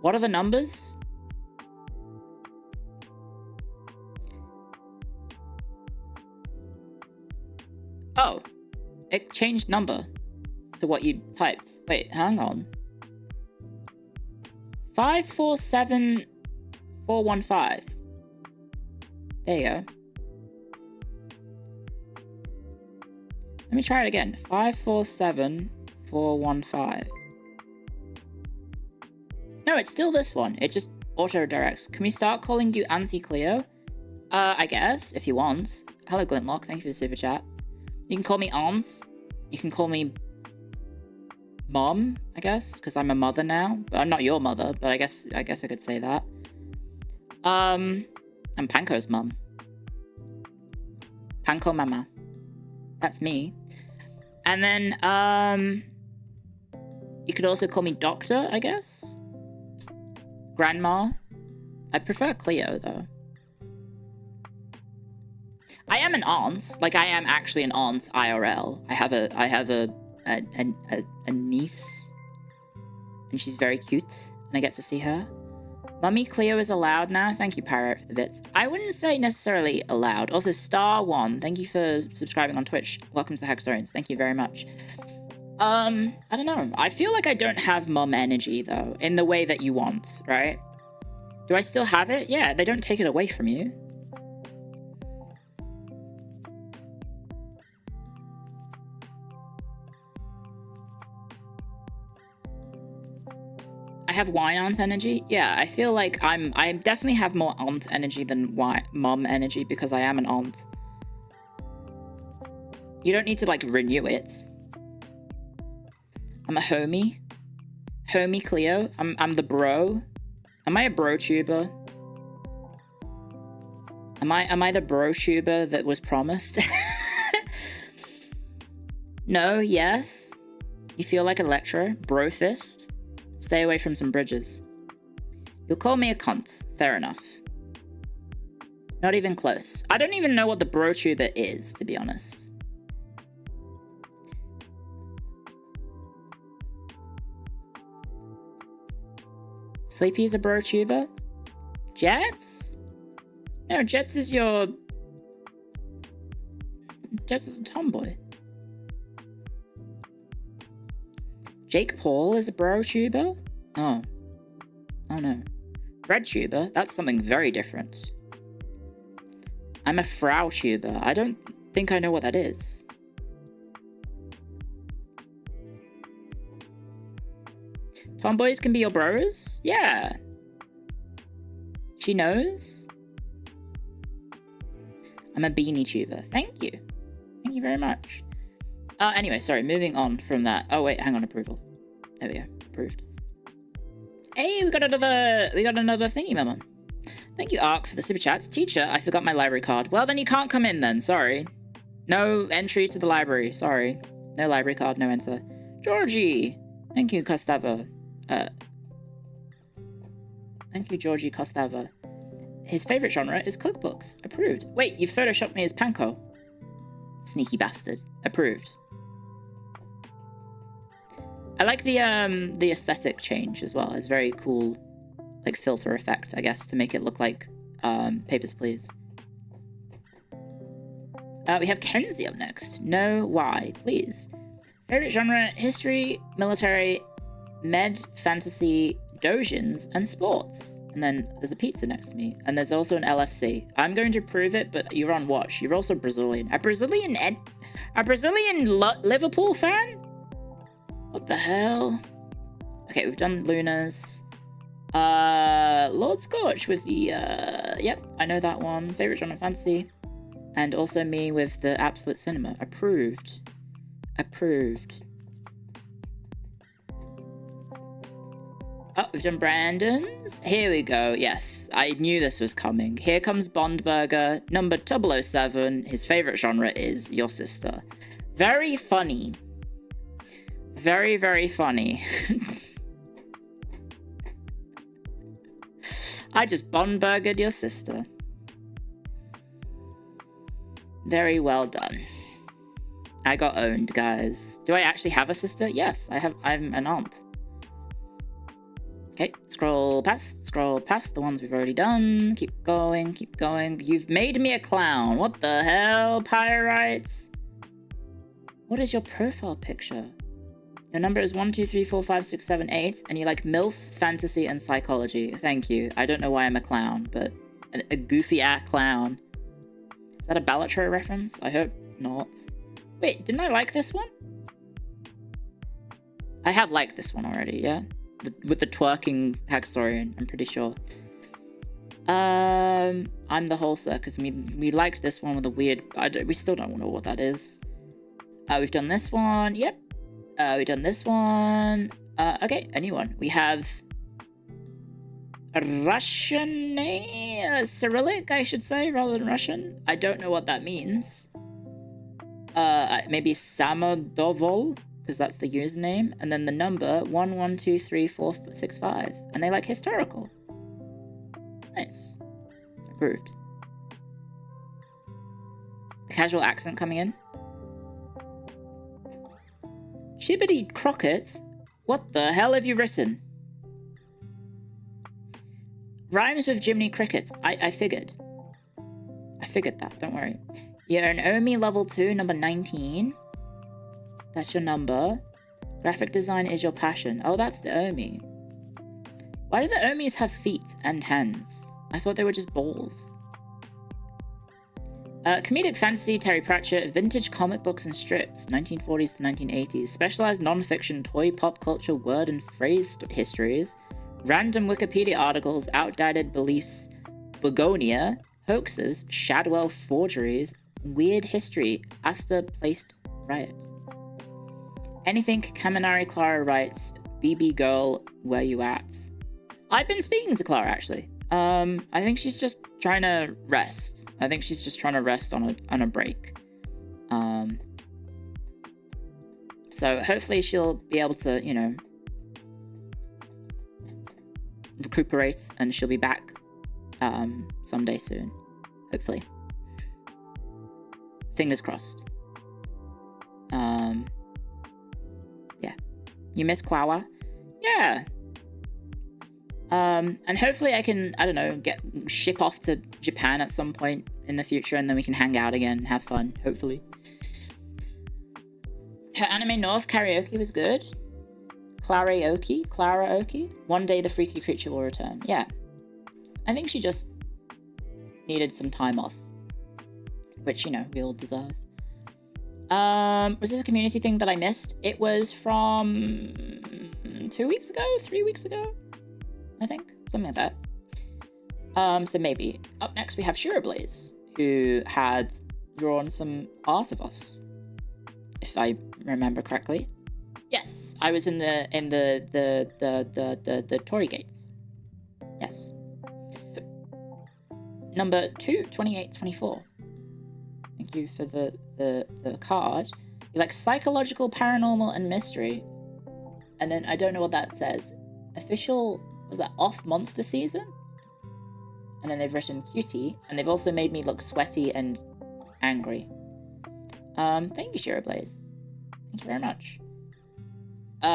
What are the numbers? Oh, it changed number to what you typed. Wait, hang on. 547415. There you go. Let me try it again. 547415. No, it's still this one. It just auto-directs. Can we start calling you Auntie Clio? I guess, if you want. Hello, Glintlock. Thank you for the super chat. You can call me Aunt. You can call me Mom, I guess, because I'm a mother now. But I'm not your mother, but I guess I could say that. I'm Panko's mum. Panko Mama. That's me. And then, you could also call me Doctor, I guess. Grandma. I prefer Clio, though. I am an aunt. Like, I am actually an aunt IRL. I have a niece, and she's very cute, and I get to see her. Mummy Clio is allowed now. Thank you, Pirate, for the bits. I wouldn't say necessarily allowed. Also, Star1, thank you for subscribing on Twitch. Welcome to the Hackstories. Thank you very much. I don't know. I feel like I don't have mum energy, though, in the way that you want, right? Do I still have it? Yeah, they don't take it away from you. I have wine aunt energy? Yeah, I feel like I definitely have more aunt energy than mum energy because I am an aunt. You don't need to like renew it. I'm a homie. Homie Clio. I'm the bro. Am I a bro tuber? Am I the bro tuber that was promised? No, yes. You feel like Electro? Bro fist? Stay away from some bridges. You'll call me a cunt. Fair enough. Not even close. I don't even know what the bro tuber is, to be honest. Sleepy is a bro tuber? Jets? No, Jets is your... Jets is a tomboy. Jake Paul is a bro tuber? Oh. Oh no. Red tuber? That's something very different. I'm a Frau tuber. I don't think I know what that is. Tomboys can be your bros? Yeah. She knows? I'm a beanie tuber. Thank you. Thank you very much. Anyway, sorry, moving on from that. Oh wait, hang on, approval. There we go, approved. Hey, we got another thingy mama. Thank you, Ark, for the super chats. Teacher, I forgot my library card. Well, then you can't come in then, sorry. No entry to the library, sorry. No library card, no enter. Georgie! Thank you, Costava. Thank you, Georgie Costava. His favorite genre is cookbooks. Approved. Wait, you photoshopped me as Panko. Sneaky bastard. Approved. I like the aesthetic change as well. It's very cool, like filter effect, I guess, to make it look like Papers, Please. We have Kenzie up next. No, why, please. Favorite genre: history, military, med, fantasy, dojins, and sports. And then there's a pizza next to me, and there's also an LFC. I'm going to prove it, but you're on watch. You're also Brazilian. A Brazilian Liverpool fan? What the hell? Okay, we've done Luna's. Lord Scorch with the, yep, I know that one. Favorite genre: fantasy. And also me with the Absolute Cinema. Approved. Approved. Oh, we've done Brandon's. Here we go. Yes, I knew this was coming. Here comes Bondburger, number 007. His favorite genre is Your Sister. Very funny. Very, very funny. I just Bondburgered your sister. Very well done. I got owned, guys. Do I actually have a sister? Yes, I'm an aunt. Okay, scroll past the ones we've already done. Keep going, keep going. You've made me a clown. What the hell, Pyrites? What is your profile picture? Your number is 1, 2, 3, 4, 5, 6, 7, 8, and you like MILFs, fantasy, and psychology. Thank you. I don't know why I'm a clown, but a goofy-ass clown. Is that a Balatro reference? I hope not. Wait, didn't I like this one? I have liked this one already, yeah? With the twerking Hacksaurian, I'm pretty sure. I'm the Holster, because we liked this one with a weird... we still don't know what that is. We've done this one, yep. We've done this one. Okay, a new one. We have a Russian name, Cyrillic, I should say, rather than Russian. I don't know what that means. Maybe Samodovol, because that's the username. And then the number 1, 1, 2, 3, 4, 6, 5. And they like historical. Nice. Approved. The casual accent coming in. Shibbity Crockett? What the hell have you written? Rhymes with Jiminy Crickets. I figured. I figured that, don't worry. You're an OMI level 2, number 19. That's your number. Graphic design is your passion. Oh, that's the OMI. Why do the OMIs have feet and hands? I thought they were just balls. Comedic fantasy, Terry Pratchett, vintage comic books and strips, 1940s to 1980s, specialized non-fiction, toy, pop culture, word and phrase histories, Random Wikipedia articles, outdated beliefs, begonia, hoaxes, Shadwell forgeries, weird history, Asta placed riot. Anything Kaminari Clara writes, BB girl, where you at? I've been speaking to Clara, actually. I think she's just trying to rest. I think she's just trying to rest on a break. So hopefully she'll be able to, you know, recuperate, and she'll be back someday soon. Hopefully. Fingers crossed. Yeah. You miss Kwawa? Yeah. And hopefully I can, I don't know, ship off to Japan at some point in the future, and then we can hang out again and have fun, hopefully. Her Anime North karaoke was good. Clara-oke. One day the freaky creature will return. Yeah. I think she just needed some time off, which, you know, we all deserve. Was this a community thing that I missed? It was from 3 weeks ago, I think, something like that. So maybe. Up next we have Shiroblaze, who had drawn some art of us, if I remember correctly. Yes, I was in the Torii Gates. Yes. Number 22824. Thank you for the card. You like psychological, paranormal, and mystery. And then I don't know what that says. Official, was that off monster season? And then they've written cutie, and they've also made me look sweaty and angry. Thank you, Shiroblaze. Thank you very much.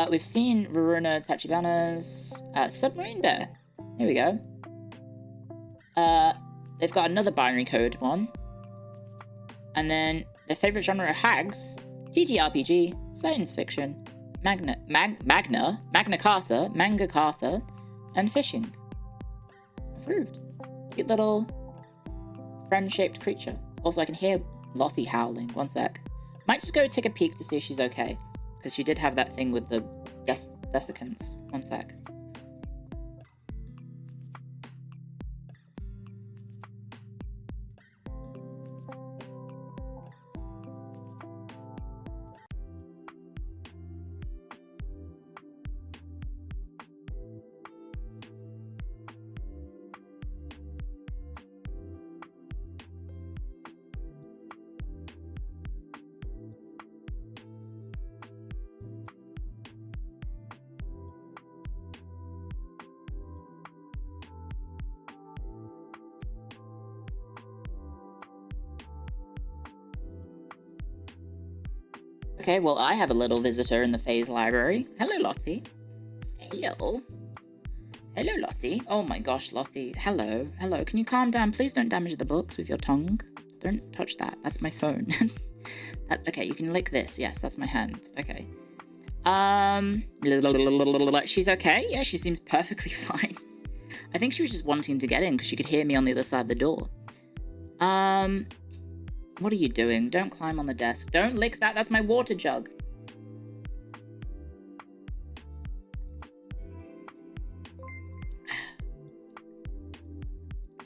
We've seen Ruruna Tachibana's Submarine Bear. Here we go. They've got another binary code one. And then their favorite genre are hags, TTRPG, science fiction, Magna Carta, Manga Carta, and fishing. Approved. Cute little friend-shaped creature. Also, I can hear Lottie howling. One sec. Might just go take a peek to see if she's okay, because she did have that thing with the desiccants. One sec. Okay, well, I have a little visitor in the Phase Library. Hello, Lottie. Hello. Hello, Lottie. Oh my gosh, Lottie. Hello. Hello. Can you calm down? Please don't damage the books with your tongue. Don't touch that. That's my phone. Okay, you can lick this. Yes, that's my hand. Okay. She's okay? Yeah, she seems perfectly fine. I think she was just wanting to get in because she could hear me on the other side of the door. What are you doing? Don't climb on the desk. Don't lick that. That's my water jug.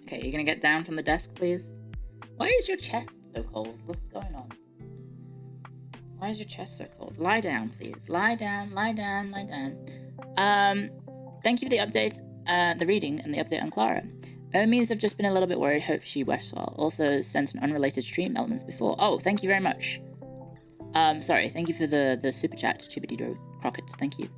Okay, you're gonna get down from the desk, please? Why is your chest so cold? What's going on? Why is your chest so cold? Lie down, please. Lie down, lie down, lie down. Thank you for the update, the reading, and the update on Clara. Hermes have just been a little bit worried. Hope she rests well. Also sent an unrelated stream elements before. Oh, thank you very much. Sorry. Thank you for the super chat, Chibidido Crockett. Thank you.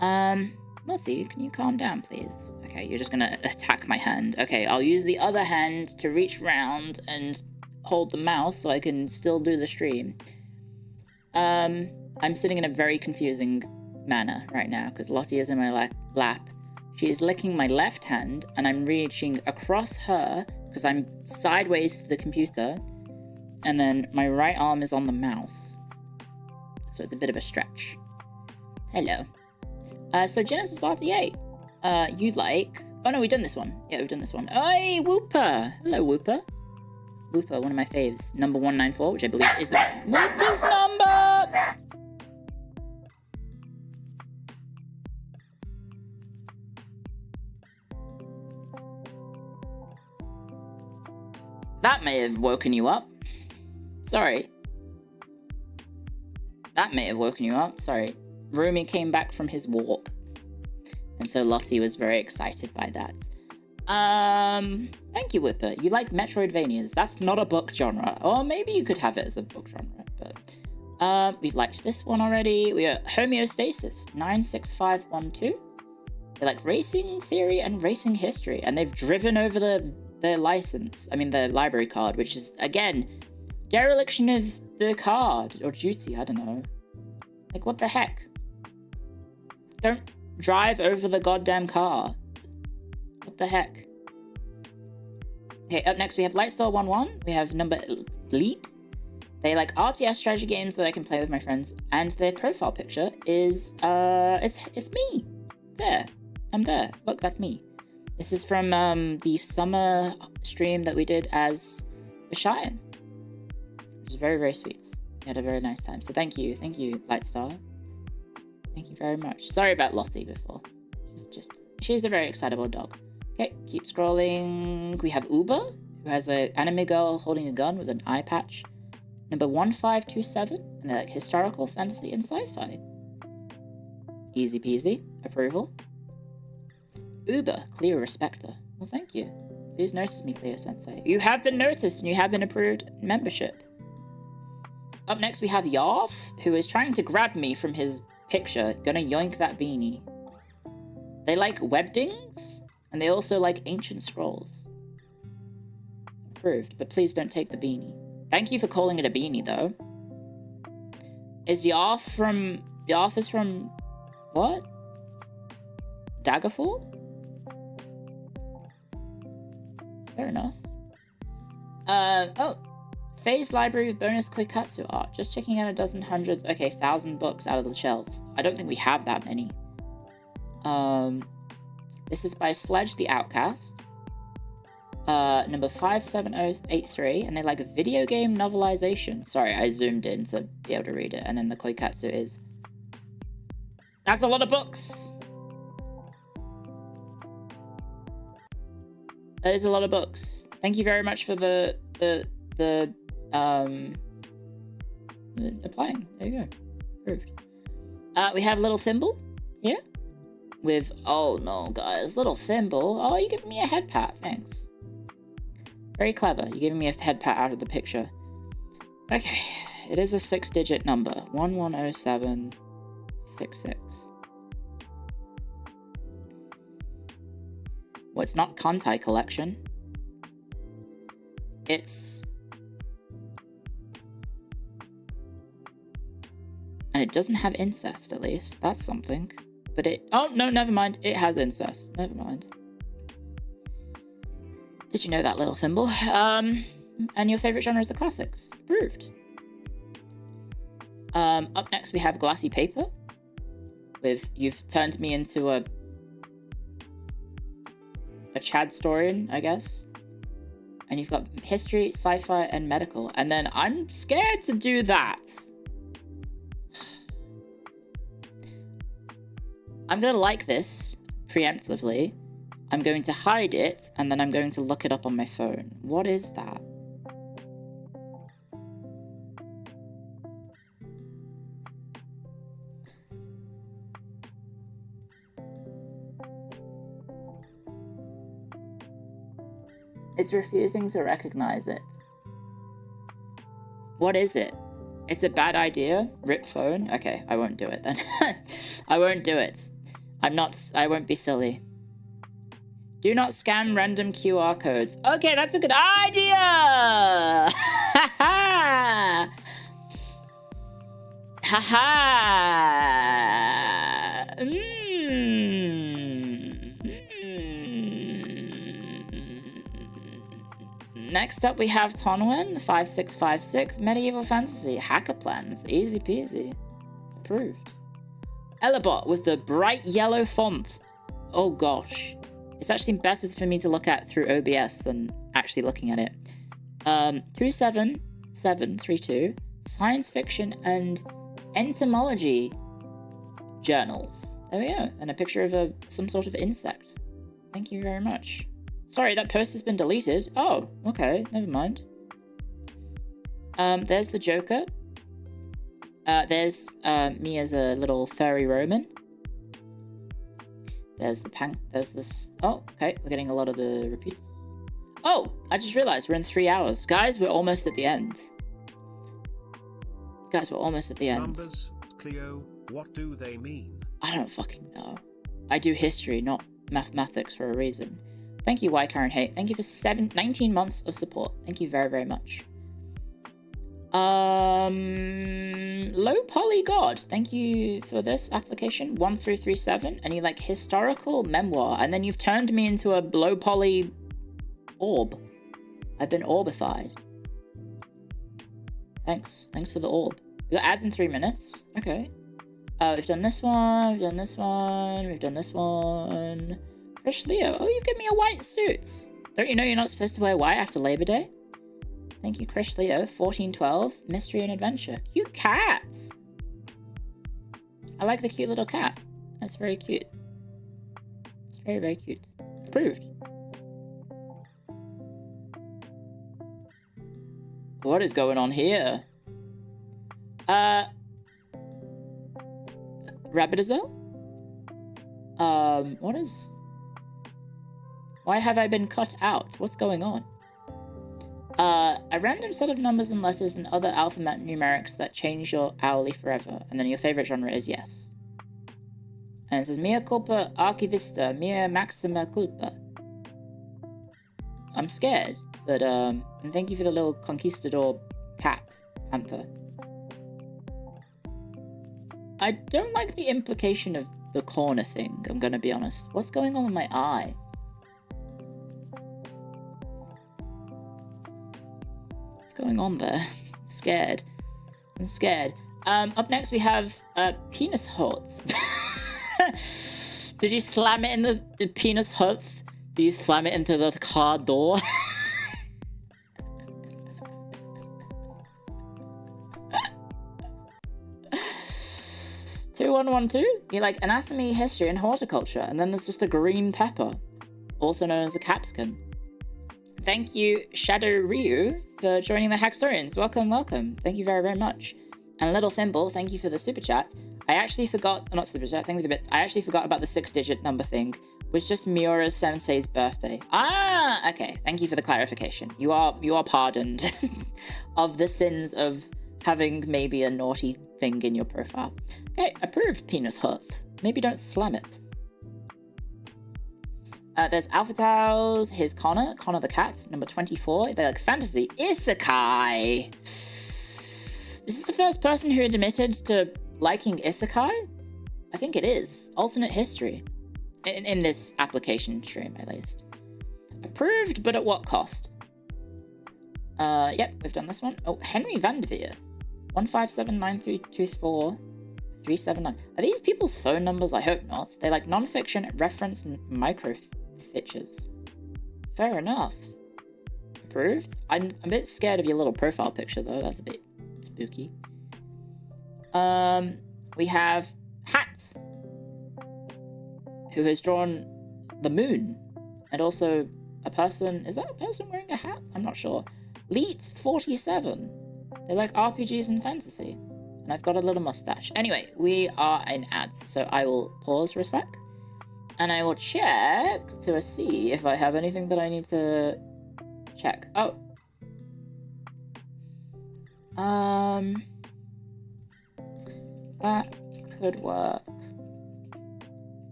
Lottie, can you calm down, please? Okay, you're just gonna attack my hand. Okay, I'll use the other hand to reach round and hold the mouse so I can still do the stream. I'm sitting in a very confusing manner right now because Lottie is in my lap. She is licking my left hand, and I'm reaching across her because I'm sideways to the computer, and then my right arm is on the mouse. So it's a bit of a stretch. Hello. So Genesis RT8, you like... Oh no, we've done this one. Yeah, we've done this one. Hey, Whooper! Hello, Whooper. Whooper, one of my faves. Number 194, which I believe is Whooper's number! That may have woken you up. Sorry. That may have woken you up. Sorry. Rumi came back from his walk. And so Lottie was very excited by that. Thank you, Whipper. You like Metroidvanias. That's not a book genre. Or maybe you could have it as a book genre. But we've liked this one already. We are Homeostasis 96512. They like racing theory and racing history. And they've driven over the license. I mean, the library card, which is, again, dereliction of the card. Or duty, I don't know. Like, what the heck? Don't drive over the goddamn car. What the heck? Okay, up next we have Lightstar11. We have number Leap. They like RTS strategy games that I can play with my friends, and their profile picture is it's me. There. I'm there. Look, that's me. This is from the summer stream that we did as the Cheyenne. Which was very, very sweet. We had a very nice time. So thank you, Lightstar. Thank you very much. Sorry about Lottie before. She's a very excitable dog. Okay, keep scrolling. We have Uber, who has an anime girl holding a gun with an eye patch. Number 1527, and they're like historical, fantasy, and sci-fi. Easy peasy. Approval. Uber, Clio Respector. Well, thank you. Please notice me, Clio Sensei. You have been noticed, and you have been approved membership. Up next, we have Yarf, who is trying to grab me from his picture. Gonna yoink that beanie. They like webdings, and they also like ancient scrolls. Approved, but please don't take the beanie. Thank you for calling it a beanie, though. Is Yarf from... Yarf is from... What? Daggerfall? Fair enough. Oh. Phase library with bonus Koikatsu art. Just checking out a dozen hundreds... Okay, 1,000 books out of the shelves. I don't think we have that many. This is by Sledge the Outcast. Number 57083, and they like a video game novelization. Sorry, I zoomed in to be able to read it, and then the Koikatsu is... That's a lot of books! That is a lot of books. Thank you very much for the applying. There you go. Approved. We have Little Thimble here. With, oh no, guys, Little Thimble. Oh, you giving me a head pat, thanks. Very clever. You're giving me a head pat out of the picture. Okay, it is a 6-digit number. 110766. Well, it's not Kantai Collection. It's... And it doesn't have incest, at least. That's something. But it... Oh, no, never mind. It has incest. Never mind. Did you know that, Little Thimble? And your favorite genre is the classics. Approved. Up next, we have Glassy Paper. With You've Turned Me Into a Chadstorian, I guess. And you've got history, sci-fi, and medical. And then I'm scared to do that. I'm going to like this preemptively. I'm going to hide it, and then I'm going to look it up on my phone. What is that? It's refusing to recognize it. What is it? It's a bad idea? Rip phone? Okay, I won't do it then. I won't do it. I won't be silly. Do not scam random QR codes. Okay, that's a good idea! Ha-ha! Ha-ha! Next up, we have Tonwin, 5656, Medieval Fantasy, Hacker Plans, easy peasy. Approved. Elabot with the bright yellow font. Oh gosh. It's actually better for me to look at through OBS than actually looking at it. 27732, Science Fiction and Entomology Journals. There we go. And a picture of some sort of insect. Thank you very much. Sorry, that post has been deleted. Oh, okay, never mind. There's the Joker. There's me as a little furry Roman. There's this. Oh, okay, we're getting a lot of the repeats. Oh, I just realized we're in 3 hours. Guys, we're almost at the end. Numbers, Clio, what do they mean? I don't fucking know. I do history, not mathematics, for a reason. Thank you, Why Karen Hate. Thank you for 19 months of support. Thank you very, very much. Low Poly God, thank you for this application. 1337, and you like historical memoir, and then you've turned me into a low poly orb. I've been orbified. Thanks for the orb. We got ads in 3 minutes. Okay. We've done this one, we've done this one. Fresh Leo, oh, you've given me a white suit. Don't you know you're not supposed to wear white after Labor Day? Thank you, Krish Leo. 1412, Mystery and Adventure. Cute cats! I like the cute little cat. That's very cute. It's very, very cute. Approved. What is going on here? Rabbitizel? What is... Why have I been cut out? What's going on? A random set of numbers and letters and other alphanumerics that change your hourly forever. And then your favorite genre is yes. And it says, Mea culpa archivista, mea maxima culpa. I'm scared, but, and thank you for the little conquistador cat, panther. I don't like the implication of the corner thing, I'm gonna be honest. What's going on with my eye? What's going on there? I'm scared. Up next we have penis hurts. Did you slam it in the penis hurts? Do you slam it into the car door? 2112? You like anatomy, history, and horticulture, and then there's just a green pepper, also known as a capsicum. Thank you, Shadow Ryu, for joining the Hackstorians. Welcome. Thank you very, very much. And Little Thimble, thank you for the super chat. I actually forgot, not super chat, thank you for the bits. I actually forgot about the 6-digit number thing, which just Miura Sensei's birthday. Ah, okay. Thank you for the clarification. You are pardoned of the sins of having maybe a naughty thing in your profile. Okay, approved, Peanut Hut. Maybe don't slam it. There's Alpha Towels. Here's Connor the cat, number 24. They like fantasy. Isekai! Is this the first person who admitted to liking Isekai? I think it is. Alternate history. In this application stream, at least. Approved, but at what cost? Yep, we've done this one. Oh, Henry Vanderveer. 1579324 Are these people's phone numbers? I hope not. They like non-fiction reference micro features. Fair enough. Approved. I'm a bit scared of your little profile picture though. That's a bit spooky. We have Hat, who has drawn the moon, and also a person. Is that a person wearing a hat? I'm not sure. Leet47. They like RPGs and fantasy. And I've got a little mustache. Anyway, we are in ads, so I will pause for a sec. And I will check to see if I have anything that I need to check. Oh. That could work.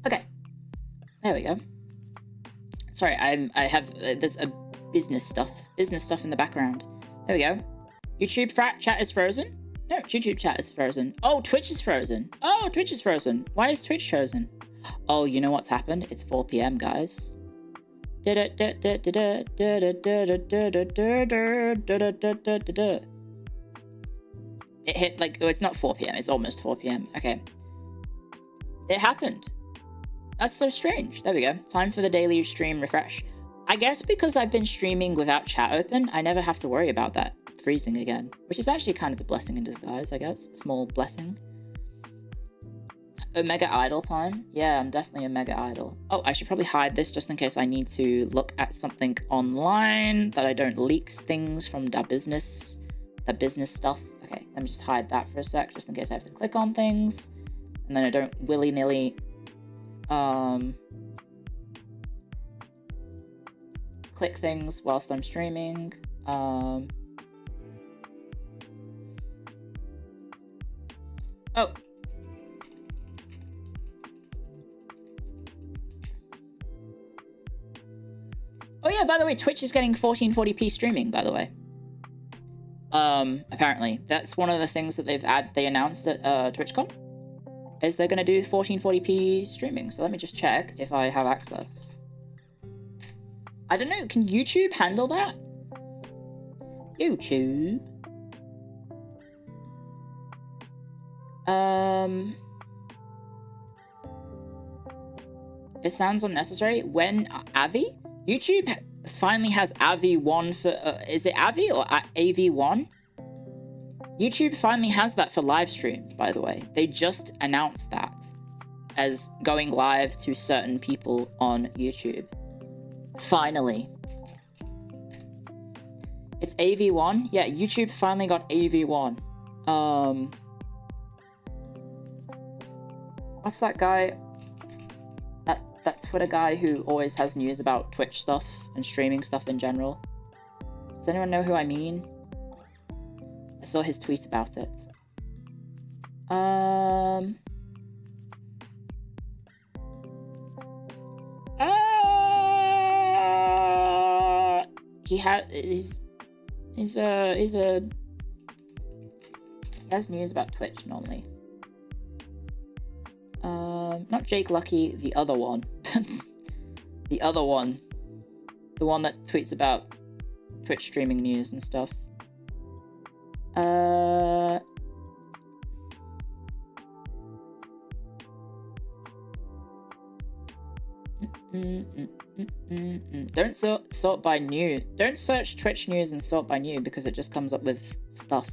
Okay. There we go. Sorry, I have there's a business stuff in the background. There we go. YouTube chat is frozen. No, YouTube chat is frozen. Oh, Twitch is frozen. Oh, Twitch is frozen. Why is Twitch frozen? Oh, you know what's happened? It's 4 p.m, guys. It hit like, oh, it's not 4 p.m. It's almost 4 p.m. Okay. It happened. That's so strange. There we go. Time for the daily stream refresh. I guess because I've been streaming without chat open, I never have to worry about that freezing again, which is actually kind of a blessing in disguise, I guess. A small blessing. Omega Idol time? Yeah, I'm definitely a Mega Idol. Oh, I should probably hide this just in case I need to look at something online, that I don't leak things from the business stuff. Okay, let me just hide that for a sec, just in case I have to click on things, and then I don't willy-nilly click things whilst I'm streaming. Oh. Oh yeah, by the way, Twitch is getting 1440p streaming, by the way. Apparently. That's one of the things that they announced at TwitchCon, is they're gonna do 1440p streaming. So let me just check if I have access. I don't know, can YouTube handle that? YouTube? It sounds unnecessary. When Avi? YouTube finally has AV1 for, is it Avi or AV1? YouTube finally has that for live streams, by the way. They just announced that as going live to certain people on YouTube. Finally. It's AV1? Yeah, YouTube finally got AV1. What's that guy? That Twitter guy who always has news about Twitch stuff and streaming stuff in general. Does anyone know who I mean? I saw his tweet about it. He has news about Twitch normally. Not Jake Lucky, the other one. The other one. The one that tweets about Twitch streaming news and stuff. Don't sort by new. Don't search Twitch news and sort by new because it just comes up with stuff.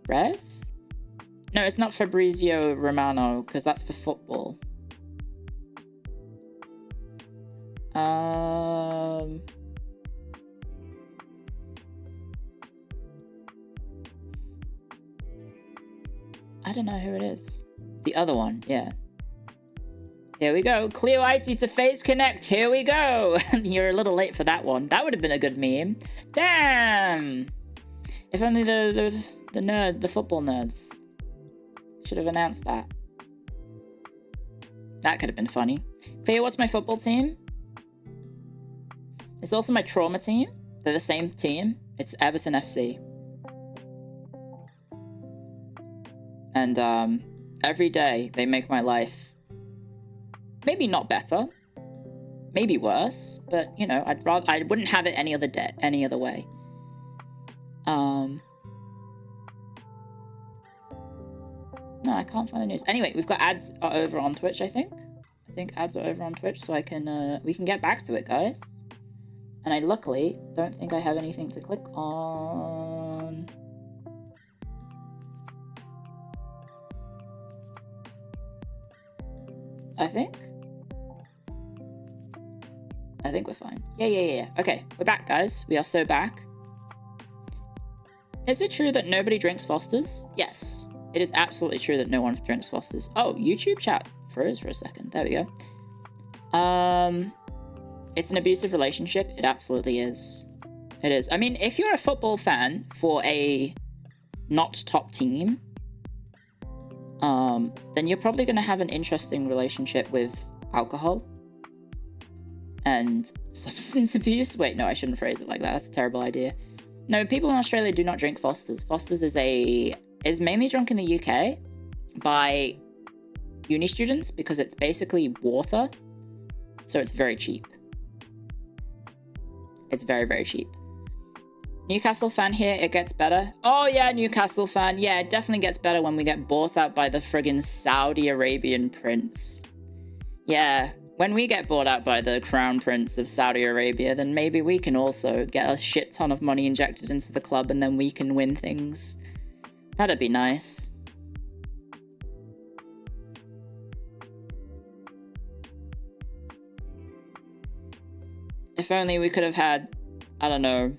Rev? No, it's not Fabrizio Romano because that's for football. I don't know who it is. The other one, yeah. Here we go. Clio IT to Phase Connect. Here we go. You're a little late for that one. That would have been a good meme. Damn. If only the football nerds should have announced that. That could have been funny. Clio, what's my football team? It's also my trauma team. They're the same team. It's Everton FC. And every day they make my life maybe not better, maybe worse, but you know, I wouldn't have it any other way. No, I can't find the news. Anyway, we've got ads over on Twitch, I think. I think ads are over on Twitch, so we can get back to it, guys. And I luckily don't think I have anything to click on. I think we're fine. Yeah. Okay, we're back, guys. We are so back. Is it true that nobody drinks Fosters? Yes, it is absolutely true that no one drinks Fosters. Oh, YouTube chat froze for a second. There we go. It's an abusive relationship. It absolutely is. It is. I mean, if you're a football fan for a not top team, then you're probably going to have an interesting relationship with alcohol and substance abuse. Wait, no, I shouldn't phrase it like that. That's a terrible idea. No, people in Australia do not drink Fosters. Fosters is mainly drunk in the UK by uni students because it's basically water, so it's very cheap. It's very, very cheap. Newcastle fan here, it gets better. Oh yeah, Newcastle fan. Yeah, it definitely gets better when we get bought out by the friggin' Saudi Arabian prince. Yeah, when we get bought out by the crown prince of Saudi Arabia, then maybe we can also get a shit ton of money injected into the club and then we can win things. That'd be nice. If only we could have had, I don't know,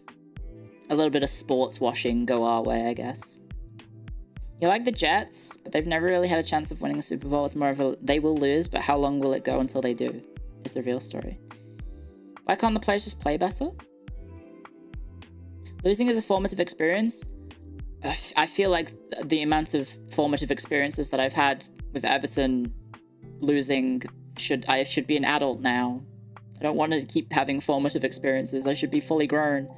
a little bit of sports washing go our way, I guess. You like the Jets, but they've never really had a chance of winning a Super Bowl. It's more of a, they will lose, but how long will it go until they do? Is the real story. Why can't the players just play better? Losing is a formative experience. I feel like the amount of formative experiences that I've had with Everton losing, I should be an adult now. I don't want to keep having formative experiences. I should be fully grown.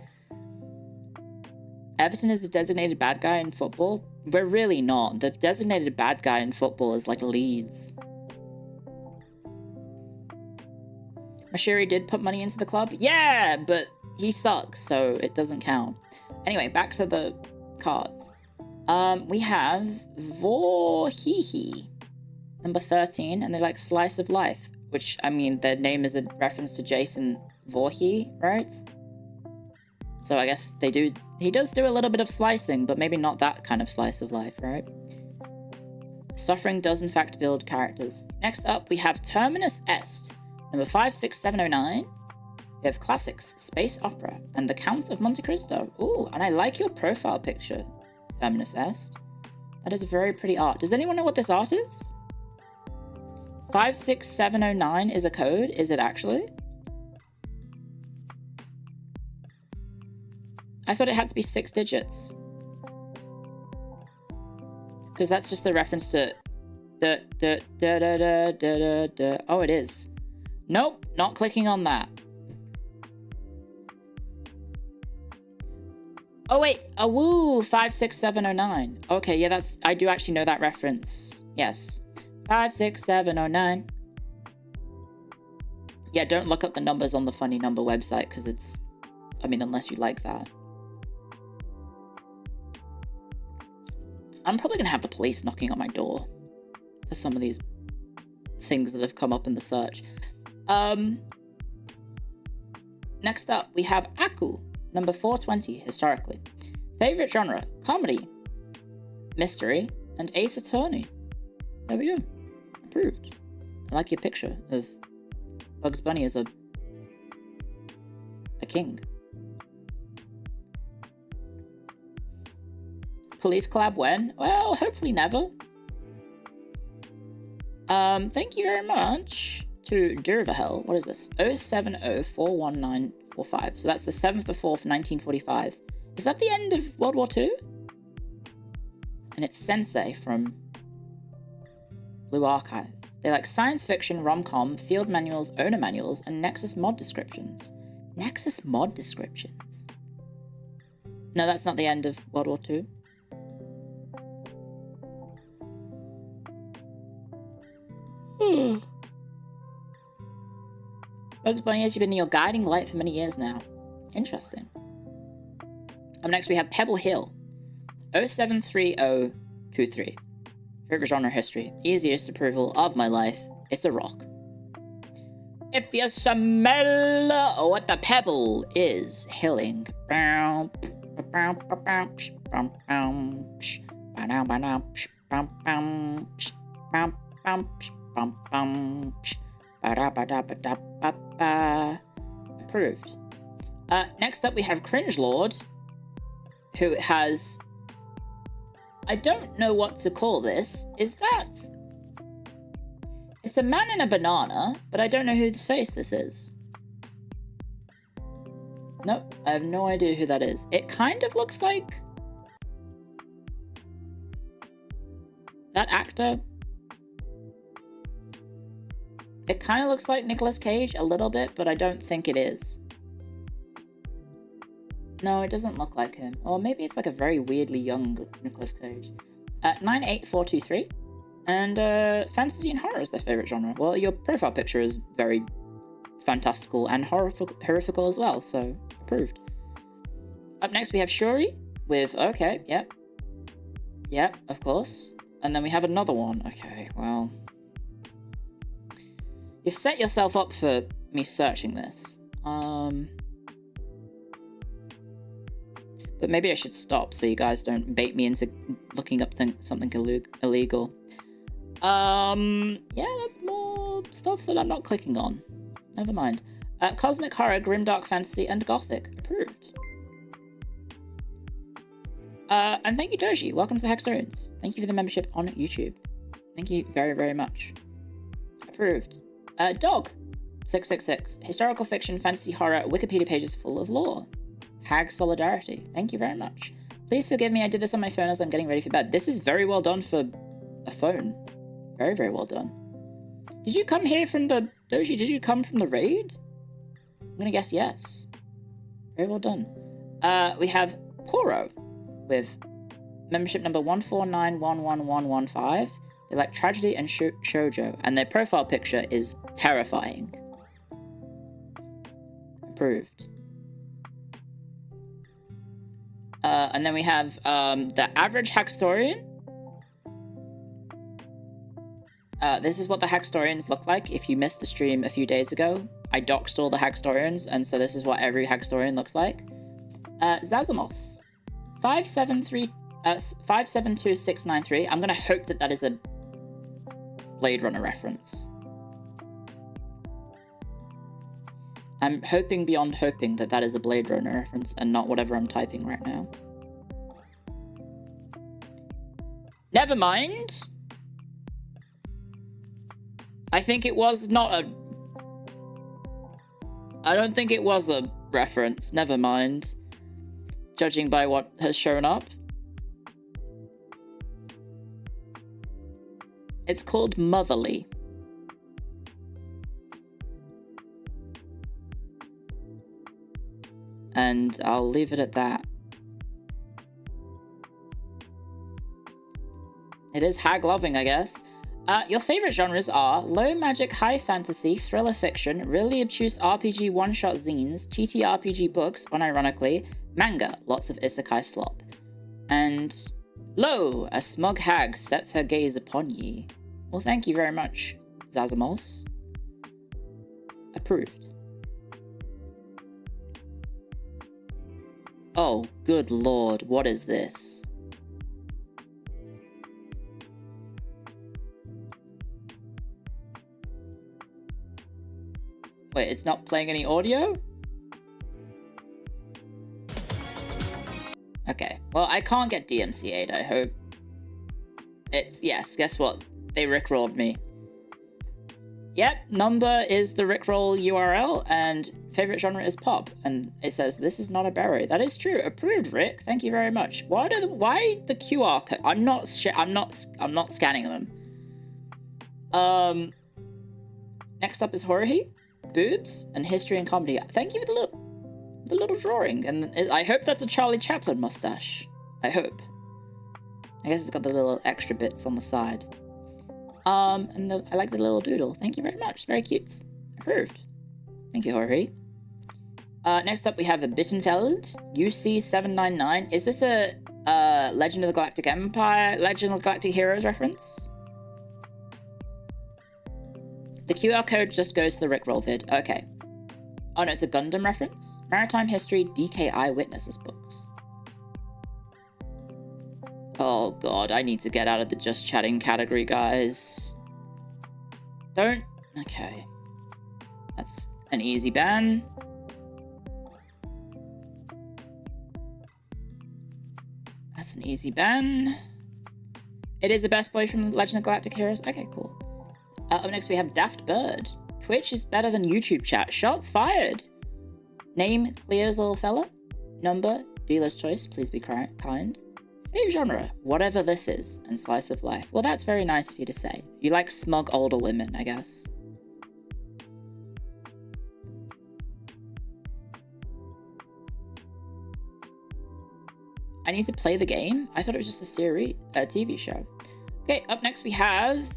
Everton is the designated bad guy in football. We're really not. The designated bad guy in football is like Leeds. Mashiri did put money into the club. Yeah, but he sucks, so it doesn't count. Anyway, back to the cards. We have Vorhihi, number 13, and they're like slice of life, which, I mean, their name is a reference to Jason Voorhees, right? So I guess he does do a little bit of slicing, but maybe not that kind of slice of life, right? Suffering does in fact build characters. Next up, we have Terminus Est, number 56709. We have Classics, Space Opera, and The Count of Monte Cristo. Ooh, and I like your profile picture, Terminus Est. That is a very pretty art. Does anyone know what this art is? 56709 is a code, is it actually? I thought it had to be 6 digits. Because that's just the reference to Oh, it is. Nope, not clicking on that. Oh wait, a woo, 56709. Okay, yeah, I do actually know that reference. Yes. 56709. Yeah, don't look up the numbers on the Funny Number website, because it's, I mean, unless you like that. I'm probably going to have the police knocking on my door for some of these things that have come up in the search. Next up, we have Aku, number 420, historically. Favorite genre, comedy, mystery, and Ace Attorney. There we go. Approved. I like your picture of Bugs Bunny as a king. Police collab when? Well, hopefully never. Thank you very much to Durvahel. What is this? 070-41945. So that's the 7th of 4th, 1945. Is that the end of World War II? And it's Sensei from Blue Archive. They like science fiction, rom-com, field manuals, owner manuals, and Nexus mod descriptions. Nexus mod descriptions? No, that's not the end of World War II. Bugs Bunny has been your guiding light for many years now. Interesting. Up next we have Pebble Hill. 073023. Favorite genre history. Easiest approval of my life. It's a rock. If you smell what the pebble is hilling. Approved. Next up we have Cringe Lord, who has, I don't know what to call this. Is that, it's a man in a banana, but I don't know whose face this is. Nope, I have no idea who that is. It kind of looks like that actor. It kind of looks like Nicolas Cage a little bit, but I don't think it is. No, it doesn't look like him. Or maybe it's like a very weirdly young Nicolas Cage. 98423. And fantasy and horror is their favorite genre. Well, your profile picture is very fantastical and horrifical as well, so approved. Up next we have Shuri with, okay, yep. Yep, of course. And then we have another one. Okay, well. You've set yourself up for me searching this. But maybe I should stop so you guys don't bait me into looking up something illegal. Yeah, that's more stuff that I'm not clicking on. Never mind. Cosmic horror, grimdark fantasy, and gothic. Approved. And thank you, Doji. Welcome to the Hexorians. Thank you for the membership on YouTube. Thank you very, very much. Approved. Dog. 666. Historical fiction, fantasy, horror, Wikipedia pages full of lore. Hag solidarity. Thank you very much. Please forgive me, I did this on my phone as I'm getting ready for bed. This is very well done for a phone. Very, very well done. Did you come here from the... Doji, did you come from the raid? I'm gonna guess yes. Very well done. We have Poro with membership number 149111115. They like tragedy and shoujo, and their profile picture is terrifying. Approved. And then we have the average Hackstorian. This is what the Hackstorians look like. If you missed the stream a few days ago, I doxed all the Hackstorians, and so this is what every Hackstorian looks like. Zazamos. 572693. I'm gonna hope that that is a Blade Runner reference. I'm hoping beyond hoping that that is a Blade Runner reference and not whatever I'm typing right now. Never mind. I think it was not a... I don't think it was a reference. Never mind. Judging by what has shown up. It's called Motherly. And I'll leave it at that. It is hag-loving, I guess. Your favorite genres are low magic, high fantasy, thriller fiction, really obtuse RPG one-shot zines, TTRPG books, unironically, manga, lots of isekai slop. And lo, a smug hag sets her gaze upon ye. Well, thank you very much, Zazamos. Approved. Oh, good lord, what is this? Wait, it's not playing any audio? Okay, well, I can't get DMCA'd, I hope. It's, yes, guess what? They rickrolled me. Yep, number is the rickroll URL, and favorite genre is pop. And it says, this is not a barrow. That is true. Approved, Rick. Thank you very much. Why the QR code? I'm not scanning them. Next up is Horuhi, boobs, and history and comedy. Thank you for the little drawing. And I hope that's a Charlie Chaplin mustache. I hope. I guess it's got the little extra bits on the side. And I like the little doodle. Thank you very much. It's very cute. Approved. Thank you, Jorge. Next up, we have a Bittenfeld UC799. Is this a Legend of the Galactic Empire, Legend of the Galactic Heroes reference? The QR code just goes to the Rickroll vid. Okay. Oh no, it's a Gundam reference. Maritime History DK Eyewitnesses books. Oh god, I need to get out of the just chatting category, guys. Don't... Okay. That's an easy ban. That's an easy ban. It is the best boy from Legend of Galactic Heroes. Okay, cool. Up next we have Daft Bird. Twitch is better than YouTube chat. Shots fired. Name, Clio's little fella. Number, dealer's choice. Please be kind. Favorite genre, whatever this is, and slice of life. Well, that's very nice of you to say. You like smug older women, I guess. I need to play the game? I thought it was just a TV show. Okay, up next we have...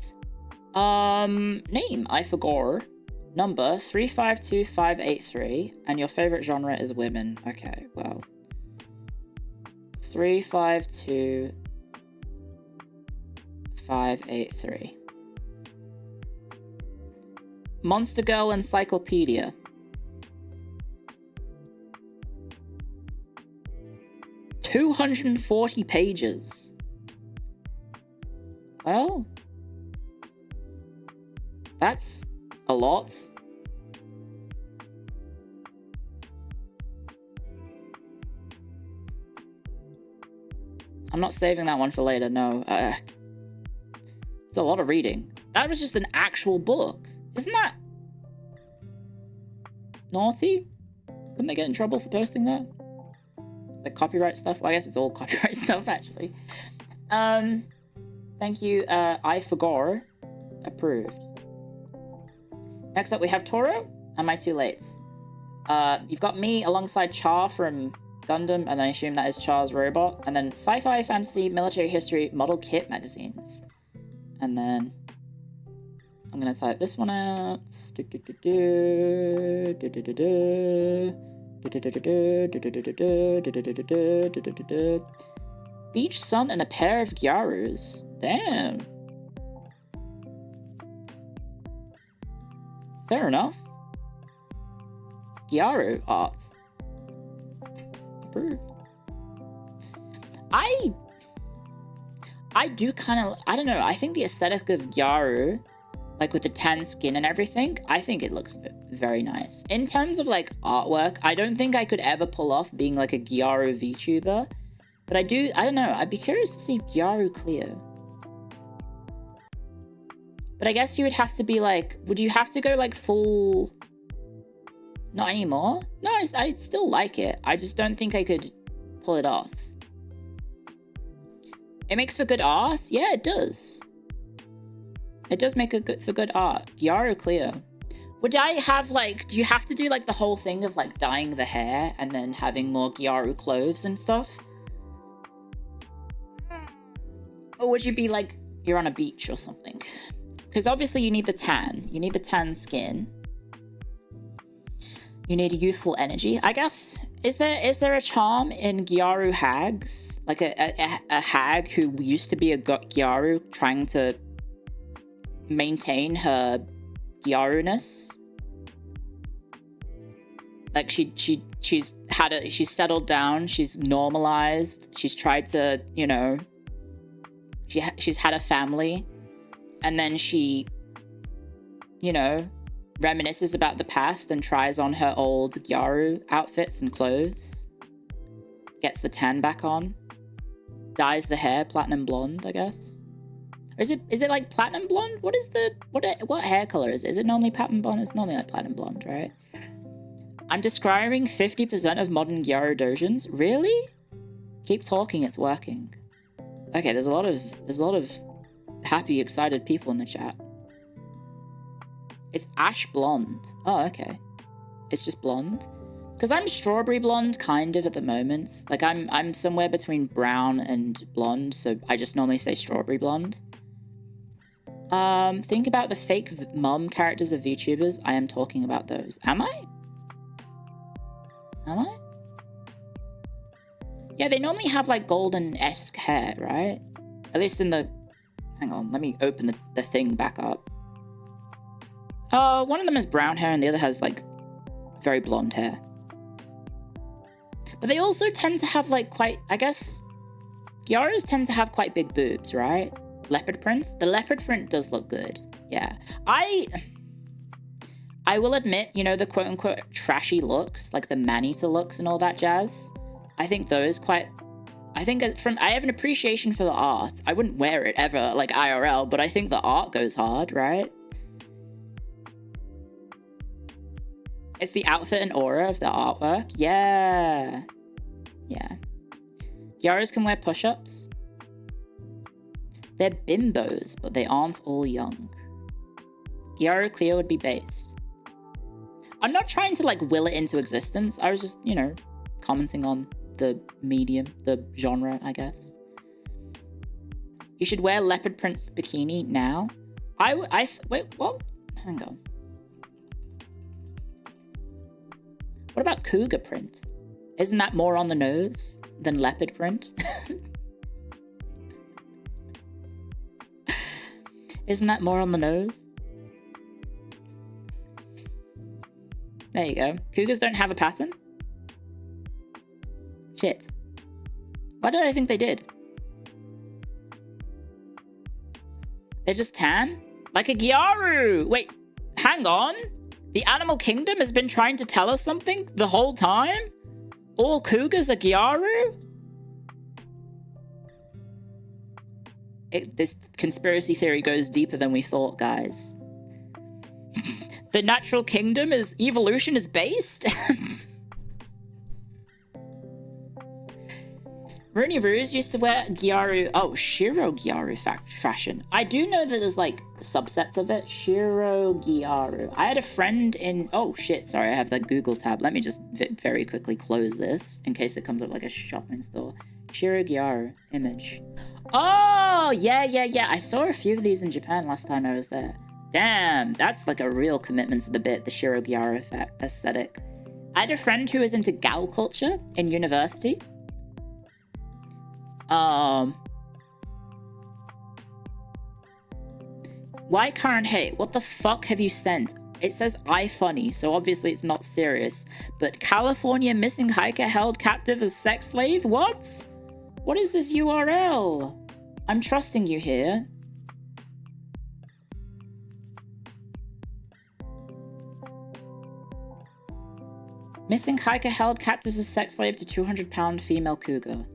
Name, I forgot. Number 352583, and your favorite genre is women. Okay, well. 352583. Monster Girl Encyclopedia. $240 pages. Well, that's a lot. I'm not saving that one for later, no. It's a lot of reading. That was just an actual book. Isn't that naughty? Couldn't they get in trouble for posting that? Like copyright stuff? Well, I guess it's all copyright stuff, actually. Thank you, I forgot. Approved. Next up, we have Toro. Am I too late? You've got me alongside Char from Gundam, and I assume that is Char's robot. And then sci-fi, fantasy, military history, model kit magazines. And then I'm gonna type this one out. Beach sun and a pair of gyarus. Damn. Fair enough. Gyaru art. Approved. I do kind of, I don't know, I think the aesthetic of Gyaru, like with the tan skin and everything, I think it looks very nice. In terms of like artwork, I don't think I could ever pull off being like a Gyaru VTuber, but I don't know, I'd be curious to see Gyaru Clio. But I guess you would have to be like, would you have to go like full, not anymore? No, I still like it. I just don't think I could pull it off. It makes for good art? Yeah, it does. It does make for good art. Gyaru Clio. Would I have like, do you have to do like the whole thing of like dyeing the hair and then having more Gyaru clothes and stuff? Or would you be like, you're on a beach or something? Because obviously you need the tan. You need the tan skin. You need youthful energy. I guess, is there a charm in Gyaru hags? Like a hag who used to be a Gyaru trying to maintain her Gyaru-ness? Like she's settled down, she's normalized, she's tried to, you know, she's had a family, and then she, you know, reminisces about the past and tries on her old Gyaru outfits and clothes, gets the tan back on, dyes the hair platinum blonde, I guess. Or is it like platinum blonde? What hair color is it? Is it normally platinum blonde? It's normally like platinum blonde, right? I'm describing 50% of modern Gyaru dojins. Really? Keep talking, it's working. Okay, there's a lot of happy, excited people in the chat. It's ash blonde. Oh, okay. It's just blonde. Because I'm strawberry blonde, kind of, at the moment. Like, I'm somewhere between brown and blonde, so I just normally say strawberry blonde. Think about the fake mum characters of VTubers. I am talking about those. Am I? Am I? Yeah, they normally have, like, golden-esque hair, right? At least in the... Hang on, let me open the thing back up. One of them has brown hair and the other has, like, very blonde hair. But they also tend to have, like, quite... I guess... Gyarus tend to have quite big boobs, right? Leopard prints? The leopard print does look good. Yeah. I will admit, you know, the quote-unquote trashy looks, like the man-eater looks and all that jazz. I think those quite... I have an appreciation for the art. I wouldn't wear it ever, like IRL, but I think the art goes hard, right? It's the outfit and aura of the artwork. Yeah. Yeah. Gyarus can wear push-ups. They're bimbos, but they aren't all young. Gyaru Clio would be based. I'm not trying to, like, will it into existence. I was just, you know, commenting on the medium, the genre, I guess. You should wear leopard print bikini now. Wait, what? Hang on. What about cougar print? Isn't that more on the nose than leopard print? Isn't that more on the nose? There you go. Cougars don't have a pattern? Shit. Why did I think they did? They're just tan? Like a Gyaru! Wait, hang on. The animal kingdom has been trying to tell us something the whole time? All cougars are Gyaru? This conspiracy theory goes deeper than we thought, guys. The natural kingdom is... evolution is based? Rooney Roos used to wear Gyaru... Oh, Shiro Gyaru fashion. I do know that there's, like, subsets of it. Shiro Gyaru. I had a friend in... Oh, shit. Sorry, I have the Google tab. Let me just very quickly close this in case it comes up like a shopping store. Shiro Gyaru. Image. Oh, yeah. I saw a few of these in Japan last time I was there. Damn, that's like a real commitment to the bit, the Shiro Gyaru aesthetic. I had a friend who was into gal culture in university. Why current hate? What the fuck have you sent? It says iFunny, so obviously it's not serious. But California missing hiker held captive as sex slave? What? What is this URL? I'm trusting you here. Missing hiker held captive as sex slave to 200-pound female cougar.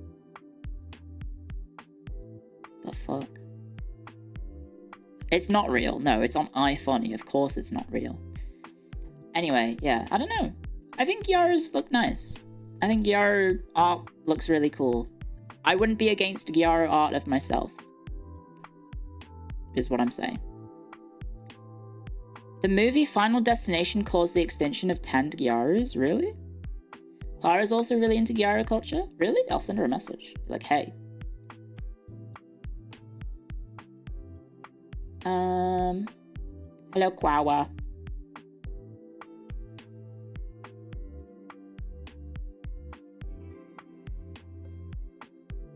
The fuck? It's not real. No, it's on iFunny. Of course it's not real. Anyway, yeah, I don't know. I think Gyarus look nice. I think Gyaru art looks really cool. I wouldn't be against Gyaru art of myself. Is what I'm saying. The movie Final Destination caused the extinction of tanned Gyarus? Really? Clara's also really into Gyaru culture? Really? I'll send her a message. Like, hey. Hello, Kwawa.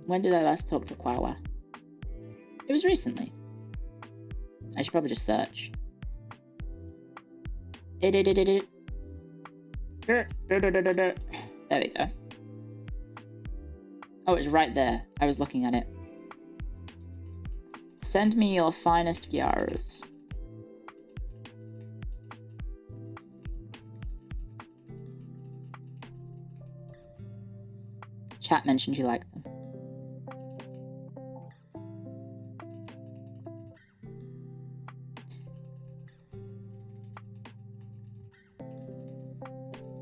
When did I last talk to Kwawa? It was recently. I should probably just search. There we go. Oh, it's right there. I was looking at it. Send me your finest Gyarus. Chat mentioned you like them.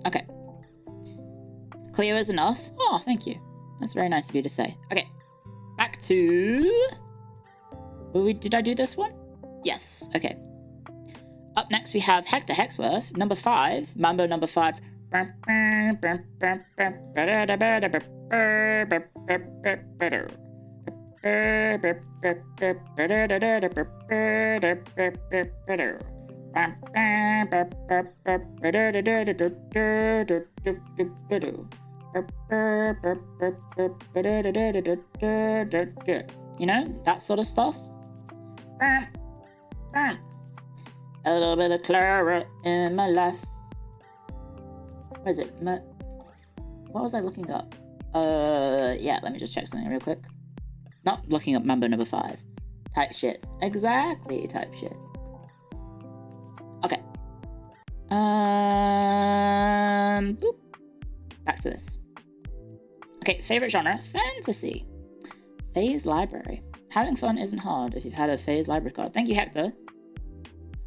Okay. Clio is enough? Oh, thank you. That's very nice of you to say. Okay. Back to... Did I do this one? Yes. Okay. Up next we have Hector Hexworth, number 5. Mambo number 5. You know, that sort of stuff. A little bit of Clara in my life. What is it? What was I looking up? Yeah, let me just check something real quick. Not looking up Mambo number 5. Type shit. Exactly, type shit. Okay. Boop. Back to this. Okay, favorite genre? Fantasy. Phase library. Having fun isn't hard if you've had a Phase library card. Thank you, Hector.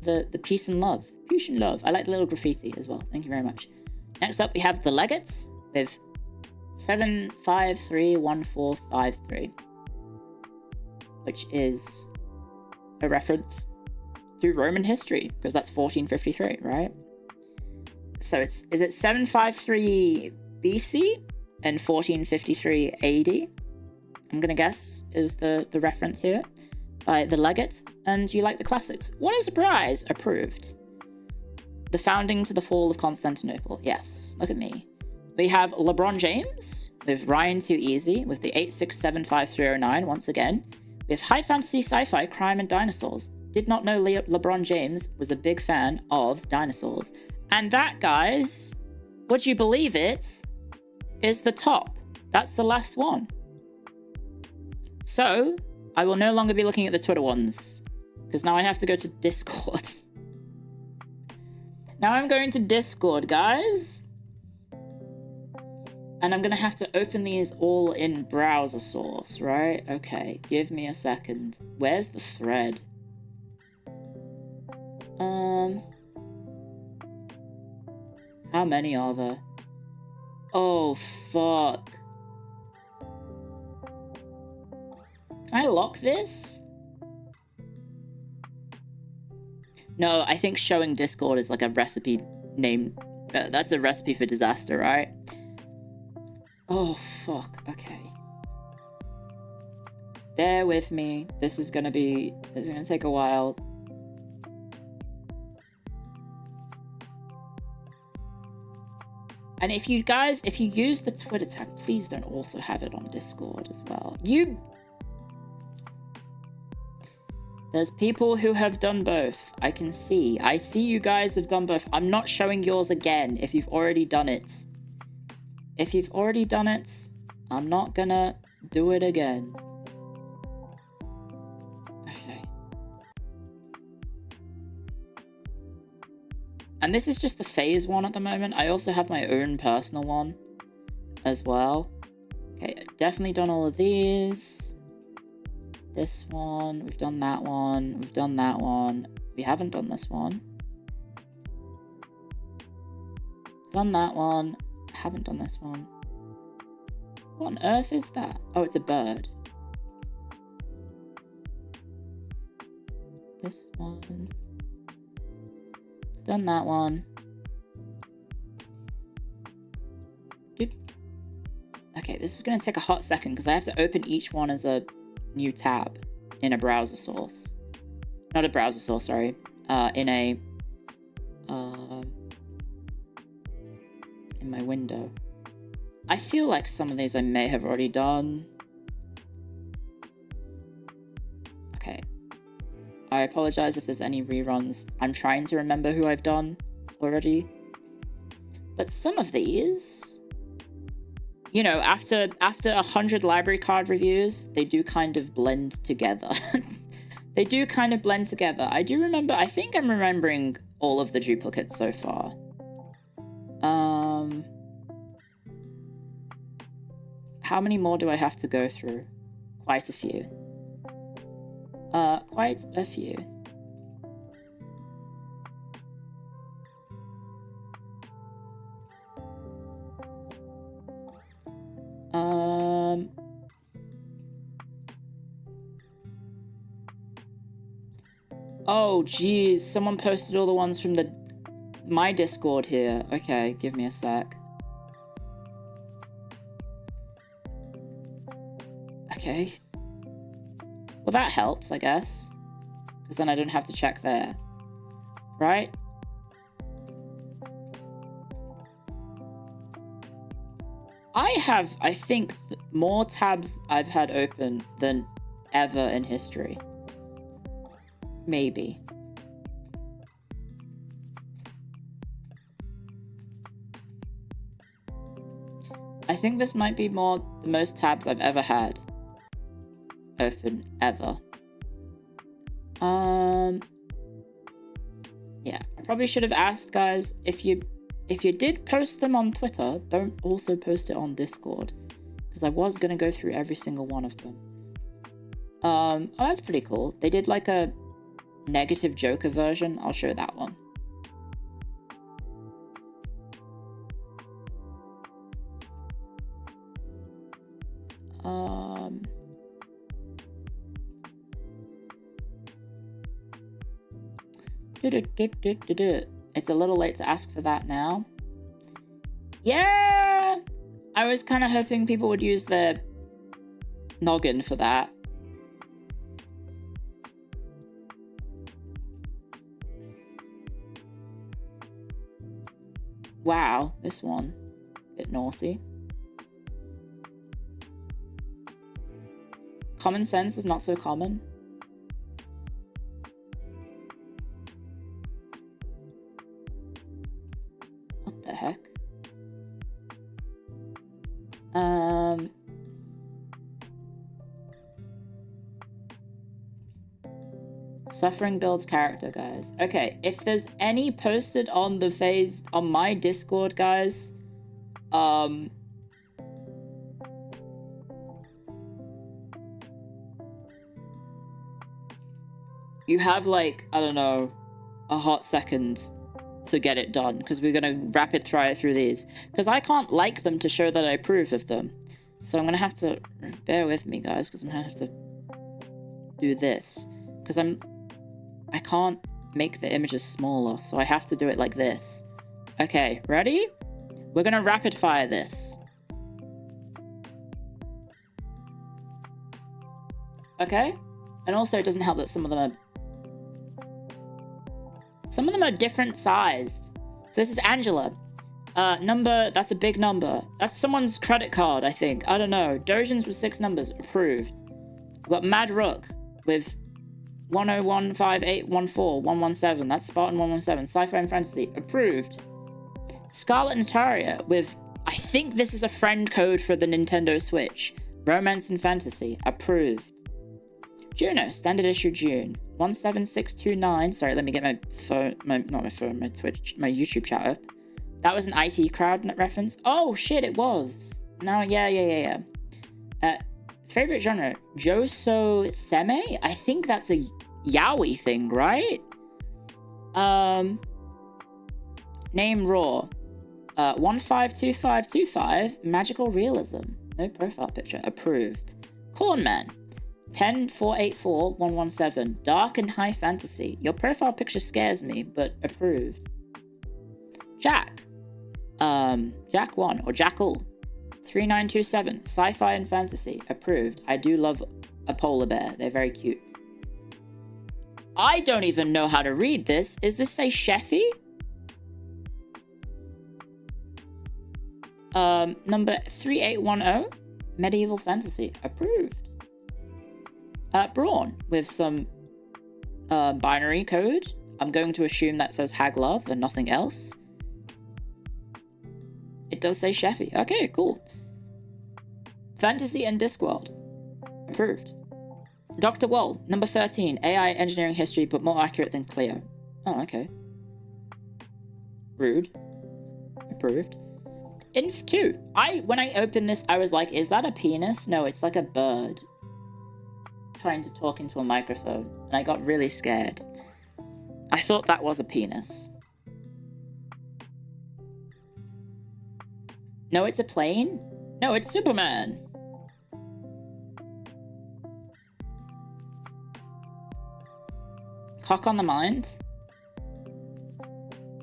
The peace and love. Peace and love. I like the little graffiti as well. Thank you very much. Next up, we have the Legates with 7531453, which is a reference to Roman history, because that's 1453, right? So is it 753 BC and 1453 AD? I'm gonna guess is the reference here by the Legates, and you like the classics. What a surprise! Approved. the founding to the fall of Constantinople. Yes, look at me. We have LeBron James with Ryan Too Easy with the 8675309 once again. We have high fantasy, sci-fi, crime, and dinosaurs. Did not know LeBron James was a big fan of dinosaurs. And that, guys, would you believe it, is the top. That's the last one. So, I will no longer be looking at the Twitter ones, because now I have to go to Discord. Now I'm going to Discord, guys. And I'm going to have to open these all in browser source, right? Okay, give me a second. Where's the thread? How many are there? Oh, fuck. Can I lock this? No, I think showing Discord is like a recipe name. That's a recipe for disaster, right? Oh, fuck. Okay. Bear with me. This is gonna take a while. And if you use the Twitter tag, please don't also have it on Discord as well. There's people who have done both. I see you guys have done both. I'm not showing yours again if you've already done it. If you've already done it, I'm not gonna do it again. Okay. And this is just the phase one at the moment. I also have my own personal one as well. Okay, definitely done all of these. This one, we've done that one, we've done that one. We haven't done this one. Done that one, haven't done this one. What on earth is that? Oh, it's a bird. This one. Done that one. Doop. Okay, this is going to take a hot second because I have to open each one as a new tab in a browser source. Not a browser source, sorry. In my window. I feel like some of these I may have already done. Okay. I apologize if there's any reruns. I'm trying to remember who I've done already. But some of these, you know, after 100 library card reviews, they do kind of blend together. They do kind of blend together. I think I'm remembering all of the duplicates so far. How many more do I have to go through? Quite a few. Quite a few. Oh, geez. Someone posted all the ones from my Discord here. Okay, give me a sec. Okay. Well, that helps, I guess. Because then I don't have to check there. Right? I think, more tabs I've had open than ever in history. Maybe. I think this might be the most tabs I've ever had open, ever. Yeah, I probably should have asked, guys, if you did post them on Twitter, don't also post it on Discord, because I was gonna go through every single one of them. Oh, that's pretty cool. They did like a negative Joker version. I'll show that one. It's a little late to ask for that now. Yeah! I was kind of hoping people would use their noggin for that. Wow, this one. Bit naughty. Common sense is not so common. What the heck? Suffering builds character, guys. Okay, if there's any posted on the phase on my Discord, guys, you have like, I don't know, a hot second to get it done, because we're gonna rapid fire through these, because I can't like them to show that I approve of them. So I'm gonna have to bear with me, guys, because I'm gonna have to do this, because I can't make the images smaller, so I have to do it like this. Okay, ready? We're gonna rapid fire this. Okay? And also it doesn't help that some of them are different sized. So this is Angela. Number, that's a big number. That's someone's credit card, I think. I don't know. Dojins with 6 numbers, approved. We've got Mad Rook with 1015814 That's Spartan 117. Sci-fi and fantasy, approved. Scarlet Nataria with, I think this is a friend code for the Nintendo Switch. Romance and fantasy, approved. Juno, standard issue June. 17629. Sorry, let me get my phone, my Twitch, my YouTube chat up. That was an IT crowd reference. Oh shit, it was. No, yeah. Favorite genre, Joso Seme? I think that's a yaoi thing, right? Name Raw. 152525, magical realism. No profile picture, approved. Cornman. 10484 dark and high fantasy. Your profile picture scares me, but approved. Jack. Jack1 or Jackal. 3927, sci-fi and fantasy, approved. I do love a polar bear. They're very cute. I don't even know how to read this. Is this say Sheffy? Number 3810, medieval fantasy, approved. Brawn with some binary code. I'm going to assume that says Hag Love and nothing else. It does say Sheffy. Okay, cool. Fantasy and Discworld, approved. Dr. Wall, number 13, AI engineering history, but more accurate than Clio. Oh, okay. Rude. Approved. Inf 2. When I opened this, I was like, is that a penis? No, it's like a bird trying to talk into a microphone, and I got really scared. I thought that was a penis. No, it's a plane? No, it's Superman. Cock on the mind?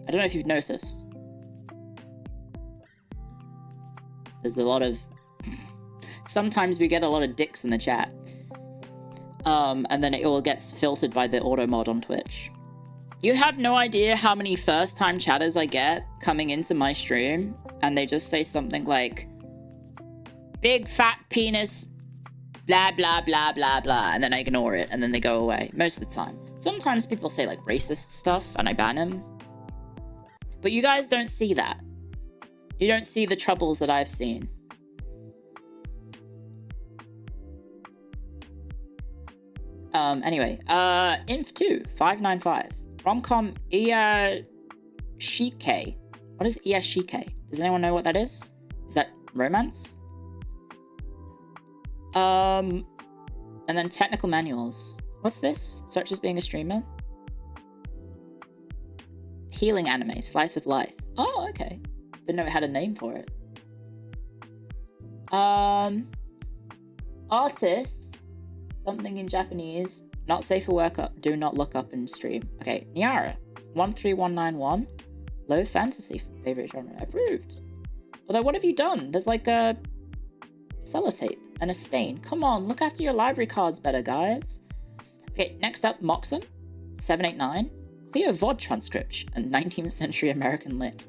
I don't know if you've noticed. There's a lot of... Sometimes we get a lot of dicks in the chat. And then it all gets filtered by the auto mod on Twitch. You have no idea how many first-time chatters I get coming into my stream, and they just say something like, big fat penis, blah, blah, blah, blah, blah, and then I ignore it, and then they go away, most of the time. Sometimes people say, like, racist stuff, and I ban them. But you guys don't see that. You don't see the troubles that I've seen. Anyway, Inf 2, 595. Romcom Iyashike. What is Iyashike? Does anyone know what that is? Is that romance? And then technical manuals. What's this? Such as being a streamer? Healing anime, slice of life. Oh, okay. Didn't know it had a name for it. Artist, something in Japanese. Not safe for work up. Do not look up and stream. Okay, Niara, 13191. Low fantasy, favorite genre. Approved. Although, what have you done? There's like a sellotape and a stain. Come on, look after your library cards better, guys. Okay, next up, Moxum, 789. Clio VOD transcript and 19th century American lit.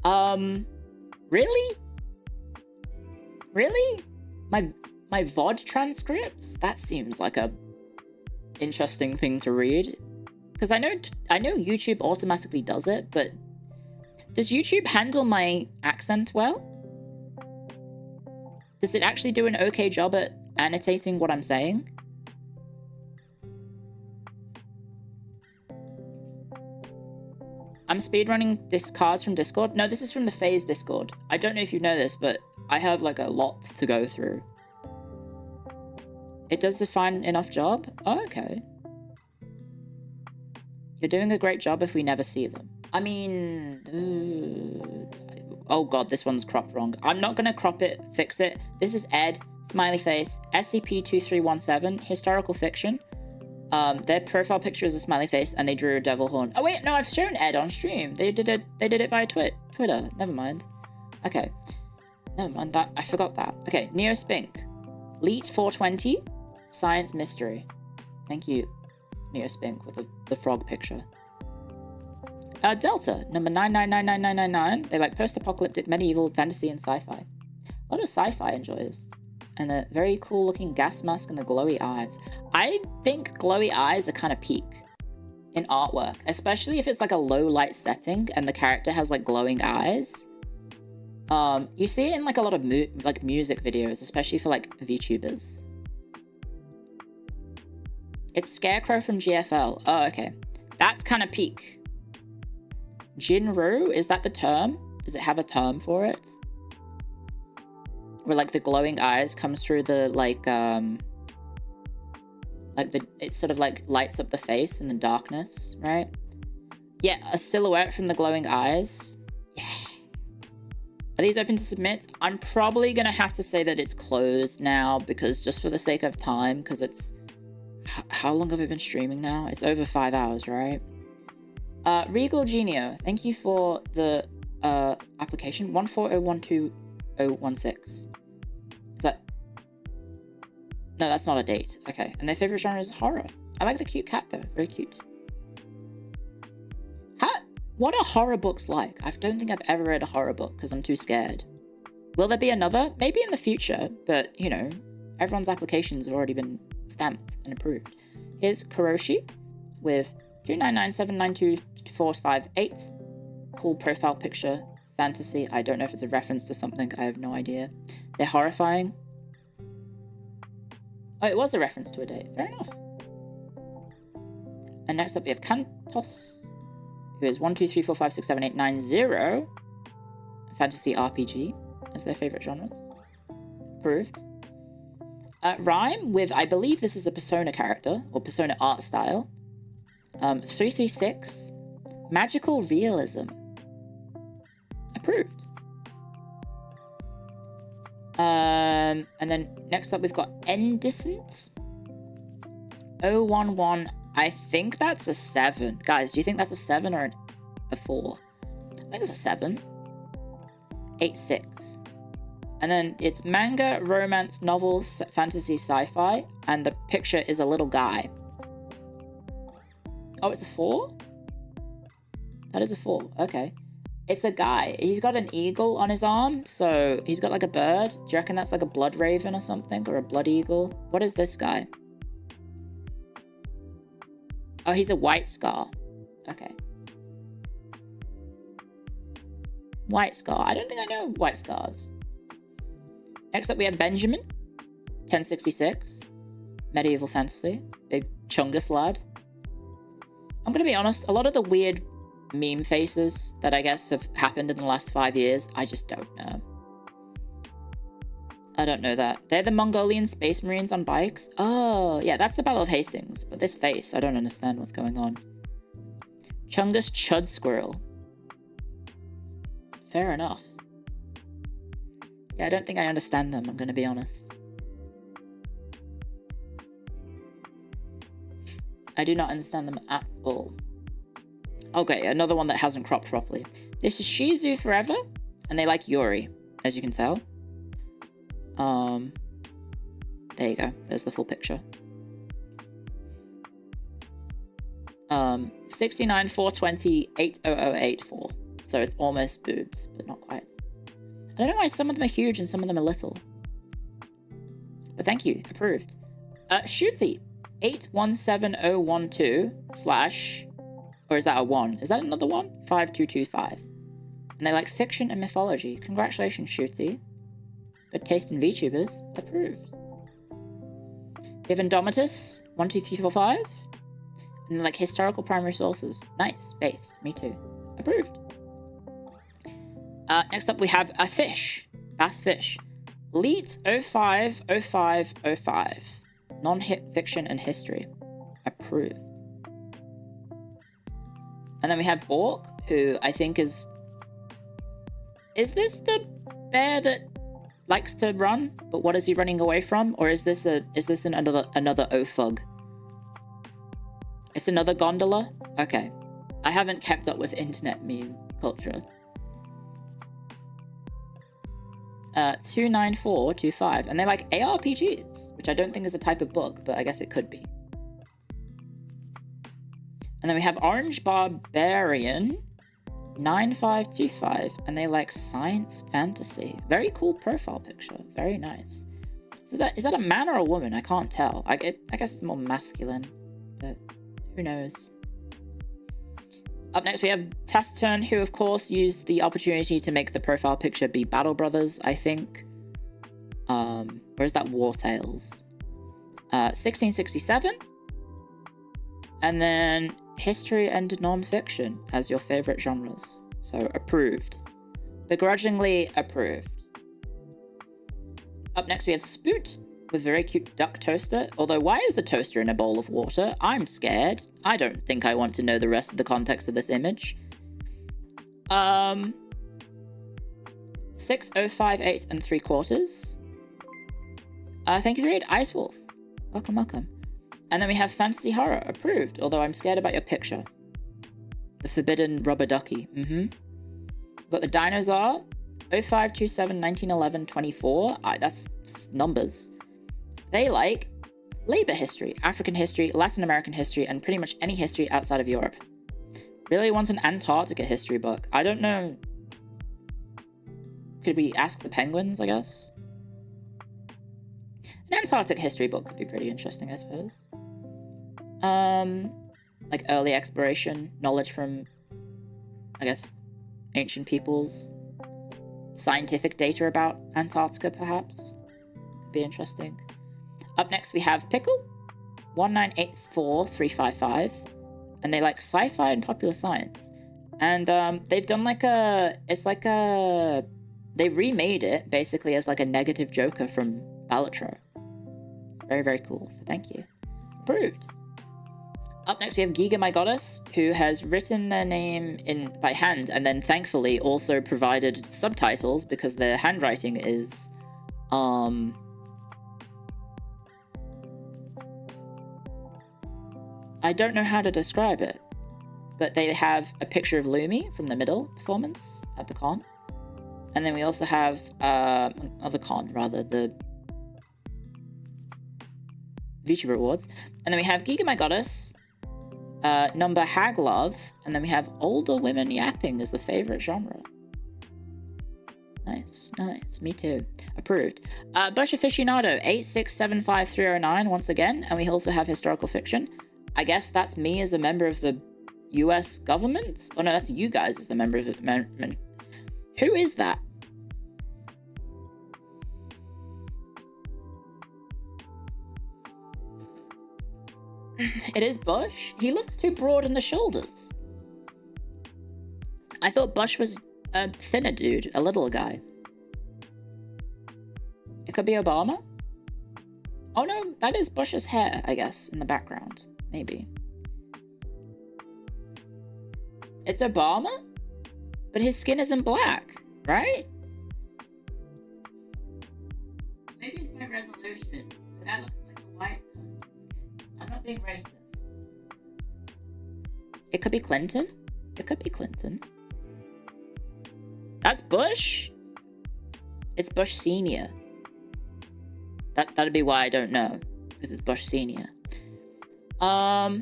Really? Really? My VOD transcripts? That seems like a interesting thing to read. Because I know YouTube automatically does it, but does YouTube handle my accent well? Does it actually do an okay job at annotating what I'm saying? I'm speedrunning this cards from Discord. No, this is from the FaZe Discord. I don't know if you know this, but I have like a lot to go through. It does a fine enough job? Oh, okay. You're doing a great job if we never see them. I mean... oh god, this one's cropped wrong. I'm not gonna crop it, fix it. This is Ed, smiley face, SCP-2317, historical fiction. Their profile picture is a smiley face, and they drew a devil horn. Oh wait, no, I've shown Ed on stream. They did it via Twitter. Never mind. Okay. Never mind that. I forgot that. Okay, Neo Spink. Leet 420. Science mystery. Thank you, Neo Spink, with the frog picture. Delta, number 99999999. They like post-apocalyptic, medieval, fantasy, and sci-fi. A lot of sci-fi enjoyers. And a very cool looking gas mask and the glowy eyes. I think glowy eyes are kind of peak in artwork, especially if it's like a low light setting and the character has like glowing eyes. You see it in like a lot of music videos, especially for like VTubers. It's Scarecrow from GFL. Oh, okay. That's kind of peak. Jinro, is that the term? Does it have a term for it? Where like the glowing eyes comes through the it sort of like lights up the face in the darkness, right? Yeah, a silhouette from the glowing eyes. Yeah. Are these open to submit? I'm probably gonna have to say that it's closed now, because just for the sake of time, because it's... How long have I been streaming now? It's over 5 hours, right? Regal Genio, thank you for the application. 1401216. Is that... No, that's not a date. Okay, and their favorite genre is horror. I like the cute cat though, very cute. What are horror books like? I don't think I've ever read a horror book because I'm too scared. Will there be another? Maybe in the future, but you know, everyone's applications have already been stamped and approved. Here's Kuroshi with 299792458. Cool profile picture. Fantasy. I don't know if it's a reference to something. I have no idea. They're horrifying. Oh, it was a reference to a date. Fair enough. And next up we have Kantos, who is 12345678990. Fantasy RPG as their favorite genres. Approved. Rhyme with, I believe this is a Persona character, or Persona art style. 336. Magical realism. Approved. And then next up we've got Endicent. 011. I think that's a 7. Guys, do you think that's a 7 or a 4? I think it's a 7. 86. And then it's manga, romance, novels, fantasy, sci-fi, and the picture is a little guy. Oh, it's a 4? That is a 4. Okay. It's a guy. He's got an eagle on his arm, so he's got like a bird. Do you reckon that's like a blood raven or something, or a blood eagle? What is this guy? Oh, he's a white scar. Okay. White scar. I don't think I know white scars. Next up we have Benjamin. 1066. Medieval fantasy. Big chungus lad. I'm gonna be honest, a lot of the weird meme faces that I guess have happened in the last 5 years, I just don't know. I don't know that. They're the Mongolian Space Marines on bikes. Oh, yeah, that's the Battle of Hastings. But this face, I don't understand what's going on. Chungus Chud Squirrel. Fair enough. Yeah, I don't think I understand them, I'm gonna be honest. I do not understand them at all. Okay, another one that hasn't cropped properly. This is Shizu Forever, and they like Yuri, as you can tell. There you go. There's the full picture. 69 420 80084. So it's almost boobs, but not quite. I don't know why some of them are huge and some of them are little. But thank you, approved. Shooty, 817012 slash, or is that a 1? Is that another one? 5225. And they like fiction and mythology. Congratulations, Shooty. Good taste in VTubers. Approved. We have Indomitus, 12345. And they like historical primary sources. Nice. Based. Me too. Approved. Next up we have a fish. Bass Fish. Leet 050505. Non-hit fiction and history. Approved. And then we have Bork, who I think is this the bear that likes to run? But what is he running away from? Or is this another Ofug? It's another gondola? Okay. I haven't kept up with internet meme culture. 29425, and they like ARPGs, which I don't think is a type of book, but I guess it could be. And then we have Orange Barbarian 9525, and they like science fantasy. Very cool profile picture. Very nice. Is that a man or a woman? I can't tell. I guess it's more masculine, but who knows? Up next, we have Taciturn, who, of course, used the opportunity to make the profile picture be Battle Brothers, I think. Or is that War Tales? 1667. And then history and non-fiction as your favorite genres. So, approved. Begrudgingly approved. Up next, we have Spoot, with very cute duck toaster. Although, why is the toaster in a bowl of water? I'm scared. I don't think I want to know the rest of the context of this image. 6058 3/4. Thank you for it, Ice Wolf. Welcome, welcome. And then we have Fantasy Horror, approved. Although I'm scared about your picture. The forbidden rubber ducky. We've got the Dinosaur, 0527 1911 24. That's numbers. They like labor history, African history, Latin American history, and pretty much any history outside of Europe. Really want an Antarctica history book. I don't know. Could we ask the penguins, I guess? An Antarctic history book could be pretty interesting, I suppose. Like early exploration, knowledge from, I guess, ancient peoples. Scientific data about Antarctica, perhaps. Could be interesting. Up next, we have Pickle, 1984355, and they like sci-fi and popular science. And they've done like they remade it basically as like a negative Joker from Balatro. Very, very cool. So thank you. Approved. Up next, we have Giga My Goddess, who has written their name by hand and then thankfully also provided subtitles because their handwriting is I don't know how to describe it, but they have a picture of Lumi from the middle performance at the con. And then we also have, the VTuber Awards. And then we have Giga My Goddess, number Hag Love, and then we have older women yapping as the favorite genre. Nice, nice. Me too. Approved. Bush Aficionado, 8675309 once again, and we also have historical fiction. I guess that's me as a member of the US government? Oh no, that's you guys as the member of the amendment. Who is that? It is Bush? He looks too broad in the shoulders. I thought Bush was a thinner dude, a little guy. It could be Obama? Oh no, that is Bush's hair, I guess, in the background. Maybe. It's Obama? But his skin isn't black, right? Maybe it's my resolution, but that looks like a white person's skin. I'm not being racist. It could be Clinton. It could be Clinton. That's Bush? It's Bush Senior. That'd be why I don't know, because it's Bush Senior. Oh, no,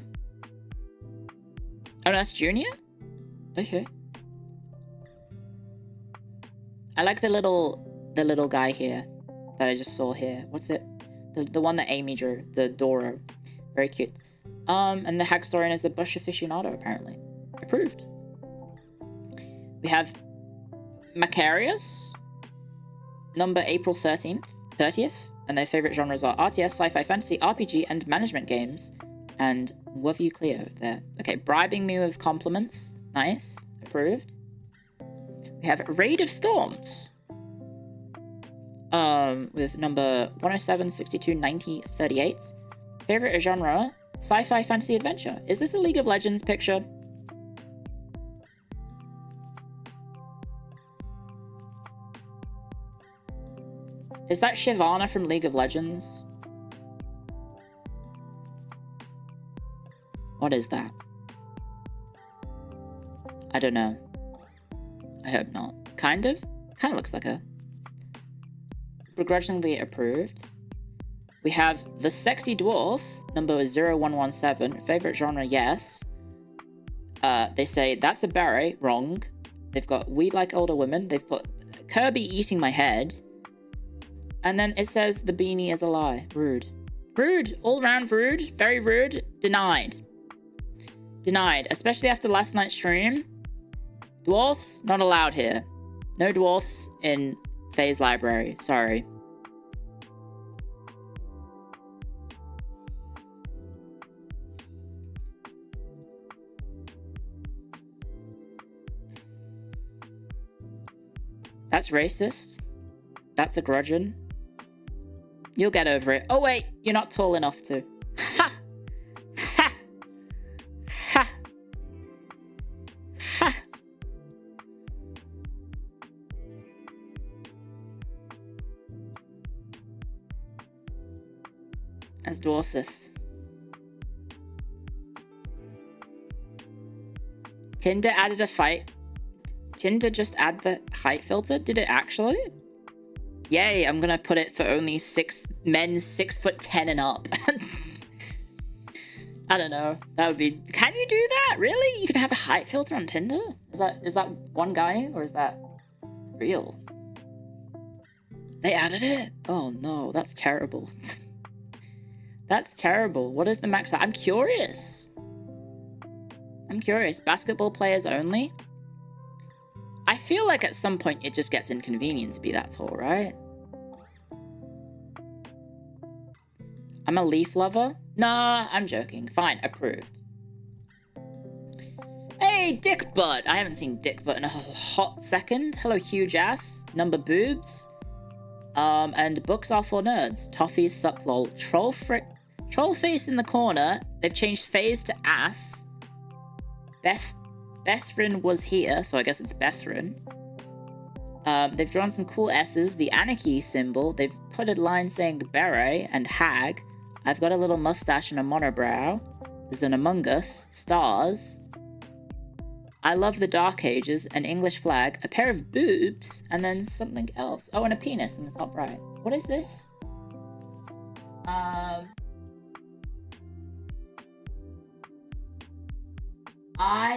that's Junior? Okay. I like the little guy here that I just saw here. What's it? The one that Amy drew, the Doro. Very cute. And the Hagstorian is a bush aficionado, apparently. Approved. We have Macarius, number April 30th, and their favorite genres are RTS, sci-fi, fantasy, RPG, and management games. And love you, Clio, there. Okay, bribing me with compliments. Nice. Approved. We have Raid of Storms. With number 107, 62, 90, 38. Favorite genre, sci-fi, fantasy, adventure. Is this a League of Legends picture? Is that Shyvana from League of Legends? What is that? I don't know. I hope not. Kind of? Kind of looks like her. Begrudgingly approved. We have The Sexy Dwarf, number 0117. Favorite genre, yes. They say, that's a beret. Wrong. They've got We Like Older Women. They've put Kirby eating my head. And then it says the beanie is a lie. Rude. Rude. All round rude. Very rude. Denied. Denied. Especially after last night's stream. Dwarfs, not allowed here. No dwarfs in Faye's library. Sorry. That's racist. That's a grudging. You'll get over it. Oh wait, you're not tall enough to. Ha! Ha! Ha! Ha! That's dwarfist. Tinder added a fight. Tinder just add the height filter? Did it actually? Yay, I'm gonna put it for only men 6'10" and up. I don't know. That would be... Can you do that? Really? You can have a height filter on Tinder? Is that one guy or is that real? They added it? Oh no, that's terrible. That's terrible. What is the max? I'm curious. I'm curious. Basketball players only? I feel like at some point it just gets inconvenient to be that tall, right? I'm a leaf lover? Nah, I'm joking. Fine, approved. Hey, Dick Butt! I haven't seen Dick Butt in a hot second. Hello, huge ass. Number boobs. And books are for nerds. Toffees suck lol. Troll face in the corner. They've changed phase to ass. Bethrin was here, so I guess it's Bethrin. They've drawn some cool S's. The Anarchy symbol. They've put a line saying beret and hag. I've got a little mustache and a monobrow. There's an Among Us. Stars. I love the Dark Ages. An English flag. A pair of boobs. And then something else. Oh, and a penis in the top right. What is this?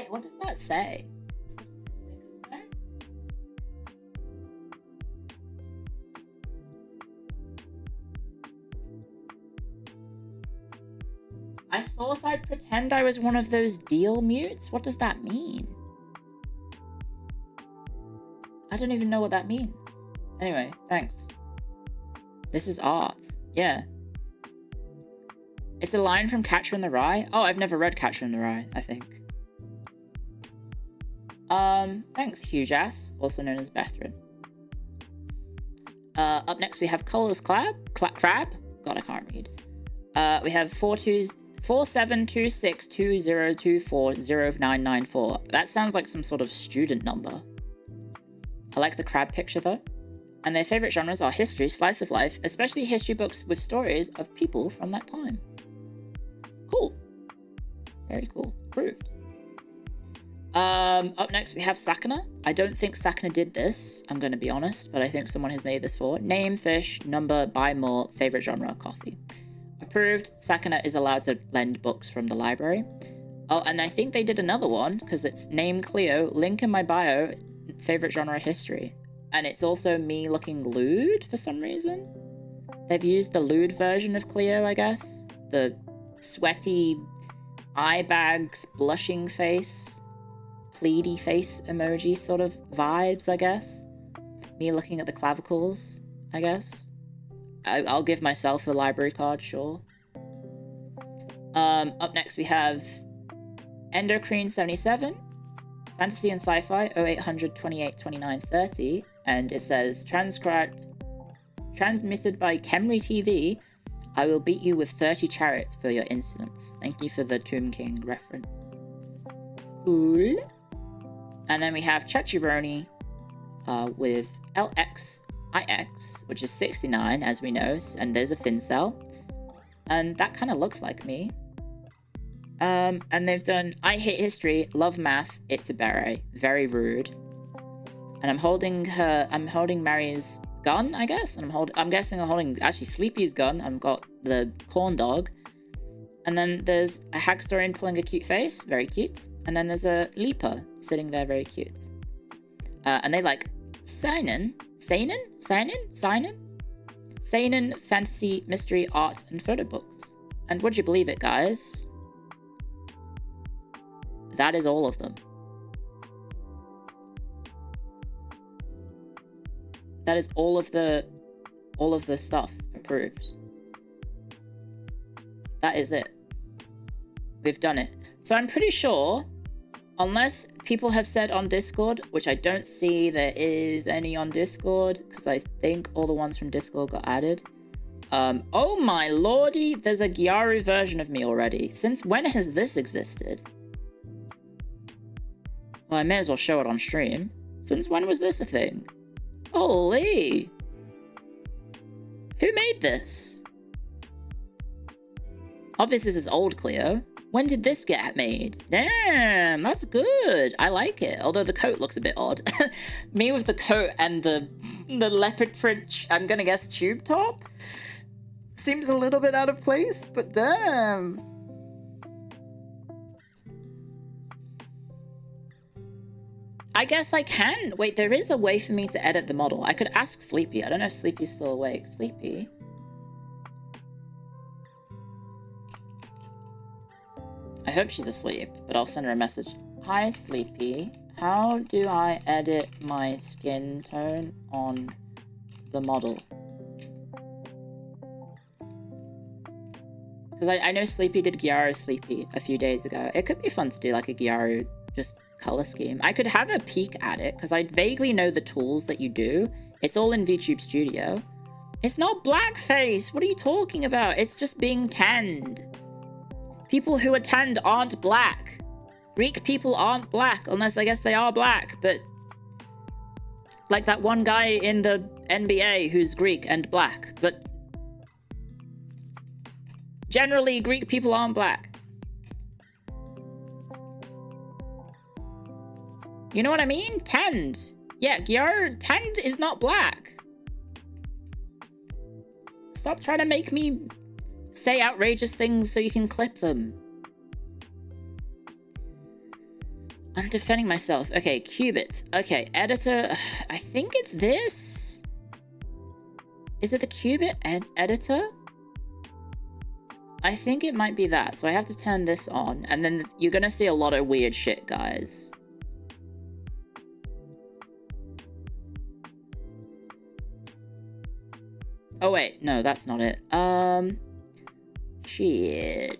What does that say? I thought I'd pretend I was one of those deal mutes? What does that mean? I don't even know what that means. Anyway, thanks. This is art. Yeah. It's a line from Catcher in the Rye. Oh, I've never read Catcher in the Rye, I think. Thanks, huge ass, also known as Bethrin. Up next we have Colorless Crab. God, I can't read. We have 472620240994. That sounds like some sort of student number. I like the crab picture though. And their favorite genres are history, slice of life, especially history books with stories of people from that time. Cool. Very cool. Approved. Up next we have Sakana. I don't think Sakana did this, I'm gonna be honest, but I think someone has made this for. Name, fish, number, buy more, favorite genre, coffee. Approved. Sakana is allowed to lend books from the library. Oh, and I think they did another one, because it's name Clio, link in my bio, favorite genre, history. and it's also me looking lewd for some reason. They've used the lewd version of Clio, I guess. The sweaty eye bags, blushing face, pleady face emoji sort of vibes, I guess. Me looking at the clavicles, I guess. I'll give myself a library card, sure. Up next we have Endocrine77, Fantasy and Sci-Fi 0800 28 29 30, and it says transmitted by Kemri TV. I will beat you with 30 chariots for your insolence. Thank you for the Tomb King reference. Cool. And then we have Chachironi with LXIX, which is 69, as we know, and there's a fin cell. And that kind of looks like me. And they've done I hate history, love math, it's a beret. Very rude. And I'm holding Mary's gun, I guess. And I'm guessing I'm holding actually Sleepy's gun. I've got the corn dog. And then there's a Hagstarian pulling a cute face, very cute. And then there's a Leaper sitting there, very cute. And they like Seinen fantasy, mystery, art, and photo books. And would you believe it, guys? That is all of them. That is all of the stuff approved. That is it. We've done it. So I'm pretty sure, unless people have said on Discord, which I don't see there is any on Discord, because I think all the ones from Discord got added. Oh my lordy, there's a Gyaru version of me already. Since when has this existed? Well, I may as well show it on stream. Since when was this a thing? Holy! Who made this? Obviously this is old Clio. When did this get made? Damn, that's good. I like it. Although the coat looks a bit odd. Me with the coat and the leopard print, I'm gonna guess tube top? Seems a little bit out of place, but damn. I guess I can. Wait, there is a way for me to edit the model. I could ask Sleepy. I don't know if Sleepy's still awake. Sleepy? I hope she's asleep, but I'll send her a message. Hi, Sleepy. How do I edit my skin tone on the model? Because I know Sleepy did Gyaru Sleepy a few days ago. It could be fun to do like a Gyaru just color scheme. I could have a peek at it because I vaguely know the tools that you do. It's all in VTube Studio. It's not blackface. What are you talking about? It's just being tanned. People who are tanned aren't black. Greek people aren't black, unless I guess they are black, but like that one guy in the NBA who's Greek and black, but generally Greek people aren't black. You know what I mean? Tanned. Yeah, Gyaru, tanned is not black. Stop trying to make me say outrageous things so you can clip them. I'm defending myself. Okay, Qubit. Okay, editor. I think it's this. Is it the Qubit editor? I think it might be that. So I have to turn this on, and then you're gonna see a lot of weird shit, guys. Oh wait, no, that's not it. Shit.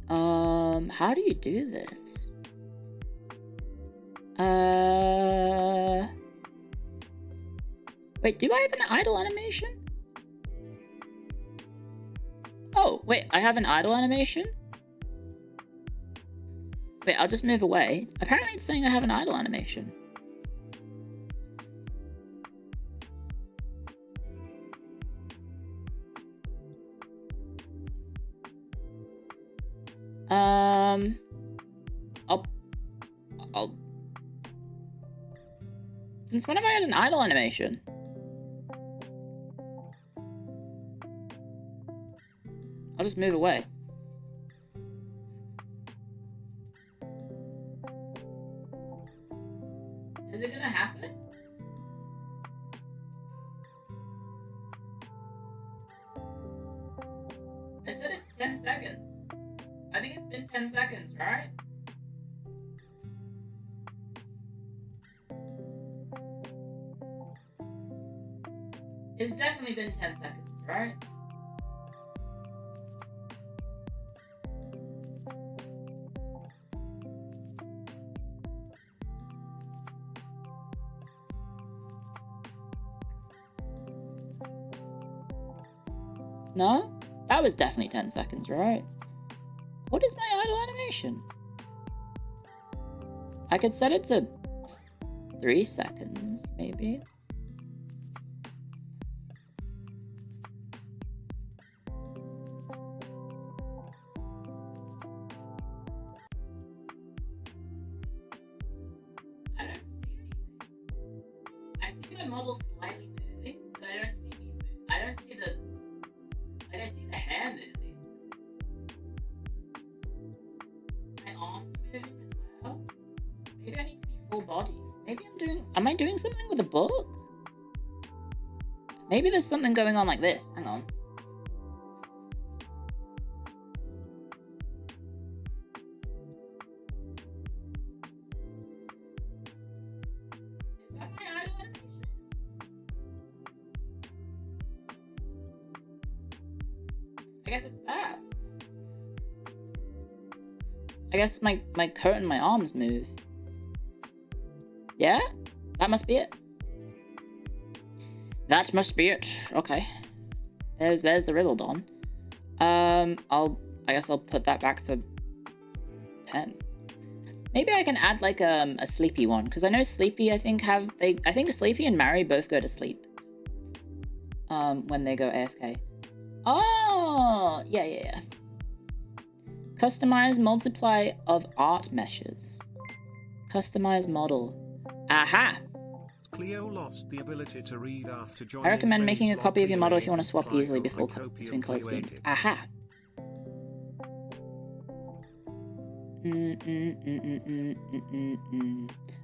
How do you do this? Wait, do I have an idle animation? Oh, wait, I have an idle animation? Wait, I'll just move away. Apparently it's saying I have an idle animation. Since when have I had an idle animation? I'll just move away. Is it gonna happen? seconds. I think it's been 10 seconds, right? It's definitely been 10 seconds, right? No? That was definitely 10 seconds, right? What is my idle animation? I could set it to 3 seconds, maybe. I don't see anything. I see my model slightly moving, but I don't see me move. I don't see the... Like, I see the hair moving. My arms are moving as well. Maybe I need to be full body. Maybe am I doing something with a book? Maybe there's something going on like this. Hang on. Is that my idle animation? I guess it's that. I guess my coat and my arms move. Yeah? That must be it. That must be it. Okay. There's the riddle done. I guess I'll put that back to 10. Maybe I can add like a sleepy one, because I know Sleepy I think Sleepy and Mary both go to sleep. When they go AFK. Oh, yeah. Customize multiply of art meshes. Customize model. Aha! Clio lost the ability to read after joining. I recommend making a phase copy of your log model if you want to Clio swap easily and before copy between and close Clio games. edit. Aha!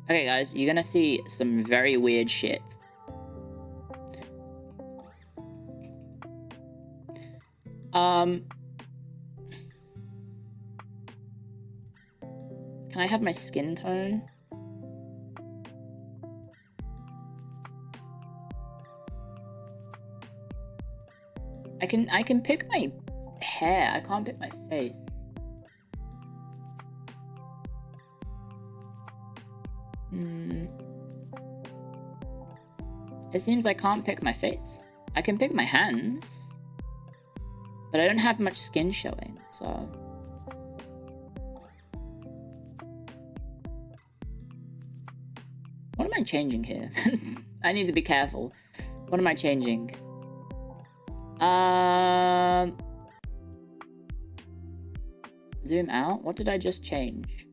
Okay, guys, you're gonna see some very weird shit. Can I have my skin tone? I can pick my hair. I can't pick my face. It seems I can't pick my face. I can pick my hands, but I don't have much skin showing, so... What am I changing here? I need to be careful. What am I changing? Zoom out? What did I just change?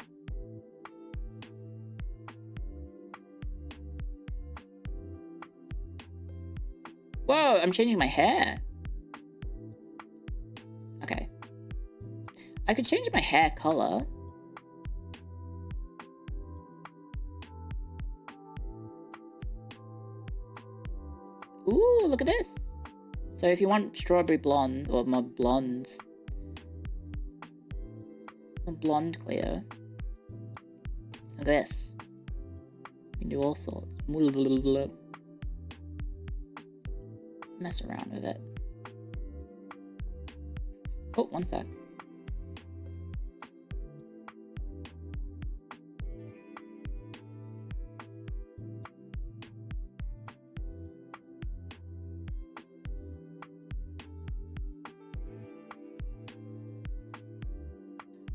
Whoa, I'm changing my hair. Okay. I could change my hair color. Ooh, look at this. So if you want strawberry blonde, or more blonde Clio, look at this. You can do all sorts. Mess around with it. Oh, one sec.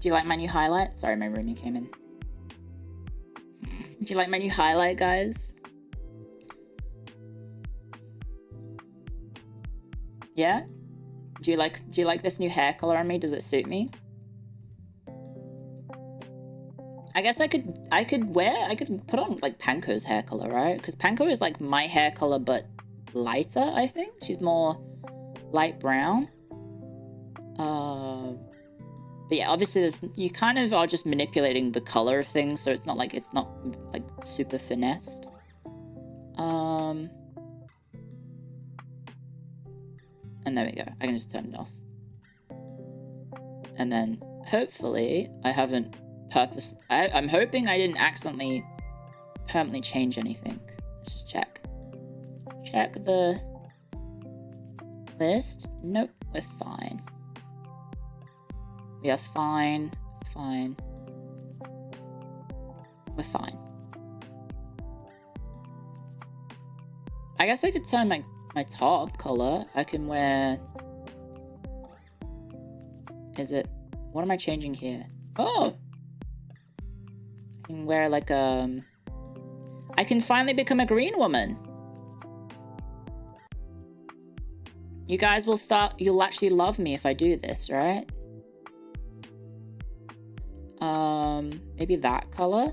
Do you like my new highlight? Sorry, my roomie came in. Do you like my new highlight, guys? Yeah? Do you like this new hair color on me? Does it suit me? I guess I could put on like Panko's hair color, right? Because Panko is like my hair color but lighter, I think. She's more light brown. But yeah, obviously you kind of are just manipulating the color of things, so it's not like super finessed. And there we go. I can just turn it off. And then hopefully I haven't I'm hoping I didn't accidentally permanently change anything. Let's just check. Check the list. Nope, we're fine. We are fine. We're fine. I guess I could turn my top color. I can wear... What am I changing here? Oh! I can wear like I can finally become a green woman. You guys you'll actually love me if I do this, right? Maybe that color?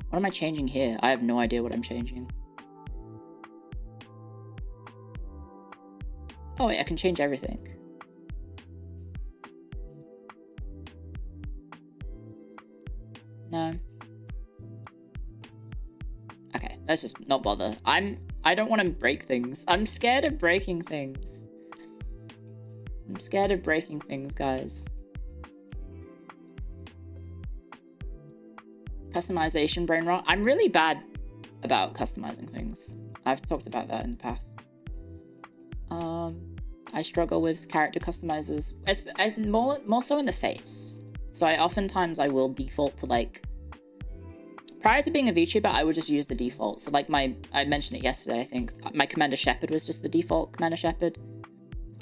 What am I changing here? I have no idea what I'm changing. Oh wait, I can change everything. No. Okay, let's just not bother. I don't want to break things. I'm scared of breaking things. I'm scared of breaking things, guys. Customization brain rot. I'm really bad about customizing things. I've talked about that in the past. I struggle with character customizers, more so in the face. So oftentimes I will default to like, prior to being a VTuber, I would just use the default. So like I mentioned it yesterday, I think my Commander Shepard was just the default Commander Shepard.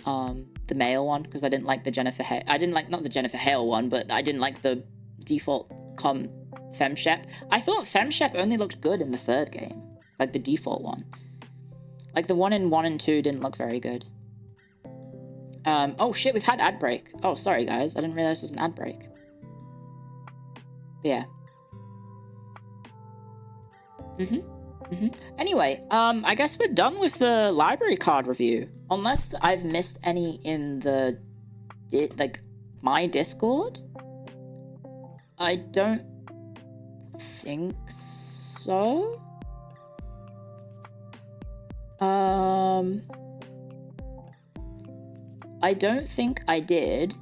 The male one, because I didn't like the Jennifer Hale. I didn't like, not the Jennifer Hale one, but I didn't like the default FemShep. I thought FemShep only looked good in the third game, like the default one. Like the one in 1 and 2 didn't look very good. Oh shit, we've had ad break. Oh, sorry guys, I didn't realize it was an ad break. Yeah. Anyway, I guess we're done with the library card review. Unless I've missed any in the, my Discord? I don't think so. I don't think I did.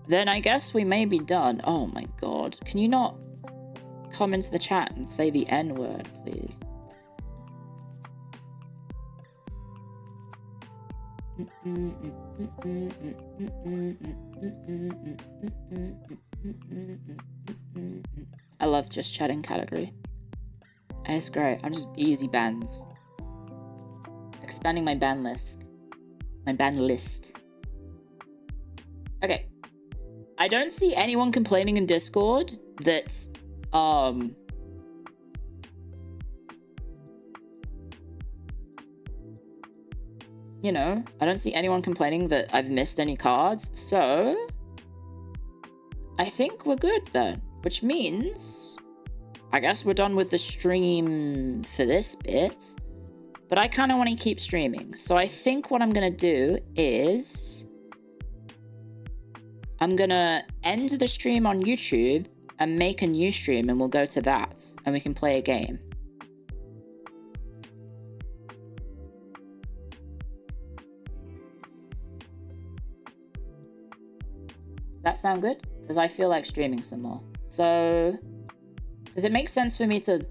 Then I guess we may be done. Oh my god. Can you not come into the chat and say the N word, please? I love just chatting category. It's great. I'm just easy bans. Expanding my ban list. My ban list. Okay. I don't see anyone complaining in Discord that, you know, I don't see anyone complaining that I've missed any cards, so I think we're good then, which means I guess we're done with the stream for this bit, but I kind of want to keep streaming. So I think what I'm going to do is I'm going to end the stream on YouTube and make a new stream, and we'll go to that and we can play a game. Does that sound good? Because I feel like streaming some more. So, because it makes sense for me to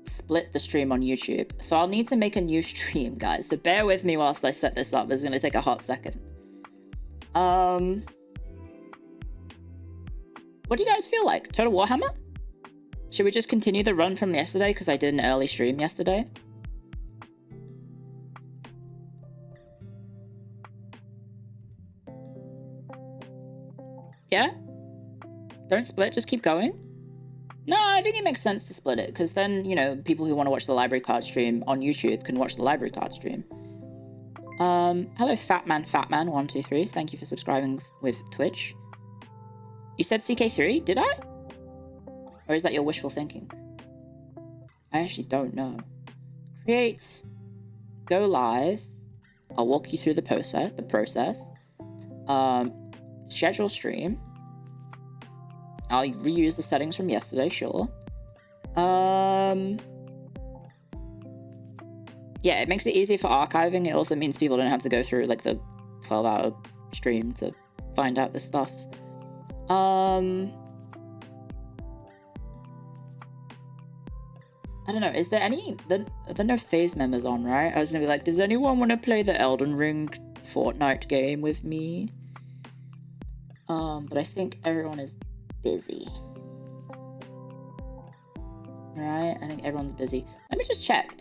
split the stream on YouTube. So I'll need to make a new stream, guys. So bear with me whilst I set this up. It's going to take a hot second. What do you guys feel like? Total Warhammer? Should we just continue the run from yesterday? Because I did an early stream yesterday. Yeah? Don't split, just keep going? No, I think it makes sense to split it, because then, you know, people who want to watch the library card stream on YouTube can watch the library card stream. Hello, Fatman123. Thank you for subscribing with Twitch. You said CK3, did I? Or is that your wishful thinking? I actually don't know. Create, go live. I'll walk you through the process. Schedule stream. I'll reuse the settings from yesterday, sure. Yeah, it makes it easier for archiving. It also means people don't have to go through like the 12-hour stream to find out this stuff. I don't know, is there any... There are no FaZe members on, right? I was gonna be like, does anyone want to play the Elden Ring Fortnite game with me? But I think everyone is busy. Right? I think everyone's busy. Let me just check.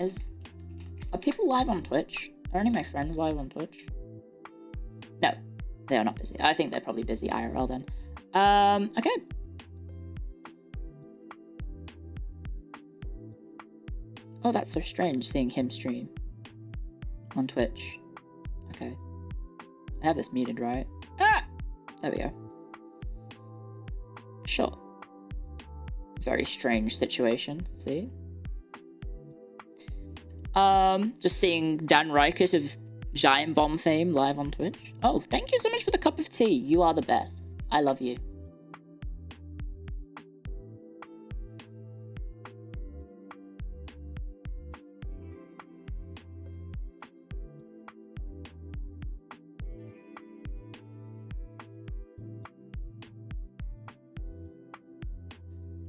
Are people live on Twitch? Are any of my friends live on Twitch? No, they are not busy. I think they're probably busy IRL then. Okay. Oh, that's so strange seeing him stream on Twitch. Okay. I have this muted, right? Ah! There we go. Sure. Very strange situation to see. Just seeing Dan Reichert of Giant Bomb fame live on Twitch. Oh, thank you so much for the cup of tea. You are the best. I love you.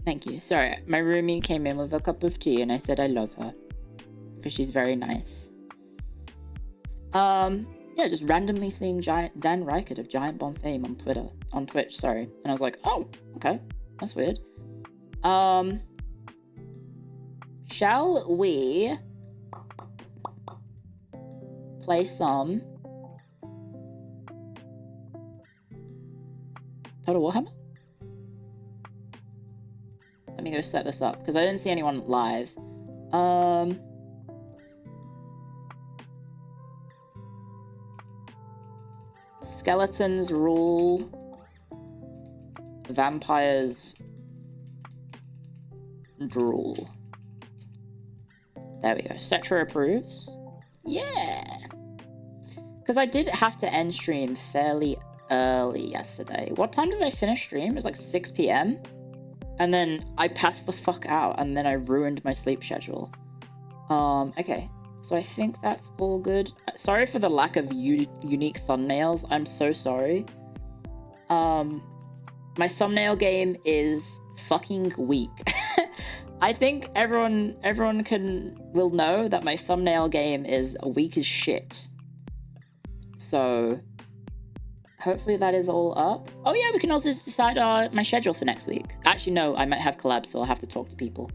Thank you. Sorry, my roomie came in with a cup of tea and I said I love her. Because she's very nice. Yeah, just randomly seeing Dan Reichert of Giant Bomb fame on Twitch, sorry. And I was like, oh, okay, that's weird. Shall we play some Total Warhammer? Let me go set this up, because I didn't see anyone live. Skeletons rule. Vampires drool. There we go. Cetra approves. Yeah! Because I did have to end stream fairly early yesterday. What time did I finish stream? It was like 6 p.m. And then I passed the fuck out, and then I ruined my sleep schedule. Okay. So I think that's all good. Sorry for the lack of unique thumbnails. I'm so sorry. My thumbnail game is fucking weak. I think everyone will know that my thumbnail game is weak as shit. So hopefully that is all up. Oh yeah, we can also decide my schedule for next week. Actually, no, I might have collabs, so I'll have to talk to people.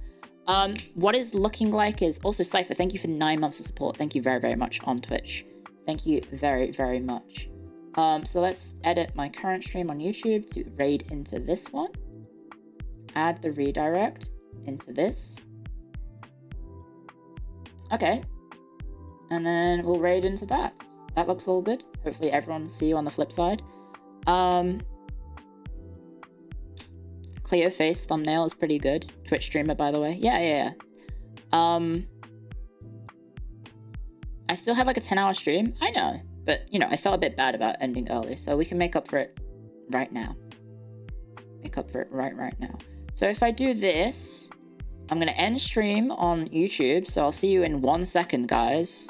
What is looking like is also Cypher. Thank you for 9 months of support. Thank you very, very much on Twitch. Thank you very, very much. So let's edit my current stream on YouTube to raid into this one. Add the redirect into this. Okay. And then we'll raid into that. That looks all good. Hopefully everyone see you on the flip side. Clio face thumbnail is pretty good. Twitch streamer, by the way. Yeah. I still have like a 10-hour stream. I know. But, you know, I felt a bit bad about ending early. So we can make up for it right now. Make up for it right now. So if I do this, I'm going to end stream on YouTube. So I'll see you in 1 second, guys.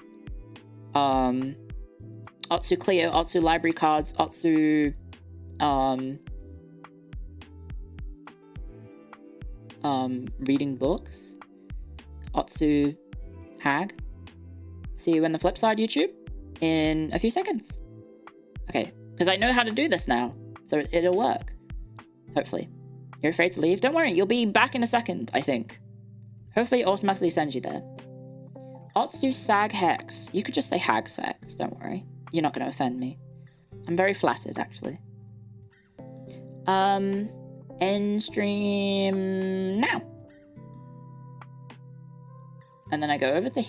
Otsu Clio, Otsu library cards, Otsu... reading books. Otsu Hag. See you in the flip side, YouTube, in a few seconds. Okay, because I know how to do this now, so it'll work. Hopefully. You're afraid to leave? Don't worry, you'll be back in a second, I think. Hopefully it automatically sends you there. Otsu Sag Hex. You could just say Hag Sex, don't worry. You're not going to offend me. I'm very flattered, actually. End stream now. And then I go over to here.